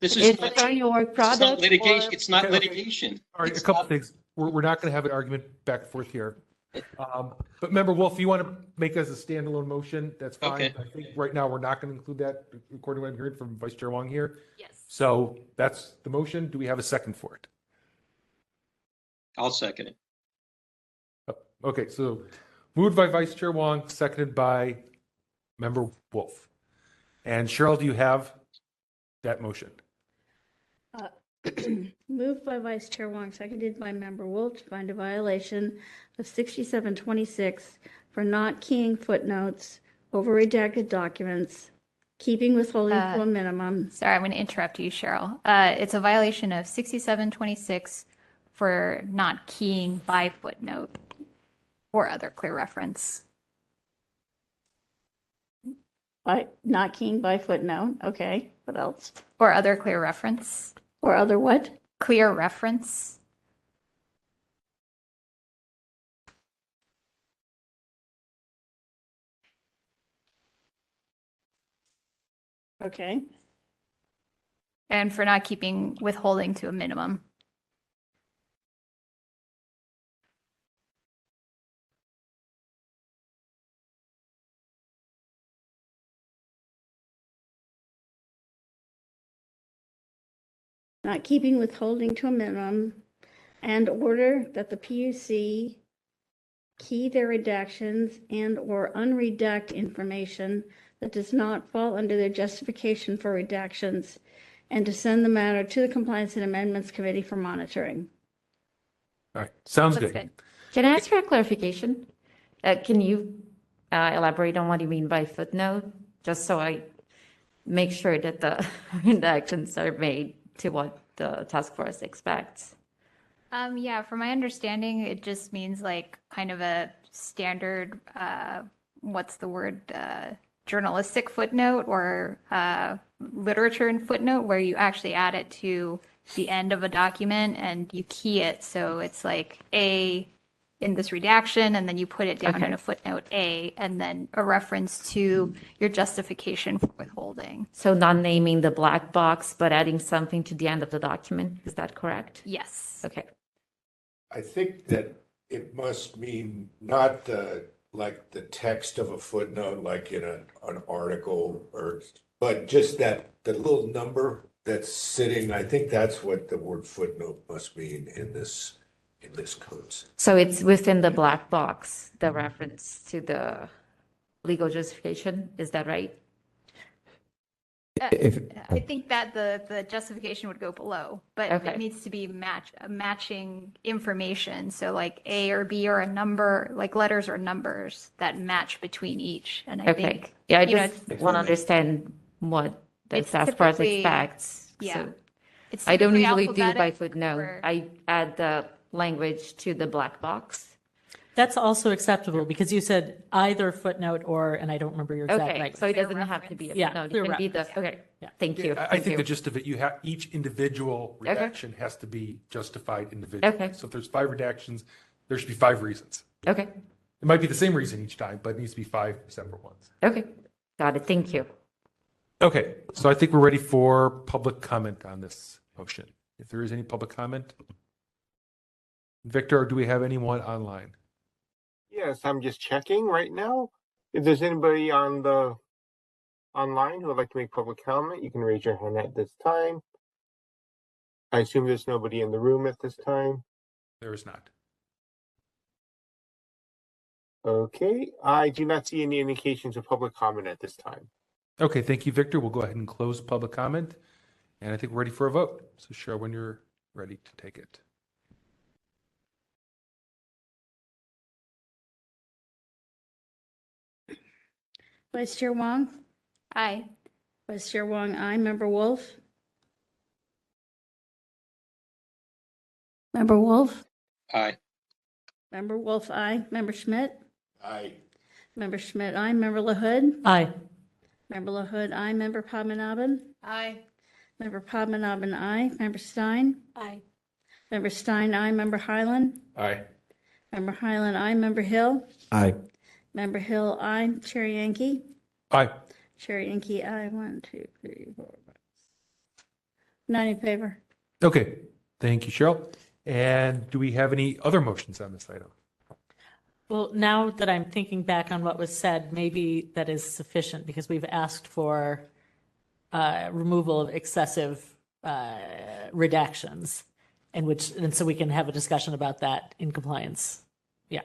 This is It's attorney work product. litigation. It's not Okay. litigation. All right, a couple things. We're not going to have an argument back and forth here. But member Wolf, if you want to make us a standalone motion, that's fine. Okay. I think right now we're not going to include that, according to what I'm hearing from Vice Chair Wong here. Yes. So that's the motion. Do we have a second for it? I'll second it. Okay, so moved by Vice Chair Wong, seconded by member Wolf. And Cheryl, do you have that motion? Moved by Vice Chair Wong, seconded by Member Wolf, to find a violation of 6726 for not keying footnotes over redacted documents, keeping withholding to a minimum. Sorry, I'm going to interrupt you, Cheryl. It's a violation of 6726 for not keying by footnote or other clear reference. By not keying by footnote. Okay. What else? Or other clear reference. Or other what? Clear reference. Okay. And for not keeping withholding to a minimum. Not keeping withholding to a minimum, and order that the PUC key their redactions and or unredact information that does not fall under their justification for redactions, and to send the matter to the Compliance and Amendments Committee for monitoring. All right, sounds That's good. Can I ask for a clarification? Can you elaborate on what you mean by footnote, just so I make sure that the redactions are made to what the task force expects? Yeah, from my understanding, it just means like kind of a standard, what's the word, journalistic footnote or literature and footnote, where you actually add it to the end of a document and you key it. So it's like A in this redaction, and then you put it down in a footnote A, and then a reference to your justification for withholding. So not naming the black box, but adding something to the end of the document. Is that correct? Yes. Okay. I think that it must mean not the text of a footnote, like in an article, but just that the little number that's sitting. I think that's what the word footnote must mean in this code. So it's within the black box, the reference to the legal justification. Is that right? I think that the justification would go below, but Okay. it needs to be matching information. So like A or B or a number, like letters or numbers that match between each. And I think, Yeah, I you know, just want to understand what the It's task force typically- expects. yeah. So It's I don't typically usually do by alphabetic footnote. or- I add the language to the black box. That's also acceptable because you said either footnote or, and I don't remember your exact Okay, right. so it doesn't have to be a Yeah, footnote. clear It can be the, reference. okay, Yeah. thank you. I thank think you. the gist of it, you have each individual Okay. redaction has to be justified individually. Okay. So if there's 5 redactions, there should be 5 reasons. Okay, It might be the same reason each time, but it needs to be 5 separate ones. okay, got it, thank you. Okay, so I think we're ready for public comment on this motion. If there is any public comment. Victor, do we have anyone online? Yes, I'm just checking right now. If there's anybody on the online who would like to make public comment, you can raise your hand at this time. I assume there's nobody in the room at this time. There is not. Okay, I do not see any indications of public comment at this time. Okay, thank you, Victor. We'll go ahead and close public comment. And I think we're ready for a vote. So Cheryl, when you're ready to take it. Vice Chair Wong? Aye. Vice Chair Wong, aye. Member Wolf? Member Wolf? Aye. Member Wolf, aye. Member Schmidt? Aye. Member Schmidt, aye. Member LaHood? Aye. Member LaHood, aye. Member Padmanabhan? Aye. Member Padmanabhan, aye. Member Stein? Aye. Member Stein, aye. Member Highland? Aye. Member Highland, aye. Member Hill? Aye. Member Hill, aye. Chair Yankee? Aye. Chair Yankee, aye. 1, 2, 3, 4, 5. 9 in favor. Okay, thank you, Cheryl. And do we have any other motions on this item? Well, now that I'm thinking back on what was said, maybe that is sufficient because we've asked for removal of excessive redactions, and so we can have a discussion about that in compliance. Yeah.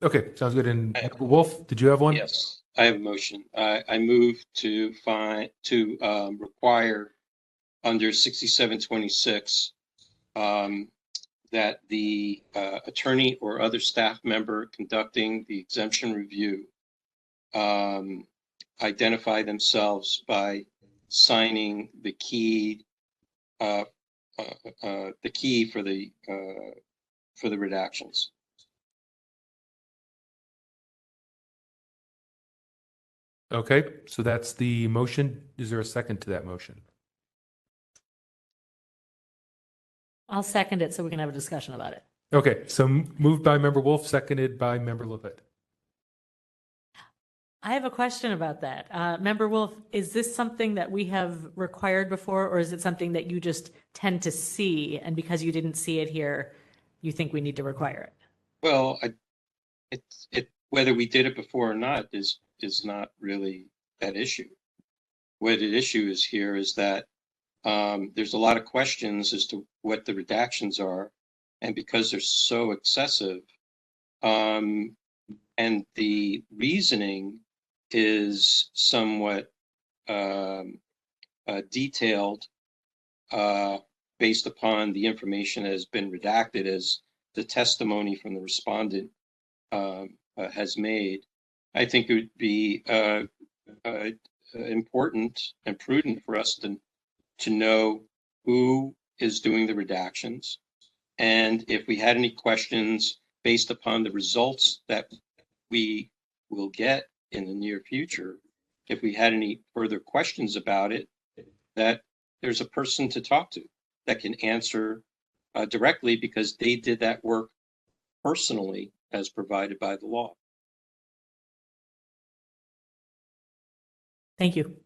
Okay, sounds good. And Wolf, did you have one? Yes, I have a motion. I move to require under 6726 that the attorney or other staff member conducting the exemption review identify themselves by signing the key for the redactions. Okay, so that's the motion. Is there a second to that motion? I'll second it so we can have a discussion about it. Okay, so moved by Member Wolf, seconded by Member LaHood. I have a question about that. Member Wolf, is this something that we have required before, or is it something that you just tend to see, and because you didn't see it here, you think we need to require it? Well, whether we did it before or not is not really that issue. What the issue is here is that there's a lot of questions as to what the redactions are, and because they're so excessive, and the reasoning is somewhat detailed based upon the information that has been redacted as the testimony from the respondent has made. I think it would be important and prudent for us to know who is doing the redactions, and if we had any questions based upon the results that we will get in the near future, if we had any further questions about it, that there's a person to talk to that can answer directly because they did that work personally as provided by the law. Thank you.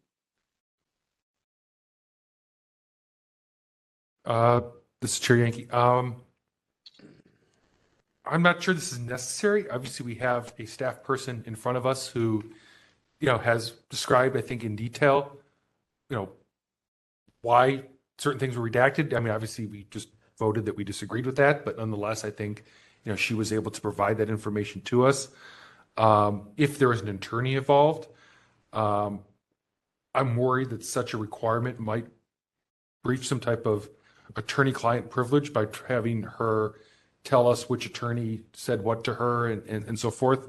This is Chair Yankee. I'm not sure this is necessary. Obviously, we have a staff person in front of us who, has described, I think, in detail, why certain things were redacted. I mean, obviously, we just voted that we disagreed with that, but nonetheless, I think, she was able to provide that information to us. If there was an attorney involved, I'm worried that such a requirement might breach some type of attorney-client privilege by having her tell us which attorney said what to her and so forth.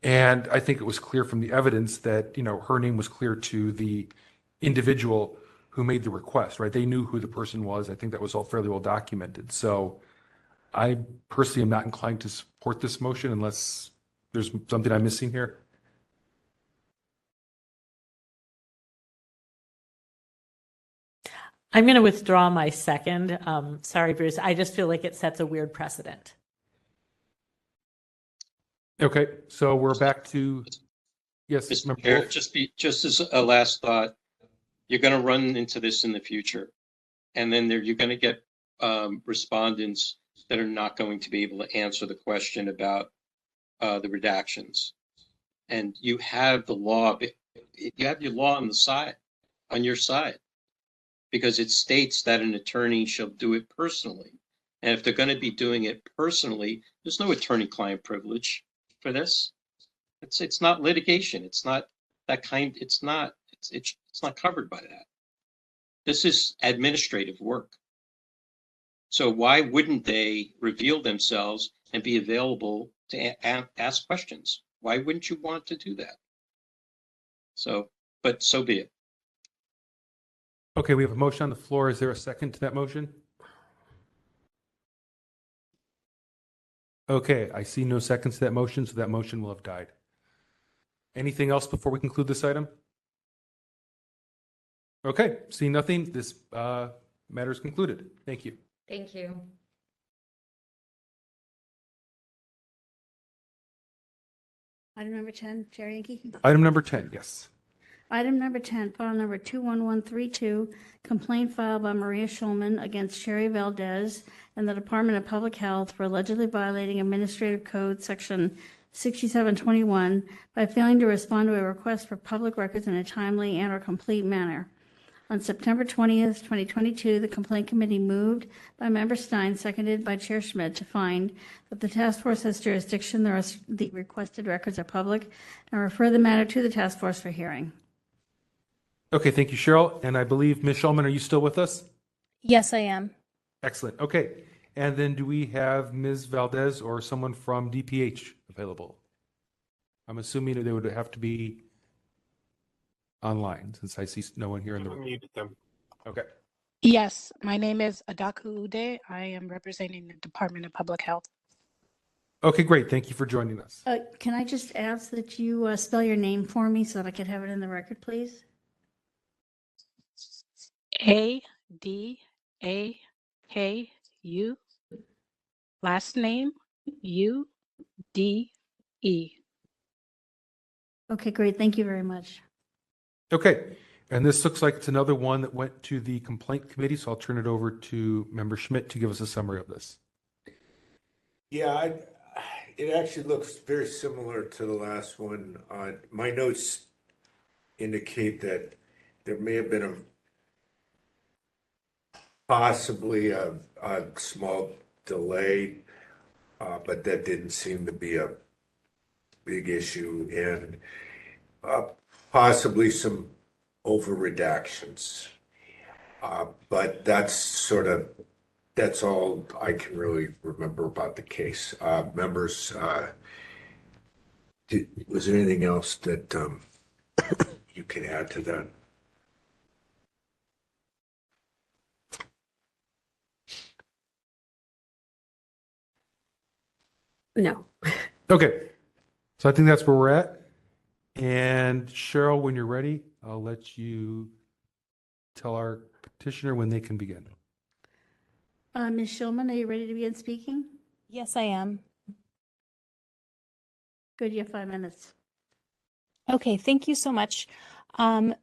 And I think it was clear from the evidence that, her name was clear to the individual who made the request, right? They knew who the person was. I think that was all fairly well documented. So I personally am not inclined to support this motion unless there's something I'm missing here. I'm going to withdraw my second. Sorry, Bruce. I just feel like it sets a weird precedent. Okay, so we're back to, yes, Mr. Chair, just as a last thought, you're going to run into this in the future, and then you're going to get respondents that are not going to be able to answer the question about the redactions. And you have the law, you have your law on your side. because it states that an attorney shall do it personally. And if they're going to be doing it personally, there's no attorney-client privilege for this. It's not litigation. It's not that kind. It's not covered by that. This is administrative work. So why wouldn't they reveal themselves and be available to ask questions? Why wouldn't you want to do that? So, but so be it. Okay, we have a motion on the floor. Is there a second to that motion? Okay, I see no seconds to that motion, so that motion will have died. Anything else before we conclude this item? Okay, seeing nothing, this matter is concluded. Thank you. Thank you. Item number 10, Chair Yankee. Item number 10, yes. Item number 10, file number 21132, complaint filed by Maria Schulman against Sherry Valdez and the Department of Public Health for allegedly violating Administrative Code Section 6721 by failing to respond to a request for public records in a timely and or complete manner. On September 20th, 2022, the Complaint Committee moved by Member Stein, seconded by Chair Schmidt, to find that the task force has jurisdiction, the requested records are public, and refer the matter to the task force for hearing. Okay, thank you, Cheryl. And I believe, Ms. Shulman, are you still with us? Yes, I am. Excellent. Okay. And then do we have Ms. Valdez or someone from DPH available? I'm assuming that they would have to be online since I see no one here in the room. Muted them. Okay. Yes, my name is Adaku Ude. I am representing the Department of Public Health. Okay, great. Thank you for joining us. Can I just ask that you spell your name for me so that I could have it in the record, please? Adaku. Last name Ude. Okay, great. Thank you very much. Okay. And this looks like it's another one that went to the complaint committee, so I'll turn it over to Member Schmidt to give us a summary of this. Yeah, it actually looks very similar to the last one. My notes indicate that there may have been possibly a small delay, but that didn't seem to be a big issue, and possibly some over redactions. But that's all I can really remember about the case. Members, was there anything else that you can add to that? No. Okay. So I think that's where we're at. And Cheryl, when you're ready, I'll let you tell our petitioner when they can begin. Ms. Schulman, are you ready to begin speaking? Yes, I am. Good, you have 5 minutes. Okay, thank you so much.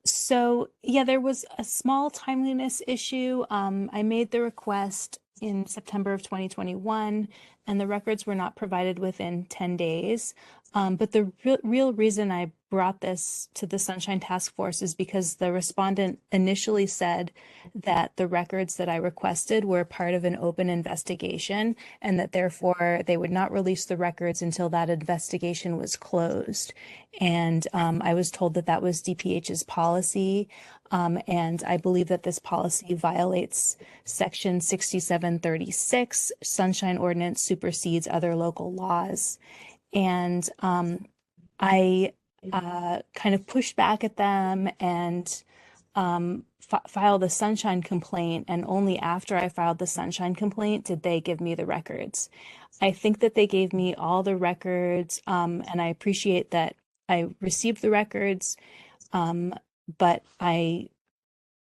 So yeah, there was a small timeliness issue. I made the request in September of 2021, and the records were not provided within 10 days. But the real reason I brought this to the Sunshine Task Force is because the respondent initially said that the records that I requested were part of an open investigation and that therefore they would not release the records until that investigation was closed. And I was told that that was DPH's policy. And I believe that this policy violates Section 6736. Sunshine Ordinance supersedes other local laws. And I kind of pushed back at them and filed a Sunshine complaint. And only after I filed the Sunshine complaint did they give me the records. I think that they gave me all the records, and I appreciate that I received the records, but I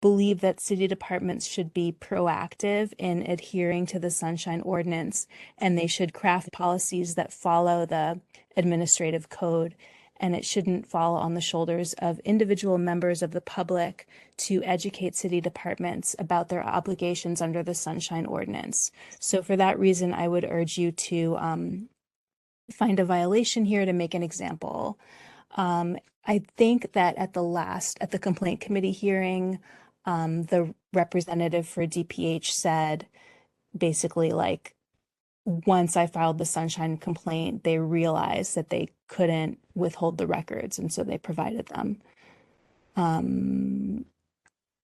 believe that city departments should be proactive in adhering to the Sunshine Ordinance, and they should craft policies that follow the administrative code, and it shouldn't fall on the shoulders of individual members of the public to educate city departments about their obligations under the Sunshine Ordinance. So for that reason, I would urge you to find a violation here to make an example. I think that at the complaint committee hearing, the representative for DPH said basically like once I filed the Sunshine complaint, they realized that they couldn't withhold the records, and so they provided them.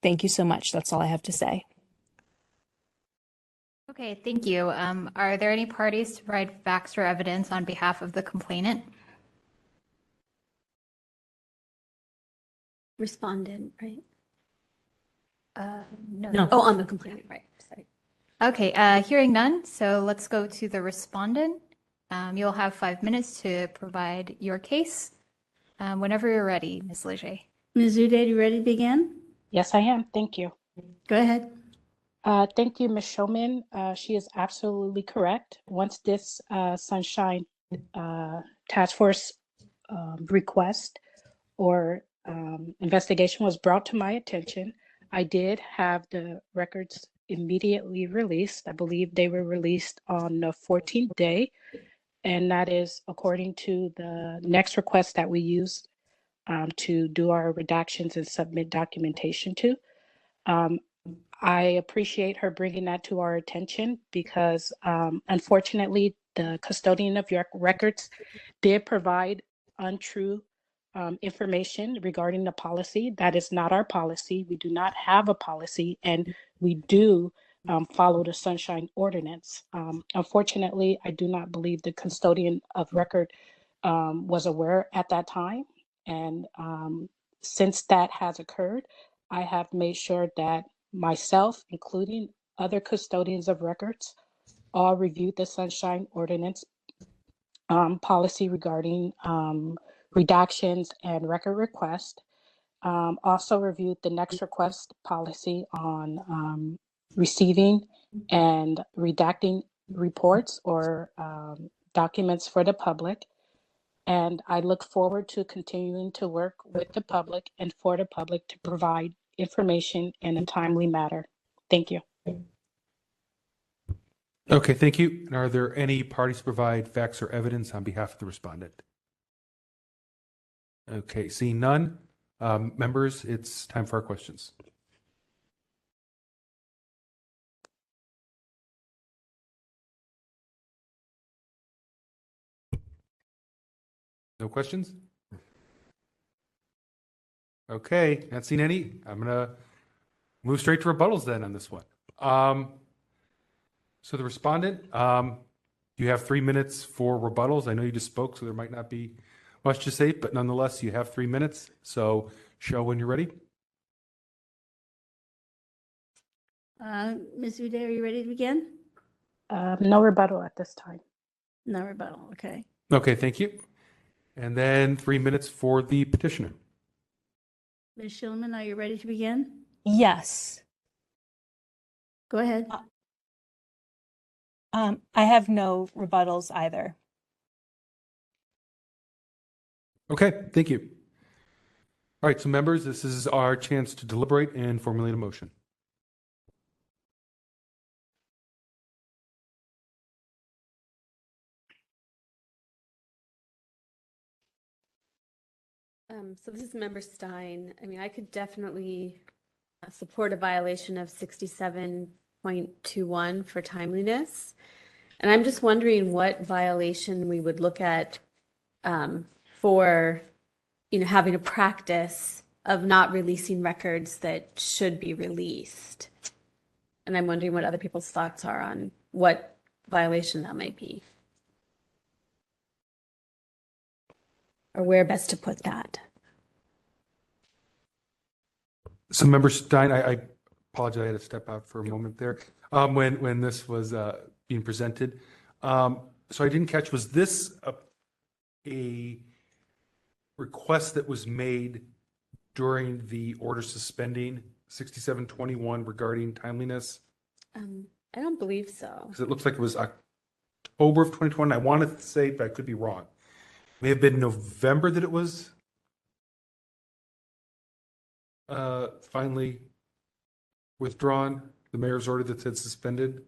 Thank you so much. That's all I have to say. Okay, thank you. Are there any parties to provide facts or evidence on behalf of the complainant? Respondent, right? No. Oh, on the complainant, right? Sorry. Okay, hearing none, so let's go to the respondent. You'll have 5 minutes to provide your case. Whenever you're ready, Ms. Leger. Ms. Uday, you ready to begin? Yes, I am. Thank you. Go ahead. Thank you, Ms. Showman. She is absolutely correct. Once this Sunshine Task Force request or investigation was brought to my attention, I did have the records immediately released. I believe they were released on the 14th day, and that is according to the next request that we used to do our redactions and submit documentation to. I appreciate her bringing that to our attention because unfortunately, the custodian of your records did provide untrue information regarding the policy. That is not our policy. We do not have a policy, and we do follow the Sunshine Ordinance. Unfortunately, I do not believe the custodian of record was aware at that time. And since that has occurred, I have made sure that myself, including other custodians of records, all reviewed the Sunshine Ordinance policy regarding redactions and record request. Also reviewed the next request policy on receiving and redacting reports or documents for the public. And I look forward to continuing to work with the public and for the public to provide information in a timely manner. Thank you. Okay, thank you. And are there any parties to provide facts or evidence on behalf of the respondent? Okay, seeing none. Members, it's time for our questions. No questions? Okay, not seen any. I'm going to move straight to rebuttals then on this one. So the respondent, you have 3 minutes for rebuttals. I know you just spoke, so there might not be much to say, but nonetheless, you have 3 minutes. So show when you're ready. Ms. Uday, are you ready to begin? No rebuttal at this time. No rebuttal, okay. Okay, thank you. And then 3 minutes for the petitioner. Ms. Shillman, are you ready to begin? Yes. Go ahead. I have no rebuttals either. Okay, thank you. All right, so members, this is our chance to deliberate and formulate a motion. So this is Member Stein. I mean, I could definitely support a violation of 67.21 for timeliness. And I'm just wondering what violation we would look at for, having a practice of not releasing records that should be released. And I'm wondering what other people's thoughts are on what violation that might be. Or where best to put that. So Member Stein, I apologize, I had to step out for a moment there when this was being presented. So I didn't catch, was this a request that was made during the order suspending 6721 regarding timeliness? I don't believe so. Because it looks like it was October of 2020. I wanted to say, but I could be wrong. May have been November that it was finally withdrawn, the mayor's order that said suspended.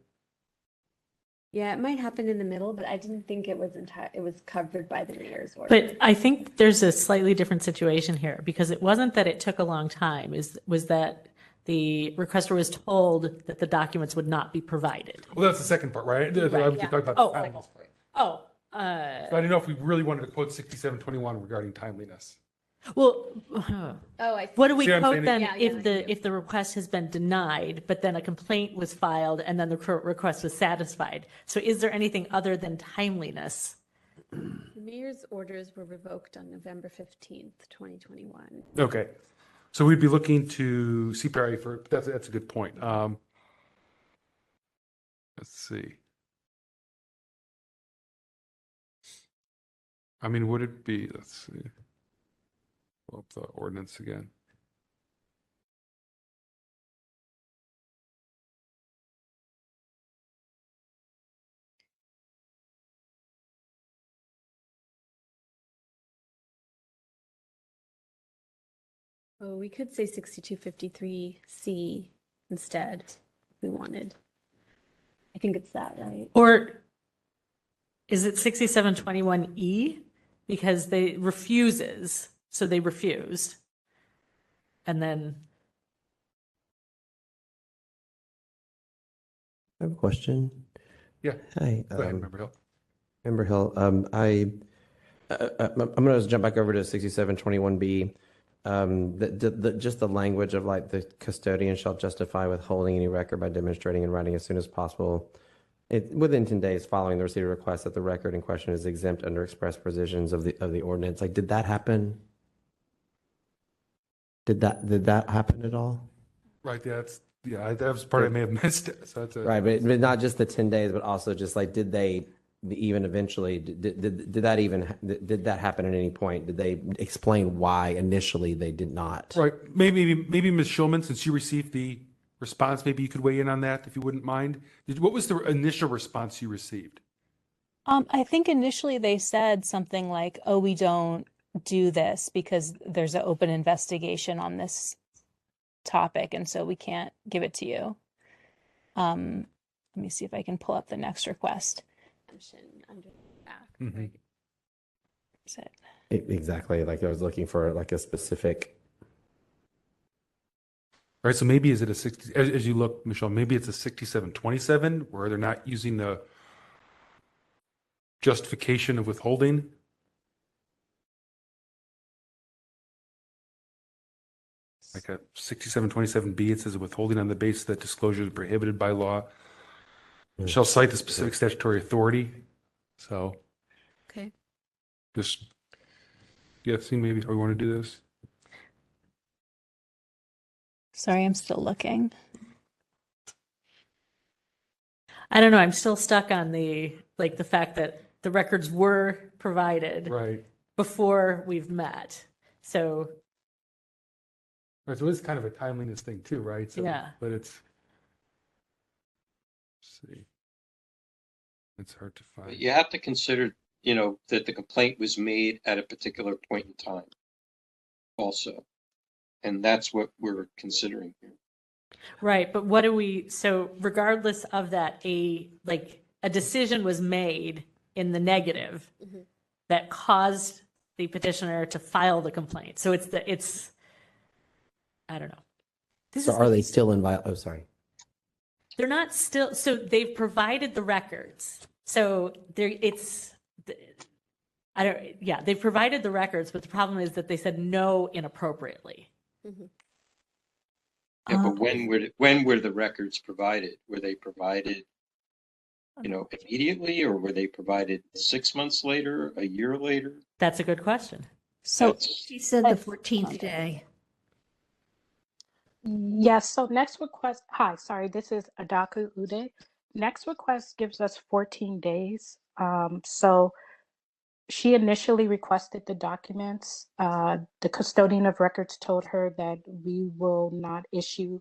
Yeah, it might happen in the middle, but I didn't think it was it was covered by the mayor's order. But I think there's a slightly different situation here because it wasn't that it took a long time, was that the requester was told that the documents would not be provided. Well, that's the second part, right? I was talking about Oh, the timeliness part. Oh, So I didn't know if we really wanted to quote 6721 regarding timeliness. well, Oh, what do we See what I'm quote saying? then Yeah, if the request has been denied, but then a complaint was filed and then the request was satisfied? So is there anything other than timeliness? The mayor's orders were revoked on November 15th, 2021. Okay. So we'd be looking to CPRA for, that's a good point. Let's see. I mean, would it be, let's see. Pull up the ordinance again. Oh, we could say 6253C instead if we wanted. I think it's that, right? Or is it 6721E? Because they refuses, so they refused. And then, I have a question. Yeah. Hi. Go ahead, Member Hill. Member Hill, I'm going to jump back over to 6721B. Just the language of like the custodian shall justify withholding any record by demonstrating in writing as soon as possible. Within 10 days following the receipt of request that the record in question is exempt under express provisions of the ordinance. Like, did that happen? Did that happen at all? Right, that was part I may have missed. So that's Right, but not just the 10 days, but also just like, did they even eventually, did that happen at any point? Did they explain why initially they did not? right. Maybe Ms. Schulman, since you received the response, maybe you could weigh in on that if you wouldn't mind. What was the initial response you received? I think initially they said something like, "Oh, we don't do this because there's an open investigation on this topic, and so we can't give it to you." Let me see if I can pull up the next request. Under back, Mhm. right? Is it? Exactly. Like I was looking for like a specific. All right, so maybe is it a 60, as you look, Michelle, maybe it's a 6727 where they're not using the justification of withholding. Like a 6727B, it says withholding on the basis that disclosure is prohibited by law. Shall cite the specific statutory authority. So Okay. just, yeah, see maybe how we want to do this. Sorry, I'm still looking. I don't know, I'm still stuck on the fact that the records were provided Right. before we've met. So, Right, so it's kind of a timeliness thing too, right? So, Yeah. But it's, let's see. It's hard to find. But you have to consider, that the complaint was made at a particular point in time also. And that's what we're considering here. right, but what do we, so regardless of that, a decision was made in the negative Mhm. that caused the petitioner to file the complaint. So it's I don't know. So are they still in oh, sorry. They're not still, so they've provided the records. So they've provided the records, but the problem is that they said no inappropriately. Mhm. Yeah, but when were the records provided? Were they provided, immediately, or were they provided 6 months later, a year later? That's a good question. So That's- she said the 14th day. Yes, so next request, hi, sorry, this is Adaku Ude. Next request gives us 14 days. So she initially requested the documents. The custodian of records told her that we will not issue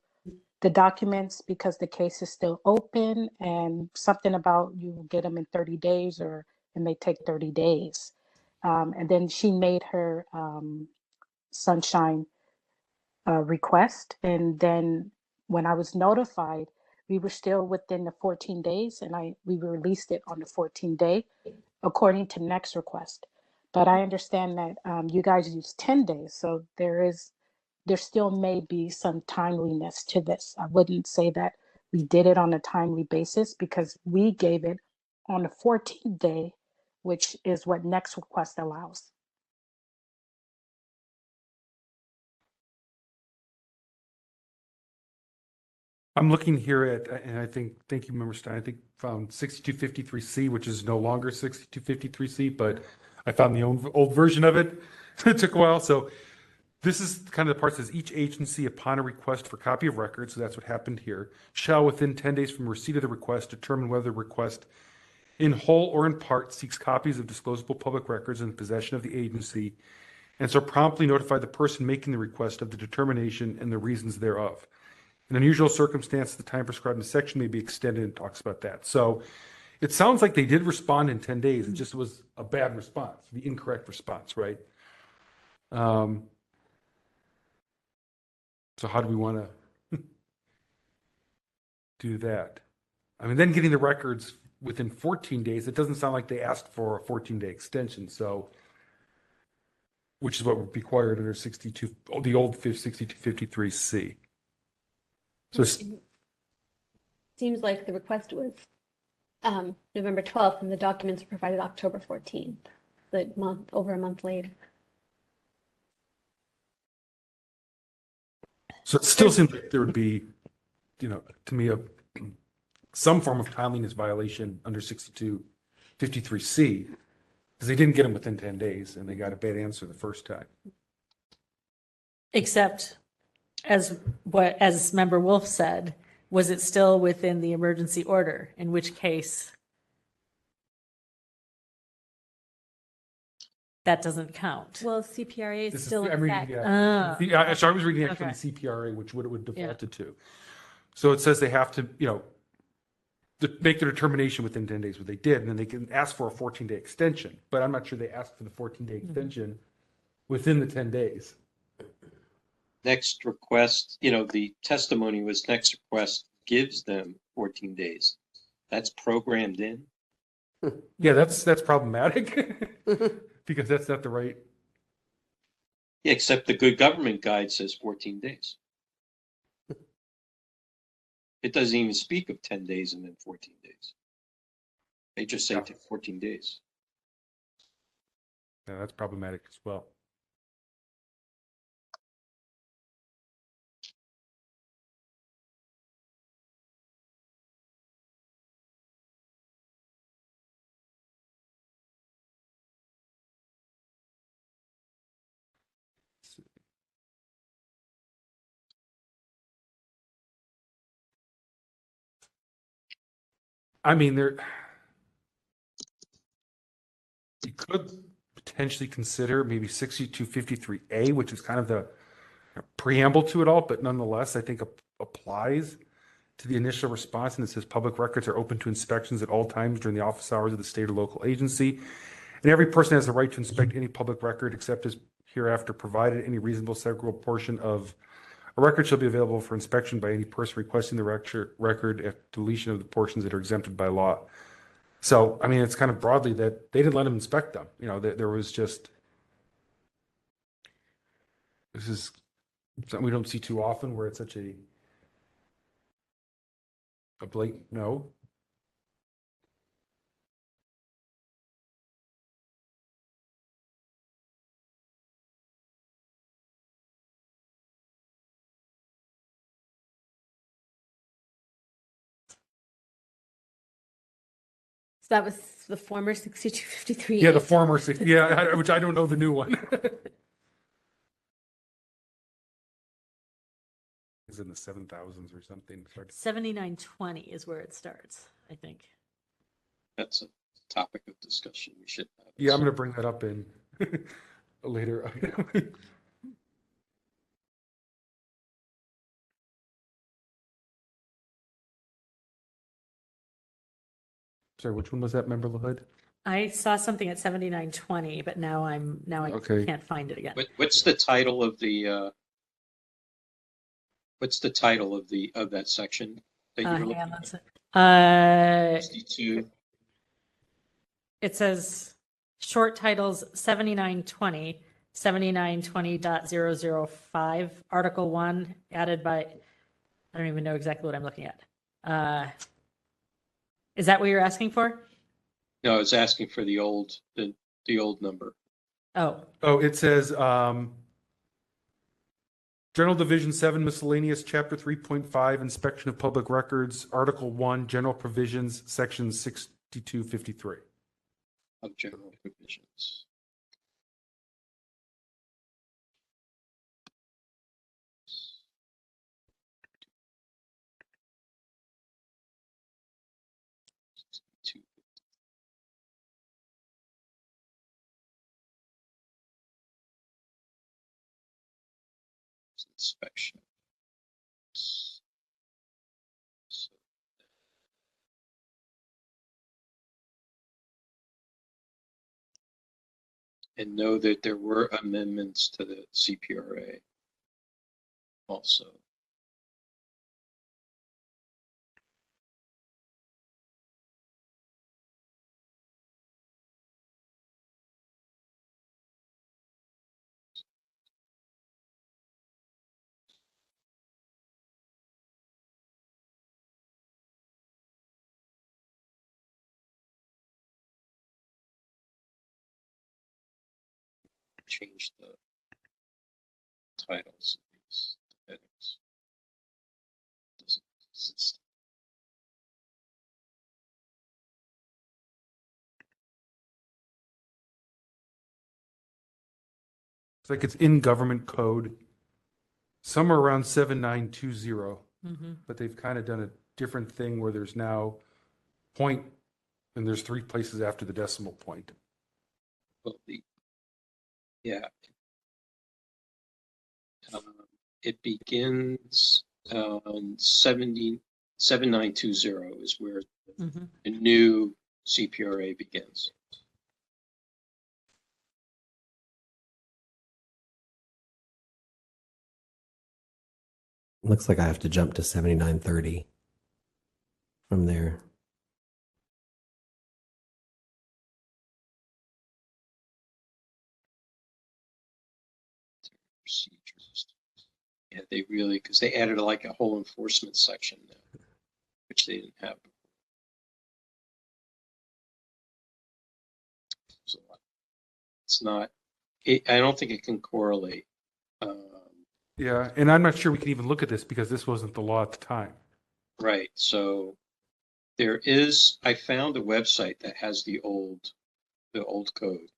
the documents because the case is still open, and something about you will get them in 30 days or it may take 30 days. And then she made her sunshine request. And then when I was notified, we were still within the 14 days and we released it on the 14th day according to next request. But I understand that you guys use 10 days. So there is there still may be some timeliness to this. I wouldn't say that we did it on a timely basis because we gave it on the 14th day, which is what next request allows. I'm looking here at, and I think, thank you, Member Stein, I think found 6253C, which is no longer 6253C, but I found the old version of it. It took a while. So this is kind of the part that says each agency, upon a request for copy of records, so that's what happened here, shall within 10 days from receipt of the request determine whether the request in whole or in part seeks copies of disclosable public records in the possession of the agency, and so promptly notify the person making the request of the determination and the reasons thereof. In unusual circumstances, the time prescribed in the section may be extended and talks about that. So it sounds like they did respond in 10 days. It just was a bad response, the incorrect response, right? So how do we want to do that? I mean, then getting the records within 14 days, it doesn't sound like they asked for a 14-day extension. So, which is what would be required under 62, the old 6253C. So seems like the request was November 12th and the documents were provided October 14th, over a month later. So it still seems like there would be, to me, some form of timeliness violation under 6253C, because they didn't get them within 10 days and they got a bad answer the first time. Except, as Member Wolf said, was it still within the emergency order? In which case, that doesn't count. Well, CPRA is This still is, in effect. So I was reading actually Okay. the CPRA, which would it would defaulted to. So it says they have to, make the determination within 10 days, what they did, and then they can ask for a 14-day extension. But I'm not sure they asked for the 14-day extension within the 10 days. Next request, the testimony was next request gives them 14 days. That's programmed in. Yeah, that's problematic because that's not the right. Yeah, except the good government guide says 14 days. It doesn't even speak of 10 days and then 14 days. They just say 14 days. Yeah, that's problematic as well. I mean, you could potentially consider maybe 6253A, which is kind of the preamble to it all, but nonetheless, I think applies to the initial response. And it says public records are open to inspections at all times during the office hours of the state or local agency. And every person has the right to inspect any public record except as hereafter provided. Any reasonable segregable portion of a record shall be available for inspection by any person requesting the record at deletion of the portions that are exempted by law. So, I mean, it's kind of broadly that they didn't let them inspect them. There was just, this is something we don't see too often where it's such a blatant no. So that was the former 6253. Yeah, the former, which I don't know the new one. It's in the 7,000s or something. 7920 is where it starts, I think. That's a topic of discussion we should have. Yeah, I'm going to bring that up in a later item. Sorry, which one was that, Member LaHood? I saw something at 7920, but now I Okay. can't find it again. What's the title of the? What's the title of that section that you're looking Hang on, at? 62. It says short titles 7920, 7920.005, Article 1, added by, I don't even know exactly what I'm looking at. Is that what you're asking for? No, I was asking for the old number. Oh, it says General Division 7 Miscellaneous, Chapter 3.5 Inspection of Public Records, Article 1 General Provisions, Section 6253. Of general provisions. Inspection. And know that there were amendments to the CPRA also. Change the titles of these headings. Doesn't exist. It's like it's in government code, somewhere around 7920, but they've kind of done a different thing where there's now point, and there's 3 places after the decimal point. Well, yeah. It begins on 7920 is where the new CPRA begins. Looks like I have to jump to 7930 from there. Procedures. Yeah, they really, because they added like a whole enforcement section there, which they didn't have before. So it's not, I don't think it can correlate. Yeah, and I'm not sure we can even look at this because this wasn't the law at the time. Right. So there is, I found a website that has the old code.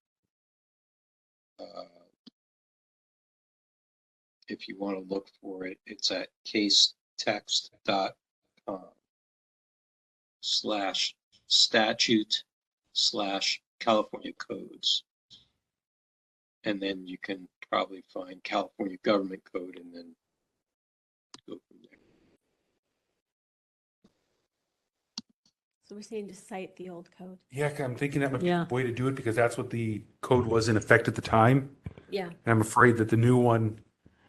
If you want to look for it, it's at casetext.com/statute/California codes. And then you can probably find California government code and then go from there. So we're saying to cite the old code. Yeah, I'm thinking that might be a way to do it because that's what the code was in effect at the time. Yeah. And I'm afraid that the new one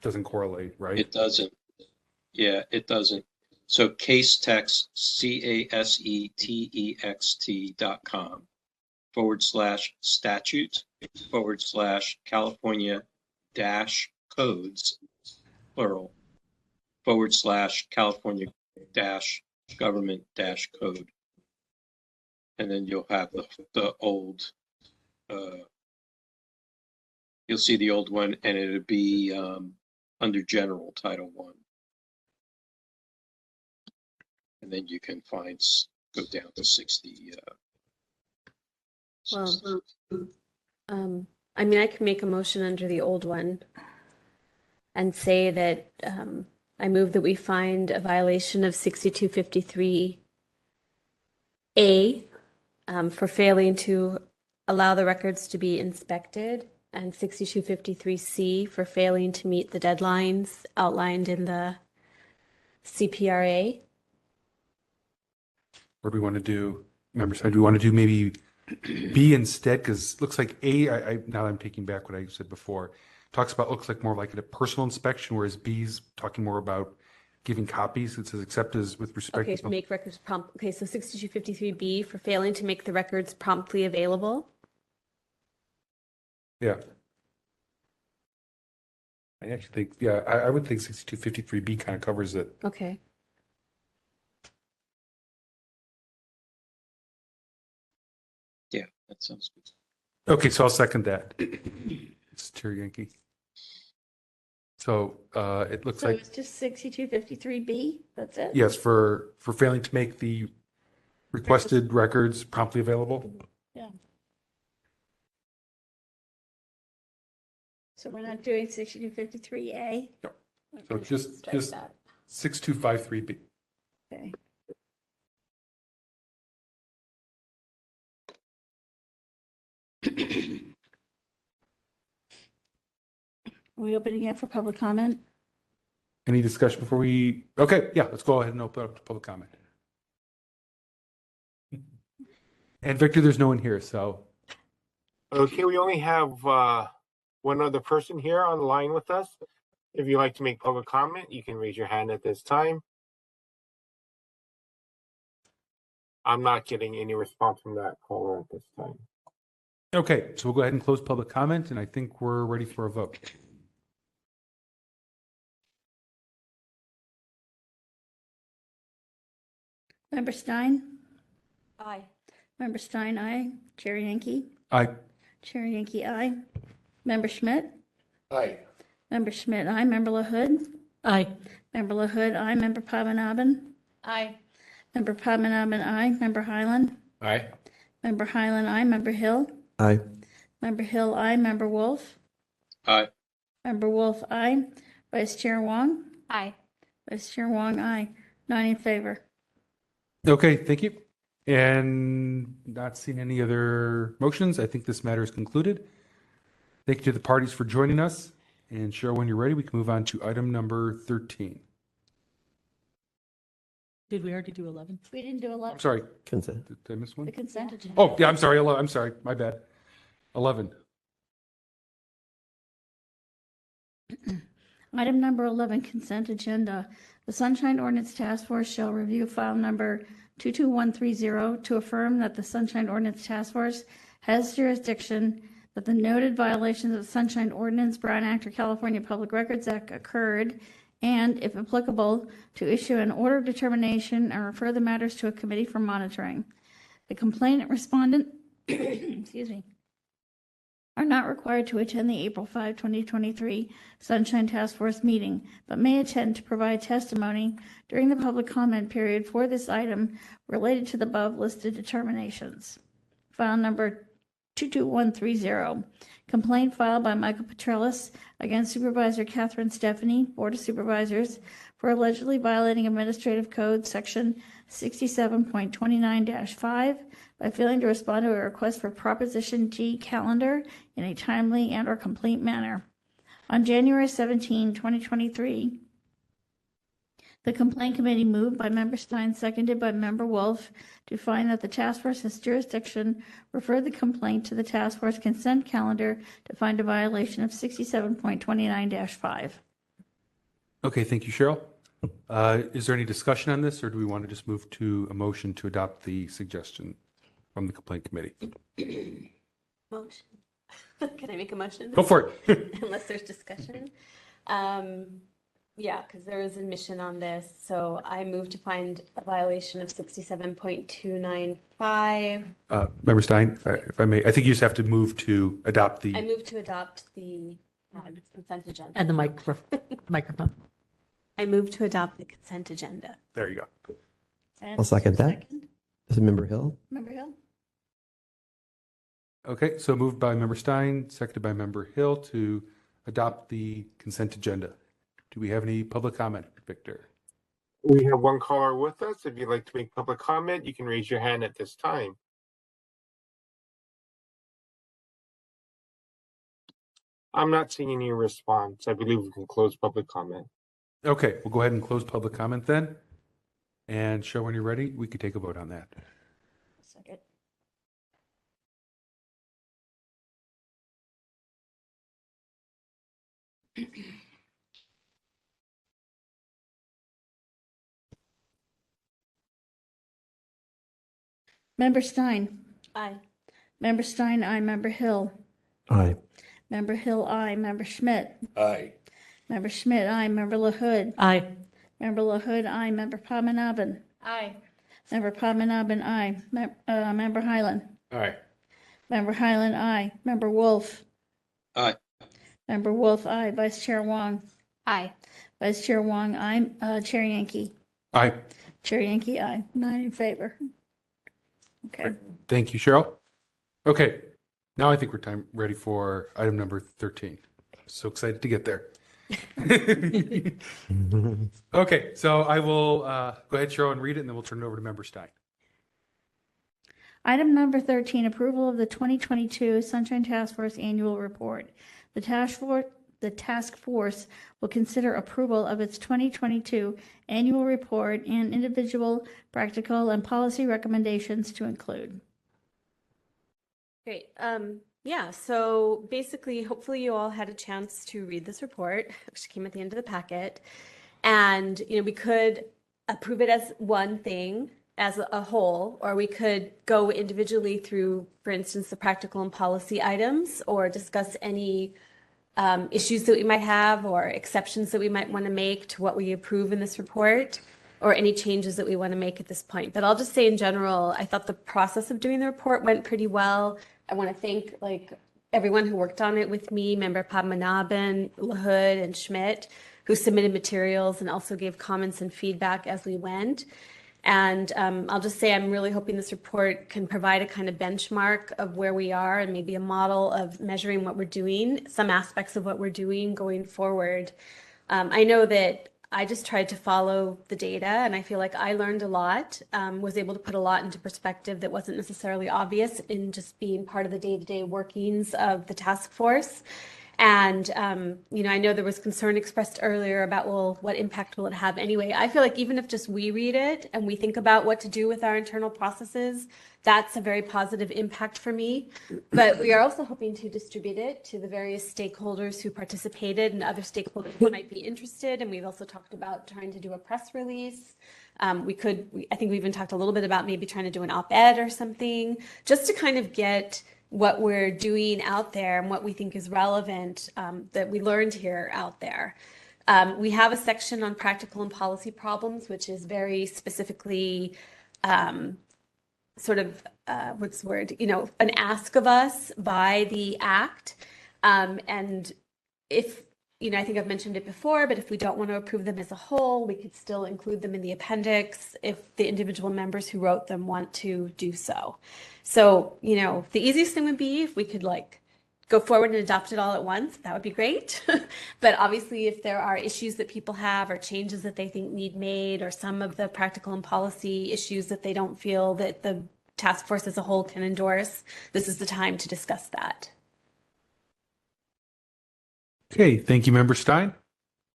doesn't correlate, right? It doesn't. Yeah, it doesn't. So casetext, casetext.com/statute/California-codes, plural, /California-government-code. And then you'll have the old, you'll see the old one and it'll be under General Title I. And then you can go down to 60. Well, I mean, I can make a motion under the old one and say that I move that we find a violation of 6253A for failing to allow the records to be inspected, and 6253C for failing to meet the deadlines outlined in the CPRA. Or do we want to do, members, do we want to do maybe B instead? Because it looks like A, now I'm taking back what I said before, talks about, looks like more like a personal inspection, whereas B's talking more about giving copies. It says except as with respect Okay, to. make records prompt. Okay, so 6253B for failing to make the records promptly available. Yeah. I actually think, yeah, I would think 6253B kind of covers it. Okay. Yeah, that sounds good. Okay, so I'll second that. It's Chair Yankee. So it looks So like, it's just 6253B, that's it? yes, for failing to make the requested records promptly available. Yeah. So we're not doing 6253A? No. So just 6253B. Okay. Are we opening it for public comment? Any discussion before we, okay, yeah, let's go ahead and open up to public comment. And Victor, there's no one here, so. Okay, we only have one other person here on the line with us. If you'd like to make public comment, you can raise your hand at this time. I'm not getting any response from that caller at this time. Okay, so we'll go ahead and close public comment, and I think we're ready for a vote. Member Stein? Aye. Member Stein, aye. Chair Yankee? Aye. Chair Yankee, aye. Member Schmidt? Aye. Member Schmidt, aye. Member LaHood? Aye. Member LaHood, aye. Member Padmanabhan? Aye. Member Padmanabhan, aye. Member Highland? Aye. Member Highland, aye. Member Hill? Aye. Member Hill, aye. Member Wolf? Aye. Member Wolf, aye. Vice Chair Wong? Aye. Vice Chair Wong, aye. 9 in favor. Okay, thank you. And not seeing any other motions, I think this matter is concluded. Thank you to the parties for joining us. And Cheryl, when you're ready, we can move on to item number 13. Did we already do 11? We didn't do 11. I'm sorry. Consent. Did I miss one? The consent agenda. Oh, yeah, I'm sorry. I'm sorry. My bad. 11. Item number 11, consent agenda. The Sunshine Ordinance Task Force shall review file number 22130 to affirm that the Sunshine Ordinance Task Force has jurisdiction, that the noted violations of Sunshine Ordinance, Brown Act, or California Public Records Act occurred, and, if applicable, to issue an order of determination and refer the matters to a committee for monitoring. The complainant respondent, excuse me, are not required to attend the April 5, 2023 Sunshine Task Force meeting, but may attend to provide testimony during the public comment period for this item related to the above listed determinations. File number 22130, complaint filed by Michael Petrellis against Supervisor Catherine Stephanie, Board of Supervisors, for allegedly violating Administrative Code Section 67.29-5 by failing to respond to a request for Proposition G calendar in a timely and/or complete manner. On January 17, 2023, the complaint committee moved by Member Stein, seconded by Member Wolf, to find that the task force has jurisdiction, refer the complaint to the task force consent calendar to find a violation of 67.29-5. Okay, thank you, Cheryl. Is there any discussion on this, or do we want to just move to a motion to adopt the suggestion from the complaint committee? Motion. Can I make a motion? Go for it. Unless there's discussion. Yeah, because there was admission on this. So I move to find a violation of 67.295. Member Stein, if I may, I think you just have to move to adopt the. I move to adopt the consent agenda. And the microphone. I move to adopt the consent agenda. There you go. I'll second that. This is Member Hill. Member Hill? Okay, so moved by Member Stein, seconded by Member Hill to adopt the consent agenda. Do we have any public comment, Victor? We have one caller with us. If you'd like to make public comment, you can raise your hand at this time. I'm not seeing any response. I believe we can close public comment. Okay, we'll go ahead and close public comment then. And Cheryl, when you're ready, we could take a vote on that. Second. Member Stein? Aye. Member Stein, aye. Member Hill? Aye. Member Hill, aye. Member Schmidt? Aye. Member Schmidt, aye. Member LaHood. Aye. Member LaHood, aye. Member Padmanabhan. Aye. Member Padmanabhan, aye. Member Highland. Aye. Member Highland, aye. Member Wolf. Aye. Member Wolf, aye. Vice Chair Wong. Aye. Vice Chair Wong, aye. Chair Yankee. Aye. Chair Yankee, aye. 9 in favor. Okay. Thank you, Cheryl. Okay, now I think we're ready for item number 13. So excited to get there. Okay, so I will go ahead, Cheryl, and read it, and then we'll turn it over to Member Stein. Item number 13, approval of the 2022 Sunshine Task Force Annual Report. The task force will consider approval of its 2022 annual report and individual practical and policy recommendations to include. Great. Yeah, so basically, hopefully you all had a chance to read this report, which came at the end of the packet. And, we could approve it as one thing, as a whole, or we could go individually through, for instance, the practical and policy items, or discuss any issues that we might have or exceptions that we might want to make to what we approve in this report, or any changes that we want to make at this point. But I'll just say in general, I thought the process of doing the report went pretty well. I want to thank everyone who worked on it with me, Member Padmanabhan, LaHood, and Schmidt, who submitted materials and also gave comments and feedback as we went. And I'll just say I'm really hoping this report can provide a kind of benchmark of where we are and maybe a model of measuring what we're doing, some aspects of what we're doing going forward. I know that I just tried to follow the data, and I feel like I learned a lot, was able to put a lot into perspective that wasn't necessarily obvious in just being part of the day-to-day workings of the task force. And, I know there was concern expressed earlier about, well, what impact will it have anyway? I feel like even if just we read it and we think about what to do with our internal processes, that's a very positive impact for me. But we are also hoping to distribute it to the various stakeholders who participated and other stakeholders who might be interested. And we've also talked about trying to do a press release. I think we even talked a little bit about maybe trying to do an op-ed or something, just to kind of get what we're doing out there and what we think is relevant that we learned here out there. We have a section on practical and policy problems, which is very specifically what's the word, an ask of us by the act. And if, I think I've mentioned it before, but if we don't want to approve them as a whole, we could still include them in the appendix if the individual members who wrote them want to do so. So, the easiest thing would be if we could go forward and adopt it all at once. That would be great. But obviously, if there are issues that people have or changes that they think need made, or some of the practical and policy issues that they don't feel that the task force as a whole can endorse, this is the time to discuss that. Okay, thank you, Member Stein.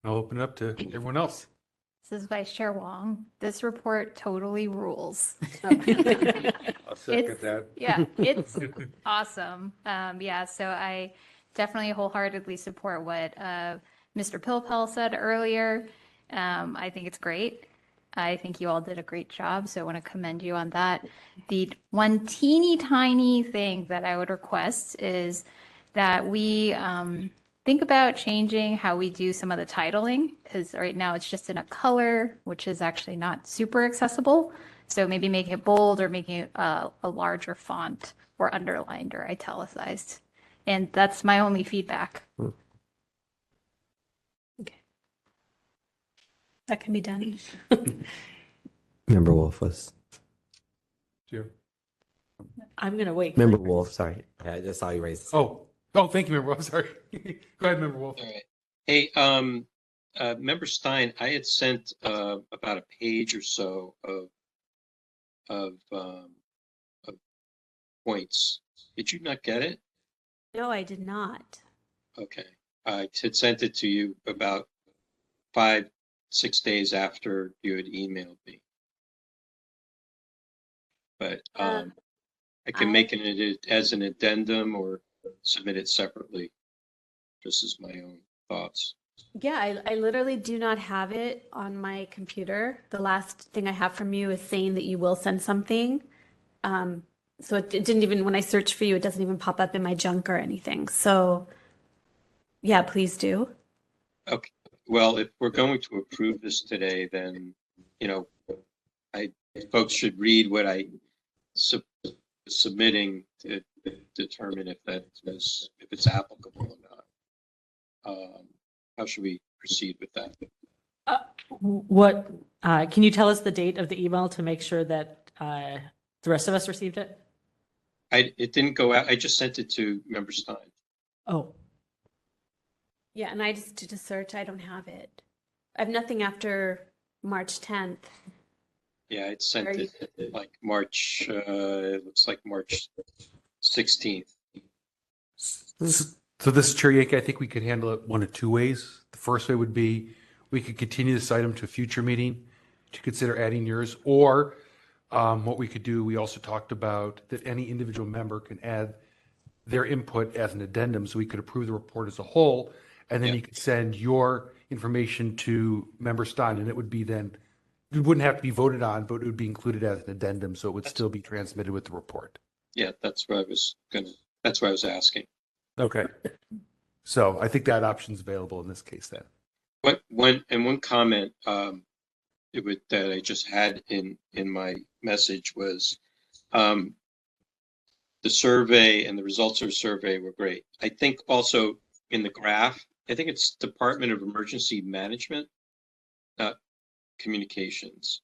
I'll open it up to everyone else. This is Vice Chair Wong. This report totally rules. I'll second that. Yeah, it's awesome. So I definitely wholeheartedly support what Mr. Pilpel said earlier. I think it's great. I think you all did a great job, so I want to commend you on that. The one teeny tiny thing that I would request is that we think about changing how we do some of the titling, because right now it's just in a color, which is actually not super accessible. So maybe make it bold or making it a larger font or underlined or italicized. And that's my only feedback. Okay. That can be done. Member Wolf was. I'm going to wait. Member Wolf, sorry. I just saw you raise. Oh, thank you, Member Wolf. Sorry. Go ahead, Member Wolf. All right. Hey, Member Stein, I had sent about a page or so of points. Did you not get it? No, I did not. Okay. I had sent it to you about 5-6 days after you had emailed me. But I can make it as an addendum or submit it separately, just as my own thoughts. Yeah, I literally do not have it on my computer. The last thing I have from you is saying that you will send something. So it didn't even, when I search for you, it doesn't even pop up in my junk or anything. So yeah, please do. Well, if we're going to approve this today, then, you know, folks should read what I submitting to determine if it's applicable or not. How should we proceed with that? Can you tell us the date of the email to make sure that the rest of us received it? It didn't go out. I just sent it to Member Stein. Oh. Yeah, and I just did a search. I don't have it. I have nothing after March 10th. Yeah, it sent it like March, it looks like March 16th. So this is Chair Yankee. I think we could handle it one of two ways. The first way would be we could continue this item to a future meeting to consider adding yours, or what we could do, we also talked about that any individual member can add their input as an addendum, so we could approve the report as a whole, and then you could send your information to Member Stein, and it would be then, it wouldn't have to be voted on, but it would be included as an addendum, so it would still be transmitted with the report. Yeah, that's what I was asking. Okay. So I think that option's available in this case then. One comment that I just had in my message was the survey and the results of the survey were great. I think also in the graph, I think it's Department of Emergency Management, not Communications.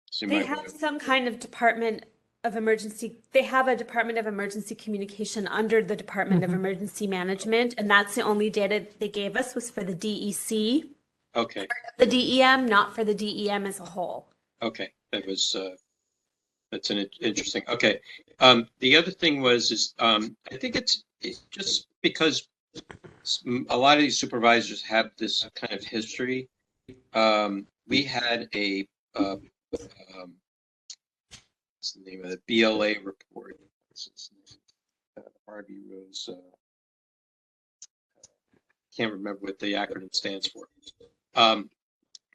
So They have some kind of Department of Emergency. They have a Department of Emergency Communication under the Department of Emergency Management, and that's the only data they gave us was for the DEC. Okay. The DEM, not for the DEM as a whole. Okay, that's an interesting. Okay, the other thing is I think it's just because a lot of these supervisors have this kind of history. We had a what's the name of the BLA report? Harvey Rose. Can't remember what the acronym stands for.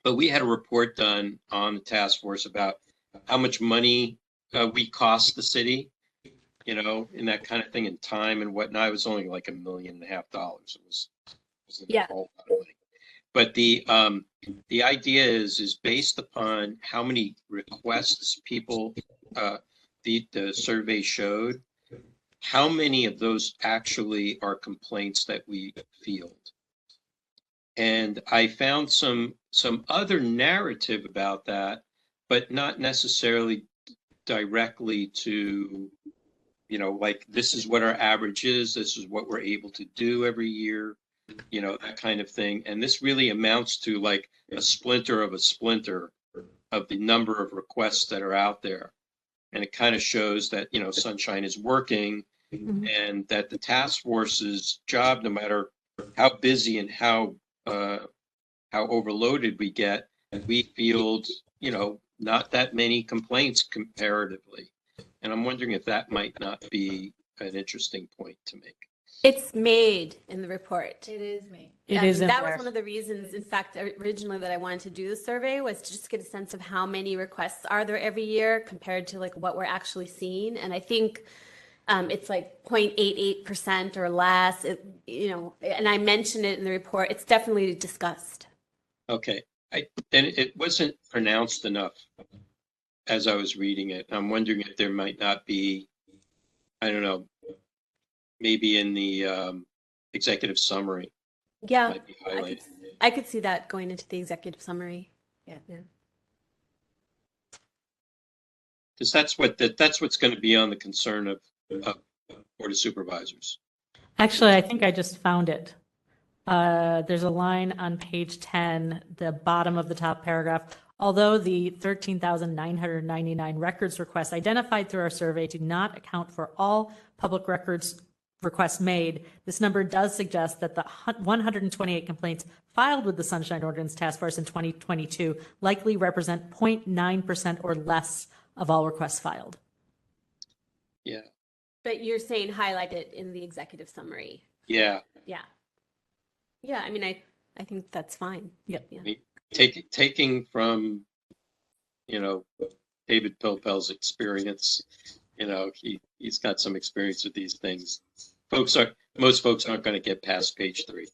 But we had a report done on the task force about how much money we cost the city, you know, and that kind of thing, and time and whatnot. It was only like $1.5 million. It wasn't a whole lot of money. But the idea is based upon how many requests people the survey showed, how many of those actually are complaints that we field. And I found some other narrative about that, but not necessarily directly to, you know, like this is what our average is, this is what we're able to do every year, you know, that kind of thing. And this really amounts to like a splinter of a splinter of the number of requests that are out there. And it kind of shows that, you know, Sunshine is working and that the task force's job, no matter how busy and how overloaded we get, we field, you know, not that many complaints comparatively. And I'm wondering if that might not be an interesting point to make. It's made in the report. It is made. That was one of the reasons, in fact, originally that I wanted to do the survey was to just get a sense of how many requests are there every year compared to like what we're actually seeing. And I think it's like 0.88% or less, you know, and I mentioned it in the report. It's definitely discussed. Okay. And it wasn't pronounced enough as I was reading it. I'm wondering if there might not be, I don't know, maybe in the executive summary. Yeah, might be highlighted. I could see that going into the executive summary. Yeah. Because that's what's going to be on the concern of Board of Supervisors. Actually, I think I just found it. There's a line on page 10, the bottom of the top paragraph. Although the 13,999 records requests identified through our survey do not account for all public records requests made, this number does suggest that the 128 complaints filed with the Sunshine Ordinance Task Force in 2022 likely represent 0.9% or less of all requests filed. Yeah. But you're saying highlight it in the executive summary. Yeah. Yeah, I mean, I think that's fine. Yep. Yeah. I mean, taking from, you know, David Pilpel's experience, you know, he's got some experience with these things. Most folks aren't going to get past page 3.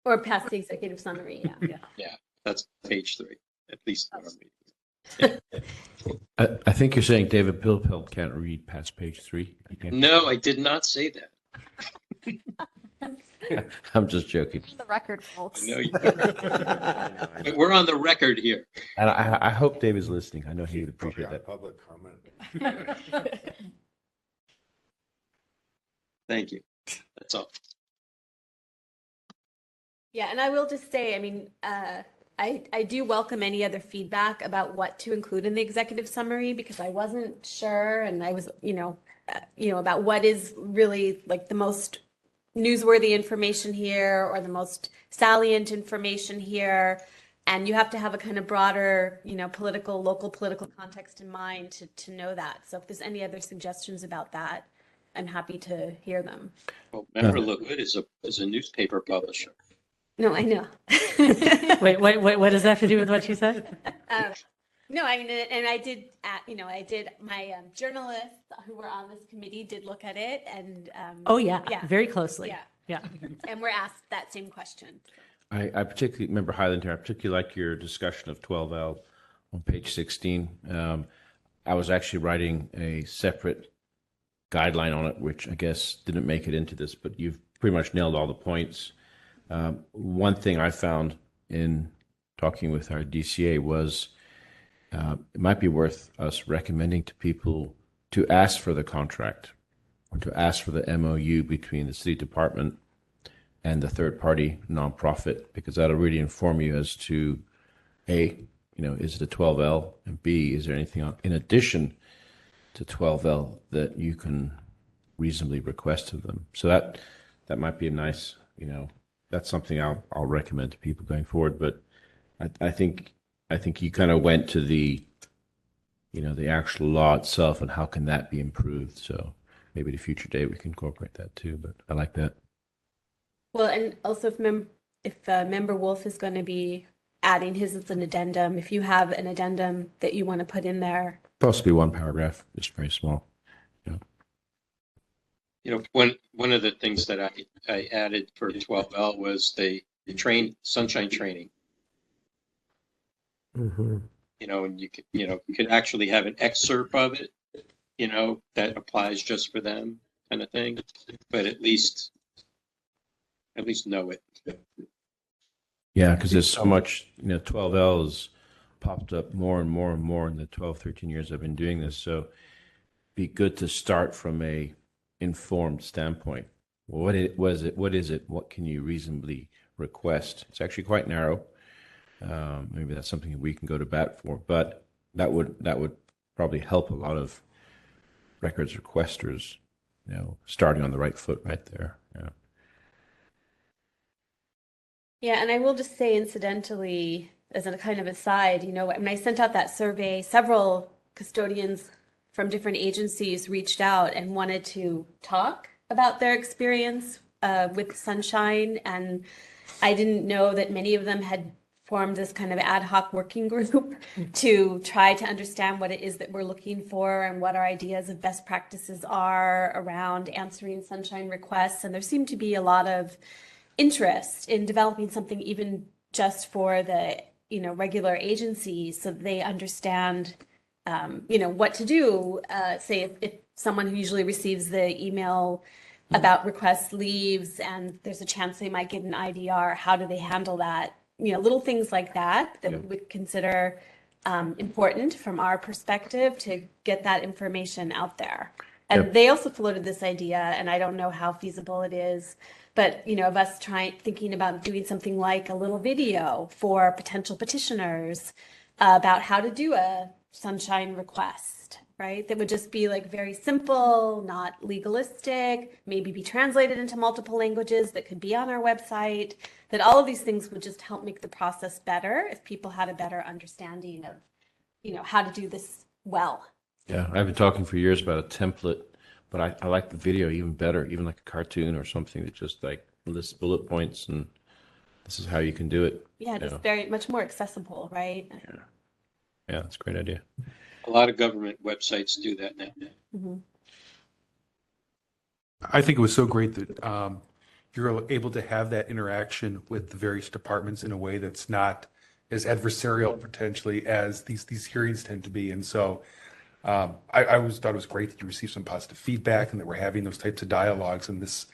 Or past the executive summary, yeah. Yeah, that's page 3, at least. What I'm reading. I think you're saying David Pilpel can't read past page 3. No, I did not say that. I'm just joking. The record, folks. I know you. But we're on the record here. And I hope Dave is listening. I know he would appreciate that. Public comment. Thank you. That's all. Yeah, and I will just say, I mean, I do welcome any other feedback about what to include in the executive summary, because I wasn't sure, and I was, about what is really like the most newsworthy information here or the most salient information here. And you have to have a kind of broader, local political context in mind to know that. So if there's any other suggestions about that, I'm happy to hear them. Well, Member LaHood is a newspaper publisher. No, I know. Wait, what does that have to do with what you said? No, I mean, and I did, my journalists who were on this committee did look at it and. Oh, yeah, very closely. Yeah. And we're asked that same question. I particularly, Member Highlander, I particularly like your discussion of 12L on page 16. I was actually writing a separate guideline on it, which I guess didn't make it into this, but you've pretty much nailed all the points. One thing I found in talking with our DCA was it might be worth us recommending to people to ask for the contract or to ask for the MOU between the city department and the third-party nonprofit, because that'll really inform you as to A, is it a 12L, and B, is there anything in addition to 12L that you can reasonably request of them. So that might be a nice, that's something I'll recommend to people going forward. But I think you kind of went to the, the actual law itself and how can that be improved. So maybe at a future date we can incorporate that too. But I like that. Well, and also if Member Wolf is going to be adding his as an addendum, if you have an addendum that you want to put in there. Possibly one paragraph, just very small. One of the things that I added for 12L was the sunshine training. Mm-hmm. And you could actually have an excerpt of it, that applies just for them, kind of thing. But at least know it. Yeah, because there's so much, 12L has popped up more and more and more in the 12, 13 years I've been doing this. So be good to start from a informed standpoint. Well, what is it? What can you reasonably request? It's actually quite narrow. Maybe that's something we can go to bat for, but that would probably help a lot of records requesters, starting on the right foot right there. Yeah. Yeah, and I will just say incidentally, as a kind of aside, when I sent out that survey, several custodians from different agencies reached out and wanted to talk about their experience with Sunshine. And I didn't know that many of them had formed this kind of ad hoc working group to try to understand what it is that we're looking for and what our ideas of best practices are around answering Sunshine requests. And there seemed to be a lot of interest in developing something even just for the regular agencies, so they understand what to do. Say if someone who usually receives the email about requests leaves and there's a chance they might get an IDR, how do they handle that? Little things like that we would consider important from our perspective to get that information out there. And they also floated this idea, and I don't know how feasible it is, but of us thinking about doing something like a little video for potential petitioners about how to do a Sunshine request, right? That would just be like very simple, not legalistic, maybe be translated into multiple languages that could be on our website. That all of these things would just help make the process better if people had a better understanding of, how to do this well. Yeah, I've been talking for years about a template, but I like the video even better, even like a cartoon or something that just like lists bullet points and this is how you can do it. Yeah, just very much more accessible, right? Yeah, that's a great idea. A lot of government websites do that now. Mm-hmm. I think it was so great that you're able to have that interaction with the various departments in a way that's not as adversarial potentially as these hearings tend to be. And so I always thought it was great that you received some positive feedback and that we're having those types of dialogues, and this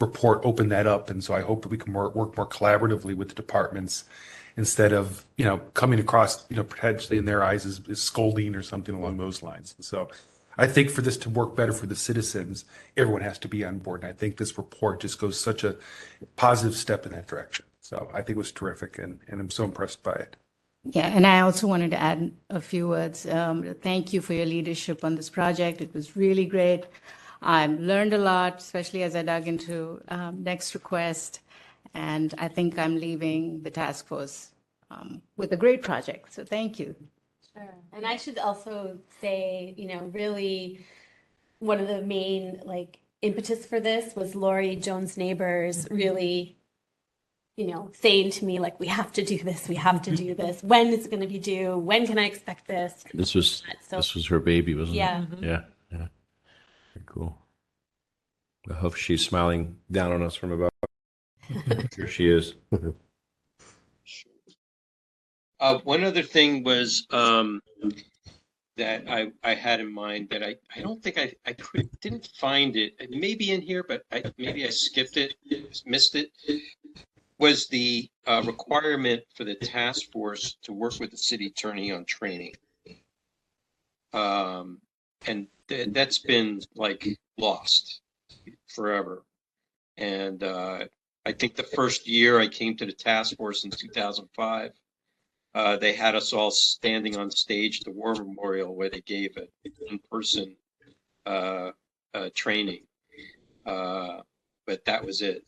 report opened that up. And so I hope that we can work more collaboratively with the departments instead of, coming across, potentially in their eyes as scolding or something along those lines. And so I think for this to work better for the citizens, everyone has to be on board. And I think this report just goes such a positive step in that direction. So I think it was terrific, and I'm so impressed by it. Yeah, and I also wanted to add a few words. Thank you for your leadership on this project. It was really great. I learned a lot, especially as I dug into next request. And I think I'm leaving the task force with a great project. So thank you. Sure. And I should also say, really one of the main impetus for this was Lori Jones Neighbors really, saying to me, we have to do this. We have to do this. When is it going to be due? When can I expect this? This was her baby, wasn't Yeah. it? Yeah. Very cool. I hope she's smiling down on us from above. Here she is. One other thing was that I had in mind that I don't think I didn't find it. It may be in here, but maybe I skipped it, missed it. Was the requirement for the task force to work with the city attorney on training. And that's been lost forever. And I think the first year I came to the task force in 2005, they had us all standing on stage at the War Memorial where they gave an in-person training. But that was it.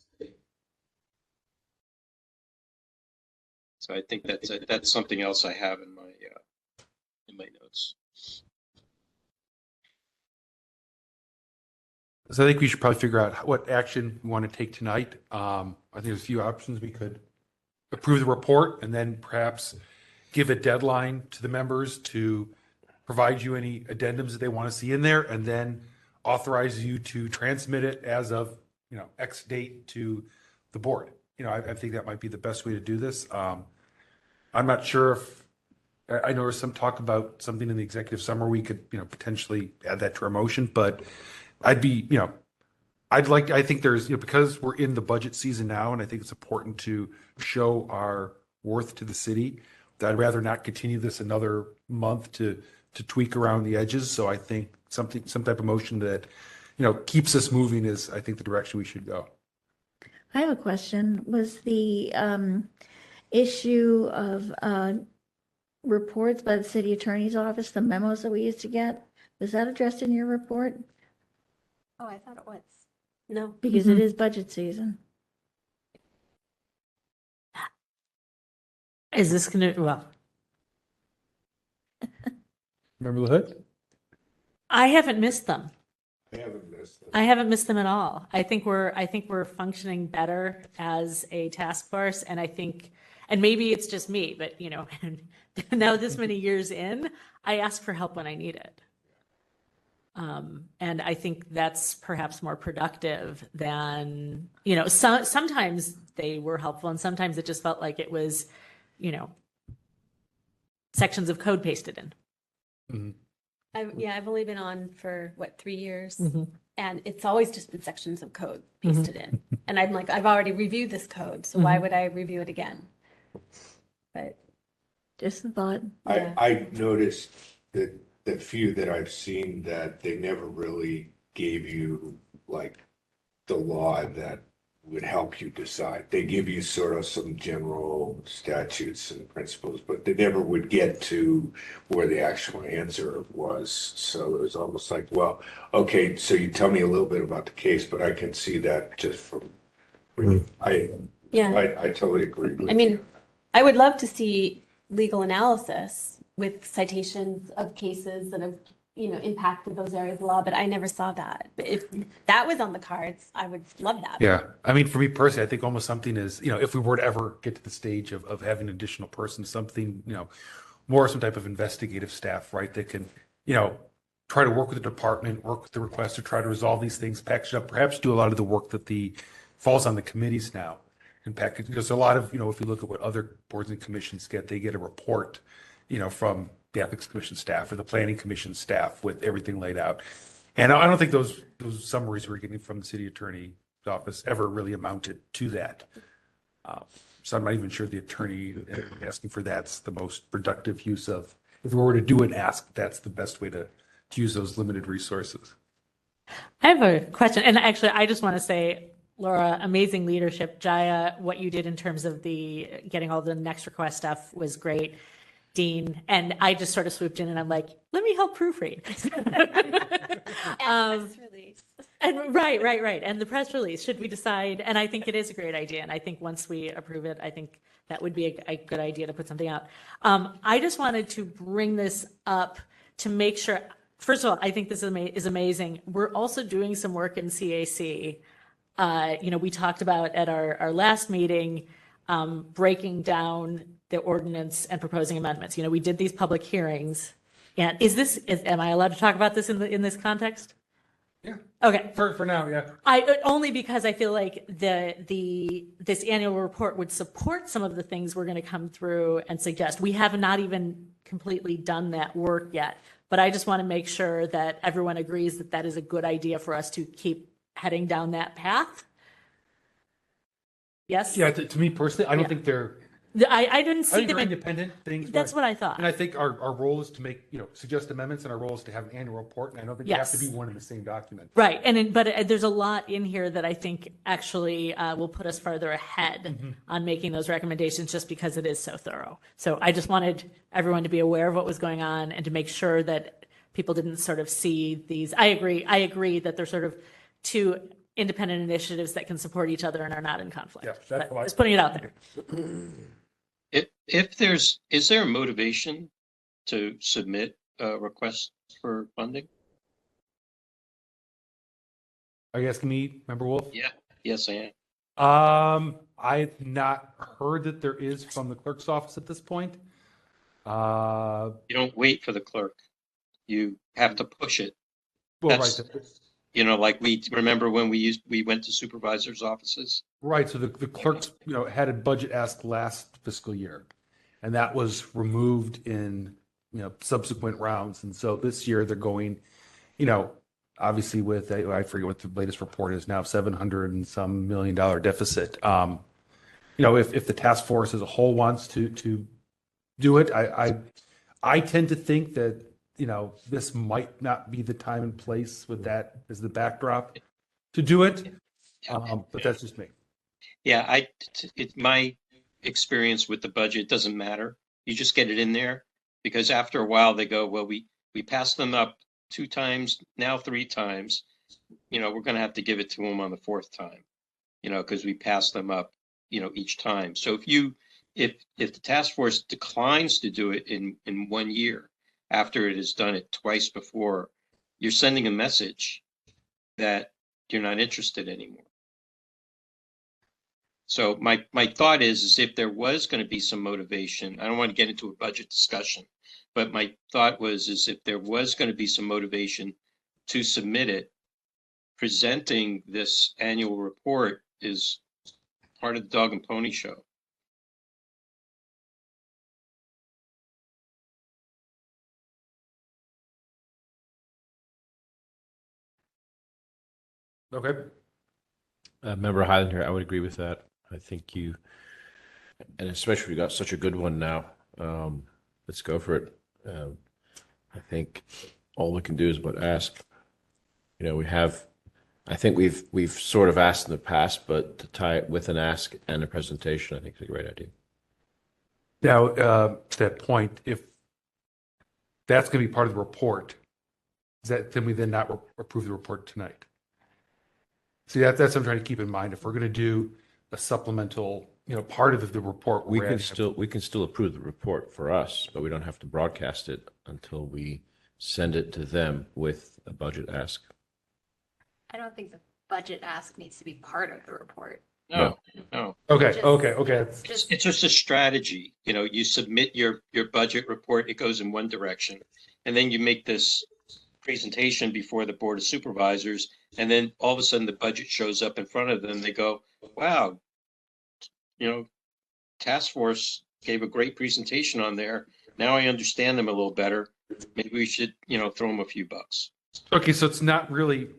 So I think that's something else I have in my notes. So I think we should probably figure out what action we want to take tonight. I think there's a few options. We could approve the report and then perhaps give a deadline to the members to provide you any addendums that they want to see in there, and then authorize you to transmit it as of X date to the board. I think that might be the best way to do this. I'm not sure if I know there's some talk about something in the executive summary. We could potentially add that to our motion, but I think there's, because we're in the budget season now, and I think it's important to show our worth to the city, that I'd rather not continue this another month to tweak around the edges. So I think some type of motion that, keeps us moving is, I think, the direction we should go. I have a question. Was the issue of reports by the city attorney's office, the memos that we used to get, was that addressed in your report? Oh, I thought it was. No. Because it is budget season. Is this going to, Remember the hood? I haven't missed them. I haven't missed them. I haven't missed them at all. I think we're functioning better as a task force, and I think, and maybe it's just me, but now this many years in, I ask for help when I need it. And I think that's perhaps more productive than, sometimes they were helpful, and sometimes it just felt like it was, sections of code pasted in. Mm-hmm. I've only been on for 3 years, Mm-hmm. and it's always just been sections of code pasted in. And I'm like, I've already reviewed this code, so why would I review it again? But just a thought. I noticed that the few that I've seen that they never really gave you the law that would help you decide. They give you sort of some general statutes and principles, but they never would get to where the actual answer was. So it was almost like, well, okay, so you tell me a little bit about the case, but I can see that just from, I totally agree with you. I would love to see legal analysis with citations of cases that have, impacted those areas of law, but I never saw that. But if that was on the cards, I would love that. Yeah. For me personally, I think almost something is, if we were to ever get to the stage of having an additional person, something, more some type of investigative staff, right, that can, try to work with the department, work with the requester, try to resolve these things, package it up, perhaps do a lot of the work that the falls on the committees now. In fact, because a lot of, if you look at what other boards and commissions get, they get a report, from the Ethics Commission staff or the Planning Commission staff with everything laid out. And I don't think those summaries we're getting from the city attorney's office ever really amounted to that. So I'm not even sure the attorney asking for that's the most productive use of, if we were to do an ask, that's the best way to use those limited resources. I have a question. And actually, I just want to say, Laura, amazing leadership. Jaya, what you did in terms of the getting all the next request stuff was great. Dean, and I just sort of swooped in and I'm like, let me help proofread. And right. And the press release, should we decide? And I think it is a great idea. And I think once we approve it, I think that would be a good idea to put something out. I just wanted to bring this up to make sure, first of all, I think this is amazing. We're also doing some work in CAC. We talked about at our last meeting, breaking down the ordinance and proposing amendments. We did these public hearings. And am I allowed to talk about this in this context? Yeah. Okay. For now, yeah. Only because I feel like this annual report would support some of the things we're going to come through and suggest. We have not even completely done that work yet, but I just want to make sure that everyone agrees that that is a good idea for us to keep heading down that path. Yes. Yeah. To me personally, I don't think they're. I didn't see them independent things. That's what I thought. And I think our role is to make, suggest amendments, and our role is to have an annual report. And I don't think they have to be one and the same document. Right. But there's a lot in here that I think actually will put us farther ahead on making those recommendations, just because it is so thorough. So I just wanted everyone to be aware of what was going on and to make sure that people didn't sort of see these. I agree that they're sort of two independent initiatives that can support each other and are not in conflict. Yeah, that's just putting it out there. Is there a motivation to submit a request for funding? Are you asking me, Member Wolf? Yeah. Yes, I am. I've not heard that there is from the clerk's office at this point. You don't wait for the clerk. You have to push it. Well, That's, like we remember when we went to supervisors' offices. Right. So the clerks, had a budget ask last fiscal year, and that was removed in, subsequent rounds. And so this year they're going, obviously with, I forget what the latest report is now, $700 and some million deficit. If the task force as a whole wants to do it, I tend to think that, this might not be the time and place with that as the backdrop to do it. But that's just me. Yeah, it's my experience with the budget. It doesn't matter. You just get it in there, because after a while they go, well, we passed them up 2 times, now 3 times. We're going to have to give it to them on the 4th time, because we passed them up, each time. So if the task force declines to do it in 1 year, after it has done it twice before, you're sending a message that you're not interested anymore. So my thought is if there was going to be some motivation, I don't want to get into a budget discussion, but my thought was if there was going to be some motivation to submit it, presenting this annual report is part of the dog and pony show. Okay. Member Highland here, I would agree with that. I think and especially if you got such a good one now, let's go for it. I think all we can do is but ask. I think we've sort of asked in the past, but to tie it with an ask and a presentation, I think is a great idea. Now, to that point, if that's going to be part of the report, then we not approve the report tonight? See, that's what I'm trying to keep in mind. If we're going to do a supplemental, part of the report, we can still approve the report for us, but we don't have to broadcast it until we send it to them with a budget ask. I don't think the budget ask needs to be part of the report. No. Okay. It's just a strategy. You submit your budget report, it goes in one direction, and then you make this presentation before the Board of Supervisors, And then all of a sudden the budget shows up in front of them. They go, wow, task force gave a great presentation on there. Now I understand them a little better. Maybe we should, throw them a few bucks. Okay, so it's not really,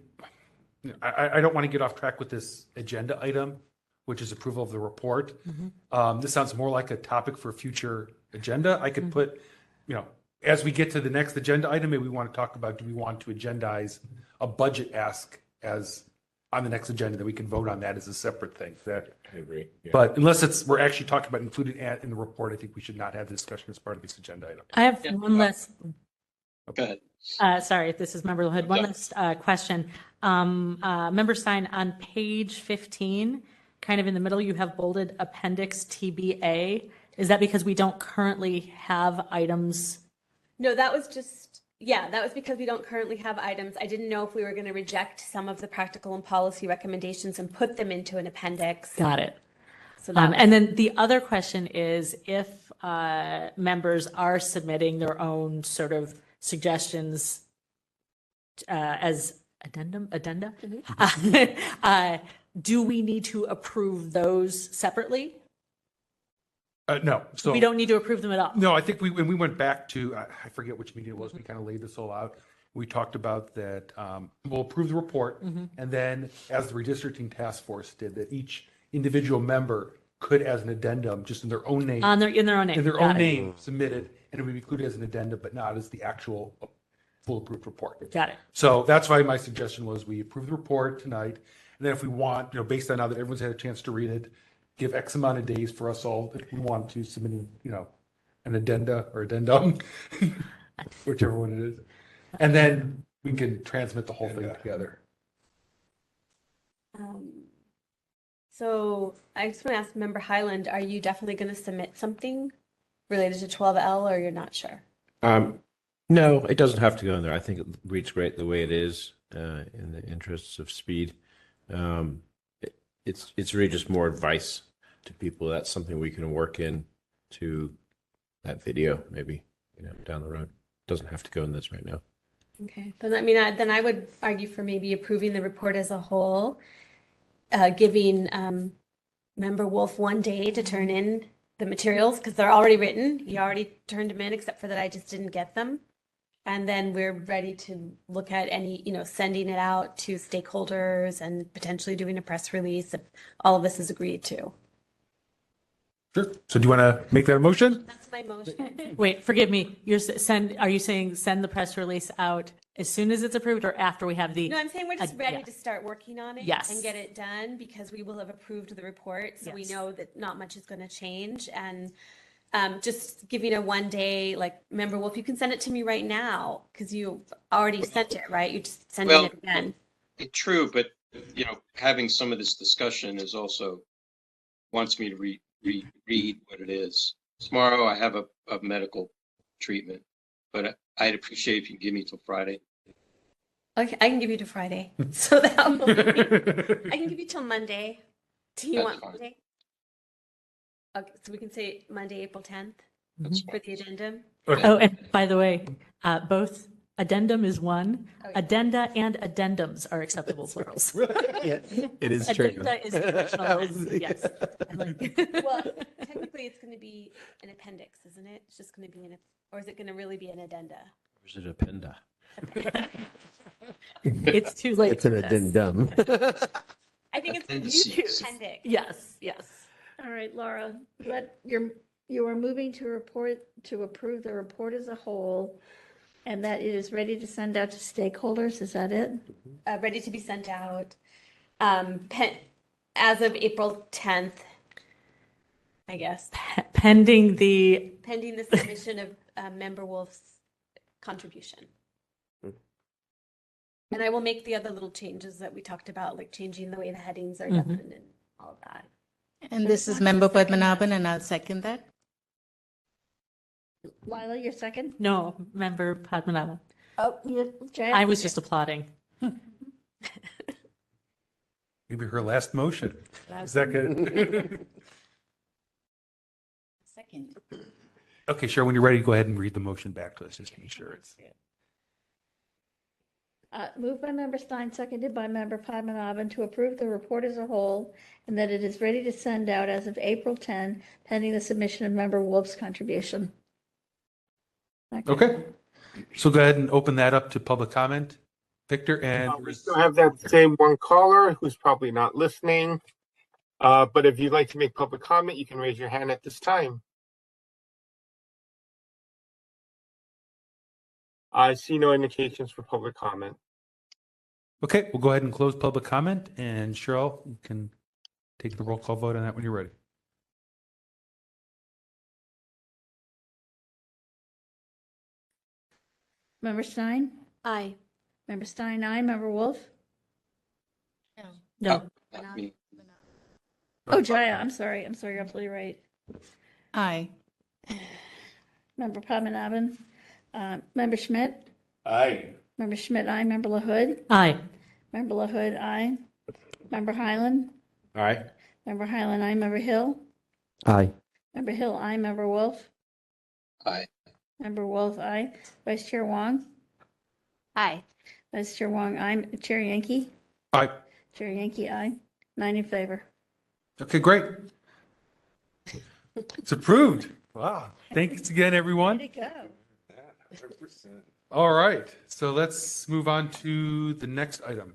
I don't want to get off track with this agenda item, which is approval of the report. This sounds more like a topic for a future agenda. I could put, as we get to the next agenda item, maybe we want to talk about, do we want to agendize a budget ask as on the next agenda, that we can vote on that as a separate thing. I agree. Yeah. But unless we're actually talking about including in the report, I think we should not have the discussion as part of this agenda item. I have one last. Go ahead. Sorry, if this is Member Hood. One last question. Member Stein, on page 15, kind of in the middle, you have bolded Appendix TBA. Is that because we don't currently have items? No, that was that was because we don't currently have items. I didn't know if we were going to reject some of the practical and policy recommendations and put them into an appendix. Got it. So and then the other question is, if members are submitting their own sort of suggestions as addenda, do we need to approve those separately? No. So we don't need to approve them at all. No, I think when we went back to, I forget which meeting it was, we kind of laid this all out. We talked about that we'll approve the report, and then as the redistricting task force did, that each individual member could, as an addendum, just in their own name, in their own name, submit it, and it would be included as an addendum, but not as the actual full approved report. Got it. So that's why my suggestion was we approve the report tonight, and then if we want, based on now that everyone's had a chance to read it, give X amount of days for us all if we want to submit, an addenda or addendum, whichever one it is, and then we can transmit the whole thing together. So I just want to ask Member Highland, are you definitely going to submit something related to 12L, or you're not sure? No, it doesn't have to go in there. I think it reads great the way it is in the interests of speed. It's really just more advice to people. That's something we can work in to that video, maybe, down the road. It doesn't have to go in this right now. Okay. Then I would argue for maybe approving the report as a whole, giving Member Wolf 1 day to turn in the materials because they're already written. He already turned them in, except for that I just didn't get them. And then we're ready to look at any, sending it out to stakeholders and potentially doing a press release if all of this is agreed to. Sure. So do you want to make that a motion? That's my motion. Wait, forgive me. Are you saying send the press release out as soon as it's approved or after we have the? No, I'm saying we're just ready to start working on it and get it done because we will have approved the report. So we know that not much is going to change. And just giving a 1 day, Member Wolf, you can send it to me right now because you already sent it, right? You just sending it again. It's true, but having some of this discussion is also wants me to read what it is. Tomorrow I have a medical treatment, but I'd appreciate if you give me till Friday. Okay, I can give you to Friday. So that will be, I can give you till Monday. Do you want Monday? Okay, so we can say Monday, April 10th for the agenda. Okay. Oh, and by the way, both addendum is one. Addenda and addendums are acceptable plurals. Yeah, it is true. Addenda is professional. Yes. Well, technically it's going to be an appendix, isn't it? It's just going to be or is it going to really be an addenda? Or is it appenda? It's too late. It's an addendum. I think it's YouTube appendix. Yes. All right, Laura, you are moving to approve the report as a whole, and that it is ready to send out to stakeholders. Is that it? Ready to be sent out as of April 10th, I guess. Pending the submission of Member Wolf's contribution. And I will make the other little changes that we talked about, like changing the way the headings are done and all of that. And this is Member Padmanabhan, and I'll second that. Lila, your second? No, Member Padmanabhan. Oh, Jay? I was just applauding. Maybe her last motion. Second. Second. Okay, sure. When you're ready, go ahead and read the motion back to us just to make sure it's. Moved by Member Stein, seconded by Member Padmanabhan to approve the report as a whole and that it is ready to send out as of April 10, pending the submission of Member Wolf's contribution. Okay. So go ahead and open that up to public comment. Victor, and we still have that same one caller who's probably not listening. But if you'd like to make public comment, you can raise your hand at this time. I see no indications for public comment. Okay, we'll go ahead and close public comment. And Cheryl, you can take the roll call vote on that when you're ready. Member Stein? Aye. Member Stein, aye. Member Wolf? No. Not me. Oh, Jaya, I'm sorry. You're absolutely right. Aye. Member Padmanabhan? Member Schmidt? Aye. Member Schmidt, aye. Member LaHood? Aye. Member LaHood, aye. Member Highland? Aye. Member Highland, aye. Member Hill? Aye. Member Hill, aye. Member Wolf? Aye. Member Wolf, aye. Vice Chair Wong? Aye. Vice Chair Wong, aye. Chair Yankee? Aye. Chair Yankee, aye. 9 in favor. Okay, great. It's approved. Wow. Thanks again, everyone. Way to go. All right. So let's move on to the next item.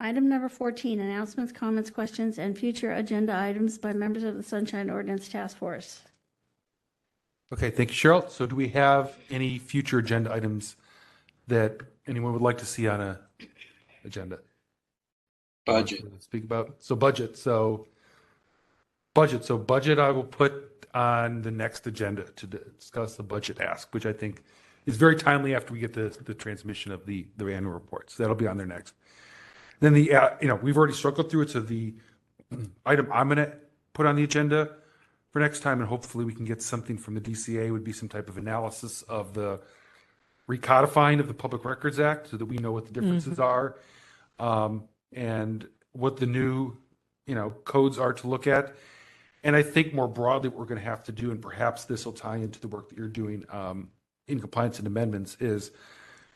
Item number 14, announcements, comments, questions, and future agenda items by members of the Sunshine Ordinance Task Force. Okay, thank you, Cheryl. So do we have any future agenda items that anyone would like to see on a agenda? Budget. Speak about. So budget. So budget I will put on the next agenda to discuss the budget ask, which I think is very timely after we get the transmission of the annual reports. That'll be on there next. Then we've already struggled through it. So the item I'm going to put on the agenda for next time, and hopefully we can get something from the DCA, would be some type of analysis of the recodifying of the Public Records Act so that we know what the differences are, and what the new, codes are to look at. And I think more broadly, what we're going to have to do, and perhaps this will tie into the work that you're doing in compliance and amendments, is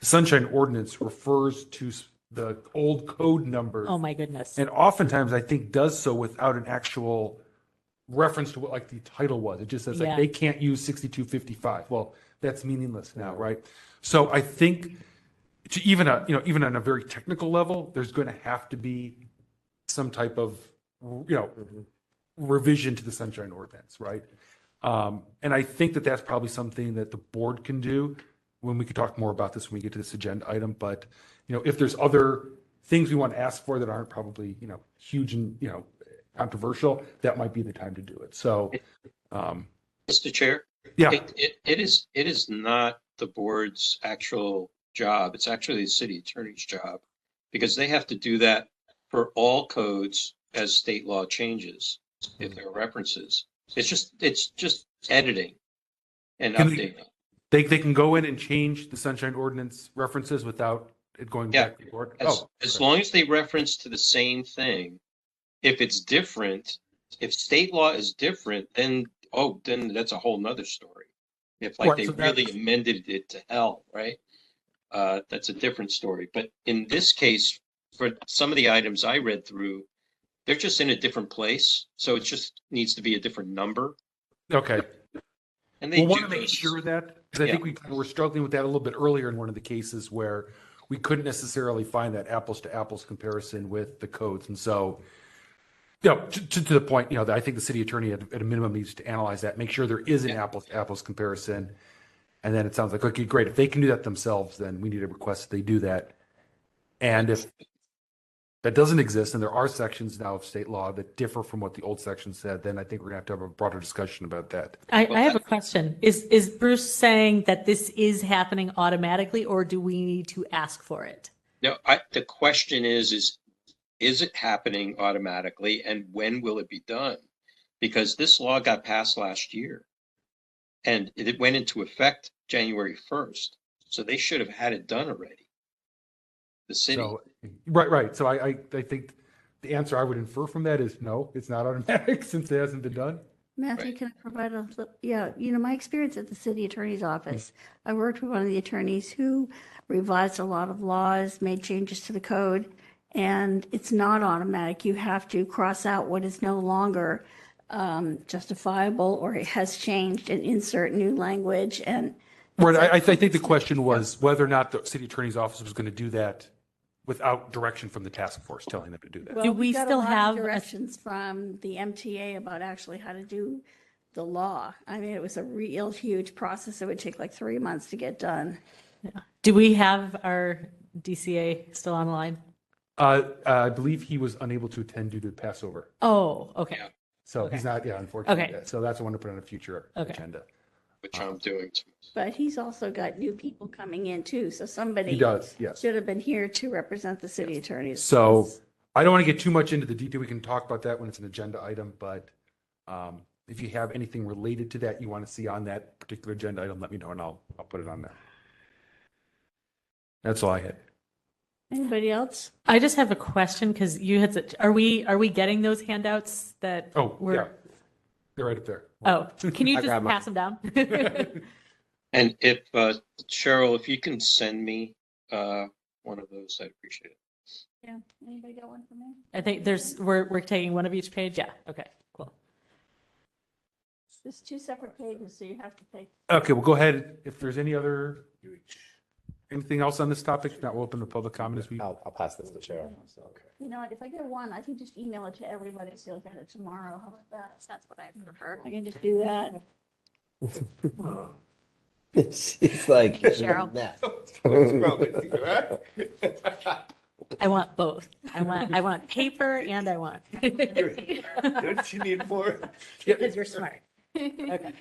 the Sunshine Ordinance refers to the old code numbers. Oh my goodness. And oftentimes I think does so without an actual reference to what like the title was. It just says like they can't use 6255. Well, that's meaningless now, right? So I think to even on a very technical level, there's going to have to be some type of revision to the Sunshine Ordinance, right? And I think that that's probably something that the board can do. When we could talk more about this when we get to this agenda item, but if there's other things we want to ask for that aren't probably huge and controversial, that might be the time to do it. So, Mr. Chair, yeah, it is not the board's actual job. It's actually the city attorney's job, because they have to do that for all codes as state law changes. If there are references, it's just editing and updating. They can go in and change the Sunshine Ordinance references without it going back to the board. As long as they reference to the same thing. If it's different, if state law is different, then that's a whole nother story. If they really amended it to hell, right? That's a different story. But in this case, for some of the items I read through, they're just in a different place. So it just needs to be a different number. Okay. And they want to make sure that, because I think we were struggling with that a little bit earlier in one of the cases where we couldn't necessarily find that apples to apples comparison with the codes. And so, to the point, that I think the city attorney at a minimum needs to analyze that, make sure there is an apples to apples comparison. And then it sounds like, okay, great. If they can do that themselves, then we need to request that they do that. And if that doesn't exist, and there are sections now of state law that differ from what the old section said, then I think we're going to have a broader discussion about that. I have a question. Is Bruce saying that this is happening automatically, or do we need to ask for it? No, the question is it happening automatically, and when will it be done? Because this law got passed last year, and it went into effect January 1st. So they should have had it done already. The city. So, right. So I think the answer I would infer from that is no, it's not automatic since it hasn't been done. Matthew, Right. can I provide yeah, my experience at the city attorney's office, I worked with one of the attorneys who revised a lot of laws, made changes to the code, and it's not automatic. You have to cross out what is no longer justifiable or it has changed and insert new language. And Right, I think the question was whether or not the city attorney's office was going to do that without direction from the task force telling them to do that. well, Do we we got still a lot have of a- directions from the MTA about actually how to do the law. I mean, it was a real huge process. It would take like 3 months to get done. Do we have our DCA still on the line? I believe he was unable to attend due to Passover. Oh, okay. So he's not, unfortunately. Okay. So that's one to put on a future agenda. Which I'm doing. But he's also got new people coming in too, so somebody He does, yes. should have been here to represent the city attorneys. So I don't want to get too much into the detail. We can talk about that when it's an agenda item, but if you have anything related to that you want to see on that particular agenda item, let me know and I'll put it on there. That's all I had. Anybody else? I just have a question because you had said, are we getting those handouts that were? Yeah. They're right up there. Oh, can you I just grabbed mine. pass them down? And if Cheryl, if you can send me one of those, I'd appreciate it. Yeah, anybody got one for me? I think we're taking one of each page. Yeah. Okay. Cool. There's 2 separate pages, so you have to take. Okay, well, go ahead. If there's anything else on this topic, if not, we'll open the public comment as we. I'll pass this to Cheryl. Okay. You know what, if I get one, I can just email it to everybody so you'll get it tomorrow. How about that? That's what I prefer. I can just do that. She's like, Cheryl. nah. I want both. I want paper and I want. Don't you need more? Because you're smart. Okay.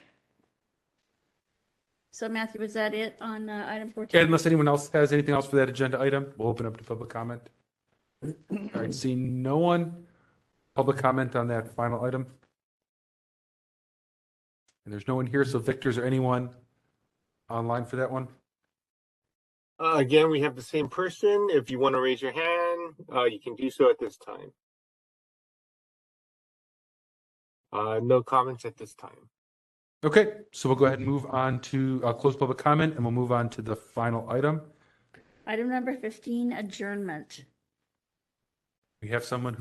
So Matthew, was that it on item 14? Yeah, unless anyone else has anything else for that agenda item, we'll open up to public comment. All right, seeing no one, public comment on that final item. And there's no one here, so Victor, is there anyone online for that one? Again, we have the same person. If you want to raise your hand, you can do so at this time. No comments at this time. Okay, so we'll go ahead and move on to close public comment, and we'll move on to the final item. Item number 15, adjournment. We have someone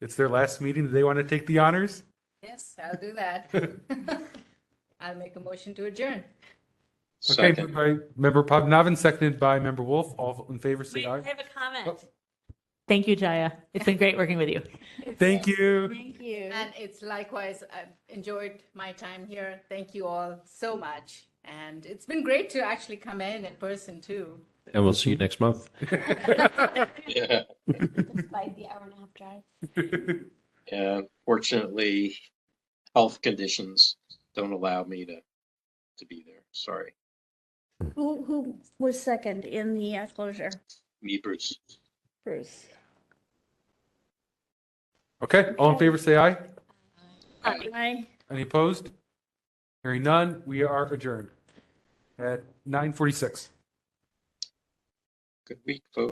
it's their last meeting. Do they want to take the honors? Yes, I'll do that. I'll make a motion to adjourn. Okay, moved by Member Padmanabhan, seconded by Member Wolf. All in favor, say aye. I have a comment. Thank you, Jaya. It's been great working with you. Thank you. Thank you. And it's likewise, I've enjoyed my time here. Thank you all so much. And it's been great to actually come in person too. And we'll see you next month. Yeah. Despite the hour-and-a-half drive. Yeah. Fortunately, health conditions don't allow me to be there. Sorry. Who was second in the closure? Me, Bruce. Bruce. Okay, all in favor, say aye. Aye. Any opposed? Hearing none, we are adjourned at 9:46. Good week, folks.